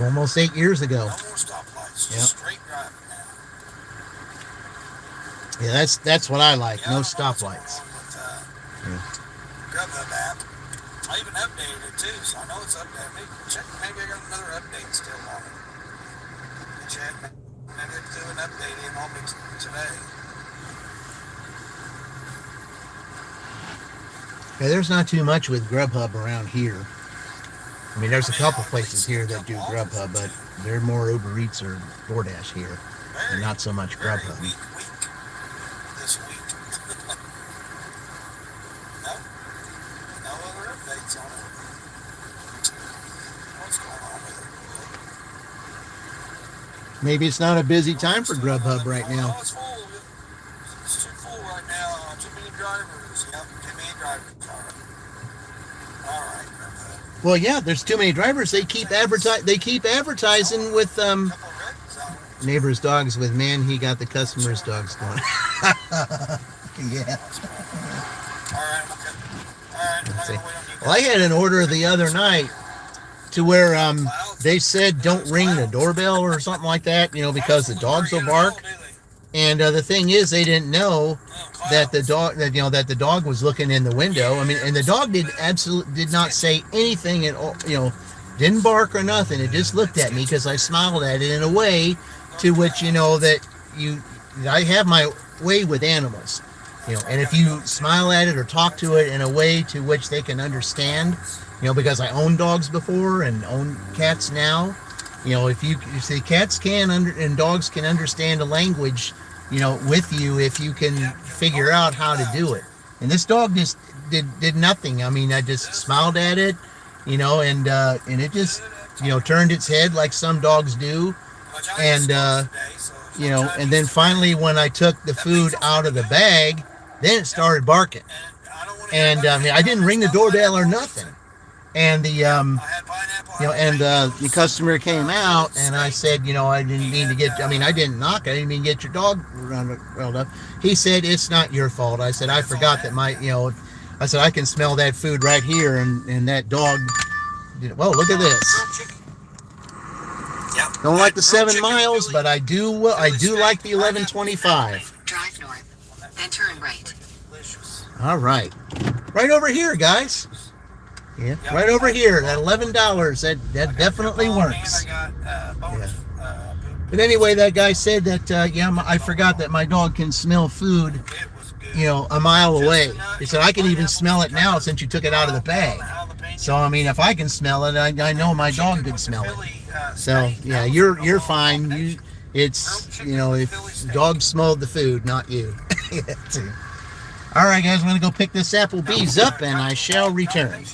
almost 8 years ago. No more stoplights, Yep. just straight driving now. Yeah, that's what I like. Yeah, No I don't know what's going stoplights. on with, Grubhub app. I even updated it too, so I know it's updated. Maybe I got another update still on it. Check. Maybe they do an update in on me today. Yeah, there's not too much with Grubhub around here. I mean, there's a couple places here that do Grubhub, but they're more ubereats or DoorDash here, and not so much Very Grubhub. weak this week. No other updates on it. What's going on with it? Maybe it's not a busy time for Grubhub right now. Oh, it's full. It's too full right now. Too many drivers. Yep, too many drivers. All right, Grubhub. Well, yeah, there's too many drivers. They keep advertising with Couple of red zones. neighbor's dogs with man. He got the customer's dogs going. Yeah. All right, okay. All right, I'm Let's see. gonna wait on you Well, I had an order the other night to where they said don't ring the doorbell or something like that, because the dogs will bark. And the thing is, they didn't know that the dog was looking in the window. I mean, and the dog did not say anything at all. Didn't bark or nothing. It just looked at me because I smiled at it in a way to which that I have my way with animals. And if you smile at it or talk to it in a way to which they can understand, because I own dogs before and own cats now, if you see cats and dogs can understand a language, with you if you can figure out how to do it. And this dog just did nothing. I mean, I just smiled at it, and it just turned its head like some dogs do, and and then finally when I took the food out of the bag, then it started barking. And I didn't ring the doorbell or nothing. And the the customer came out, and I said, I didn't mean to get. I didn't knock. I didn't mean to get your dog rolled up. He said, it's not your fault. I said, I forgot that I said I can smell that food right here, and that dog. Well, look at this. Don't like the 7 miles, but I do like the 1125. Drive north, then turn right. All right, right over here, guys. Yeah, right over here. That $11. That definitely works. Yeah. But anyway, that guy said that I forgot that my dog can smell food, a mile away. He said I can even smell it now since you took it out of the bag. So if I can smell it, I know my dog can smell it. So yeah, you're fine. If dogs smelled the food, not you. All right, guys, I'm gonna go pick this Applebee's up, and I shall return.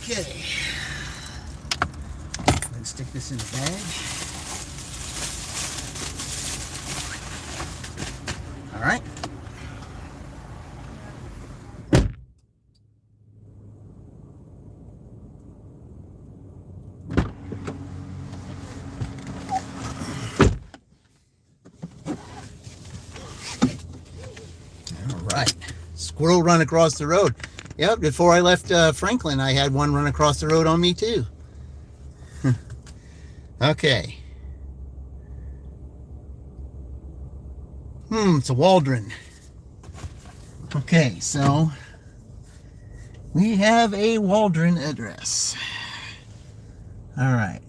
Okay. Let's stick this in the bag. All right. All right. Squirrel run across the road. Yep, before I left Franklin, I had one run across the road on me too. Okay. It's a Waldron. Okay, so we have a Waldron address. All right.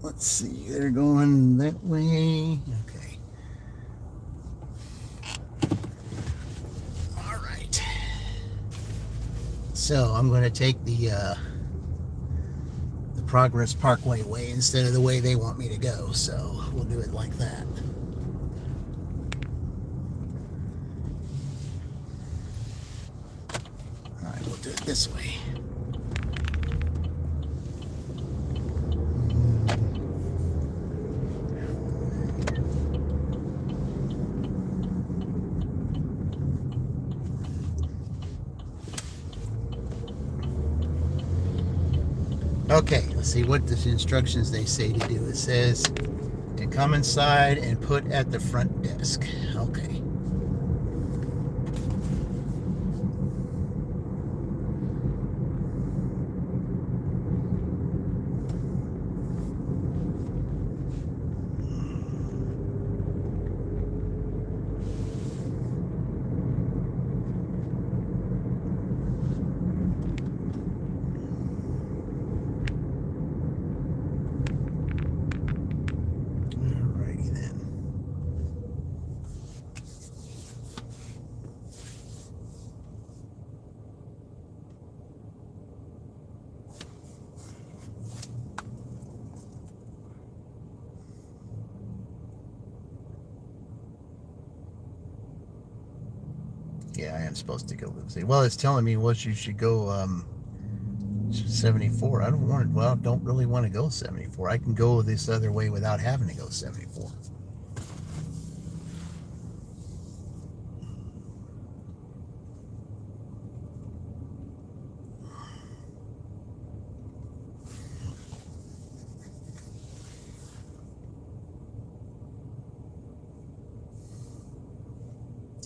Let's see, they're going that way. Okay. All right. So I'm going to take the Progress Parkway way instead of the way they want me to go. So we'll do it like that. All right, we'll do it this way. Okay, let's see what the instructions they say to do. It says to come inside and put at the front desk. Okay. Alrighty then. Yeah, I am supposed to go. Well, it's telling me you should go 74. I don't really want to go 74. I can go this other way without having to go 74.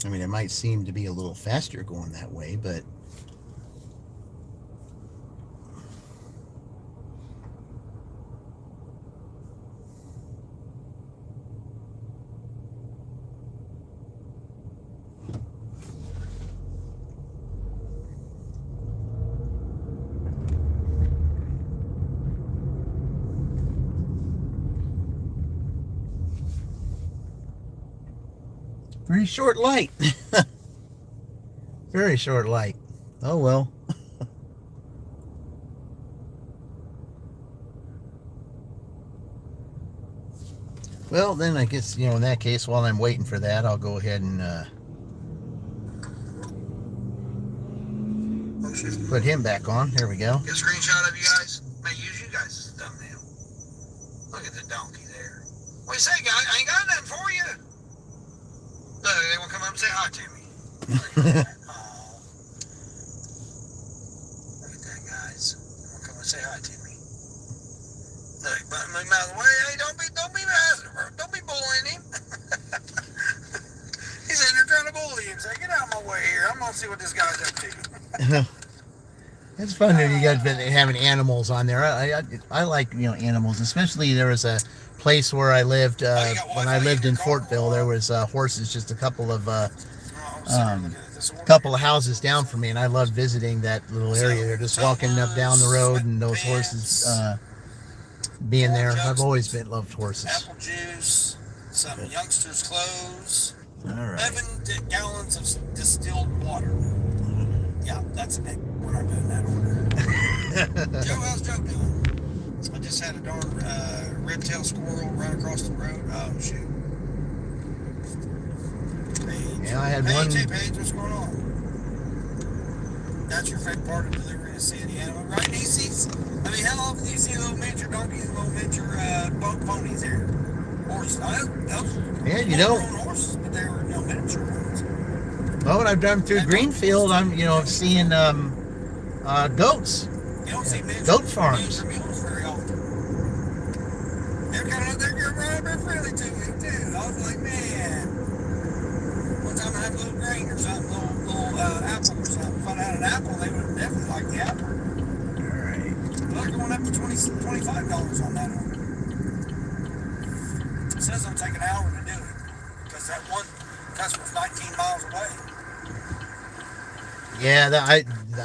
I mean, it might seem to be a little faster going that way, but pretty short light. Very short light. Oh well. Well, then I guess, in that case, while I'm waiting for that, I'll go ahead and put him back on. There we go. Get a screenshot of you guys. May use you guys as a thumbnail. Look at the donkey there. What do you say, guys? I ain't got nothing for you. Look, they want to come up and say hi to me. Oh. Look at that, guys. They want to come and say hi to me. Look, but move out of the way. Hey, don't be bullying him. He's in there trying to bully him. Say, get out of my way here. I'm gonna see what this guy's up to. It's fun that you guys been having animals on there. I like animals, especially there was a place where I lived when I lived in Fortville. There was horses, just a couple of houses down from me, and I loved visiting that little area. They're just walking up down the road, and those horses being there. I've always loved horses. Apple juice, some youngsters' clothes, All right. 11 gallons of distilled water. Yeah, that's it. We're not doing that order. Joe, how's Joe doing? I just had a darn red-tailed squirrel run across the road. Oh, shoot. Paige. Yeah, I had one. Hey, Paige, what's going on? That's your favorite part of delivering, is seeing the animal, right? And I mean, how often do you see little miniature donkeys and little miniature ponies there? Horses. Those Yeah, you full-grown know. horses, but they were miniature ones. Well, when I've done through Greenfield, I'm seeing goats, You don't see miniature goat farms. mules very often. They're very friendly to me too. I was like, man. One time I had a little grain or something, little apple or something. If I had an apple, they would definitely like the apple. All right. They're going up to $25 on that one. It says it'll take an hour to do it because that one customer's 19 miles away. Yeah,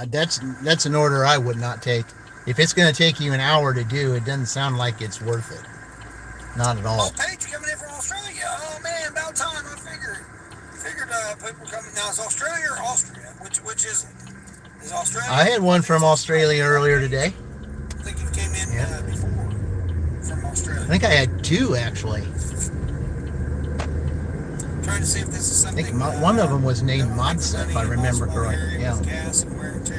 that's an order I would not take. If it's going to take you an hour to do, it doesn't sound like it's worth it. Not at all. Oh, Paige, you coming in from Australia? Oh man, about time. I figured people coming now. Is Australia or Austria? Which is it? Is Australia? I had one from Australia earlier today. I think you came in before from Australia. I think I had two actually. Trying to see if this is I something. think one of them was named Modsa, if I remember correctly. Yeah.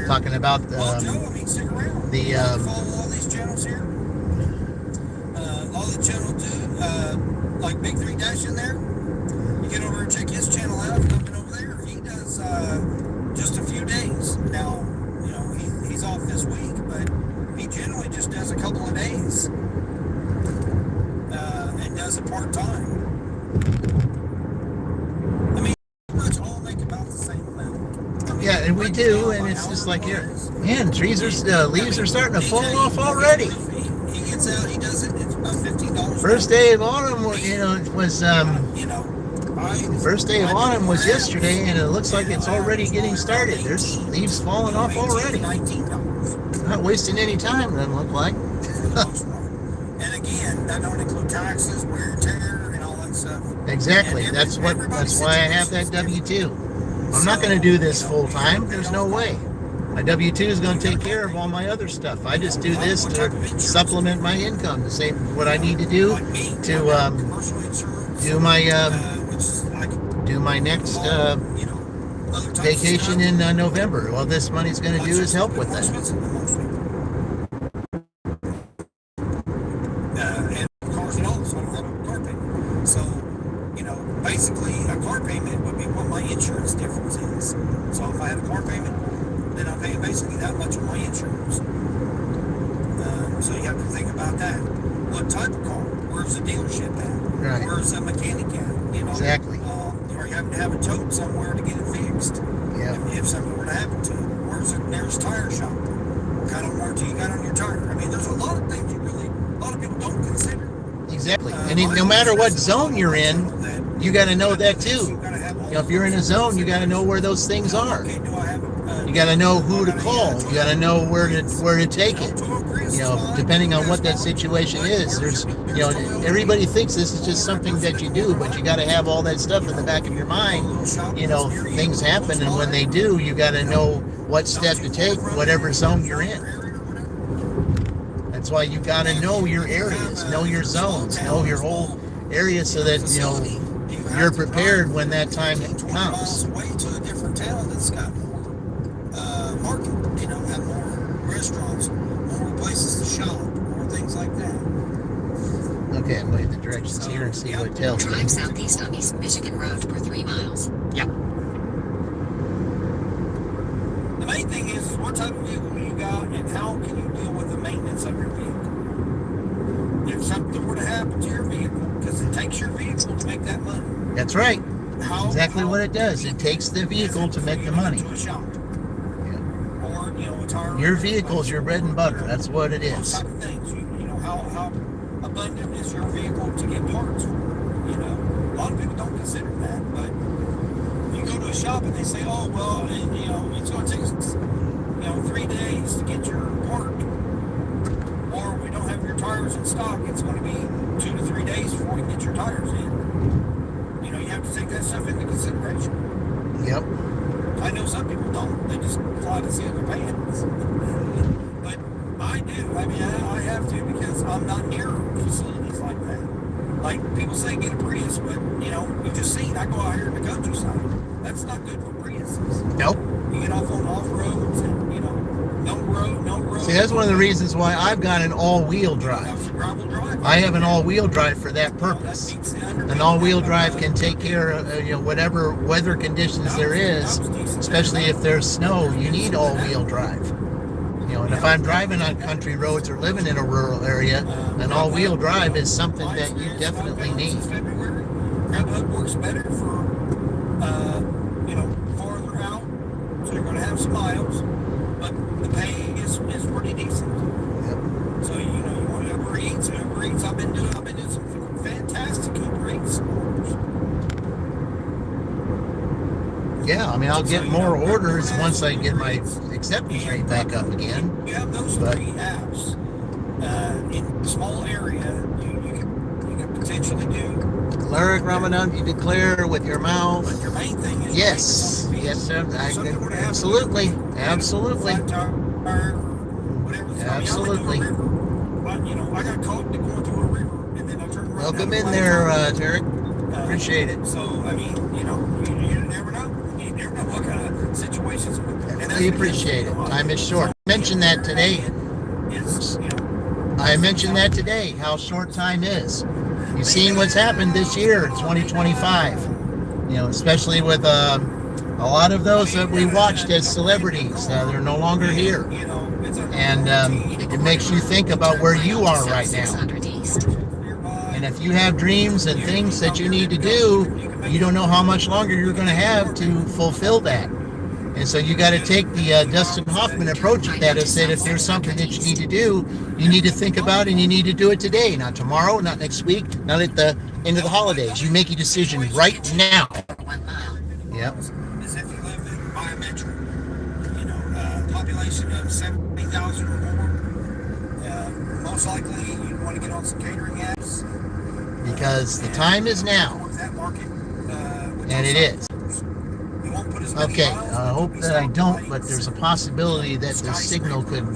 Talking about Well, Joe, I mean, stick around. the Follow all these channels here. All the channel do, like Big 3 Dash in there. You get over and check his channel out. Nothing over there. He does just a few days. Now, he's off this week, but he generally just does a couple of days and does it part time. I mean, pretty much all make about the same amount. I mean, yeah, and we do, and it's just like here, man, leaves are starting to fall off already. He gets out, he does it. It's about $15. First day of autumn, it was first day of autumn was yesterday, and it looks like it's already getting started. There's leaves falling off already. $19. Not wasting any time, doesn't look like. And again, that don't include taxes, wear and tear, and all that stuff. Exactly. That's why I have that W-2. I'm not going to do this full time. There's no way. My W-2 is going to take care of all my other stuff. I just do this to supplement my income, the same what I need to do to do my next vacation in November. All this money's going to do is help with that. And cars and all, so I don't have a car payment. So, basically a car payment would be what my insurance difference is. So if I had a car payment, then I'm paying basically that much on my insurance. So you have to think about that. What type of car? Where's the dealership at? Right. Where's the mechanic at? Exactly. Or you have to have it towed somewhere to get it fixed. Yeah. If something were to happen to it. Where's the nearest tire shop? What kind of warranty you got on your tire? I mean, there's a lot of things a lot of people don't consider. Exactly. And no matter what zone you're in, you got to know that too. If you're in a zone, you got to know where those things are. You got to know who to call. You got to know where to take it. Depending on what that situation is. There's, everybody thinks this is just something that you do, but you got to have all that stuff in the back of your mind. Things happen, and when they do, you got to know what step to take, whatever zone you're in. That's why you got to know your areas, know your zones, know your whole area, so that you're prepared when that time comes. Away to a different town that's got more market, have more restaurants, more places to shop, more things like that. Okay, I'm going to the directions here and see what it tells me. Drive southeast on East Michigan Road for 3 miles. Yeah. The main thing is what type of vehicle you got and how can you deal with the maintenance of your vehicle. If something were to happen to your vehicle, because it takes your vehicle to make that money. That's right. Exactly what it does. It takes the vehicle to make the money. To a shop. Yeah. Or, a tire. Your vehicle's your bread and butter. That's what it Those is. type of things. How abundant is your vehicle to get parts for? A lot of people don't consider that, but you go to a shop and they say, oh, well, it's going to take us, 3 days to get your part. Or we don't have your tires in stock. It's going to be 2 to 3 days before we get your tires in. You have to take that stuff into consideration. Yep. I know some people don't. They just fly to see their pants. But I do. I mean, I have to because I'm not near facilities like that. Like people say get a Prius, but you've just seen I go out here in the countryside. That's not good for Priuses. Nope. You get off on off roads and that's one of the reasons why I've got an all-wheel drive. I have an all-wheel drive for that purpose. An all-wheel drive can take care of whatever weather conditions there is, especially if there's snow. You need all-wheel drive. And if I'm driving on country roads or living in a rural area, an all-wheel drive is something that you definitely need. GrabHub works better for farther out, so you're going to have some miles, but the pay is pretty decent. Yep. So you want Uber Eats. I've been doing some fantastic Uber Eats orders. Yeah, I mean, I'll get more orders once I get my acceptance rate back up again. You have those three apps in a small area. You can potentially do. Alaric Ramadan, you declare with your mouth. But your main thing is Yes, sir. Absolutely. Absolutely. Absolutely. I got caught going through a river, and then I turned around. Welcome in there, Tarek. Appreciate it. So, I mean, you never know. You never know what kind of situations. We appreciate it. Time is short. I mentioned that today. I mentioned that today, how short time is. You've seen what's happened this year, 2025. Especially with a lot of those that we watched as celebrities. They're no longer here. And it makes you think about where you are right now. And if you have dreams and things that you need to do, you don't know how much longer you're going to have to fulfill that. And so you got to take the Dustin Hoffman approach at that and said, if there's something that you need to do, you need to think about it and you need to do it today, not tomorrow, not next week, not at the end of the holidays. You make a decision right now. Yep. As if you live in biometric, population of 70,000 or more. Most likely you want to get on some catering apps. Because the time is now. That market, and it is. Okay, I hope that I don't, but there's a possibility that the signal could,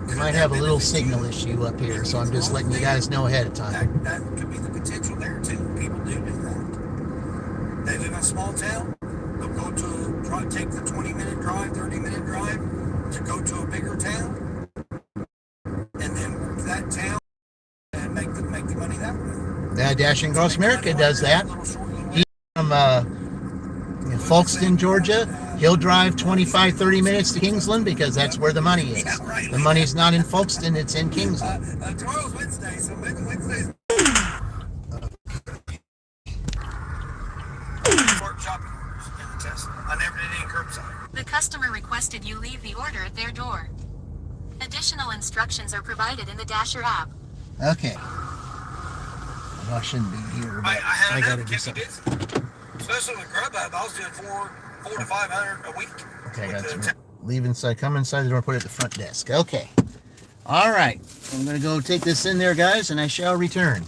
we might have a little signal issue up here, so I'm just letting you guys know ahead of time. That could be the potential there too. People do that. They live in a small town, they'll go take the 20-minute drive, 30-minute drive to go to a bigger town, and then work that town and make the money that way. Dashing Across America does that. He's from Folkston, Georgia. He'll drive 25, 30 minutes to Kingsland because that's where the money is. The money's not in Folkston, it's in Kingsland. Tomorrow's Wednesday, so maybe Wednesday's shopping orders in the Tesla. I never did any curbside. The customer requested you leave the order at their door. Additional instructions are provided in the Dasher app. Okay. Well, I shouldn't be here, but I got to do something. Especially with GrabHub, I was doing 400 to 500 a week. Okay, I got to leave inside, come inside the door, put it at the front desk. Okay. All right. I'm going to go take this in there, guys, and I shall return.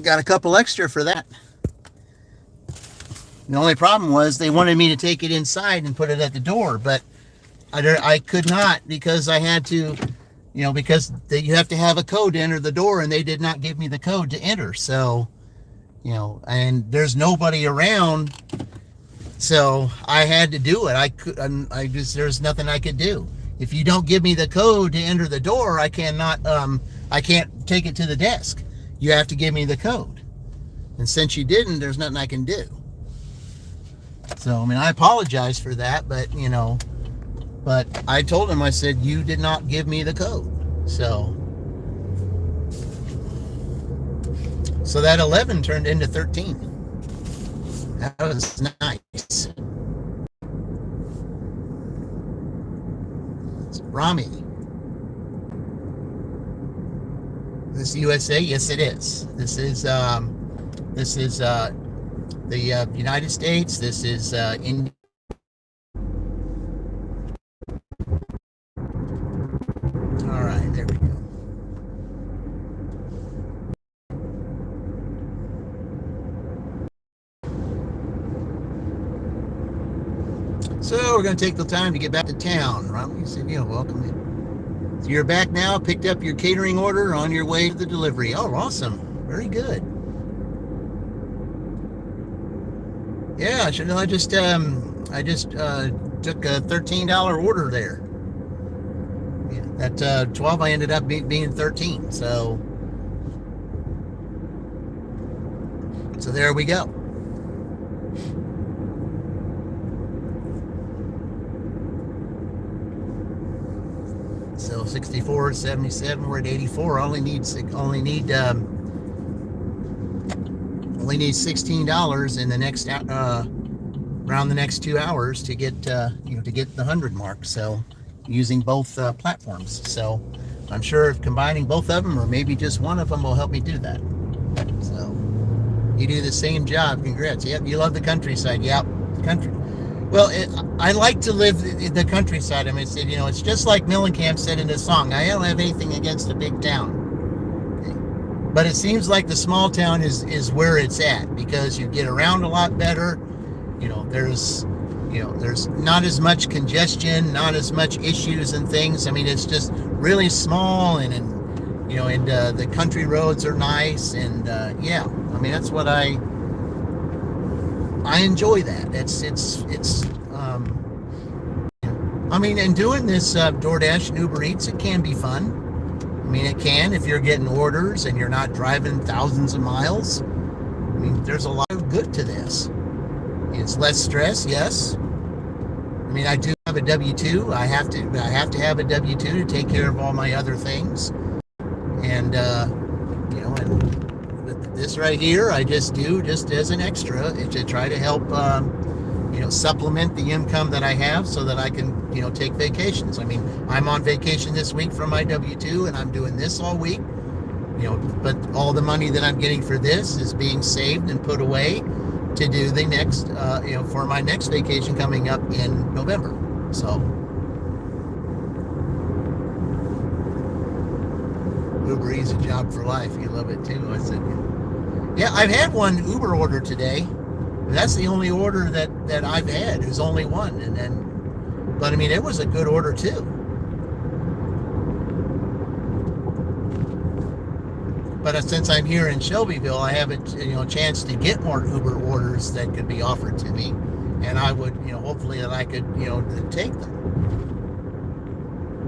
got a couple extra for that. The only problem was they wanted me to take it inside and put it at the door, but I could not because I had to, because you have to have a code to enter the door, and they did not give me the code to enter. So, and there's nobody around, so I had to do it. There's nothing I could do. If you don't give me the code to enter the door, I can't take it to the desk. You have to give me the code. And since you didn't, there's nothing I can do. So, I apologize for that, but I told him, I said, you did not give me the code. So that 11 turned into 13. That was nice. It's Rami. This USA? Yes, it is. This is the United States. This is India. All right, there we go. So we're going to take the time to get back to town. Ronald, you said, welcome in. So you're back now, picked up your catering order, on your way to the delivery. Oh, awesome. Very good. Yeah, I just took a $13 order there. Yeah, that 12 I ended up being 13. So there we go. So 64, 77, we're at 84. Only need $16 in the next around the next 2 hours to get to get the 100 mark. So using both platforms. So I'm sure combining both of them, or maybe just one of them, will help me do that. So you do the same job. Congrats. Yep, you love the countryside. Yep, country. Well, I like to live in the countryside. It's just like Millenkamp said in his song. I don't have anything against a big town, but it seems like the small town is where it's at, because you get around a lot better. There's not as much congestion, not as much issues and things. It's just really small, and the country roads are nice, and that's what I enjoy that. And doing this DoorDash and Uber Eats, it can be fun. It can, if you're getting orders and you're not driving thousands of miles. There's a lot of good to this. It's less stress, yes. I do have a W-2. I have to have a W-2 to take care of all my other things. And and this right here, I just do just as an extra to try to help, supplement the income that I have, so that I can, take vacations. I'm on vacation this week from my W-2, and I'm doing this all week, but all the money that I'm getting for this is being saved and put away to do the next, for my next vacation coming up in November. So Uber Eats, a job for life. You love it too. I said, yeah, I've had one Uber order today. That's the only order that I've had. There's only one, but it was a good order too. But since I'm here in Shelbyville, I have a chance to get more Uber orders that could be offered to me, and I would hopefully that I could take them,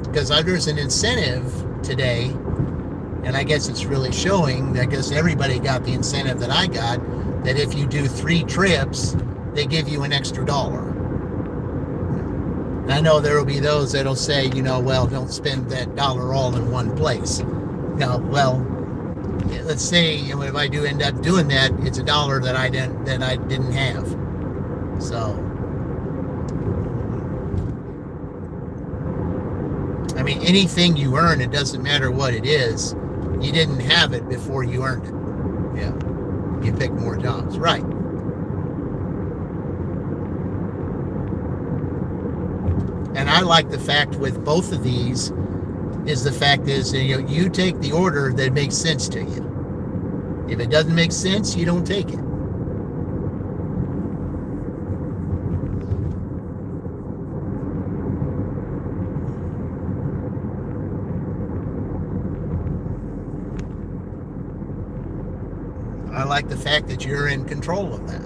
because there's an incentive today, and I guess it's really showing. I guess everybody got the incentive that I got, that if you do 3 trips, they give you an extra $1. And I know there will be those that'll say, well, don't spend that $1 all in one place. Well, let's say if I do end up doing that, it's $1 that I didn't have. So, anything you earn, it doesn't matter what it is. You didn't have it before you earned it. Yeah. You pick more jobs, right? And I like the fact with both of these is you take the order that makes sense to you. If it doesn't make sense, you don't take it. I like the fact that you're in control of that.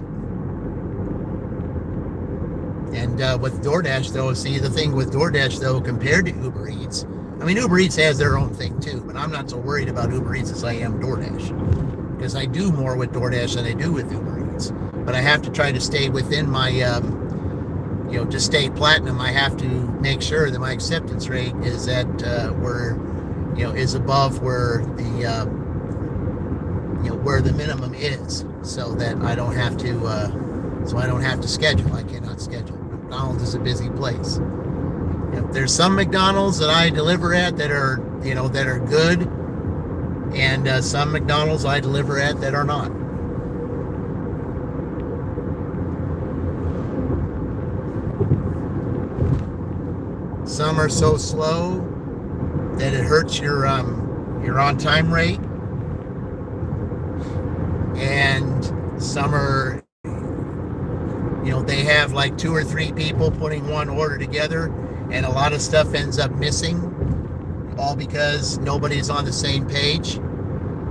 And with DoorDash, though, see, the thing with DoorDash, though, compared to Uber Eats, I mean, Uber Eats has their own thing, too, but I'm not so worried about Uber Eats as I am DoorDash, because I do more with DoorDash than I do with Uber Eats. But I have to try to stay within my, to stay platinum, I have to make sure that my acceptance rate is at is above where the, where the minimum is, so that I don't have to schedule. I cannot schedule. McDonald's is a busy place. There's some McDonald's that I deliver at that are good, and some McDonald's I deliver at that are not. Some are so slow that it hurts your on-time rate, and some are, they have like 2 or 3 people putting one order together, and a lot of stuff ends up missing, all because nobody's on the same page.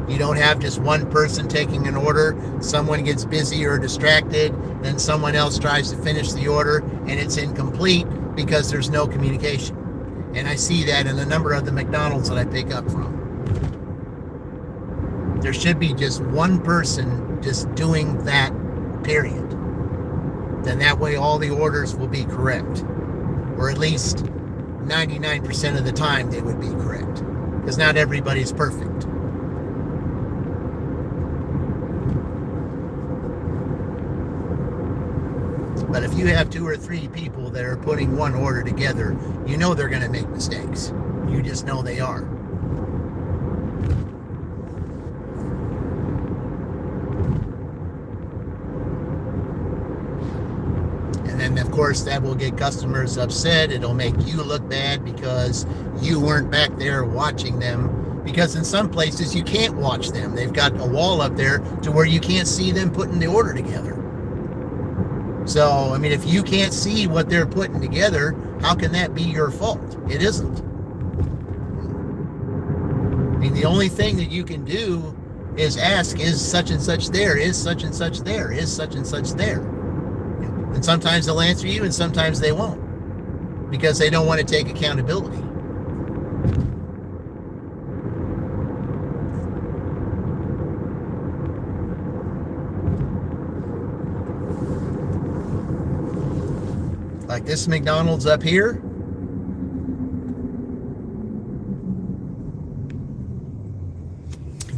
You don't have just one person taking an order. Someone gets busy or distracted, then someone else tries to finish the order, and it's incomplete because there's no communication. And I see that in a number of the McDonald's that I pick up from. There should be just one person just doing that, period. Then that way all the orders will be correct. Or at least 99% of the time they would be correct. Because not everybody's perfect. But if you have 2 or 3 people that are putting one order together, you know they're going to make mistakes. You just know they are. And then, of course, that will get customers upset. It'll make you look bad because you weren't back there watching them. Because in some places, you can't watch them. They've got a wall up there to where you can't see them putting the order together. So, I mean, if you can't see what they're putting together, how can that be your fault? It isn't. I mean, the only thing that you can do is ask, is such and such there? Is such and such there? Is such and such there? And sometimes they'll answer you and sometimes they won't, because they don't want to take accountability. Like this McDonald's up here.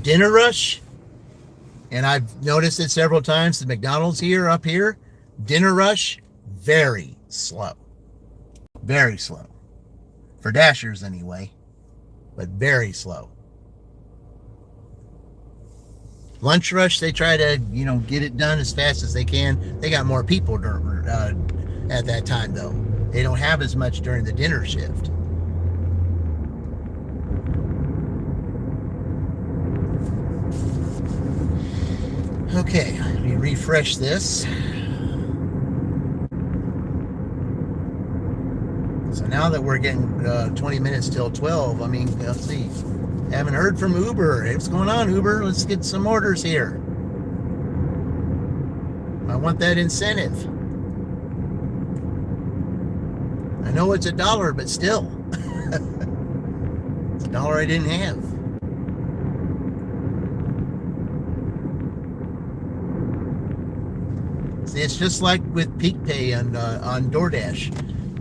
Dinner rush. And I've noticed it several times. The McDonald's up here, dinner rush, very slow. Very slow. For Dashers anyway. But very slow. Lunch rush, they try to, get it done as fast as they can. They got more people at that time, though. They don't have as much during the dinner shift. Okay, let me refresh this. So now that we're getting 20 minutes till 12, I mean, let's see. Haven't heard from Uber. Hey, what's going on, Uber? Let's get some orders here. I want that incentive. I know it's $1, but still. It's $1 I didn't have. See, it's just like with Peak Pay on DoorDash.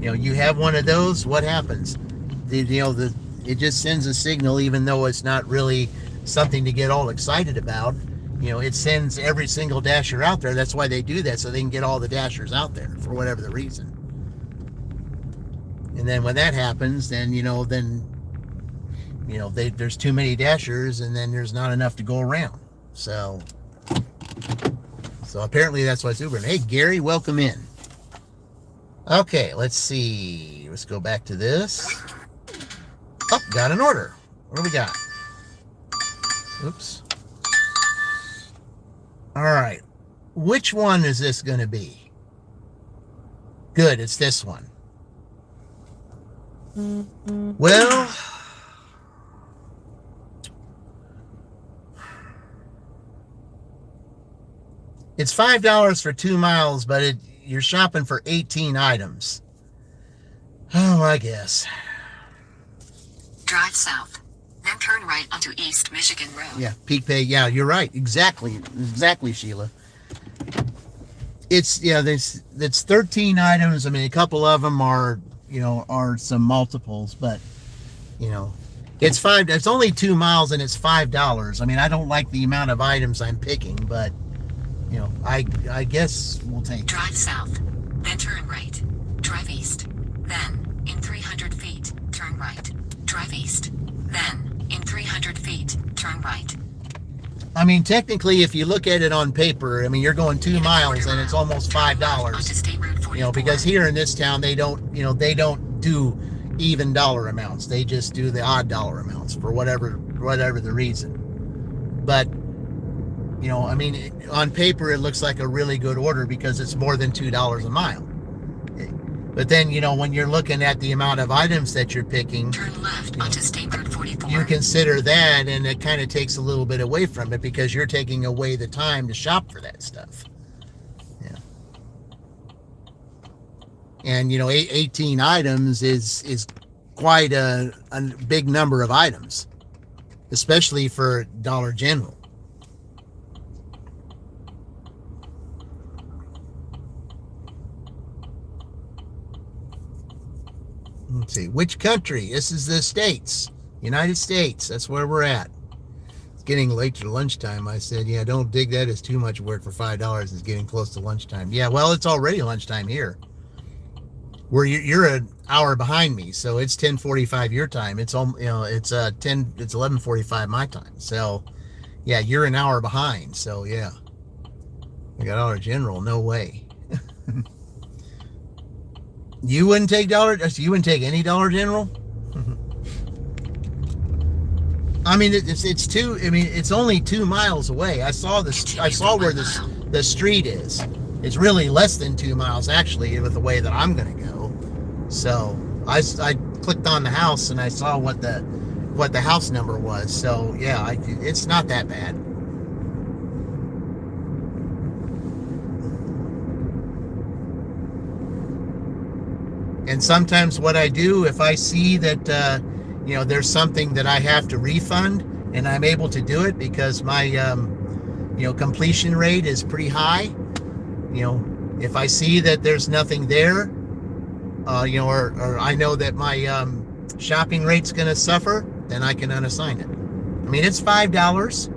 You have one of those, what happens? It just sends a signal, even though it's not really something to get all excited about. It sends every single Dasher out there. That's why they do that, so they can get all the Dashers out there for whatever the reason. And then when that happens, then there's too many Dashers, and then there's not enough to go around. So apparently that's why it's Uber. Hey, Gary, welcome in. Okay, let's see. Let's go back to this. Oh, got an order. What do we got? Oops. All right. Which one is this going to be? Good, it's this one. Well, it's $5 for 2 miles, but you're shopping for 18 items. Oh, I guess. Drive south. Then turn right onto East Michigan Road. Yeah, peak pay. Yeah, you're right. Exactly, Sheila. It's it's 13 items. I mean, a couple of them are some multiples, but it's only 2 miles and it's $5. I mean, I don't like the amount of items I'm picking, but I guess we'll take it. Drive south, then turn right. Drive east, then in 300 feet, turn right. Drive east, then in 300 feet, turn right. I mean, technically, if you look at it on paper, I mean, you're going 2 miles and it's almost $5. Because here in this town, they don't do even dollar amounts. They just do the odd dollar amounts for whatever the reason. But I mean, on paper, it looks like a really good order because it's more than $2 a mile. But then, when you're looking at the amount of items that you're picking, turn left onto State Road 44. You consider that, and it kind of takes a little bit away from it because you're taking away the time to shop for that stuff. Yeah. And 18 items is quite a big number of items, especially for Dollar General. Let's see, which country? This is the States, United States. That's where we're at. It's getting late to lunchtime. I said, yeah, don't dig that as too much work for $5. It's getting close to lunchtime. Yeah, well, it's already lunchtime here. Where you're an hour behind me, so it's 10:45 your time. It's 11:45 my time. So, yeah, you're an hour behind. So, yeah, I got Dollar General. No way. You wouldn't take You wouldn't take any Dollar General? I mean, it's only 2 miles away. I saw where the street is. It's really less than 2 miles actually with the way that I'm going to go. So I clicked on the house and I saw what the house number was. So yeah, it's not that bad. And sometimes what I do, if I see that, there's something that I have to refund and I'm able to do it because my, completion rate is pretty high, if I see that there's nothing there, or I know that my shopping rate's going to suffer, then I can unassign it. I mean, it's $5,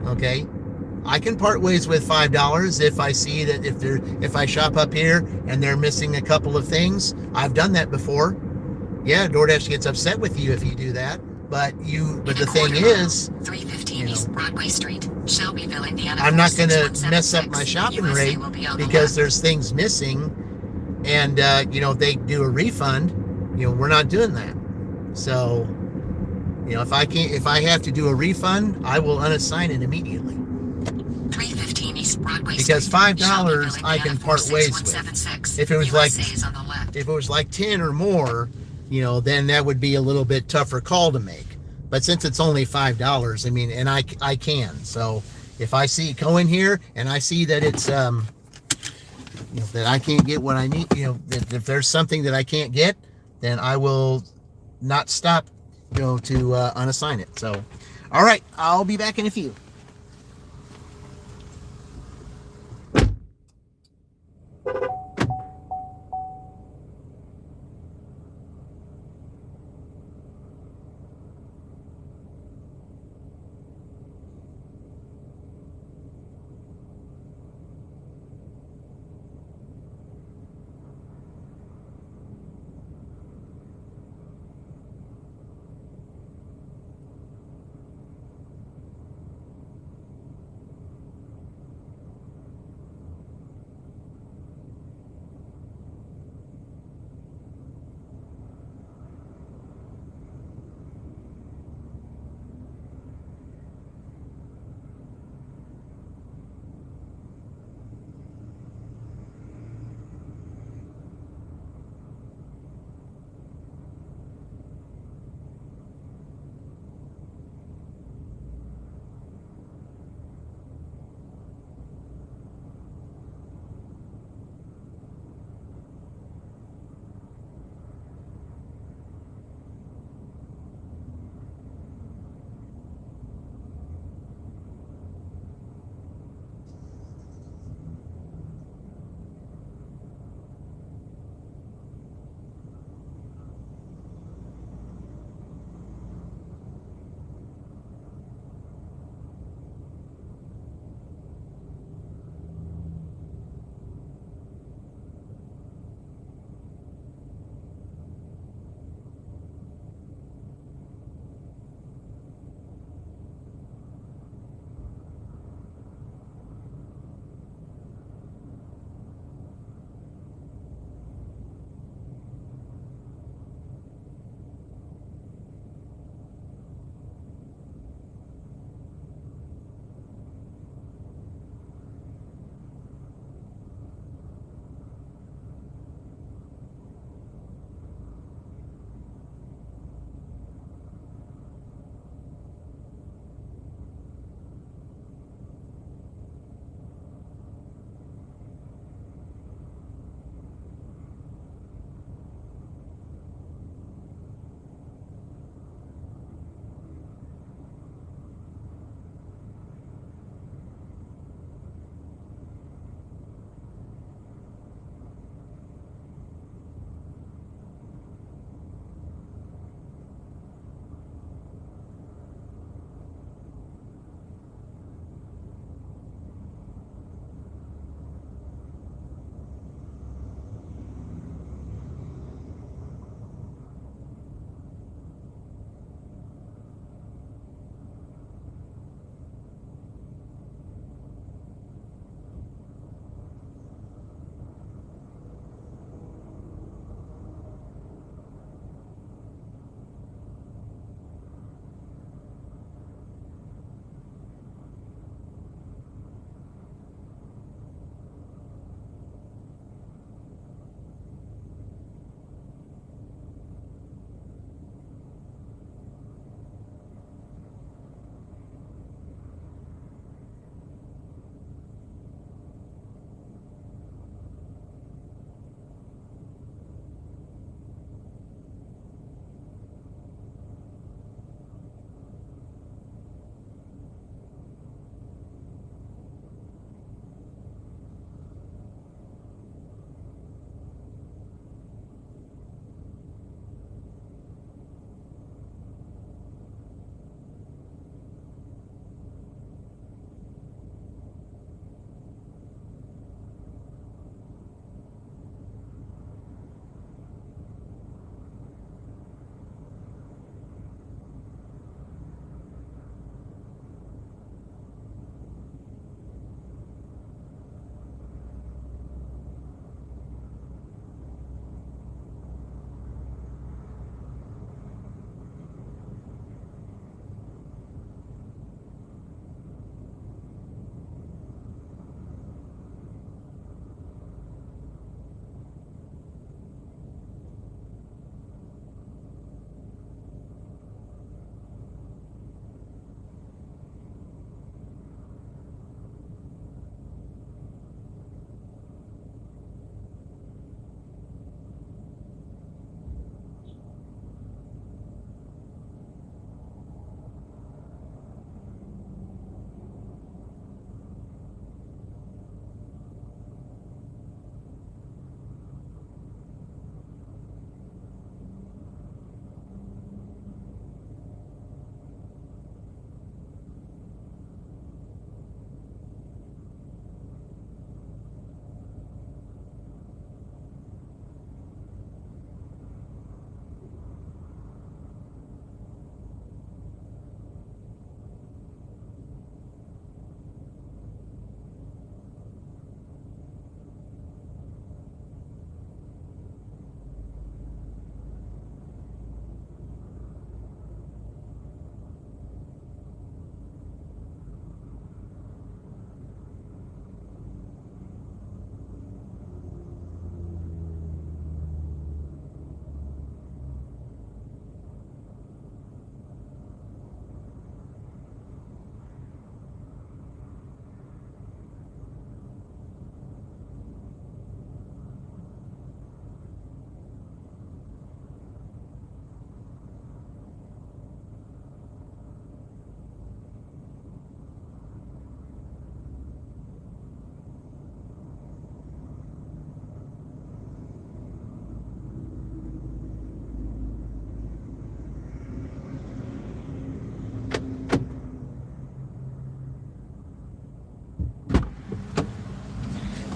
okay? I can part ways with $5 if I see that if I shop up here and they're missing a couple of things. I've done that before. Yeah, DoorDash gets upset with you if you do that. But the thing is, 315 East Broadway Street, Shelbyville, Indiana. I'm not going to mess up my shopping rate because there's things missing, and they do a refund. We're not doing that. So, if I have to do a refund, I will unassign it immediately. 315 East Broadway because Street, $5 I can part ways with. If it was like 10 or more, then that would be a little bit tougher call to make. But since it's only $5, I mean, and I can. So if I go in here and I see that it's that I can't get what I need, that if there's something that I can't get, then I will not stop, to unassign it. So, all right, I'll be back in a few.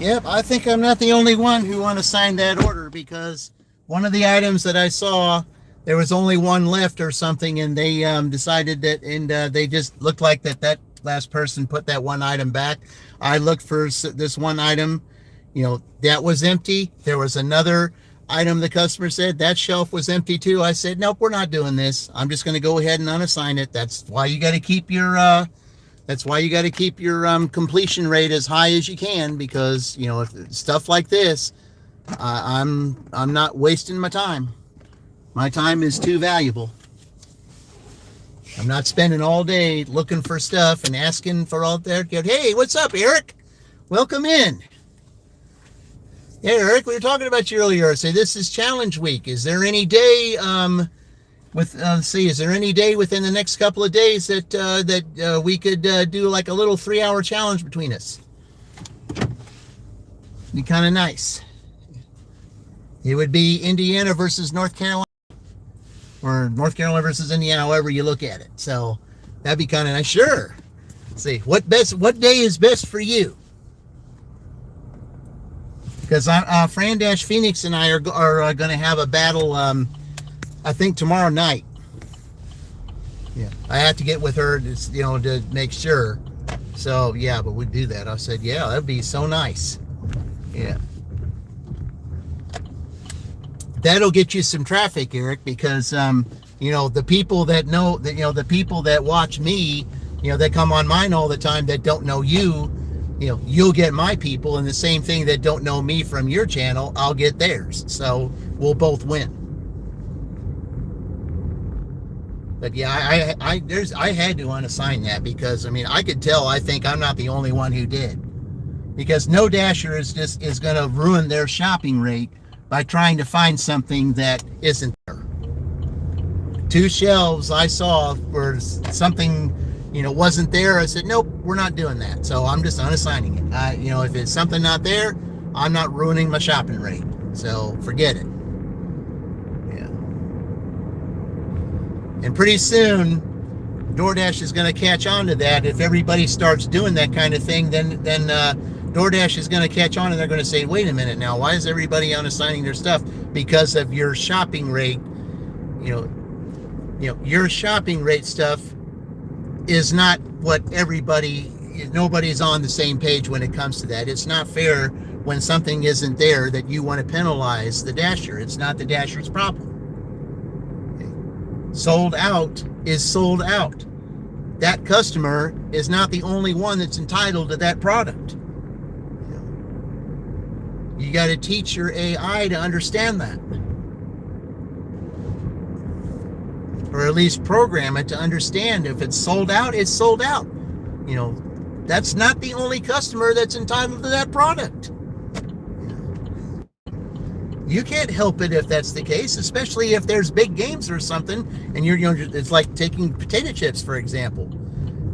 Yep, I think I'm not the only one who want to sign that order, because one of the items that I saw, there was only one left or something, and they decided that, and they just looked like that last person put that one item back. I looked for this one item, that was empty. There was another item the customer said that shelf was empty too. I said, nope, we're not doing this. I'm just going to go ahead and unassign it. That's why you got to keep your completion rate as high as you can, because if stuff like this, I'm not wasting my time. My time is too valuable. I'm not spending all day looking for stuff and asking for all that. Hey, what's up, Eric? Welcome in. Yeah, Eric, we were talking about you earlier. Say this is challenge week. Is there any day is there any day within the next couple of days that we could do like a little 3-hour challenge between us? Be kind of nice. It would be Indiana versus North Carolina, or North Carolina versus Indiana, however you look at it. So that'd be kind of nice. Sure. Let's see, what day is best for you? Because Fran Dash Phoenix and I are going to have a battle. I think tomorrow night. Yeah, I have to get with her to make sure. So yeah, but we'd do that. I said, yeah, that'd be so nice. Yeah. That'll get you some traffic, Eric, because the people that know that the people that watch me, that come on mine all the time, that don't know you, you'll get my people, and the same thing, that don't know me from your channel, I'll get theirs. So we'll both win. But yeah, I had to unassign that, because I could tell. I think I'm not the only one who did, because no dasher is going to ruin their shopping rate by trying to find something that isn't there. 2 shelves I saw where something wasn't there. I said, nope, we're not doing that. So I'm just unassigning it. If it's something not there, I'm not ruining my shopping rate. So forget it. Yeah. And pretty soon, DoorDash is going to catch on to that. If everybody starts doing that kind of thing, then DoorDash is going to catch on, and they're going to say, wait a minute now, why is everybody unassigning their stuff? Because of your shopping rate. Your shopping rate stuff is not what nobody's on the same page when it comes to that. It's not fair when something isn't there that you want to penalize the dasher. It's not the dasher's problem. Okay. Sold out is sold out. That customer is not the only one that's entitled to that product. You got to teach your AI to understand that. Or at least program it to understand, if it's sold out, it's sold out. That's not the only customer that's entitled to that product. You can't help it if that's the case, especially if there's big games or something, and it's like taking potato chips, for example.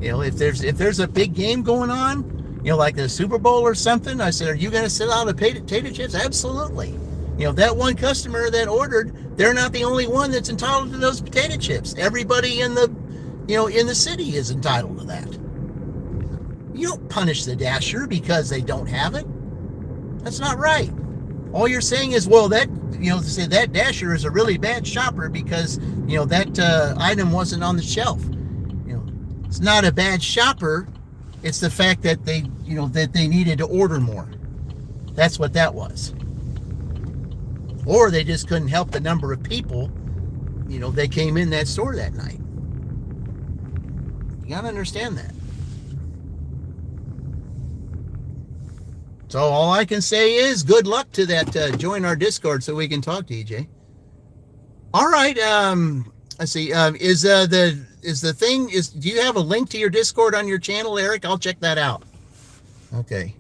If there's a big game going on, like the Super Bowl or something, I said, are you going to sell out of potato chips? Absolutely. That one customer that ordered, they're not the only one that's entitled to those potato chips. Everybody in the city is entitled to that. You don't punish the dasher because they don't have it. That's not right. All you're saying is, well, say that dasher is a really bad shopper because, that item wasn't on the shelf. It's not a bad shopper. It's the fact that they needed to order more. That's what that was. Or they just couldn't help the number of people, they came in that store that night. You gotta understand that. So all I can say is good luck to that. Join our Discord so we can talk to you, Jay. All right. Let's see. Do you have a link to your Discord on your channel, Eric? I'll check that out. Okay.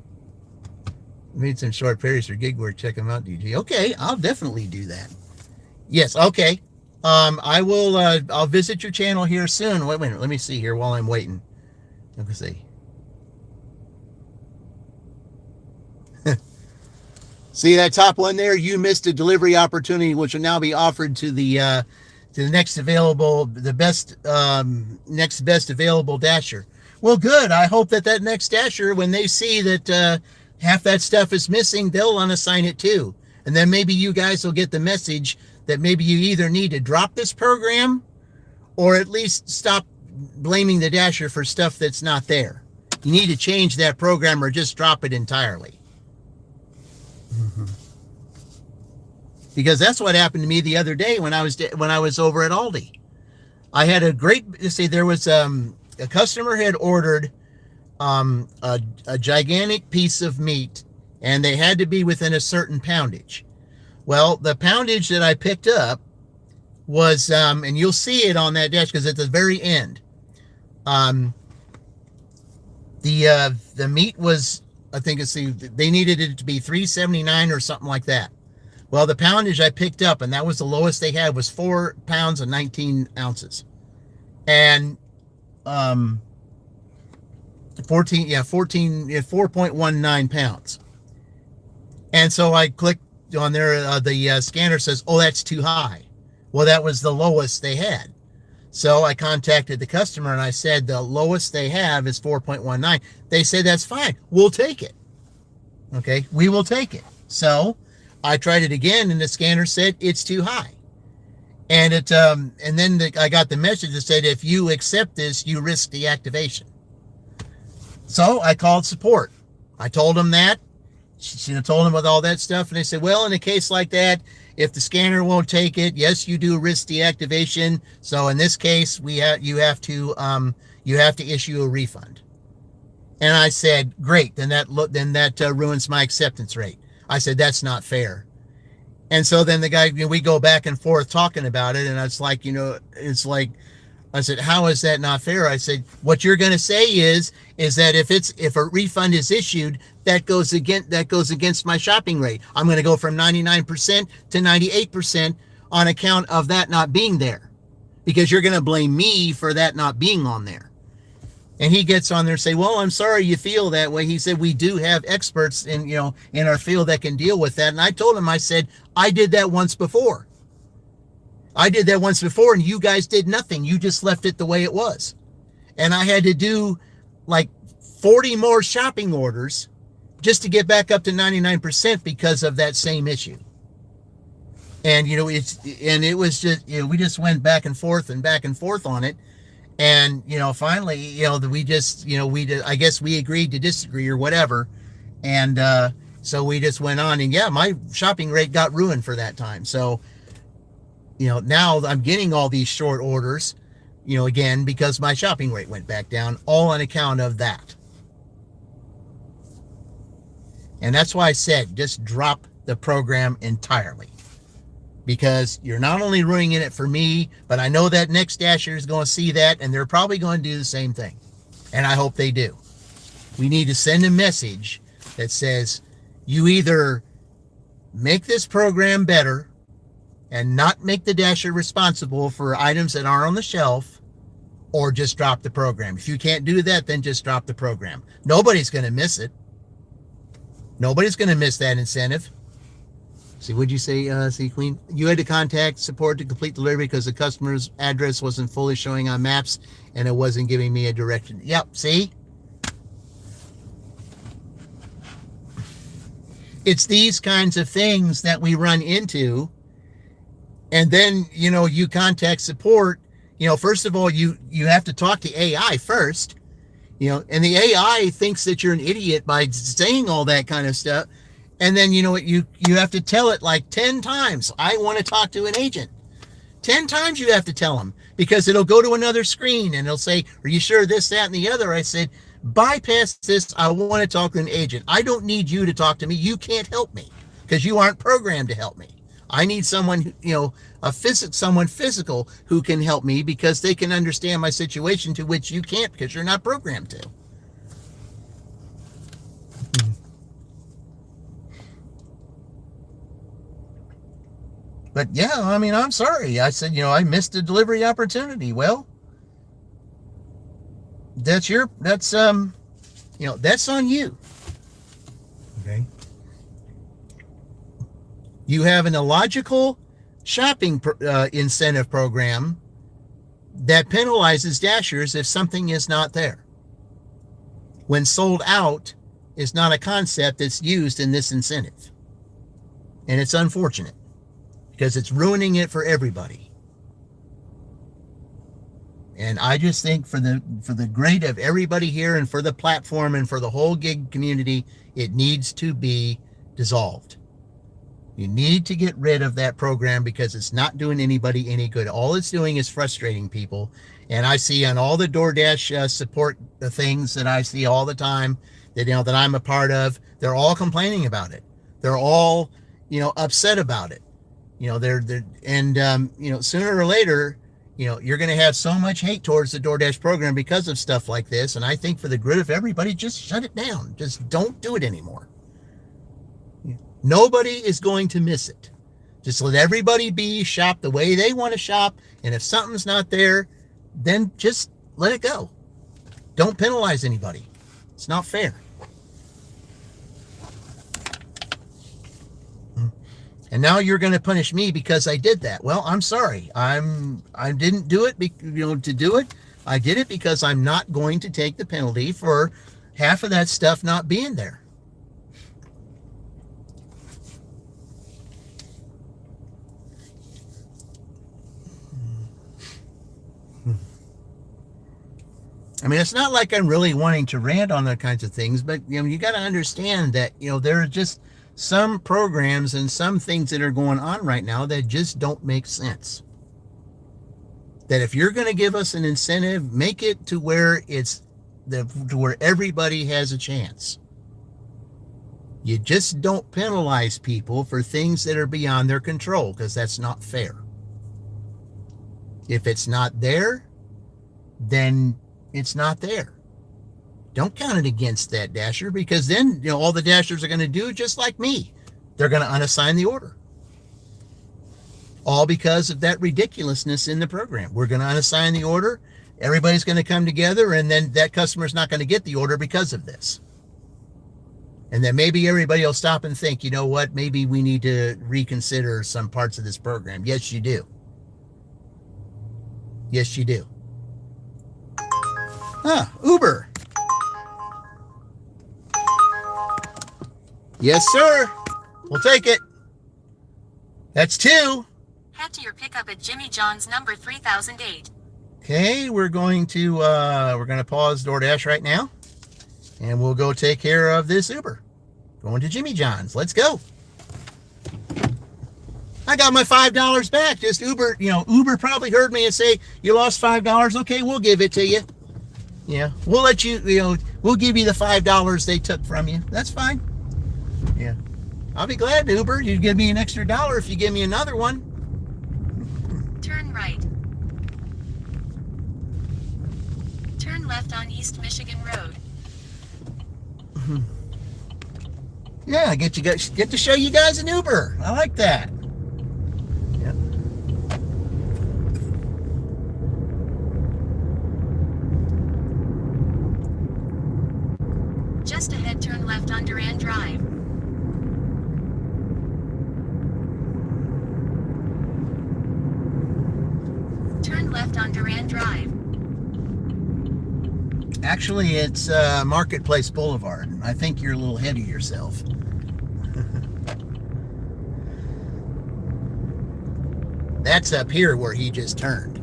Made some short periods for gig work. Check them out, DJ. Okay, I'll definitely do that. Yes. Okay. I will. I'll visit your channel here soon. Wait a minute. Let me see here while I'm waiting. Let me see. See that top one there? You missed a delivery opportunity, which will now be offered to the next best available dasher. Well, good. I hope that next dasher, when they see that half that stuff is missing, they'll unassign it too. And then maybe you guys will get the message that maybe you either need to drop this program or at least stop blaming the dasher for stuff that's not there. You need to change that program or just drop it entirely. Because that's what happened to me the other day when I was over at Aldi. I had there was a customer had ordered a gigantic piece of meat, and they had to be within a certain poundage. Well, the poundage that I picked up was, and you'll see it on that dash because at the very end, the meat was, I think they needed it to be $3.79 or something like that. Well, the poundage I picked up, and that was the lowest they had, was 4 pounds and 19 ounces, and 4.19 pounds. And so I clicked on there. The scanner says, "Oh, that's too high." Well, that was the lowest they had. So I contacted the customer and I said, the lowest they have is 4.19. They said, "That's fine. We'll take it." Okay, we will take it. So I tried it again, and the scanner said it's too high. And I got the message that said, "If you accept this, you risk deactivation." So I called support. I told them that. Told them with all that stuff, and they said, "Well, in a case like that, if the scanner won't take it, yes, you do risk deactivation. So in this case, you have to issue a refund." And I said, "Great, then that ruins my acceptance rate." I said, "That's not fair." And so then the guy, we go back and forth talking about it, and it's like, I said, "How is that not fair?" I said, "What you're going to say is that if a refund is issued, that goes against my shopping rate. I'm going to go from 99% to 98% on account of that not being there, because you're going to blame me for that not being on there." And he gets on there and say, "Well, I'm sorry you feel that way." He said, "We do have experts in our field that can deal with that." And I told him, I said, "I did that once before. And you guys did nothing. You just left it the way it was. And I had to do like 40 more shopping orders just to get back up to 99% because of that same issue." And it was just, we just went back and forth on it. And finally, I guess we agreed to disagree or whatever. And so we just went on, and my shopping rate got ruined for that time. So now I'm getting all these short orders, again, because my shopping rate went back down, all on account of that. And that's why I said, just drop the program entirely, because you're not only ruining it for me, but I know that next dasher is going to see that, and they're probably going to do the same thing. And I hope they do. We need to send a message that says, you either make this program better and not make the dasher responsible for items that are on the shelf, or just drop the program. If you can't do that, then just drop the program. Nobody's going to miss it. Nobody's going to miss that incentive. See, what'd you say, Queen? You had to contact support to complete delivery because the customer's address wasn't fully showing on maps and it wasn't giving me a direction. Yep, see? It's these kinds of things that we run into. And then, you contact support. First of all, you have to talk to AI first, and the AI thinks that you're an idiot by saying all that kind of stuff. And then, you have to tell it like 10 times, "I want to talk to an agent." 10 times you have to tell them, because it'll go to another screen and it'll say, "Are you sure this, that, and the other?" I said, "Bypass this. I want to talk to an agent. I don't need you to talk to me. You can't help me because you aren't programmed to help me. I need someone, someone physical who can help me, because they can understand my situation, to which you can't because you're not programmed to." But I'm sorry. I said, I missed a delivery opportunity. Well, that's on you. Okay. You have an illogical shopping incentive program that penalizes dashers if something is not there. When sold out, is not a concept that's used in this incentive. And it's unfortunate because it's ruining it for everybody. And I just think for the great of everybody here and for the platform and for the whole gig community, it needs to be dissolved. You need to get rid of that program because it's not doing anybody any good. All it's doing is frustrating people. And I see on all the DoorDash support things that I see all the time that, that I'm a part of, they're all complaining about it. They're all, upset about it. Sooner or later, you're going to have so much hate towards the DoorDash program because of stuff like this. And I think for the good of everybody, just shut it down. Just don't do it anymore. Nobody is going to miss it. Just let everybody shop the way they want to shop. And if something's not there, then just let it go. Don't penalize anybody. It's not fair. And now you're going to punish me because I did that. Well, I'm sorry. I didn't do it, to do it. I did it because I'm not going to take the penalty for half of that stuff not being there. I mean, it's not like I'm really wanting to rant on that kinds of things, but you got to understand that there are just some programs and some things that are going on right now that just don't make sense. That if you're going to give us an incentive, make it to where to where everybody has a chance. You just don't penalize people for things that are beyond their control, because that's not fair. If it's not there, then it's not there. Don't count it against that dasher, because then all the dashers are going to do just like me. They're going to unassign the order. All because of that ridiculousness in the program. We're going to unassign the order. Everybody's going to come together, and then that customer's not going to get the order because of this. And then maybe everybody will stop and think, you know what, maybe we need to reconsider some parts of this program. Yes, you do. Yes, you do. Uber. Yes, sir. We'll take it. That's 2. Head to your pickup at Jimmy John's number 3008. Okay, we're going to pause DoorDash right now, and we'll go take care of this Uber. Going to Jimmy John's. Let's go. I got my $5 back. Just Uber, Uber probably heard me and say, you lost $5. Okay, we'll give it to you. Yeah, we'll let you, we'll give you the $5 they took from you. That's fine. Yeah. I'll be glad, Uber. You'd give me an extra $1 if you give me another one. Turn right. Turn left on East Michigan Road. Yeah, I get to show you guys an Uber. I like that. Yeah. Just ahead, turn left on Duran Drive. Turn left on Duran Drive. Actually, it's Marketplace Boulevard. I think you're a little ahead of yourself. That's up here where he just turned.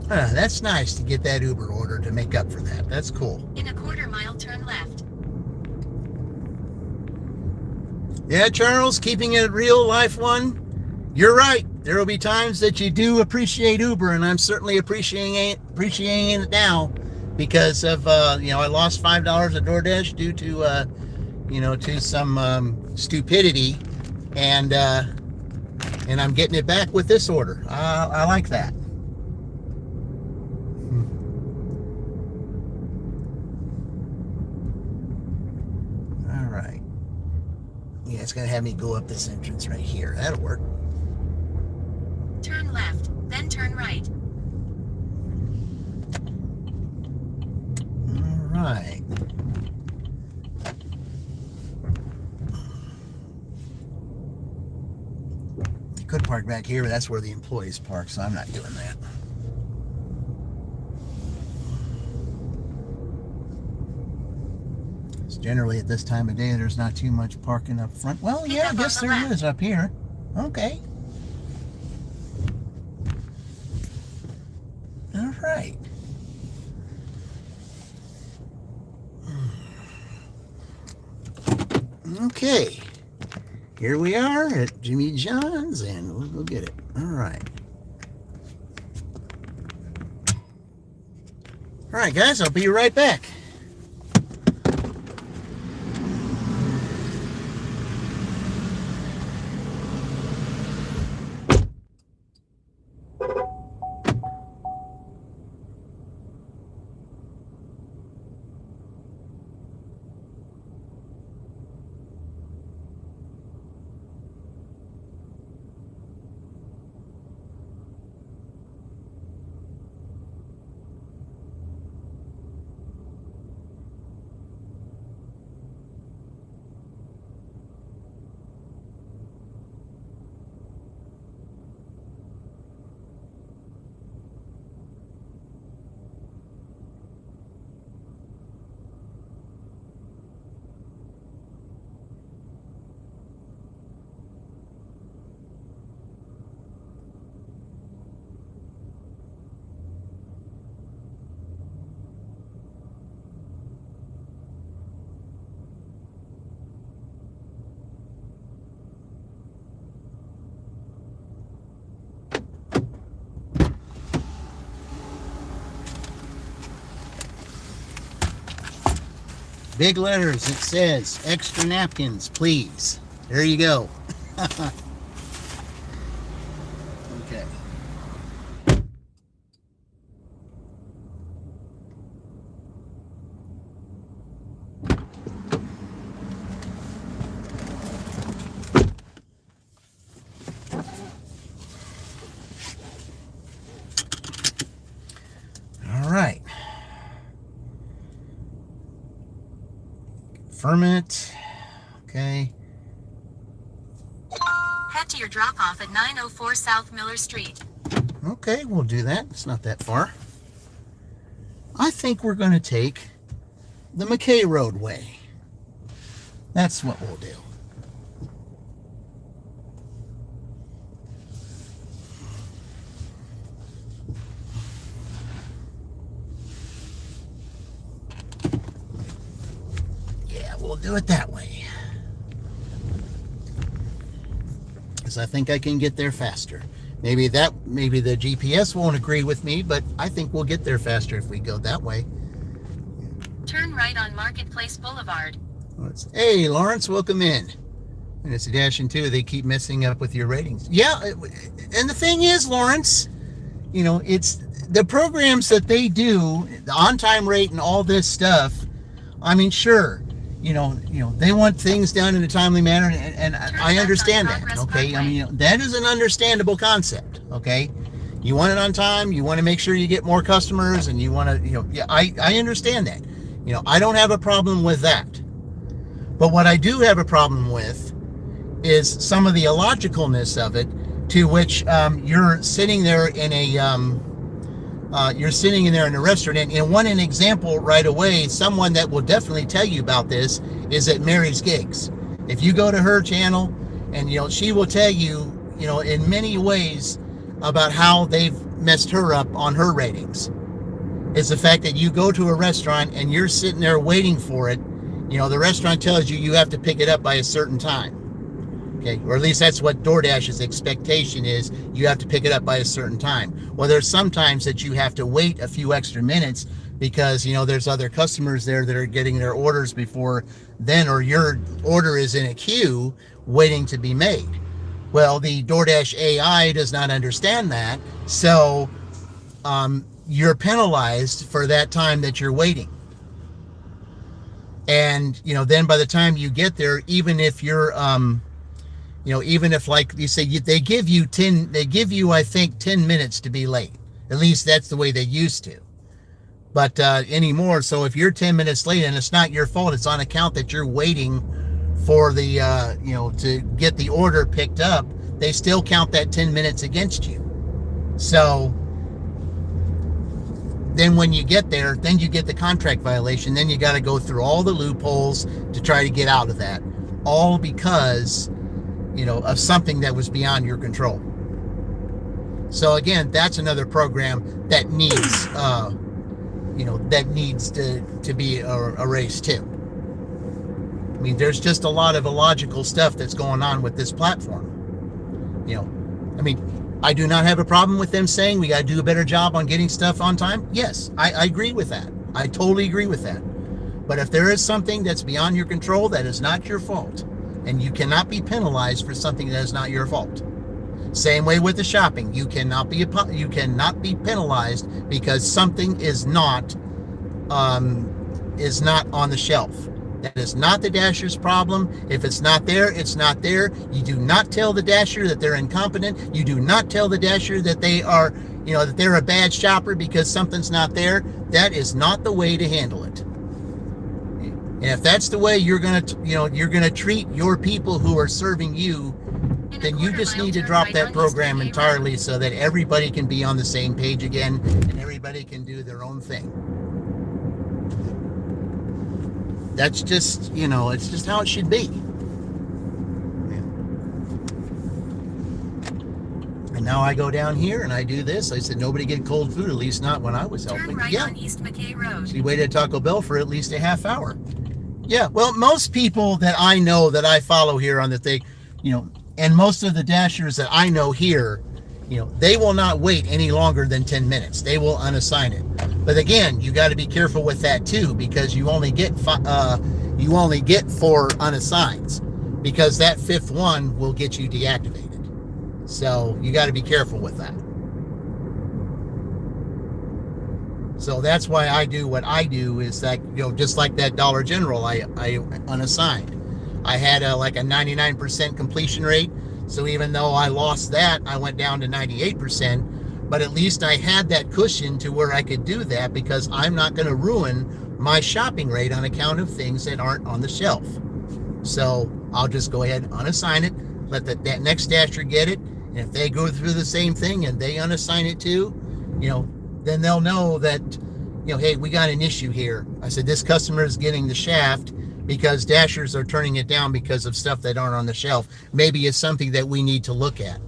That's nice to get that Uber order to make up for that. That's cool. In a quarter-mile, turn left. Yeah, Charles, keeping it real life one. You're right. There will be times that you do appreciate Uber, and I'm certainly appreciating it now because of I lost $5 at DoorDash due to to some stupidity, and I'm getting it back with this order. I like that. All right. Yeah, it's gonna have me go up this entrance right here. That'll work. Turn left, then turn right. All right. park back here, but that's where the employees park, so I'm not doing that. Generally at this time of day there's not too much parking up front. Well, yeah, I guess there is up here. Okay. All right. Okay. Here we are at Jimmy John's and we'll go get it. All right. All right, guys, I'll be right back. Big letters, it says, extra napkins, please. There you go. Okay. All right. Confirm it. Okay. Head to your drop-off at 904 South Miller Street. Okay, we'll do that. It's not that far. I think we're going to take the McKay roadway. That's what we'll do. Yeah, we'll do it that way. Because I think I can get there faster. Maybe the GPS won't agree with me, but I think we'll get there faster if we go that way. Turn right on Marketplace Boulevard. Hey, Lawrence, welcome in. And it's a dash and two. They keep messing up with your ratings. Yeah, and the thing is, Lawrence, you know, it's the programs that they do, the on-time rate and all this stuff. I mean, sure, you know, they want things done in a timely manner, and I understand that. Okay, I mean, that is an understandable concept. Okay, you want it on time. You want to make sure you get more customers, and you want to, yeah, I understand that. You know, I don't have a problem with that. But what I do have a problem with is some of the illogicalness of it, to which you're sitting there in a restaurant. And an example right away, someone that will definitely tell you about this is at Mary's Gigs. If you go to her channel, and she will tell you, in many ways about how they've messed her up on her ratings. It's the fact that you go to a restaurant and you're sitting there waiting for it. The restaurant tells you have to pick it up by a certain time. Okay, or at least that's what DoorDash's expectation is. You have to pick it up by a certain time. Well, there's sometimes that you have to wait a few extra minutes because, there's other customers there that are getting their orders before then, or your order is in a queue waiting to be made. Well, the DoorDash AI does not understand that. So you're penalized for that time that you're waiting. And, then by the time you get there, even if you're, even if, like you say, they give you, I think, 10 minutes to be late. At least that's the way they used to. But anymore, so if you're 10 minutes late and it's not your fault, it's on account that you're waiting for the, to get the order picked up, they still count that 10 minutes against you. So then when you get there, then you get the contract violation. Then you got to go through all the loopholes to try to get out of that, all because, of something that was beyond your control. So again, that's another program that needs, to be erased too. I mean, there's just a lot of illogical stuff that's going on with this platform. I do not have a problem with them saying we got to do a better job on getting stuff on time. Yes, I agree with that. I totally agree with that. But if there is something that's beyond your control, that is not your fault. And you cannot be penalized for something that is not your fault. Same way with the shopping. You cannot be penalized because something is not on the shelf. That is not the dasher's problem. If it's not there, it's not there. You do not tell the dasher that they're incompetent. You do not tell the dasher that they are, that they're a bad shopper because something's not there. That is not the way to handle it. And if that's the way you're gonna treat your people who are serving you, then you just need to drop that program entirely so that everybody can be on the same page again and everybody can do their own thing. That's just, it's just how it should be. And now I go down here and I do this. I said, nobody get cold food, at least not when I was helping. Turn right on East McKay Road. She waited at Taco Bell for at least a half hour. Yeah, well, most people that I know that I follow here on the thing, and most of the dashers that I know here, they will not wait any longer than 10 minutes. They will unassign it. But again, you got to be careful with that too, because you only get 4 unassigns, because that 5th one will get you deactivated. So you got to be careful with that. So that's why I do what I do, is that, just like that Dollar General, I unassigned. I had a 99% completion rate. So even though I lost that, I went down to 98%, but at least I had that cushion to where I could do that, because I'm not going to ruin my shopping rate on account of things that aren't on the shelf. So I'll just go ahead and unassign it, let that next dasher get it, and if they go through the same thing and they unassign it too, then they'll know that, hey, we got an issue here. I said, this customer is getting the shaft because dashers are turning it down because of stuff that aren't on the shelf. Maybe it's something that we need to look at.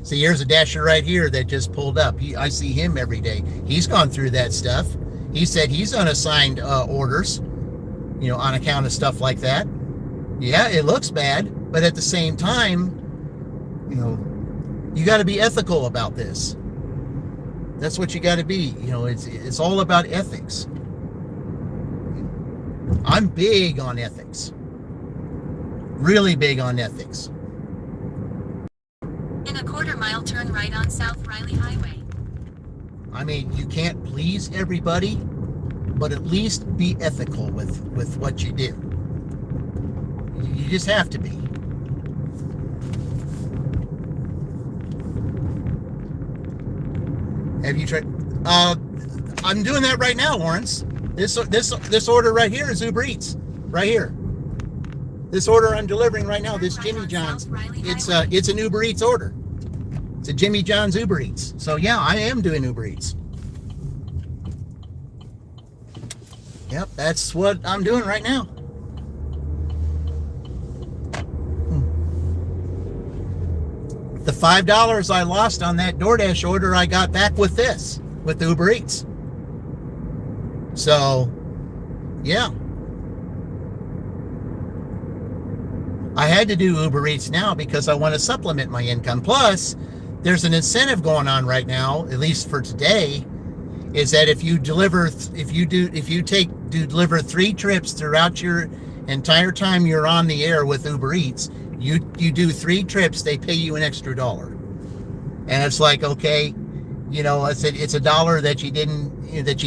See, here's a dasher right here that just pulled up. I see him every day. He's gone through that stuff. He said he's unassigned orders, on account of stuff like that. Yeah, it looks bad, but at the same time, you got to be ethical about this. That's what you got to be. It's all about ethics. I'm big on ethics. Really big on ethics. In a quarter-mile, turn right on South Riley Highway. I mean, you can't please everybody, but at least be ethical with what you do. You just have to be. Have you tried? I'm doing that right now, Lawrence. This order right here is Uber Eats, right here. This order I'm delivering right now, this Jimmy John's, it's an Uber Eats order. It's a Jimmy John's Uber Eats. So yeah, I am doing Uber Eats. Yep, that's what I'm doing right now. The $5 I lost on that DoorDash order, I got back with this, with Uber Eats. So, yeah. I had to do Uber Eats now because I want to supplement my income. Plus, there's an incentive going on right now, at least for today, is that if you deliver 3 trips throughout your entire time you're on the air with Uber Eats, you do 3 trips, they pay you an extra $1. And it's like, okay, I said it's $1 that you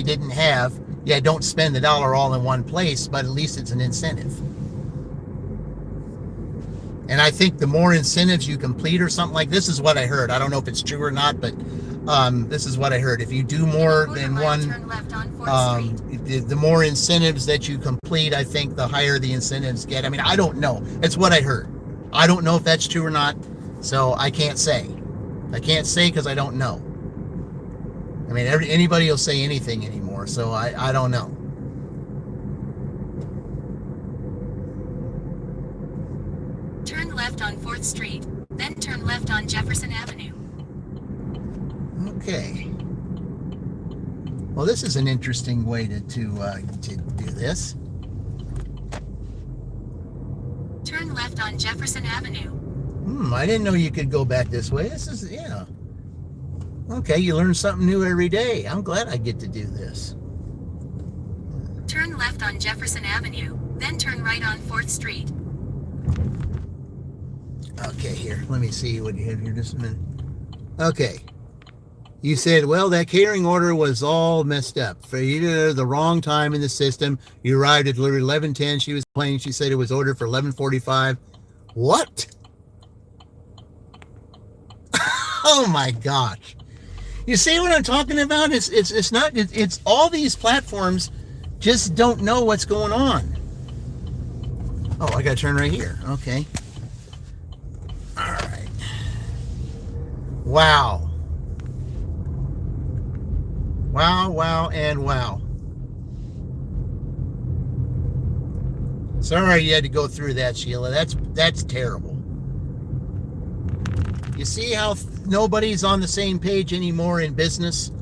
didn't have. Yeah, don't spend the $1 all in one place, but at least it's an incentive. And I think the more incentives you complete or something like this is what I heard. I don't know if it's true or not, but this is what I heard. If you do more than one, the more incentives that you complete, I think the higher the incentives get. I mean, I don't know. It's what I heard. I don't know if that's true or not. So I can't say. I can't say because I don't know. I mean, anybody will say anything anymore, so I don't know. Turn left on 4th Street, then turn left on Jefferson Avenue. Okay. Well, this is an interesting way to do this. Turn left on Jefferson Avenue. I didn't know you could go back this way. This is, yeah. Okay, you learn something new every day. I'm glad I get to do this. Turn left on Jefferson Avenue, then turn right on 4th Street. Okay, here. Let me see what you have here just a minute. Okay. You said, well, that catering order was all messed up. For you to the wrong time in the system. You arrived at delivery 11:10. She was playing. She said it was ordered for 11:45. What? Oh my gosh. You see what I'm talking about? It's all these platforms just don't know what's going on. Oh, I gotta turn right here. Okay. All right. Wow. Wow, and wow. Sorry you had to go through that, Sheila. That's terrible. You see how nobody's on the same page anymore in business?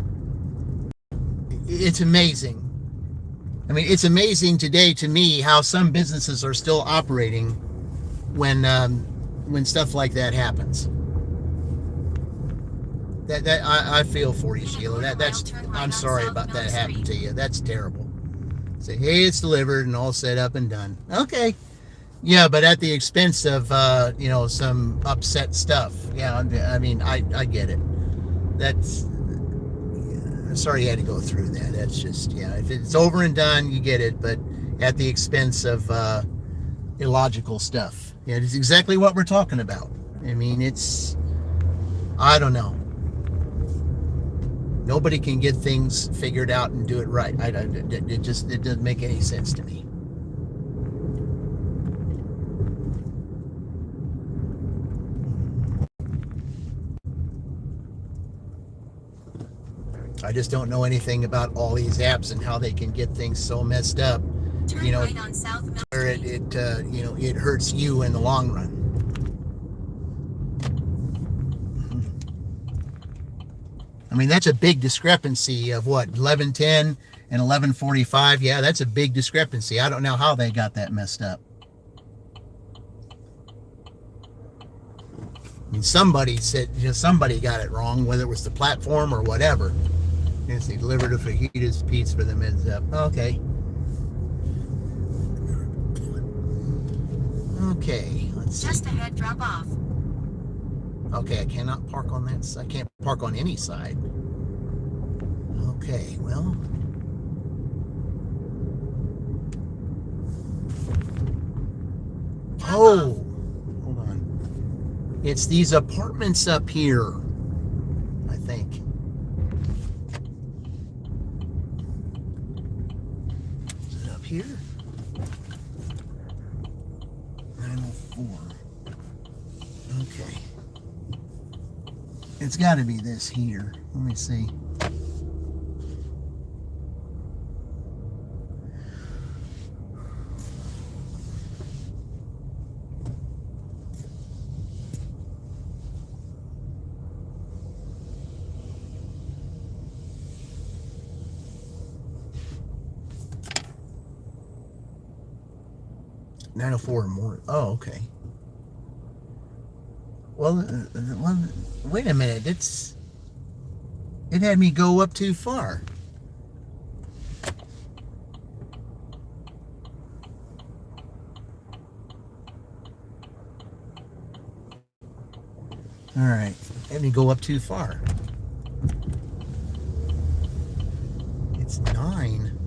It's amazing. I mean, it's amazing today to me how some businesses are still operating when stuff like that happens. I feel for you, Sheila. I'm sorry about that happening to you. That's terrible. Say, hey, it's delivered and all set up and done. Okay. Yeah, but at the expense of some upset stuff. Yeah, I mean, I get it. That's sorry you had to go through that. That's just, yeah, if it's over and done, you get it, but at the expense of illogical stuff. Yeah, it's exactly what we're talking about. I mean, I don't know. Nobody can get things figured out and do it right. It doesn't make any sense to me. I just don't know anything about all these apps and how they can get things so messed up. Turn right on South Mill where it hurts you in the long run. I mean, that's a big discrepancy of what, 11:10 and 11:45. Yeah, that's a big discrepancy. I don't know how they got that messed up. I mean, somebody got it wrong, whether it was the platform or whatever. Yes, they delivered a fajitas pizza for the heads up. Okay. Okay, let's see. just ahead, drop off. Okay, I cannot park on that side. I can't park on any side. Okay, well. Oh, hold on. It's these apartments up here, I think. Is it up here? 904. Okay. It's got to be this here. Let me see. $904 or more. Oh, okay. Well, wait a minute. It had me go up too far. All right, had me go up too far. It's 9.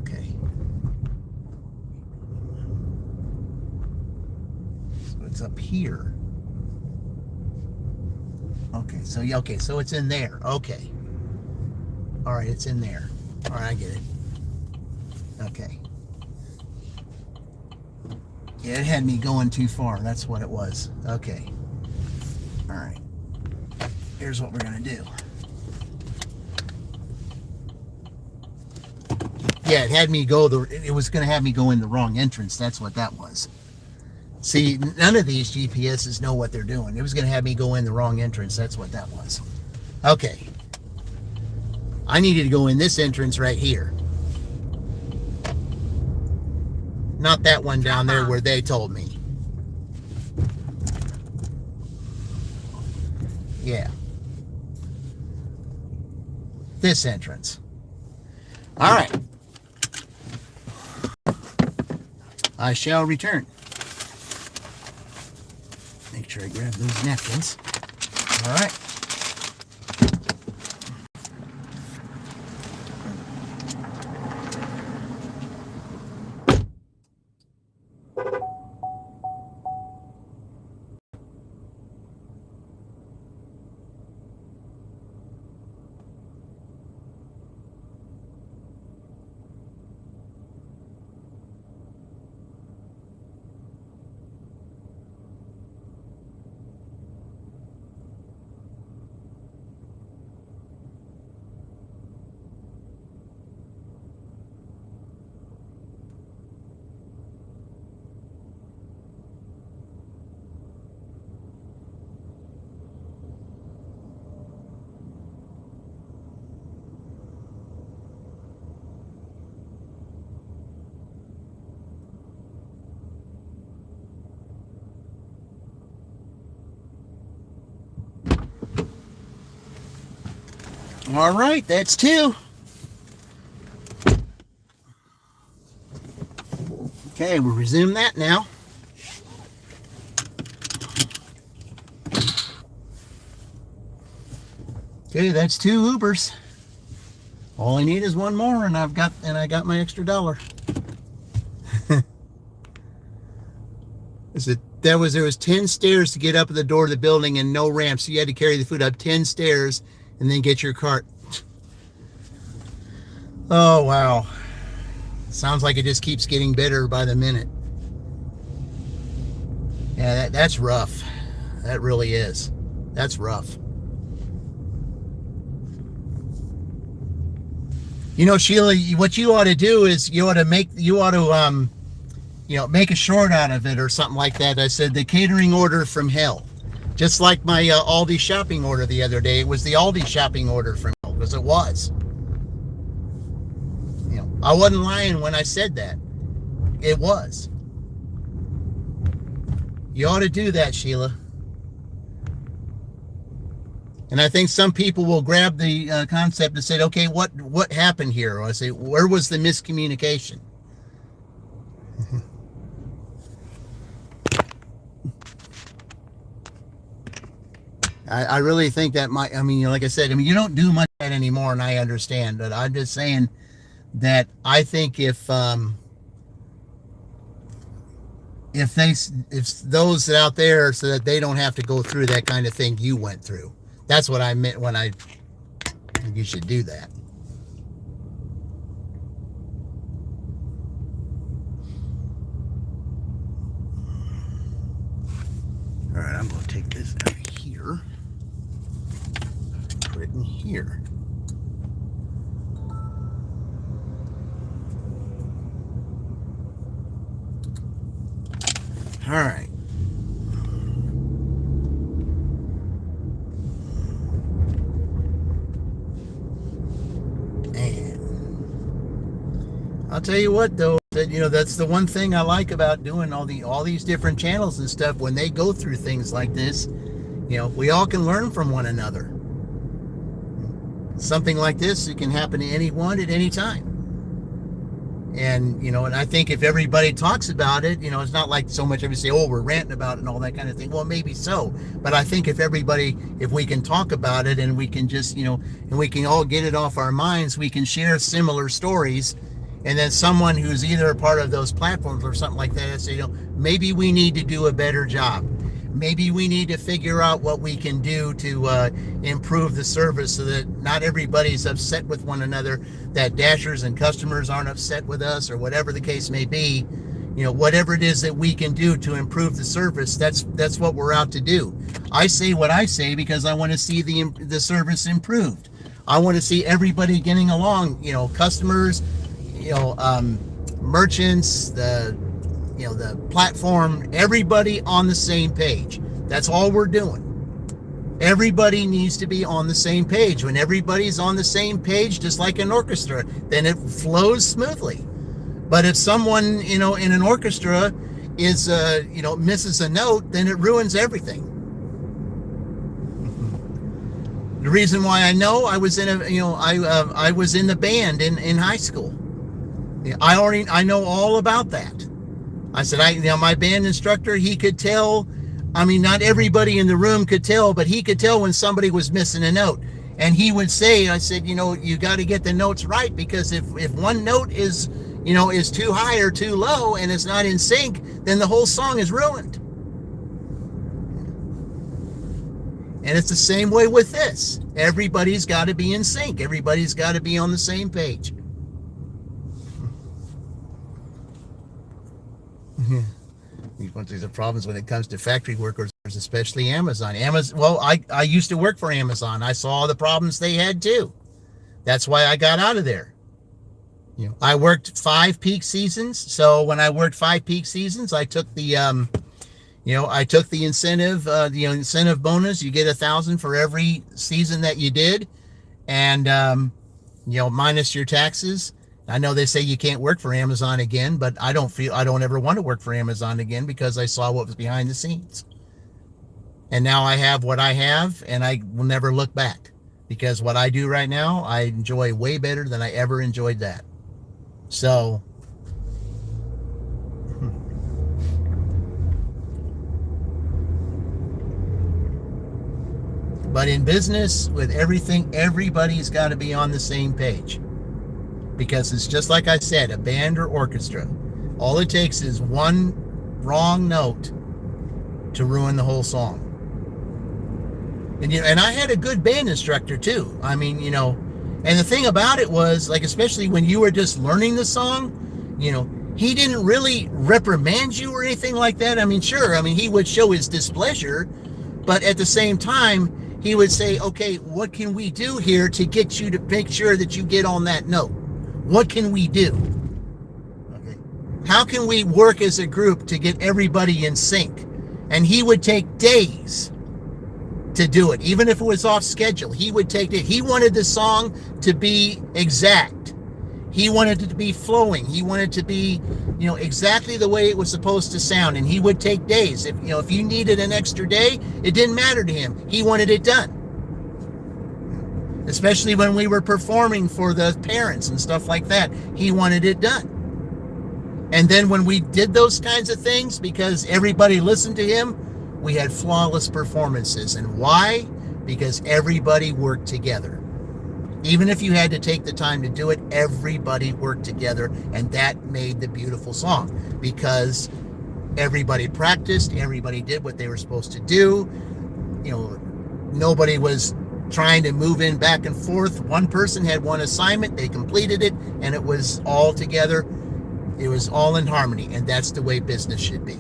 Okay. So it's up here. Okay, so it's in there. Okay. All right, it's in there. All right, I get it. Okay. Yeah, it had me going too far. That's what it was. Okay. All right. Here's what we're going to do. Yeah, it had me go it was going to have me go in the wrong entrance. That's what that was. See, none of these GPSs know what they're doing. It was going to have me go in the wrong entrance. That's what that was. Okay. I needed to go in this entrance right here. Not that one down there where they told me. Yeah. This entrance. All right. I shall return. Make sure I grab those napkins. All right. All right, that's two. Okay, we'll resume that now. Okay, that's two Ubers. All I need is one more, and I got my extra $1. There was 10 stairs to get up at the door of the building and no ramp, so you had to carry the food up 10 stairs and then get your cart. Oh, wow. Sounds like it just keeps getting better by the minute. Yeah, that's rough. That really is. That's rough. You know, Sheila, what you ought to do is you ought to make a short out of it or something like that. I said the catering order from hell. Just like my Aldi shopping order the other day. It was the Aldi shopping order from hell, because it was. You know, I wasn't lying when I said that. It was. You ought to do that, Sheila. And I think some people will grab the concept and say, okay, what happened here? Or I say, where was the miscommunication? I really think that might, like I said, you don't do much of that anymore, and I understand, but I'm just saying that I think if those out there, so that they don't have to go through that kind of thing you went through. That's what I meant when I think you should do that. All right, I'm going to take this out of here. Put it in here. All right. I'll tell you what, though, that that's the one thing I like about doing all these different channels and stuff. When they go through things like this, we all can learn from one another. Something like this, it can happen to anyone at any time. And and I think if everybody talks about it, it's not like so much of you say, oh, we're ranting about it and all that kind of thing. Well, maybe so, but I think if we can talk about it, and we can just and we can all get it off our minds, we can share similar stories. And then someone who's either a part of those platforms or something like that, say, maybe we need to do a better job. Maybe we need to figure out what we can do to improve the service, so that not everybody's upset with one another, that dashers and customers aren't upset with us, or whatever the case may be. whatever it is that we can do to improve the service, that's what we're out to do. I say what I say because I want to see the service improved. I want to see everybody getting along, customers, merchants, the platform, everybody on the same page. That's all we're doing. Everybody needs to be on the same page. When everybody's on the same page, just like an orchestra, then it flows smoothly. But if someone, in an orchestra is, misses a note, then it ruins everything. The reason why I know, I was in I was in the band in high school. I know all about that. I said, my band instructor, he could tell. I mean, not everybody in the room could tell, but he could tell when somebody was missing a note. And he would say, I said, you got to get the notes right, because if one note is too high or too low and it's not in sync, then the whole song is ruined. And it's the same way with this. Everybody's got to be in sync. Everybody's got to be on the same page. These are problems when it comes to factory workers, especially Amazon. Well, I used to work for Amazon. I saw the problems they had too. That's why I got out of there. I worked 5 peak seasons. So when I worked 5 peak seasons, I took the incentive, incentive bonus. You get 1,000 for every season that you did, and minus your taxes. I know they say you can't work for Amazon again, but I don't ever want to work for Amazon again, because I saw what was behind the scenes. And now I have what I have, and I will never look back, because what I do right now, I enjoy way better than I ever enjoyed that. So, but in business, with everything, everybody's got to be on the same page. Because it's just like I said, a band or orchestra. All it takes is one wrong note to ruin the whole song. And I had a good band instructor too. I mean, and the thing about it was, like, especially when you were just learning the song, he didn't really reprimand you or anything like that. I mean, sure, he would show his displeasure, but at the same time, he would say, okay, what can we do here to get you to make sure that you get on that note? What can we do? Okay. How can we work as a group to get everybody in sync? And he would take days to do it. Even if it was off schedule, he would take it. He wanted the song to be exact. He wanted it to be flowing. He wanted to be, exactly the way it was supposed to sound. And he would take days. If you needed an extra day, it didn't matter to him. He wanted it done. Especially when we were performing for the parents and stuff like that. He wanted it done. And then when we did those kinds of things, because everybody listened to him, we had flawless performances. And why? Because everybody worked together. Even if you had to take the time to do it, everybody worked together. And that made the beautiful song. Because everybody practiced, everybody did what they were supposed to do. Nobody was trying to move in back and forth. One person had one assignment, they completed it, and it was all together. It was all in harmony, and that's the way business should be.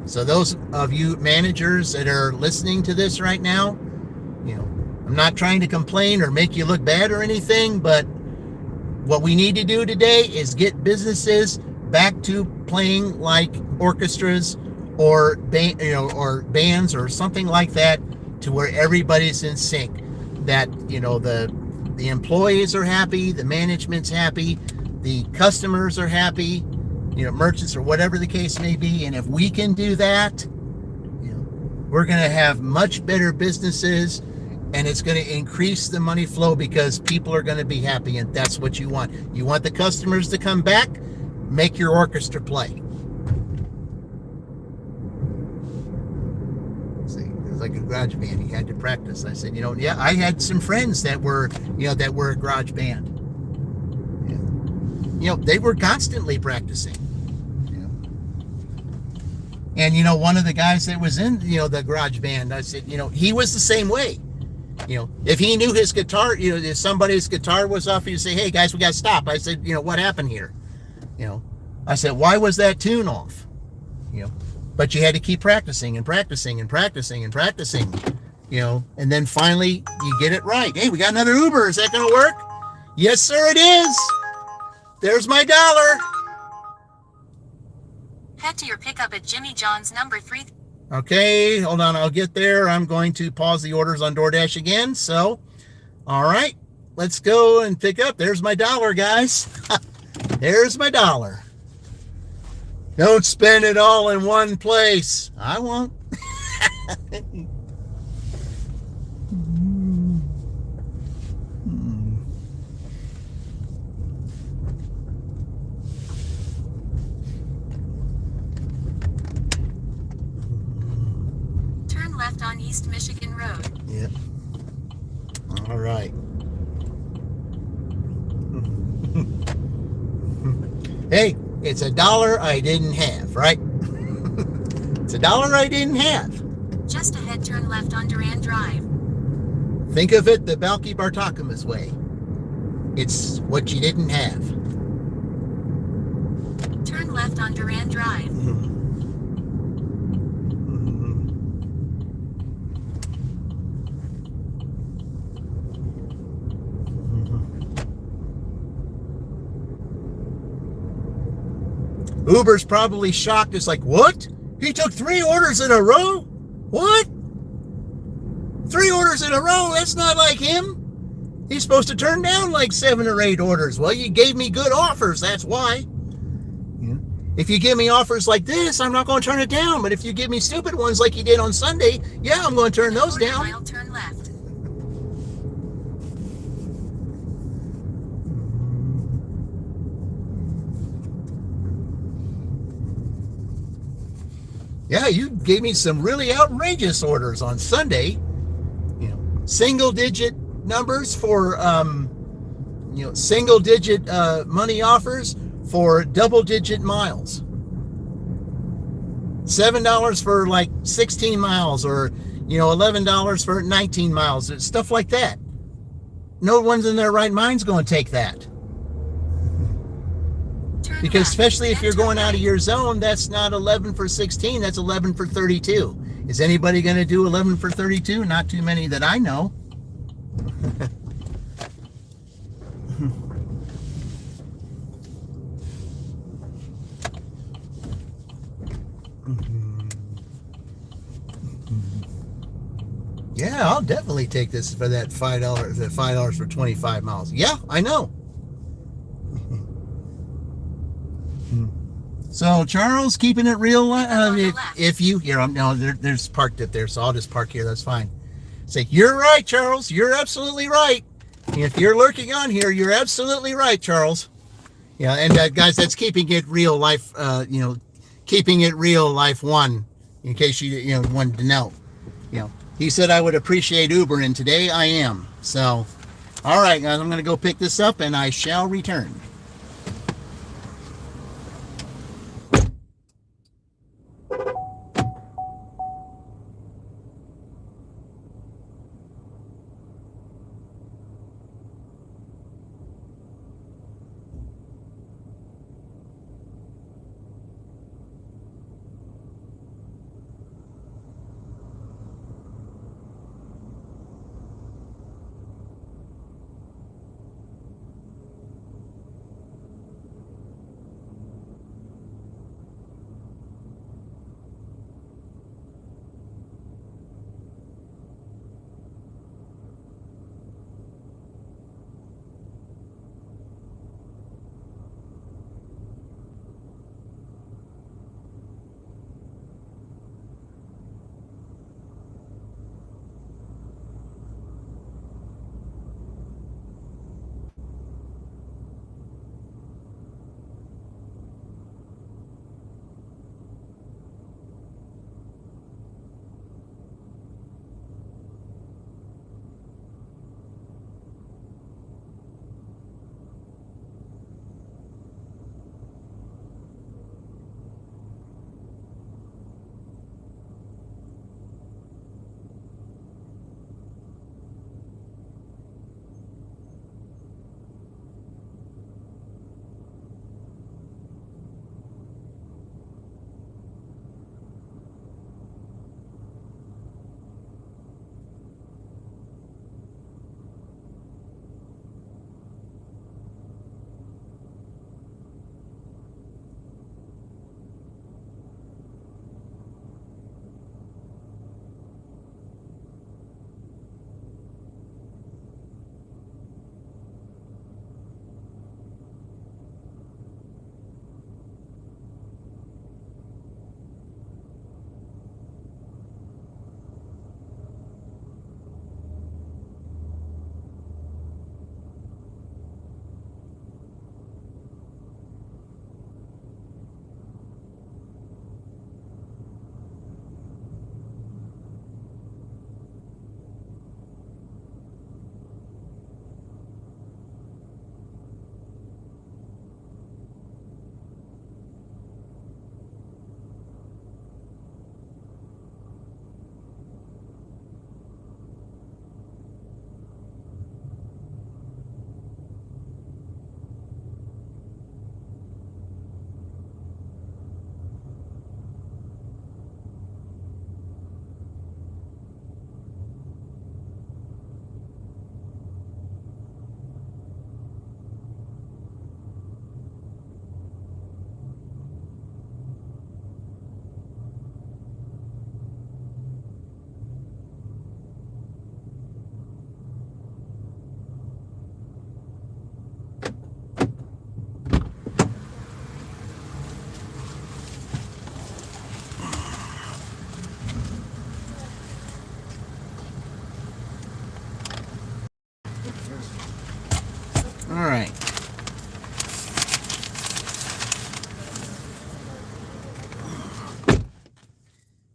So those of you managers that are listening to this right now, I'm not trying to complain or make you look bad or anything, but what we need to do today is get businesses back to playing like orchestras or bands or something like that, to where everybody's in sync, that the employees are happy, the management's happy, the customers are happy, merchants or whatever the case may be. And if we can do that, we're going to have much better businesses, and it's going to increase the money flow, because people are going to be happy, and that's what you want. You want the customers to come back, make your orchestra play. Like a garage band, you had to practice. I said, I had some friends that were a garage band. They were constantly practicing. And one of the guys that was in the garage band, I said, he was the same way. If he knew his guitar, if somebody's guitar was off, he'd say, hey guys, we got to stop. I said, what happened here? I said, why was that tune off? You know, but you had to keep practicing and practicing and practicing and practicing, you know, and then finally you get it right. Hey, we got another Uber. Is that going to work? Yes, sir, it is. There's my dollar. Head to your pickup at Jimmy John's number 3. Okay, hold on. I'll get there. I'm going to pause the orders on DoorDash again. So, all right, let's go and pick up. There's my dollar, guys. There's my dollar. Don't spend it all in one place. I won't. Turn left on East Michigan Road. Yep. All right. Hey, it's $1 I didn't have, right? It's $1 I didn't have. Just ahead, turn left on Durand Drive. Think of it the Balky Bartakamas way. It's what you didn't have. Turn left on Durand Drive. Uber's probably shocked. It's like, what? He took 3 orders in a row? What? 3 orders in a row? That's not like him. He's supposed to turn down like 7 or 8 orders. Well, you gave me good offers. That's why. Yeah. If you give me offers like this, I'm not going to turn it down. But if you give me stupid ones like you did on Sunday, yeah, I'm going to turn those down. Mile, turn left. Yeah, you gave me some really outrageous orders on Sunday. You know, single-digit numbers for, single-digit money offers for double-digit miles. $7 for like 16 miles, or $11 for 19 miles, stuff like that. No one's in their right mind's going to take that. Because especially if you're going out of your zone, that's not 11 for 16, that's 11 for 32. Is anybody going to do 11 for 32? Not too many that I know. Yeah, I'll definitely take this for that $5. That $5 for 25 miles. Yeah, I know. So Charles, keeping it real. If you here, there's parked up there, so I'll just park here. That's fine. Say, you're right, Charles. You're absolutely right. If you're lurking on here, you're absolutely right, Charles. Yeah, and guys, that's keeping it real life. Keeping it real life 1. In case you wanted to know. He said I would appreciate Uber, and today I am. So, all right, guys, I'm going to go pick this up, and I shall return.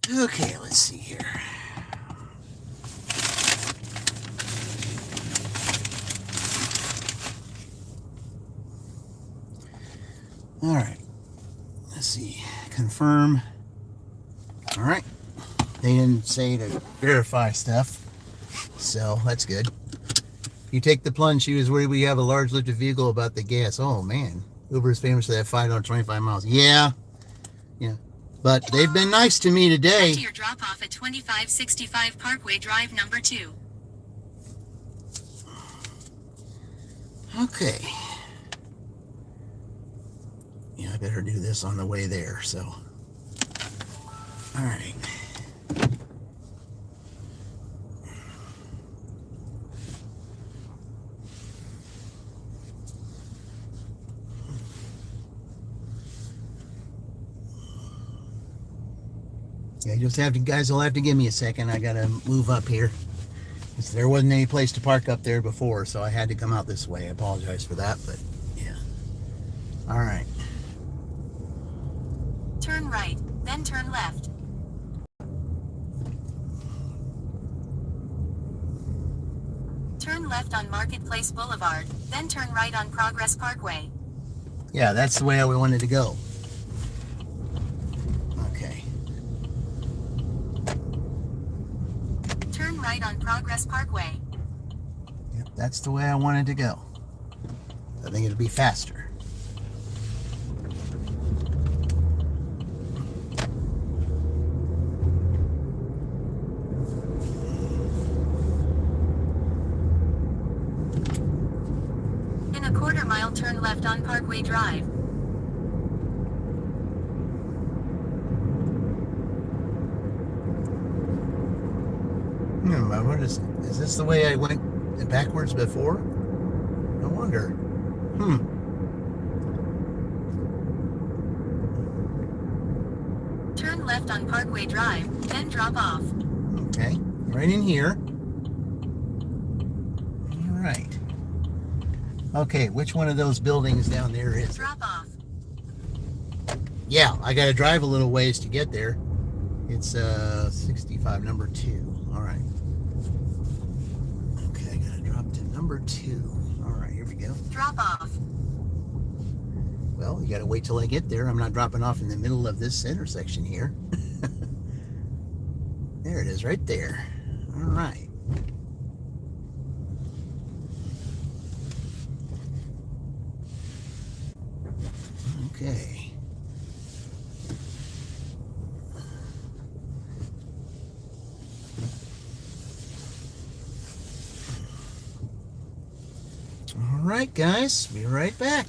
Okay, let's see here. All right. Let's see. Confirm. All right. They didn't say to verify stuff, so that's good. If you take the plunge, she was worried we have a large lifted vehicle about the gas. Oh man, Uber is famous for that 525 miles. Yeah, but they've been nice to me today. After your drop off at 2565 Parkway Drive number 2. Okay. Yeah, I better do this on the way there. So, all right. Yeah, you guys will have to give me a second. I gotta move up here. There wasn't any place to park up there before, so I had to come out this way. I apologize for that, but yeah. All right. Turn right, then turn left. Turn left on Marketplace Boulevard, then turn right on Progress Parkway. Yeah, that's the way we wanted to go. Okay. Turn right on Progress Parkway. Yep, that's the way I wanted to go. I think it'll be faster. In a quarter mile, turn left on Parkway Drive. What is this the way I went backwards before? No wonder. Turn left on Parkway Drive, then drop off. Okay, right in here. All right. Okay, which one of those buildings down there is it? Drop off. Yeah, I got to drive a little ways to get there. It's 65, number 2. All right. Okay, I got to drop to number 2. All right, here we go. Drop off. Well, you got to wait till I get there. I'm not dropping off in the middle of this intersection here. There it is, right there. All right. Okay. All right, guys, be right back.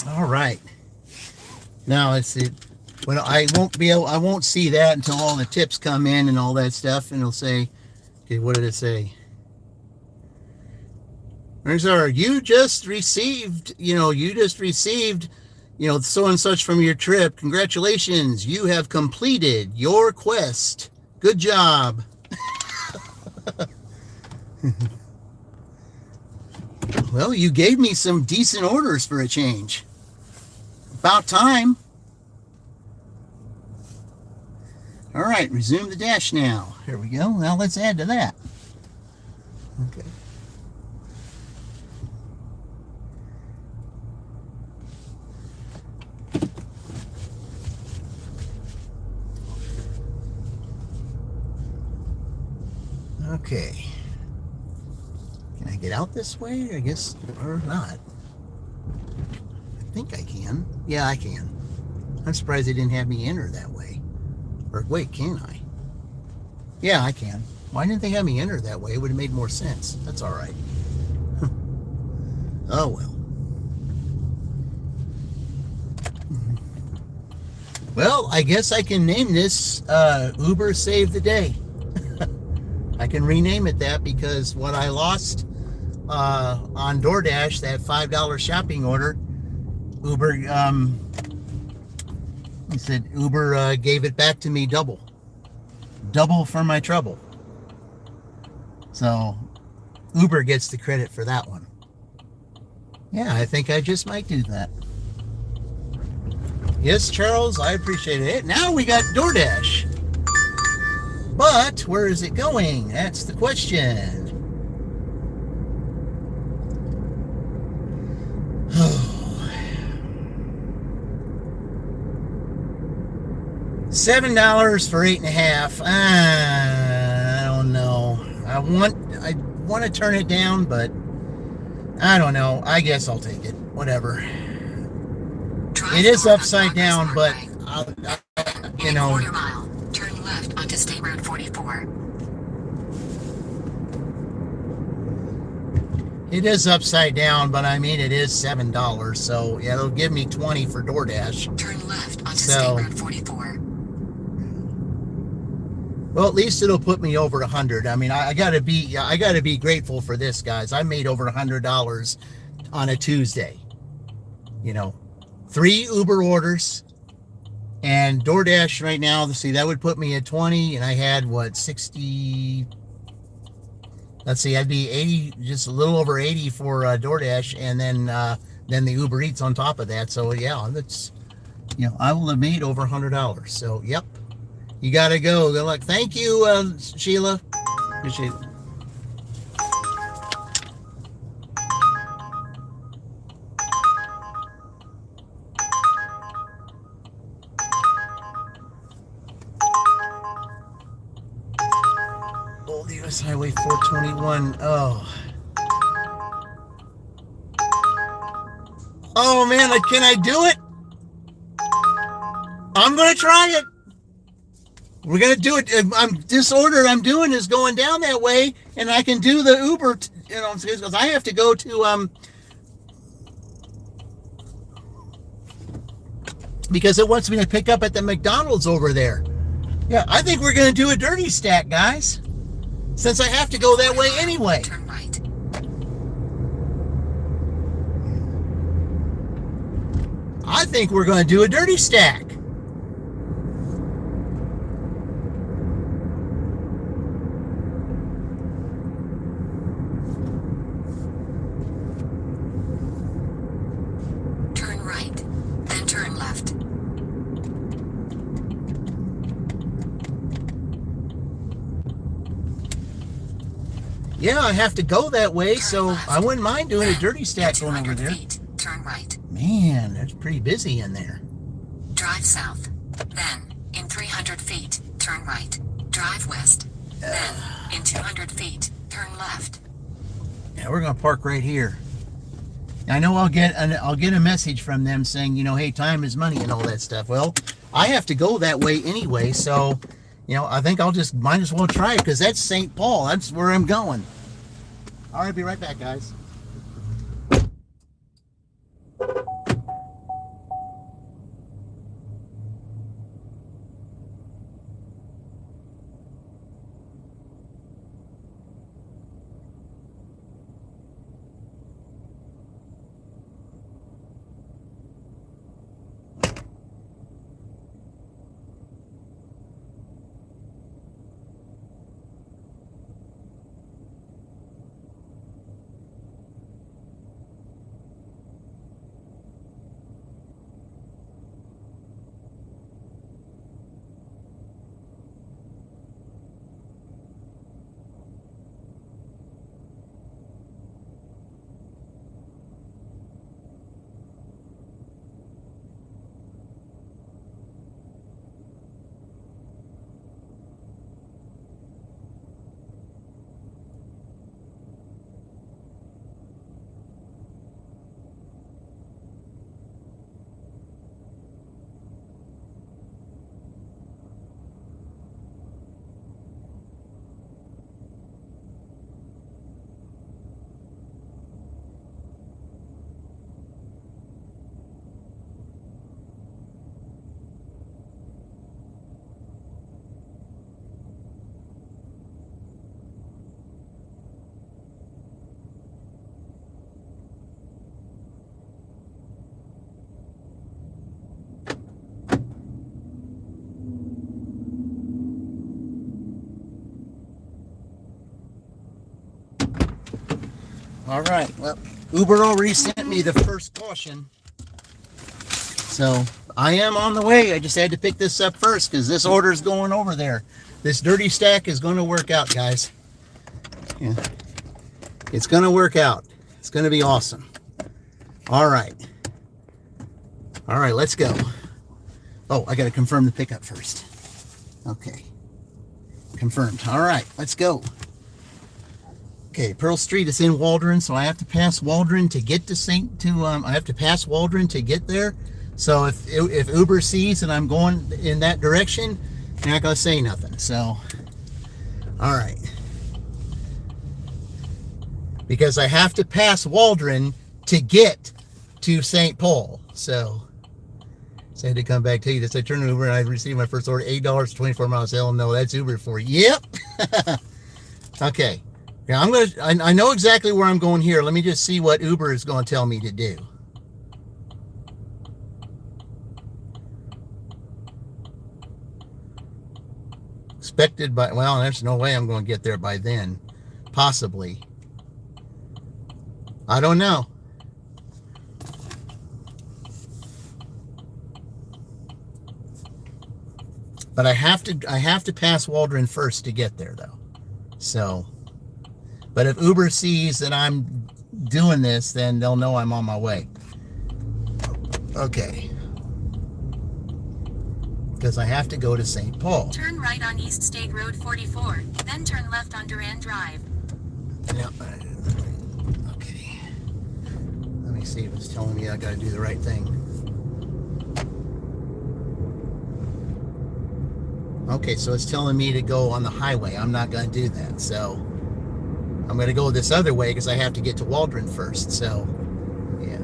All right. Now let's see. Well, I won't see that until all the tips come in and all that stuff, and it'll say, okay, what did it say? You just received, so and such from your trip. Congratulations, you have completed your quest. Good job. Well, you gave me some decent orders for a change. About time. All right, resume the dash now. Here we go. Now let's add to that. Okay. Okay. Can I get out this way? I guess, or not. I think I can. Yeah, I can. I'm surprised they didn't have me enter that way. Or wait, can I? Yeah, I can. Why didn't they have me enter that way? It would have made more sense. That's all right. Oh well. Well, I guess I can name this Uber Save the Day. I can rename it that because what I lost on DoorDash, that $5 shopping order, Uber, he said Uber gave it back to me double for my trouble. So Uber gets the credit for that one. Yeah, I think I just might do that. Yes, Charles, I appreciate it. Now we got DoorDash. But where is it going? That's the question. $7 for 8.5. I don't know. I want to turn it down, but I don't know. I guess I'll take it. Whatever. It is upside down, but you know. Quarter mile, turn left onto State Road 44. It is upside down, but I mean it is $7, so yeah, it'll give me 20 for DoorDash. Turn left onto State Road 44. Well, at least it'll put me over 100. I mean, I gotta be grateful for this, guys. I made over $100 on a Tuesday. You know, 3 Uber orders and DoorDash right now. See, that would put me at 20, and I had what 60. Let's see, I'd be 80, just a little over 80 for DoorDash, and then the Uber Eats on top of that. So yeah, that's, you know, I will have made over $100. So yep, you gotta go. Good luck. Thank you, Sheila. Appreciate it. Old US Highway 421. Oh man, can I do it? I'm gonna try it. We're gonna do it. This order I'm doing is going down that way, and I can do the Uber. You know, because I have to go to because it wants me to pick up at the McDonald's over there. Yeah, I think we're gonna do a dirty stack, guys. Since I have to go that way anyway. Turn right. I think we're going to do a dirty stack. Turn right. Then turn left. Yeah, I have to go that way, so I wouldn't mind doing a dirty stack going over there. Feet, turn right. Man, that's pretty busy in there. Drive south. Then, in 300 feet, turn right. Drive west. Then, in 200 feet, turn left. Yeah, we're going to park right here. I know I'll get a message from them saying, you know, hey, time is money and all that stuff. Well, I have to go that way anyway, so, you know, I think I'll just might as well try it because that's St. Paul. That's where I'm going. All right, be right back, guys. All right. Well, Uber already sent me the first caution. So I am on the way. I just had to pick this up first because this order is going over there. This dirty stack is going to work out, guys. Yeah. It's going to work out. It's going to be awesome. All right. All right, let's go. Oh, I got to confirm the pickup first. Okay. Confirmed. All right, let's go. Okay, Pearl Street is in Waldron, so I have to pass Waldron to get to I have to pass Waldron to get there. So if Uber sees that I'm going in that direction, they're not gonna say nothing. So, all right, because I have to pass Waldron to get to St. Paul. So I had to come back to you. This I turned Uber and I received my first order, $8, 24 miles. Hell no, that's Uber for you. Yep. Okay. Yeah, I know exactly where I'm going here. Let me just see what Uber is going to tell me to do. Expected by, well, there's no way I'm going to get there by then. Possibly. I don't know. But I have to pass Waldron first to get there though. So, but if Uber sees that I'm doing this, then they'll know I'm on my way. Okay. Because I have to go to St. Paul. Turn right on East State Road 44, then turn left on Durand Drive. Yeah. Okay. Let me see if it's telling me I got to do the right thing. Okay, so it's telling me to go on the highway. I'm not going to do that. So I'm going to go this other way because I have to get to Waldron first. So, yeah.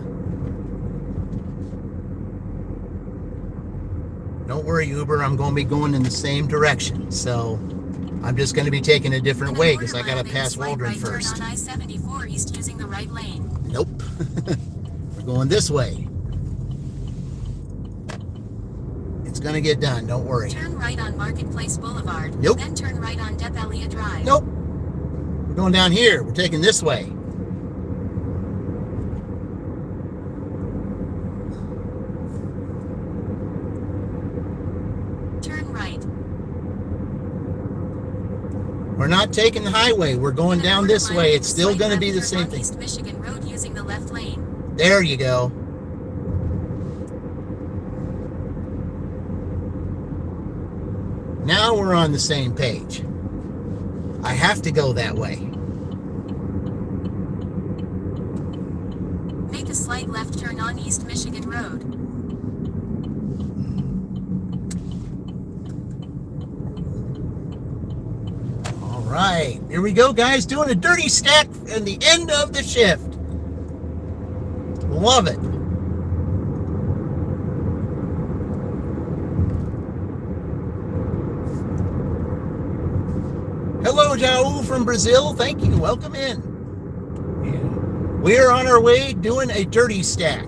Don't worry, Uber. I'm going to be going in the same direction. So I'm just going to be taking a different way because I got to pass Waldron first. Turn on I-74 East using the right lane. Nope. We're going this way. It's going to get done. Don't worry. Turn right on Marketplace Boulevard. Nope. Then turn right on Depelia Drive. Nope. We're going down here. We're taking this way. Turn right. We're not taking the highway. We're going down this way. It's still going to be the same thing. East Michigan Road using the left lane. There you go. Now we're on the same page. I have to go that way. Make a slight left turn on East Michigan Road. All right, here we go, guys. Doing a dirty stack at the end of the shift. Love it. Hello, Jaul from Brazil. Thank you. Welcome in. Yeah. We are on our way doing a dirty stack.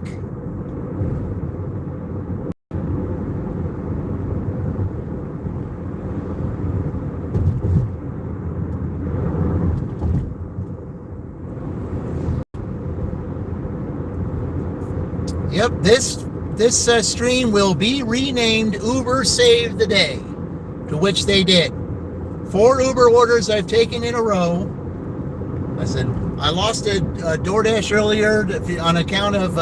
Yep, this stream will be renamed Uber Save the Day, to which they did. 4 Uber orders I've taken in a row. I said, I lost a DoorDash earlier on account of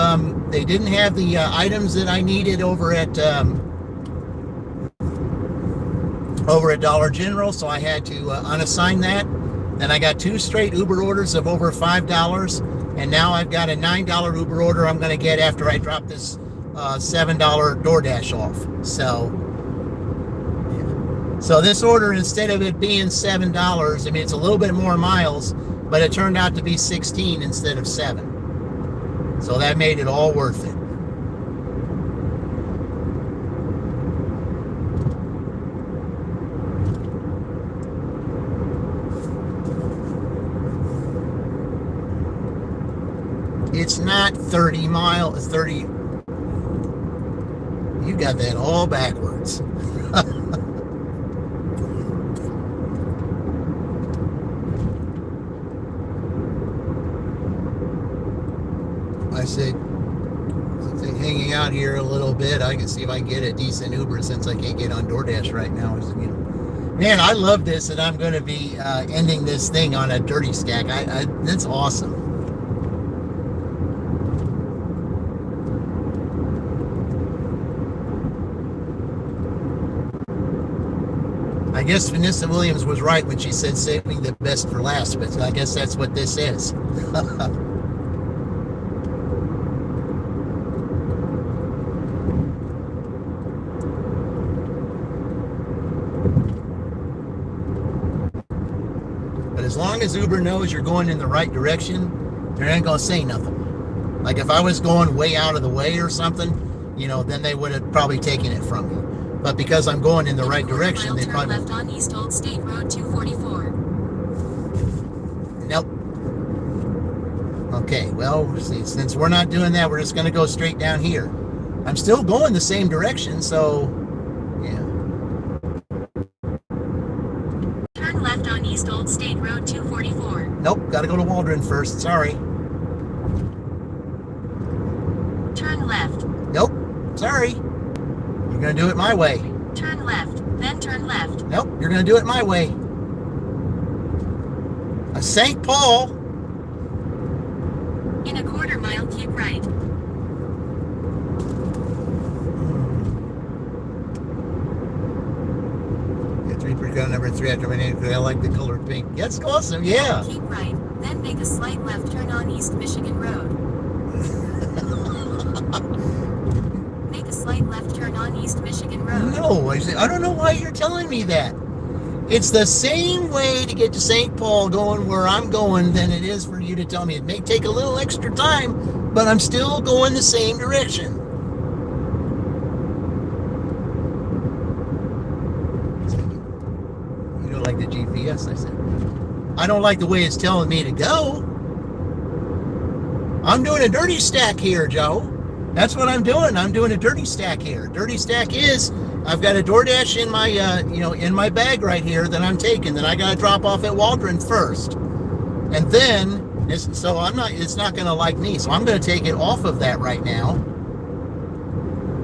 they didn't have the items that I needed over at Dollar General, so I had to unassign that. Then I got 2 straight Uber orders of over $5, and now I've got a $9 Uber order I'm going to get after I drop this $7 DoorDash off. So this order, instead of it being $7, I mean, it's a little bit more miles, but it turned out to be 16 instead of 7. So that made it all worth it. It's not 30 miles, it's 30. You got that all backwards. said, hanging out here a little bit, I can see if I can get a decent Uber since I can't get on DoorDash right now. I said, man, I love this, and I'm going to be ending this thing on a dirty stack. That's awesome. I guess Vanessa Williams was right when she said saving the best for last, but I guess that's what this is. But as long as Uber knows you're going in the right direction, they ain't going to say nothing. Like if I was going way out of the way or something, then they would have probably taken it from me. But because I'm going in the right direction, they probably... Turn left on East Old State Road 244. Nope. Okay, well, see, since we're not doing that, we're just going to go straight down here. I'm still going the same direction, so... yeah. Turn left on East Old State Road 244. Nope, got to go to Waldron first, sorry. Turn left. Nope, sorry. You're going to do it my way. Turn left, then turn left. Nope, you're going to do it my way. A St. Paul. In a quarter mile, keep right. Yeah, 3 per car, number 3 after my name, because I like the color pink. That's awesome, yeah. Keep right, then make a slight left turn on East Michigan Road. Make a slight left turn on East Michigan Road. No, I don't know why you're telling me that. It's the same way to get to St. Paul going where I'm going than it is for you to tell me. It may take a little extra time, but I'm still going the same direction. You don't like the GPS, I said. I don't like the way it's telling me to go. I'm doing a dirty stack here, Joe. That's what I'm doing. I'm doing a dirty stack here. Dirty stack is I've got a DoorDash in my in my bag right here that I'm taking. That I got to drop off at Waldron first, and then it's not going to like me. So I'm going to take it off of that right now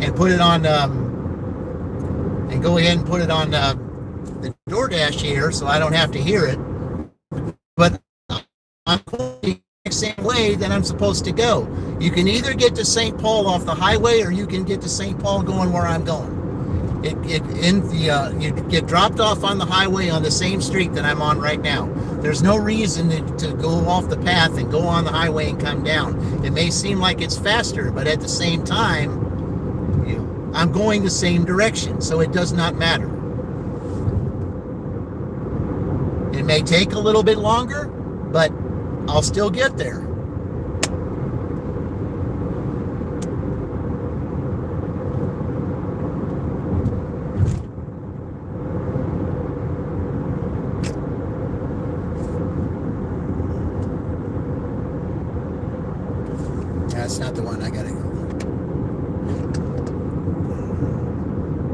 and put it on and go ahead and put it on the DoorDash here, so I don't have to hear it. But I'm going the same way that I'm supposed to go. You can either get to St. Paul off the highway, or you can get to St. Paul going where I'm going. You get dropped off on the highway on the same street that I'm on right now. There's no reason to go off the path and go on the highway and come down. It may seem like it's faster, but at the same time, I'm going the same direction, so it does not matter. It may take a little bit longer, but I'll still get there. That's not the one. I gotta go.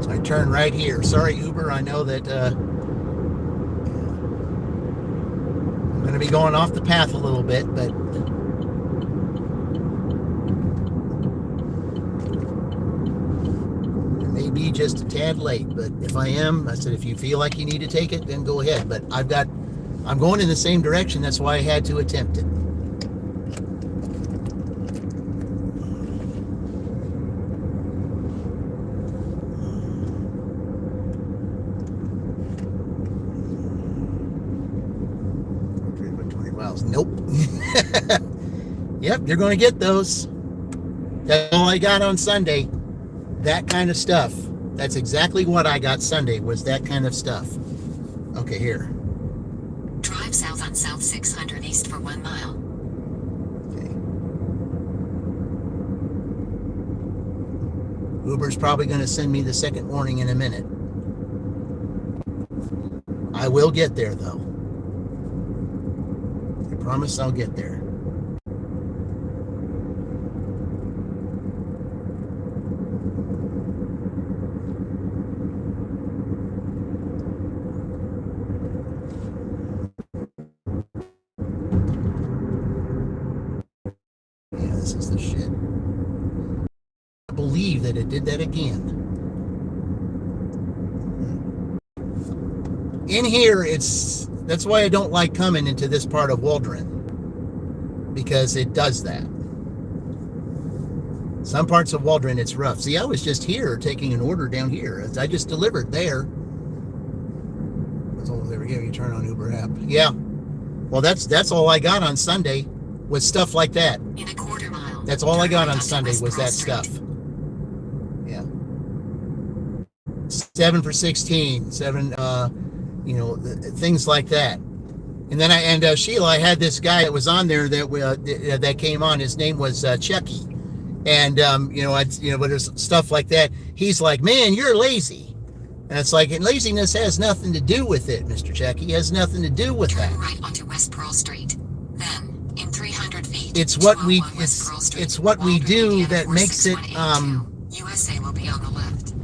So I turn right here. Sorry, Uber. I know that I'm going to be going off the path a little bit, but it may be just a tad late. But if I am, I said, if you feel like you need to take it, then go ahead. But I'm going in the same direction. That's why I had to attempt it. Nope. Yep, you're going to get those. That's all I got on Sunday. That kind of stuff. That's exactly what I got Sunday, was that kind of stuff. Okay, here. Drive south on South 600 East for 1 mile. Okay. Uber's probably going to send me the second warning in a minute. I will get there, though. I promise I'll get there. Yeah, this is the shit. I believe that it did that again. In here, that's why I don't like coming into this part of Waldron, because it does that. Some parts of Waldron, it's rough. See, I was just here taking an order down here. I just delivered there. Oh, there we go. You turn on Uber app. Yeah. Well, that's all I got on Sunday was stuff like that. In a quarter mile. That's all I got on onto Sunday West was Pearl that Street. stuff. Yeah. 7 for 16, 7, things like that. And then Sheila, I had this guy that was on there that came on. His name was Chucky. And, but there's stuff like that. He's like, man, you're lazy. And it's like, and laziness has nothing to do with it, Mr. Chucky. It has nothing to do with that. Turn right onto West Pearl Street. Then, in 300 feet, It's what we 201 West Pearl Street, it's what we Waldron, do Indiana that makes it 46182. USA will be on the left.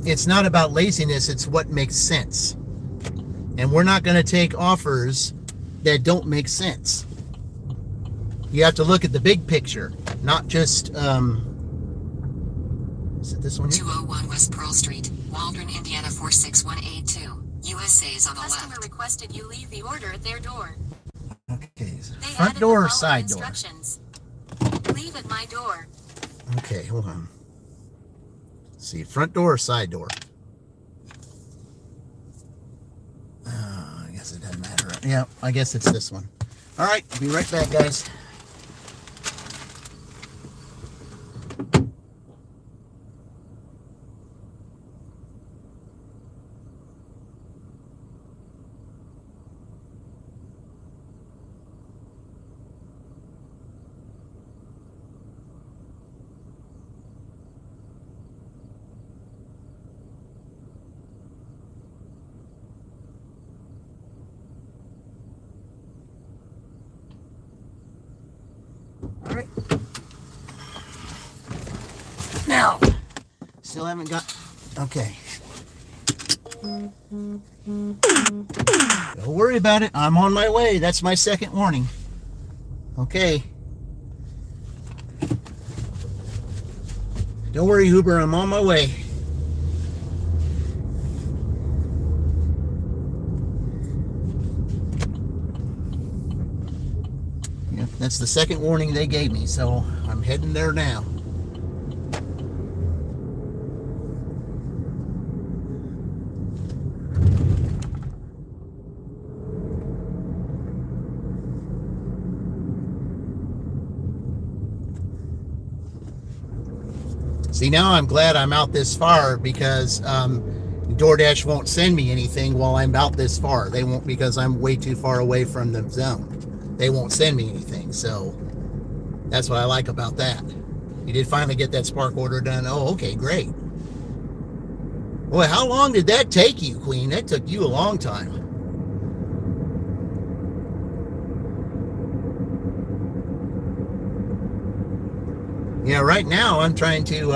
it's not about laziness, it's what makes sense. And we're not going to take offers that don't make sense. You have to look at the big picture, not just is it this one here? 201 West Pearl Street, Waldron, Indiana 46182. USA is on the Customer left. requested you leave the order at their door. Okay, is it They front added door the or following side door? instructions. Leave at my door. Okay, hold on. Let's see, front door or side door? I guess it doesn't matter. Yeah, I guess it's this one. All right, I'll be right back, guys. All right. Now, still haven't got. Okay. Don't worry about it. I'm on my way. That's my second warning. Okay. Don't worry, Uber. I'm on my way. Yeah, that's the second warning they gave me, so I'm heading there now. See, now I'm glad I'm out this far because DoorDash won't send me anything while I'm out this far. They won't, because I'm way too far away from the zone. They won't send me anything, so that's what I like about that. You did finally get that Spark order done. Oh, okay, great. Boy, how long did that take you, Queen? That took you a long time. Yeah, right now I'm trying to,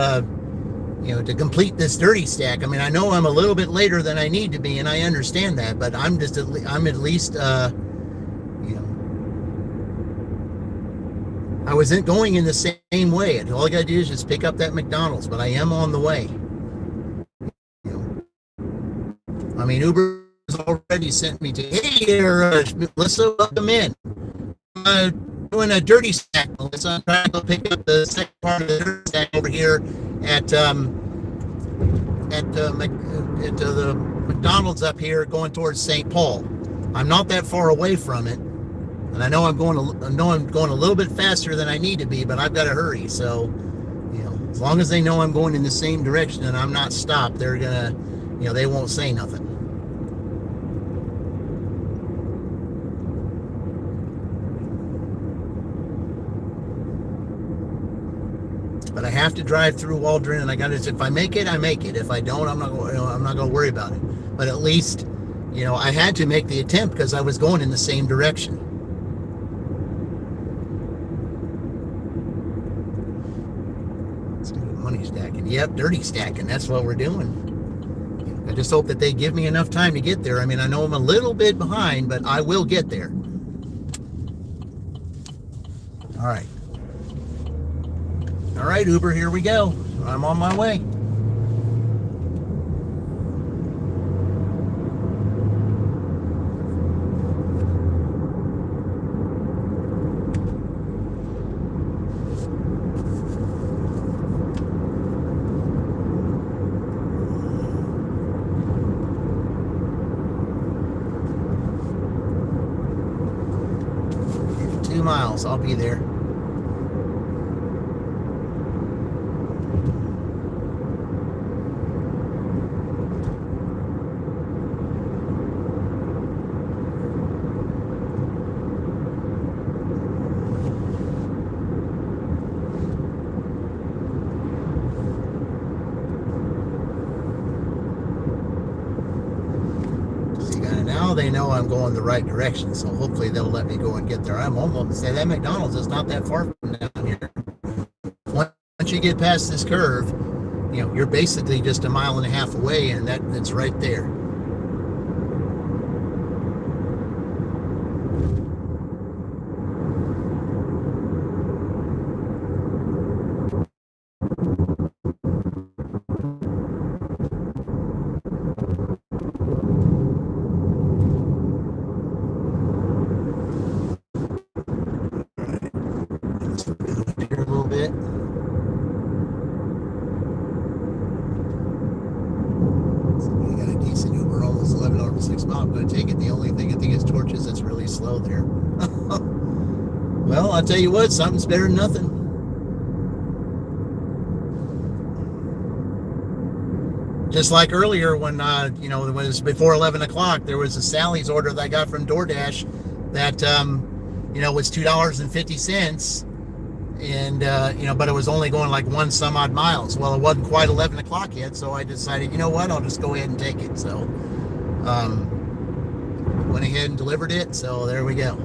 to complete this dirty stack. I mean, I know I'm a little bit later than I need to be, and I understand that, but I'm at least, I wasn't going in the same way. All I got to do is just pick up that McDonald's, but I am on the way. I mean, Uber has already sent me to, hey there, Melissa, welcome in. Doing a dirty stack, Melissa. I'm trying to go pick up the second part of the dirty stack over here at the McDonald's up here going towards St. Paul. I'm not that far away from it. And I know I'm going a little bit faster than I need to be, but I've got to hurry. So, as long as they know I'm going in the same direction and I'm not stopped, they're gonna, they won't say nothing. But I have to drive through Waldron, and I got to. If I make it, I make it. If I don't, I'm not going to worry about it. But at least, I had to make the attempt because I was going in the same direction. Money stacking. Yep, dirty stacking. That's what we're doing. I just hope that they give me enough time to get there. I mean, I know I'm a little bit behind, but I will get there. All right. All right, Uber, here we go. I'm on my way. In 2 miles, I'll be there. Now they know I'm going the right direction, so hopefully they'll let me go and get there. I'm almost say that McDonald's is not that far from down here. Once you get past this curve, you're basically just a mile and a half away, and that's right there. Here a little bit. We got a decent Uber, almost 11 over 6 miles. I'm going to take it. The only thing I think is torches. It's really slow there. Well, I'll tell you what, something's better than nothing. Just like earlier when, it was before 11 o'clock, there was a Sally's order that I got from DoorDash that, was $2.50. And, but it was only going like 1 some odd miles. Well, it wasn't quite 11 o'clock yet, so I decided, you know what, I'll just go ahead and take it. So, went ahead and delivered it. So there we go.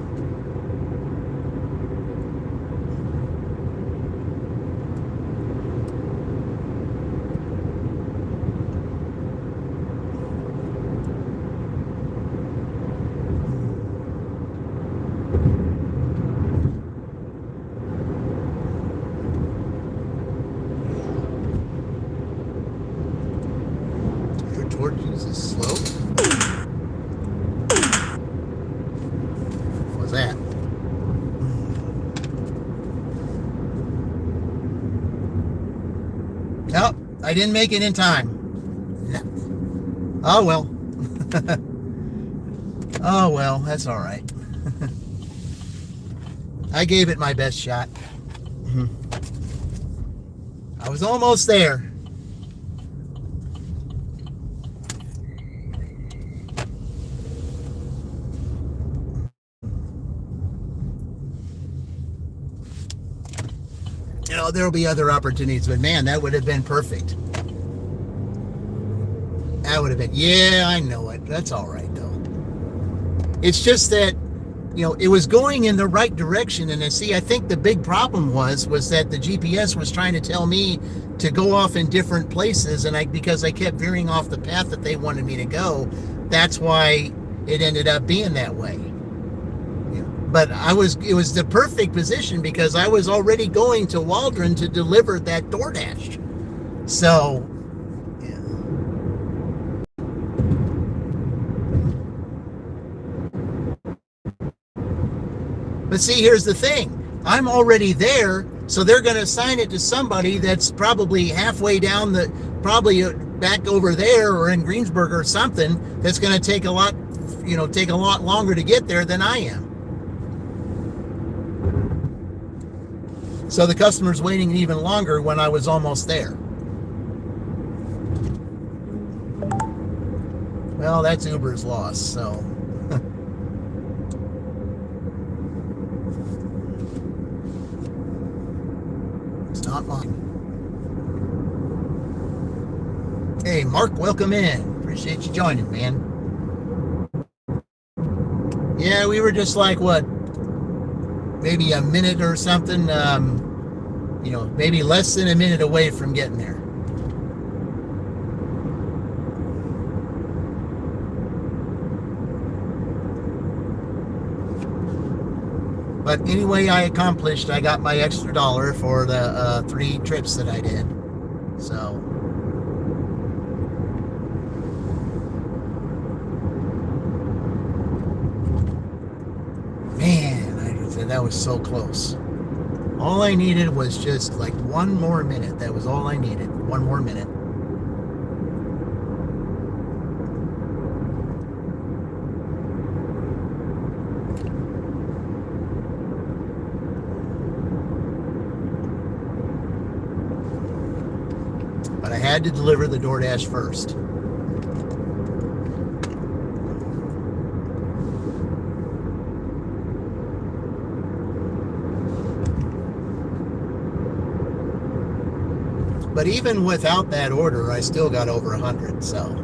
Torches is slow. What was that? Nope, I didn't make it in time. No. Oh well. Oh well, that's all right. I gave it my best shot. I was almost there. There'll be other opportunities, but man, that would have been perfect. That would have been, yeah, I know it. That's all right, though. It's just that, it was going in the right direction. And I think the big problem was that the GPS was trying to tell me to go off in different places. And because I kept veering off the path that they wanted me to go, that's why it ended up being that way. But it was the perfect position because I was already going to Waldron to deliver that DoorDash. So, yeah. But see, here's the thing. I'm already there, so they're going to assign it to somebody that's probably halfway down probably back over there or in Greensburg or something that's going to take a lot longer to get there than I am. So the customer's waiting even longer when I was almost there. Well, that's Uber's loss, so. It's not mine. Hey, Mark, welcome in. Appreciate you joining, man. Yeah, we were just like, what? Maybe a minute or something, maybe less than a minute away from getting there. But anyway, I got my extra $1 for the 3 trips that I did. So, man, I said that was so close. All I needed was just like 1 more minute. That was all I needed. 1 more minute. But I had to deliver the DoorDash first. But even without that order, I still got over 100, so.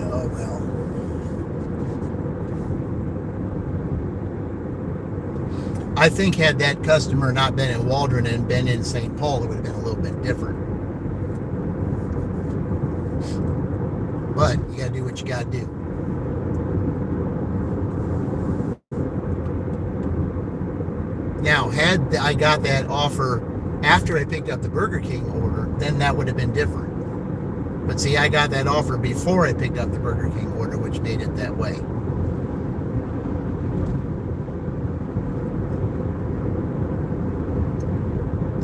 Oh, well. I think had that customer not been in Waldron and been in St. Paul, it would have been a little bit different. But you gotta do what you gotta do. Now, had I got that offer after I picked up the Burger King order, then that would have been different. But see, I got that offer before I picked up the Burger King order, which made it that way.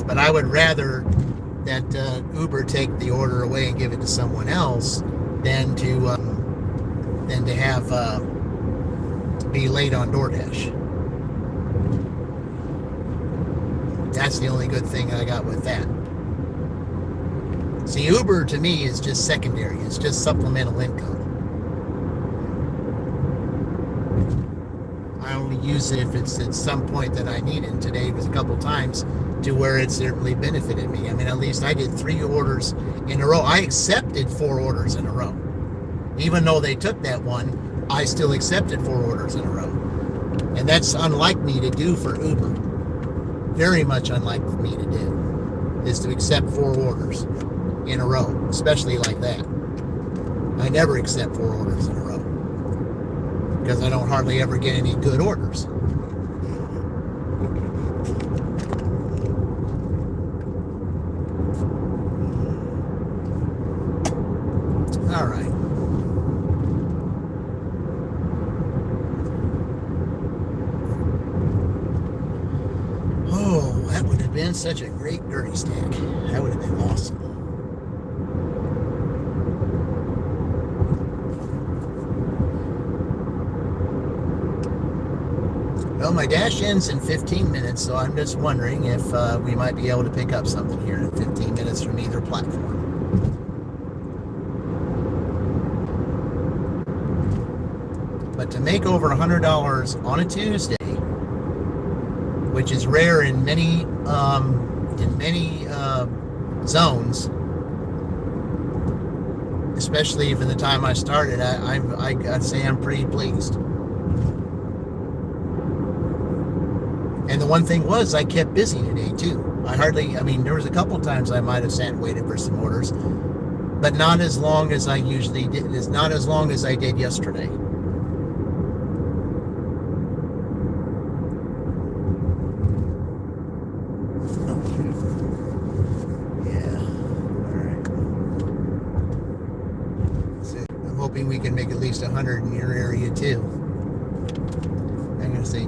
But I would rather that Uber take the order away and give it to someone else than to have be late on DoorDash. That's the only good thing I got with that. See, Uber to me is just secondary. It's just supplemental income. I only use it if it's at some point that I need it. And today it was a couple times to where it certainly benefited me. I mean, at least I did 3 orders in a row. I accepted 4 orders in a row. Even though they took that one, I still accepted 4 orders in a row. And that's unlike me to do for Uber. Very much unlike me to do, is to accept 4 orders in a row, especially like that. I never accept 4 orders in a row because I don't hardly ever get any good orders. All right. Oh, that would have been such a great dirty stack. That would have been awesome. Well, my dash ends in 15 minutes, so I'm just wondering if we might be able to pick up something here in 15 minutes from either platform. But to make over $100 on a Tuesday, which is rare in many zones, especially from the time I started, I gotta say I'm pretty pleased. And the one thing was, I kept busy today too. There was a couple times I might have sat and waited for some orders, but not as long as I usually did. It's not as long as I did yesterday. Hoping we can make at least 100 in your area too. I'm gonna say,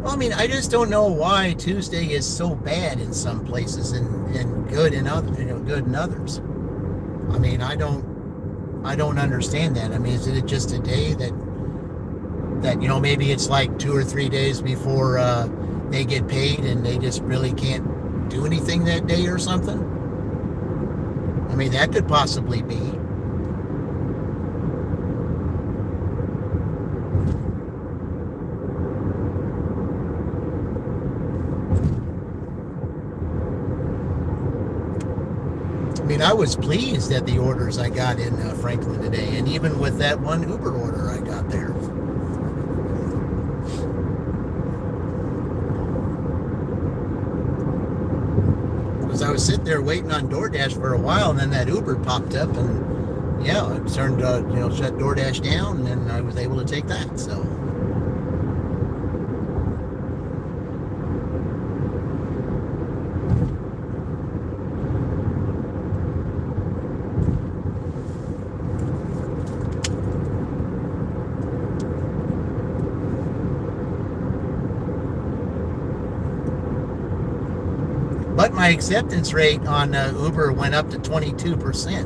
well, I mean, I just don't know why Tuesday is so bad in some places and good in others. Good in others. I mean, I don't understand that. I mean, is it just a day that maybe it's like 2 or 3 days before they get paid and they just really can't do anything that day or something? I mean, that could possibly be. I mean, I was pleased at the orders I got in Franklin today, and even with that one Uber order I got there. was sitting there waiting on DoorDash for a while, and then that Uber popped up, and yeah, I turned, shut DoorDash down, and then I was able to take that. So. But my acceptance rate on Uber went up to 22%.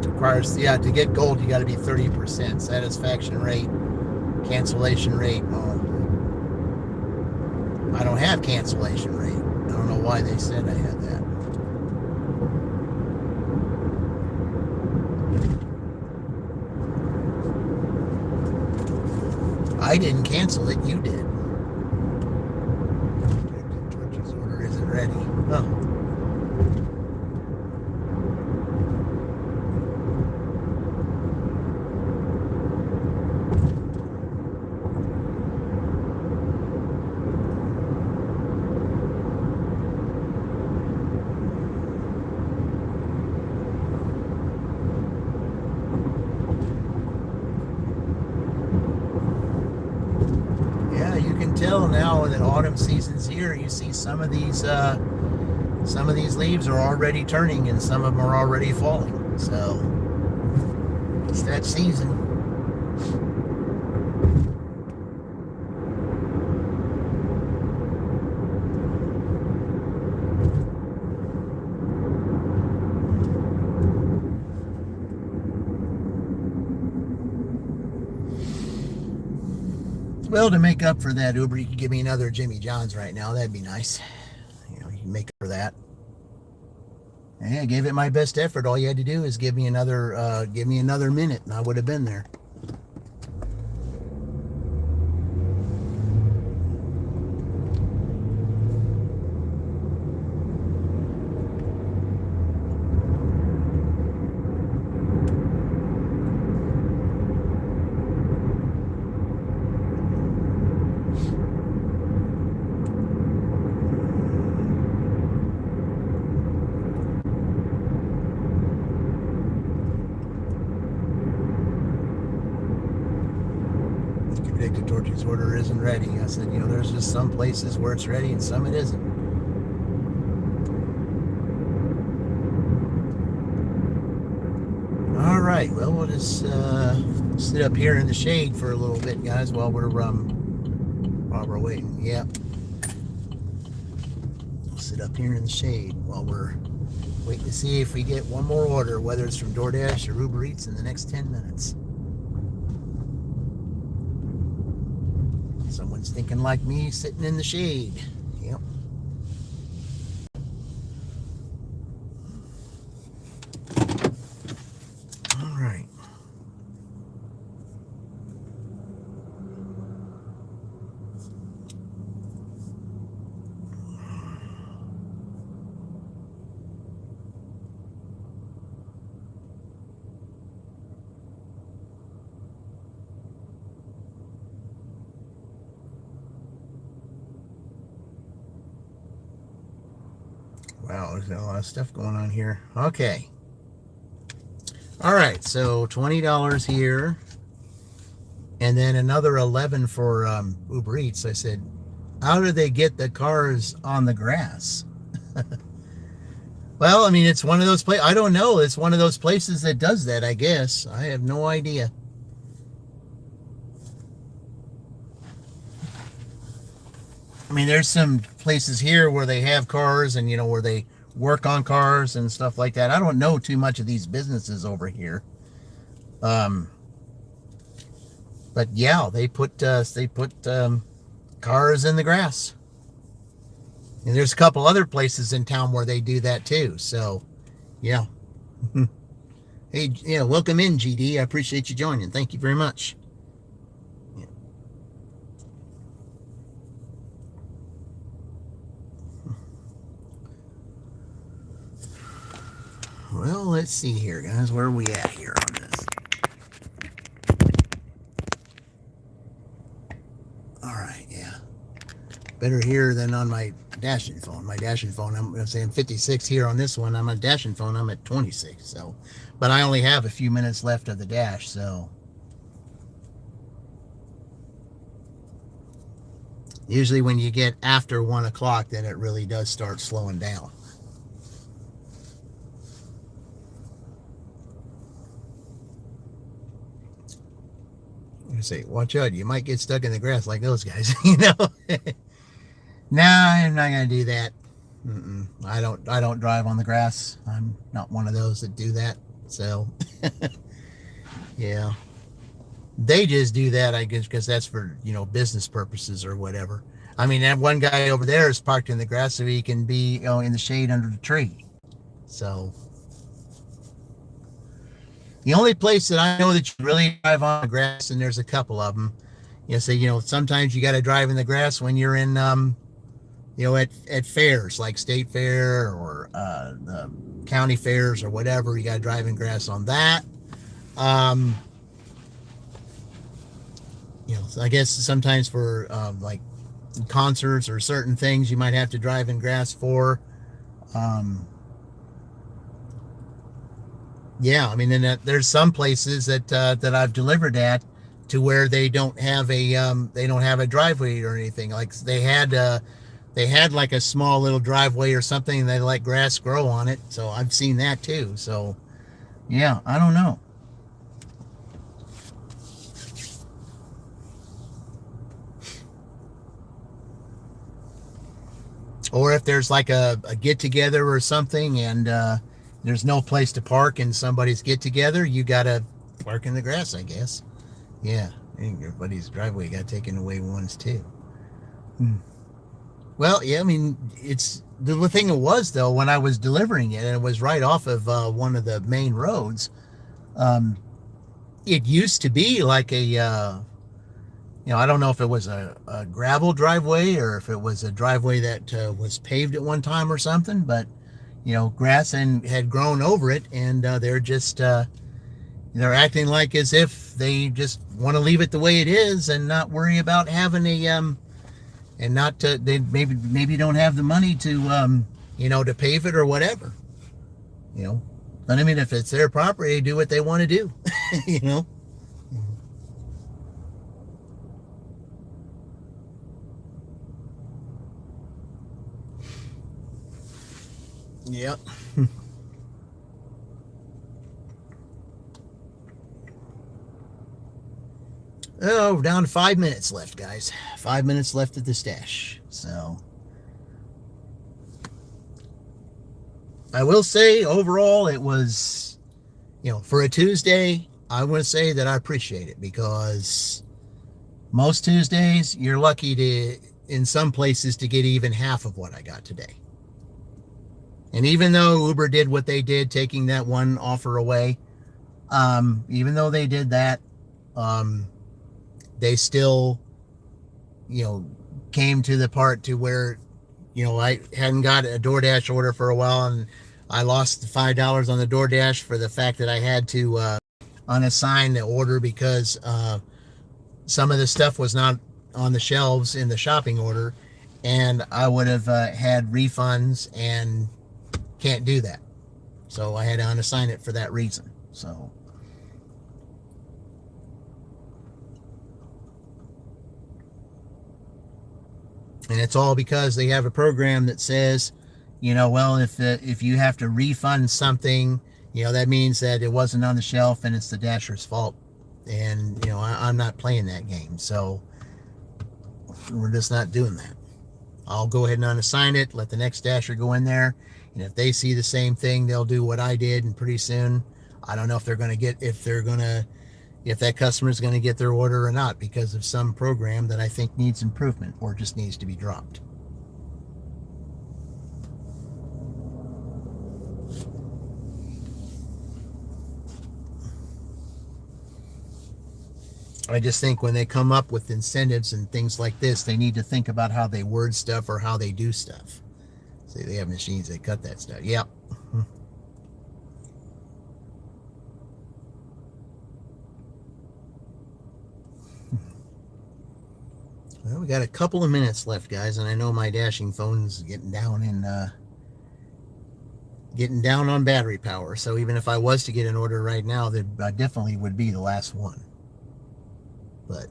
Requires, yeah, to get gold, you got to be 30%. Satisfaction rate, cancellation rate. Oh, I don't have cancellation rate. I don't know why they said I had that. I didn't cancel it, you did. Torch's order isn't ready. Oh. Tell now that autumn season's here. You see some of these leaves are already turning, and some of them are already falling. So it's that season. Well, to make up for that, Uber, you could give me another Jimmy John's right now. That'd be nice. You can make up for that. Yeah, I gave it my best effort. All you had to do is give me another minute, and I would have been there. Predicted Torchy's order isn't ready. I said, there's just some places where it's ready and some it isn't. All right, well, we'll just sit up here in the shade for a little bit, guys, while we're waiting. Yep. We'll sit up here in the shade while we're waiting to see if we get one more order, whether it's from DoorDash or Uber Eats in the next 10 minutes. Someone's thinking like me, sitting in the shade. Yep. All right. Wow, there's a lot of stuff going on here. Okay. All right, so $20 here, and then another $11 for Uber Eats. I said, how do they get the cars on the grass? Well, I mean, it's one of those places. I don't know. It's one of those places that does that, I guess. I have no idea. I mean, there's some places here where they have cars and, where they work on cars and stuff like that. I don't know too much of these businesses over here. But yeah, they put cars in the grass. And there's a couple other places in town where they do that too. So, yeah. Hey, welcome in, GD. I appreciate you joining. Thank you very much. Well, let's let's see here, guys. Where are we at here on this? All right, yeah. Better here than on my dashing phone. My dashing phone, I'm saying 56 here on this one. I'm on dashing phone, I'm at 26. So, but I only have a few minutes left of the dash, so. Usually when you get after 1 o'clock, then it really does start slowing down. I say, watch out, you might get stuck in the grass like those guys, you know. Nah, I'm not gonna do that. I don't drive on the grass. I'm not one of those that do that. So, yeah, they just do that, I guess, because that's for business purposes or whatever. I mean, that one guy over there is parked in the grass so he can be in the shade under the tree. So. The only place that I know that you really drive on the grass, and there's a couple of them, sometimes you got to drive in the grass when you're in, at fairs like state fair or the county fairs or whatever. You got to drive in grass on that. So I guess sometimes for like concerts or certain things, you might have to drive in grass for. Yeah, I mean, and there's some places that I've delivered at to where they don't have a driveway or anything. Like they had like a small little driveway or something, and they let grass grow on it. So I've seen that too. So yeah, I don't know. Or if there's like a get together or something, and there's no place to park in somebody's get together, you gotta park in the grass, I guess. Yeah, everybody's driveway got taken away once too. Well, yeah, I mean, it's the thing it was though, when I was delivering it, and it was right off of one of the main roads. It used to be like I don't know if it was a gravel driveway or if it was a driveway that was paved at one time or something, but grass had grown over it, and they're acting like as if they just want to leave it the way it is and not worry about having they maybe don't have the money to to pave it or whatever. But I mean, if it's their property, they do what they want to do. Yep. Oh, we're down to 5 minutes left, guys. 5 minutes left at the stash. So I will say overall it was, for a Tuesday, I want to say that I appreciate it, because most Tuesdays you're lucky to, in some places, to get even half of what I got today. And even though Uber did what they did, taking that one offer away, even though they did that, they still, came to the part to where, I hadn't got a DoorDash order for a while, and I lost the $5 on the DoorDash for the fact that I had to unassign the order because some of the stuff was not on the shelves in the shopping order, and I would have had refunds, and can't do that. So I had to unassign it for that reason. So and it's all because they have a program that says, well, if you have to refund something, that means that it wasn't on the shelf and it's the dasher's fault. And I'm not playing that game, so we're just not doing that. I'll go ahead and unassign it, let the next dasher go in there, and if they see the same thing, they'll do what I did, and pretty soon, I don't know if that customer is going to get their order or not, because of some program that I think needs improvement or just needs to be dropped. I just think when they come up with incentives and things like this, they need to think about how they word stuff or how they do stuff. See, they have machines that cut that stuff. Yep. Well, we got a couple of minutes left, guys, and I know my dashing phone's getting down on battery power. So even if I was to get an order right now, that definitely would be the last one. But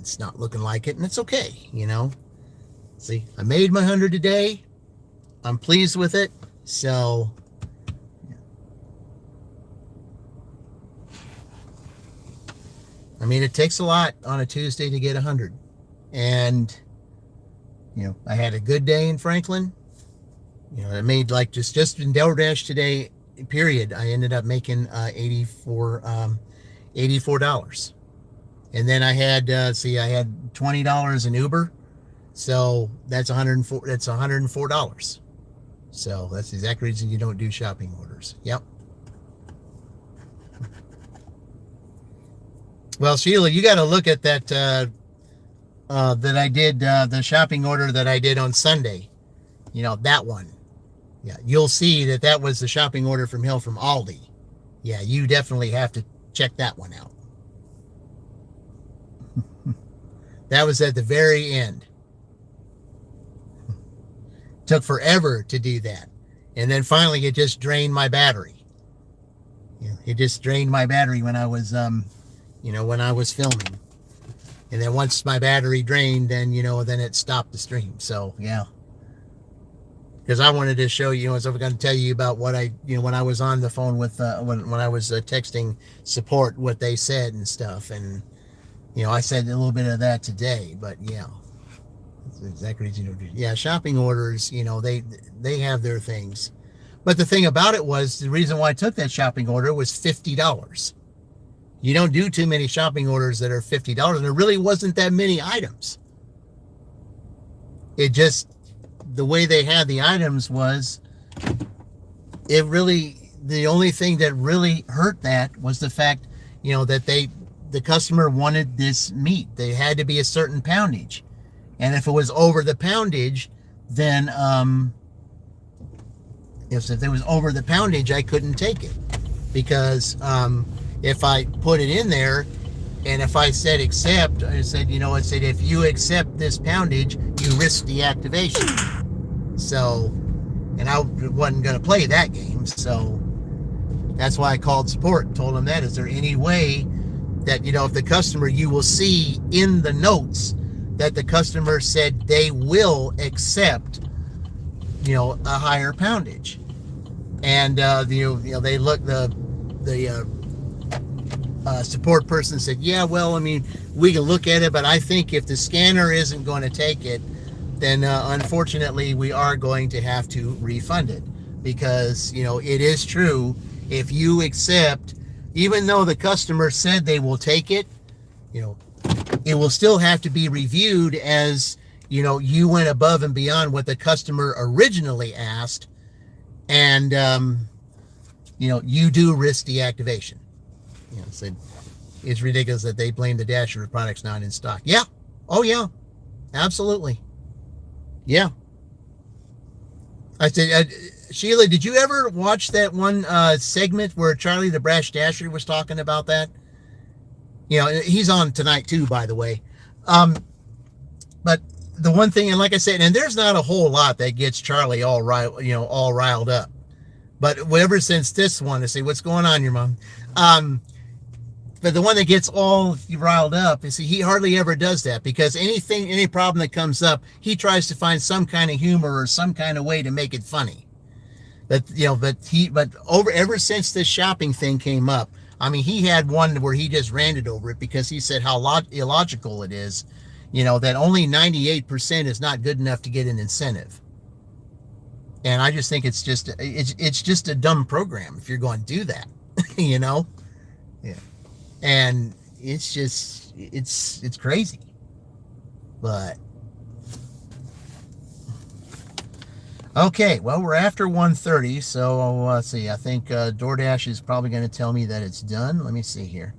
it's not looking like it, and it's okay, you know. See, I made my 100 today. I'm pleased with it. So, I mean, it takes a lot on a Tuesday to get 100. And, you know, I had a good day in Franklin. You know, I made like just in DoorDash today, period, I ended up making $84. And then I had, I had $20 in Uber. So that's $104. So that's the exact reason you don't do shopping orders. Yep. Well, Sheila, you got to look at that that I did, the shopping order that I did on Sunday. You know, that one. Yeah, you'll see that was the shopping order from Hill from Aldi. Yeah, you definitely have to check that one out. That was at the very end. Took forever to do that. And then finally it just drained my battery. You know, it just drained my battery when I was when I was filming. And then once my battery drained, then then it stopped the stream. So yeah. Because I wanted to show you, so I'm going to tell you about what when I was on the phone with when I was texting support, what they said and stuff. And I said a little bit of that today, but yeah. Exactly. Yeah, shopping orders, they have their things. But the thing about it was, the reason why I took that shopping order was $50. You don't do too many shopping orders that are $50, and there really wasn't that many items. It just, the way they had the items was, the only thing that really hurt that was the fact, that the customer wanted this meat. They had to be a certain poundage. And if it was over the poundage, then if it was over the poundage, I couldn't take it. Because if I put it in there, and if I said accept, I said, it said, if you accept this poundage, you risk deactivation. So, and I wasn't going to play that game. So that's why I called support and told them that. Is there any way that, if the customer, you will see in the notes that the customer said they will accept, a higher poundage. And, they look, the support person said, yeah, well, I mean, we can look at it, but I think if the scanner isn't going to take it, then unfortunately we are going to have to refund it. Because, it is true, if you accept, even though the customer said they will take it, it will still have to be reviewed as, you went above and beyond what the customer originally asked. And, you do risk deactivation. So it's ridiculous that they blame the Dasher for products not in stock. Yeah. Oh, yeah. Absolutely. Yeah. I said, Sheila, did you ever watch that one segment where Charlie the Brash Dasher was talking about that? He's on tonight too, by the way. But the one thing, and like I said, and there's not a whole lot that gets Charlie all riled up. But ever since this one, to say, what's going on, your mom? But the one that gets all riled up, you see, he hardly ever does that, because any problem that comes up, he tries to find some kind of humor or some kind of way to make it funny. But ever since this shopping thing came up, I mean, he had one where he just ranted over it because he said how illogical it is, that only 98% is not good enough to get an incentive. And I just think it's just a dumb program if you're going to do that, Yeah. And it's just, it's crazy. But okay, well, we're after 1:30, so let's see. I think DoorDash is probably going to tell me that it's done. Let me see here.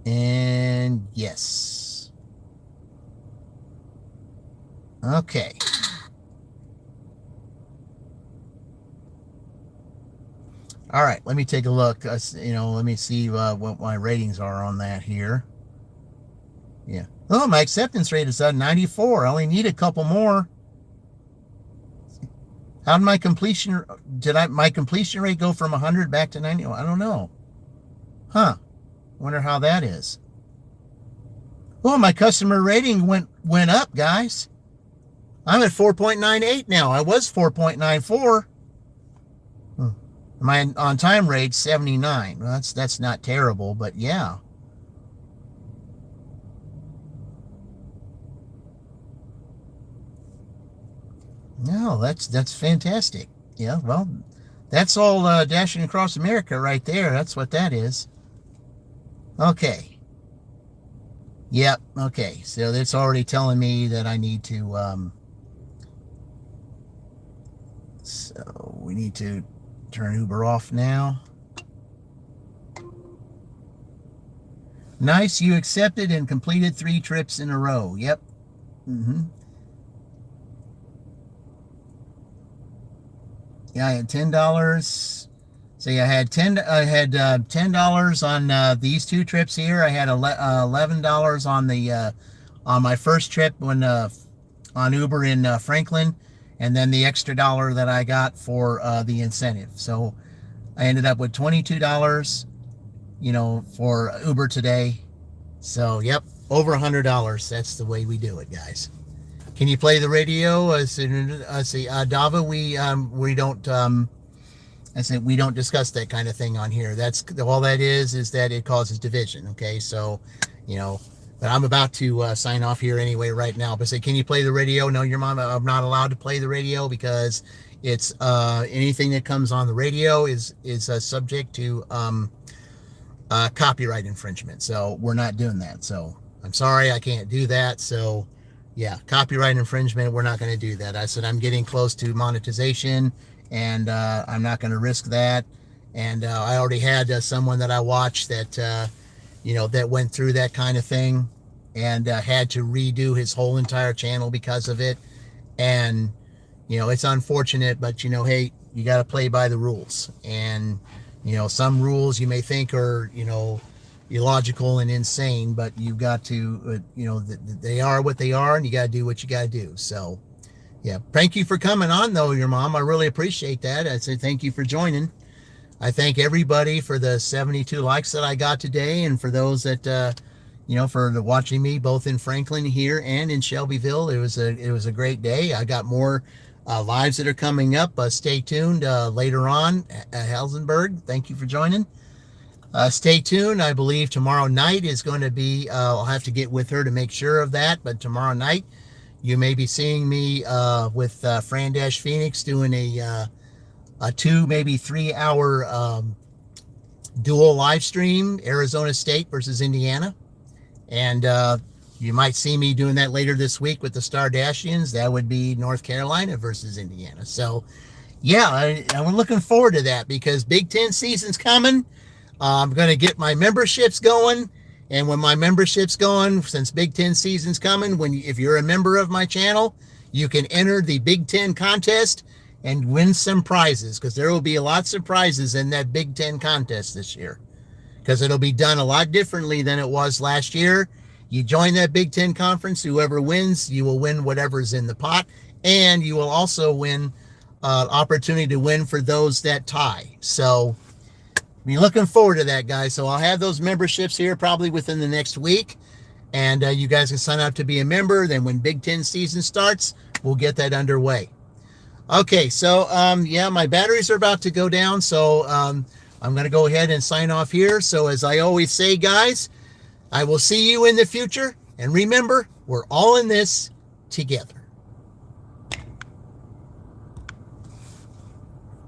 And yes. Okay. All right, let me take a look. Let me see what my ratings are on that here. Yeah. Oh, my acceptance rate is at 94. I only need a couple more. How did my completion rate go from 100 back to 90? I don't know. Huh. Wonder how that is. Oh, my customer rating went up, guys. I'm at 4.98 now. I was 4.94. My on time rate 79. Well, that's not terrible, but yeah. No, that's fantastic. Yeah, well, that's all dashing across America right there. That's what that is. Okay. Yep. Okay. So that's already telling me that I need to. So we need to turn Uber off now. Nice. You accepted and completed 3 trips in a row. Yep. Yeah, I had $10. So yeah, I had $10 on these 2 trips here. I had $11 on the on my first trip when on Uber in Franklin, and then the extra dollar that I got for the incentive. So I ended up with $22, for Uber today. So yep, over $100. That's the way we do it, guys. Can you play the radio? I see, Dava, we don't. I said we don't discuss that kind of thing on here. That's all that is that it causes division. Okay, so, but I'm about to sign off here anyway right now. But say, can you play the radio? No, your mom. I'm not allowed to play the radio because it's anything that comes on the radio is subject to copyright infringement. So we're not doing that. So I'm sorry, I can't do that. So. Yeah, copyright infringement, we're not going to do that. I said I'm getting close to monetization, and I'm not going to risk that. And I already had someone that I watched that, that went through that kind of thing and had to redo his whole entire channel because of it. And, it's unfortunate, but, hey, you got to play by the rules. And, some rules you may think are, illogical and insane, but you've got to, they are what they are, and you got to do what you got to do. So, yeah, thank you for coming on, though, your mom. I really appreciate that. I say thank you for joining. I thank everybody for the 72 likes that I got today, and for those that, for watching me both in Franklin here and in Shelbyville. It was a great day. I got more lives that are coming up. Stay tuned later on. Helsenberg, thank you for joining. Stay tuned. I believe tomorrow night is going to be, I'll have to get with her to make sure of that, but tomorrow night you may be seeing me with Fran Dash Phoenix doing a 2, maybe 3 hour dual live stream, Arizona State versus Indiana. And you might see me doing that later this week with the Star Dashians. That would be North Carolina versus Indiana. So, yeah, I'm looking forward to that because Big Ten season's coming. I'm going to get my memberships going. And when my membership's going, since Big Ten season's coming, if you're a member of my channel, you can enter the Big Ten contest and win some prizes, because there will be a lot of prizes in that Big Ten contest this year, because it'll be done a lot differently than it was last year. You join that Big Ten conference, whoever wins, you will win whatever's in the pot, and you will also win opportunity to win for those that tie. So be looking forward to that, guys. So I'll have those memberships here probably within the next week, and you guys can sign up to be a member. Then when Big Ten season starts, we'll get that underway. Okay, so yeah, my batteries are about to go down, so I'm going to go ahead and sign off here. So as I always say, guys, I will see you in the future, and remember, we're all in this together.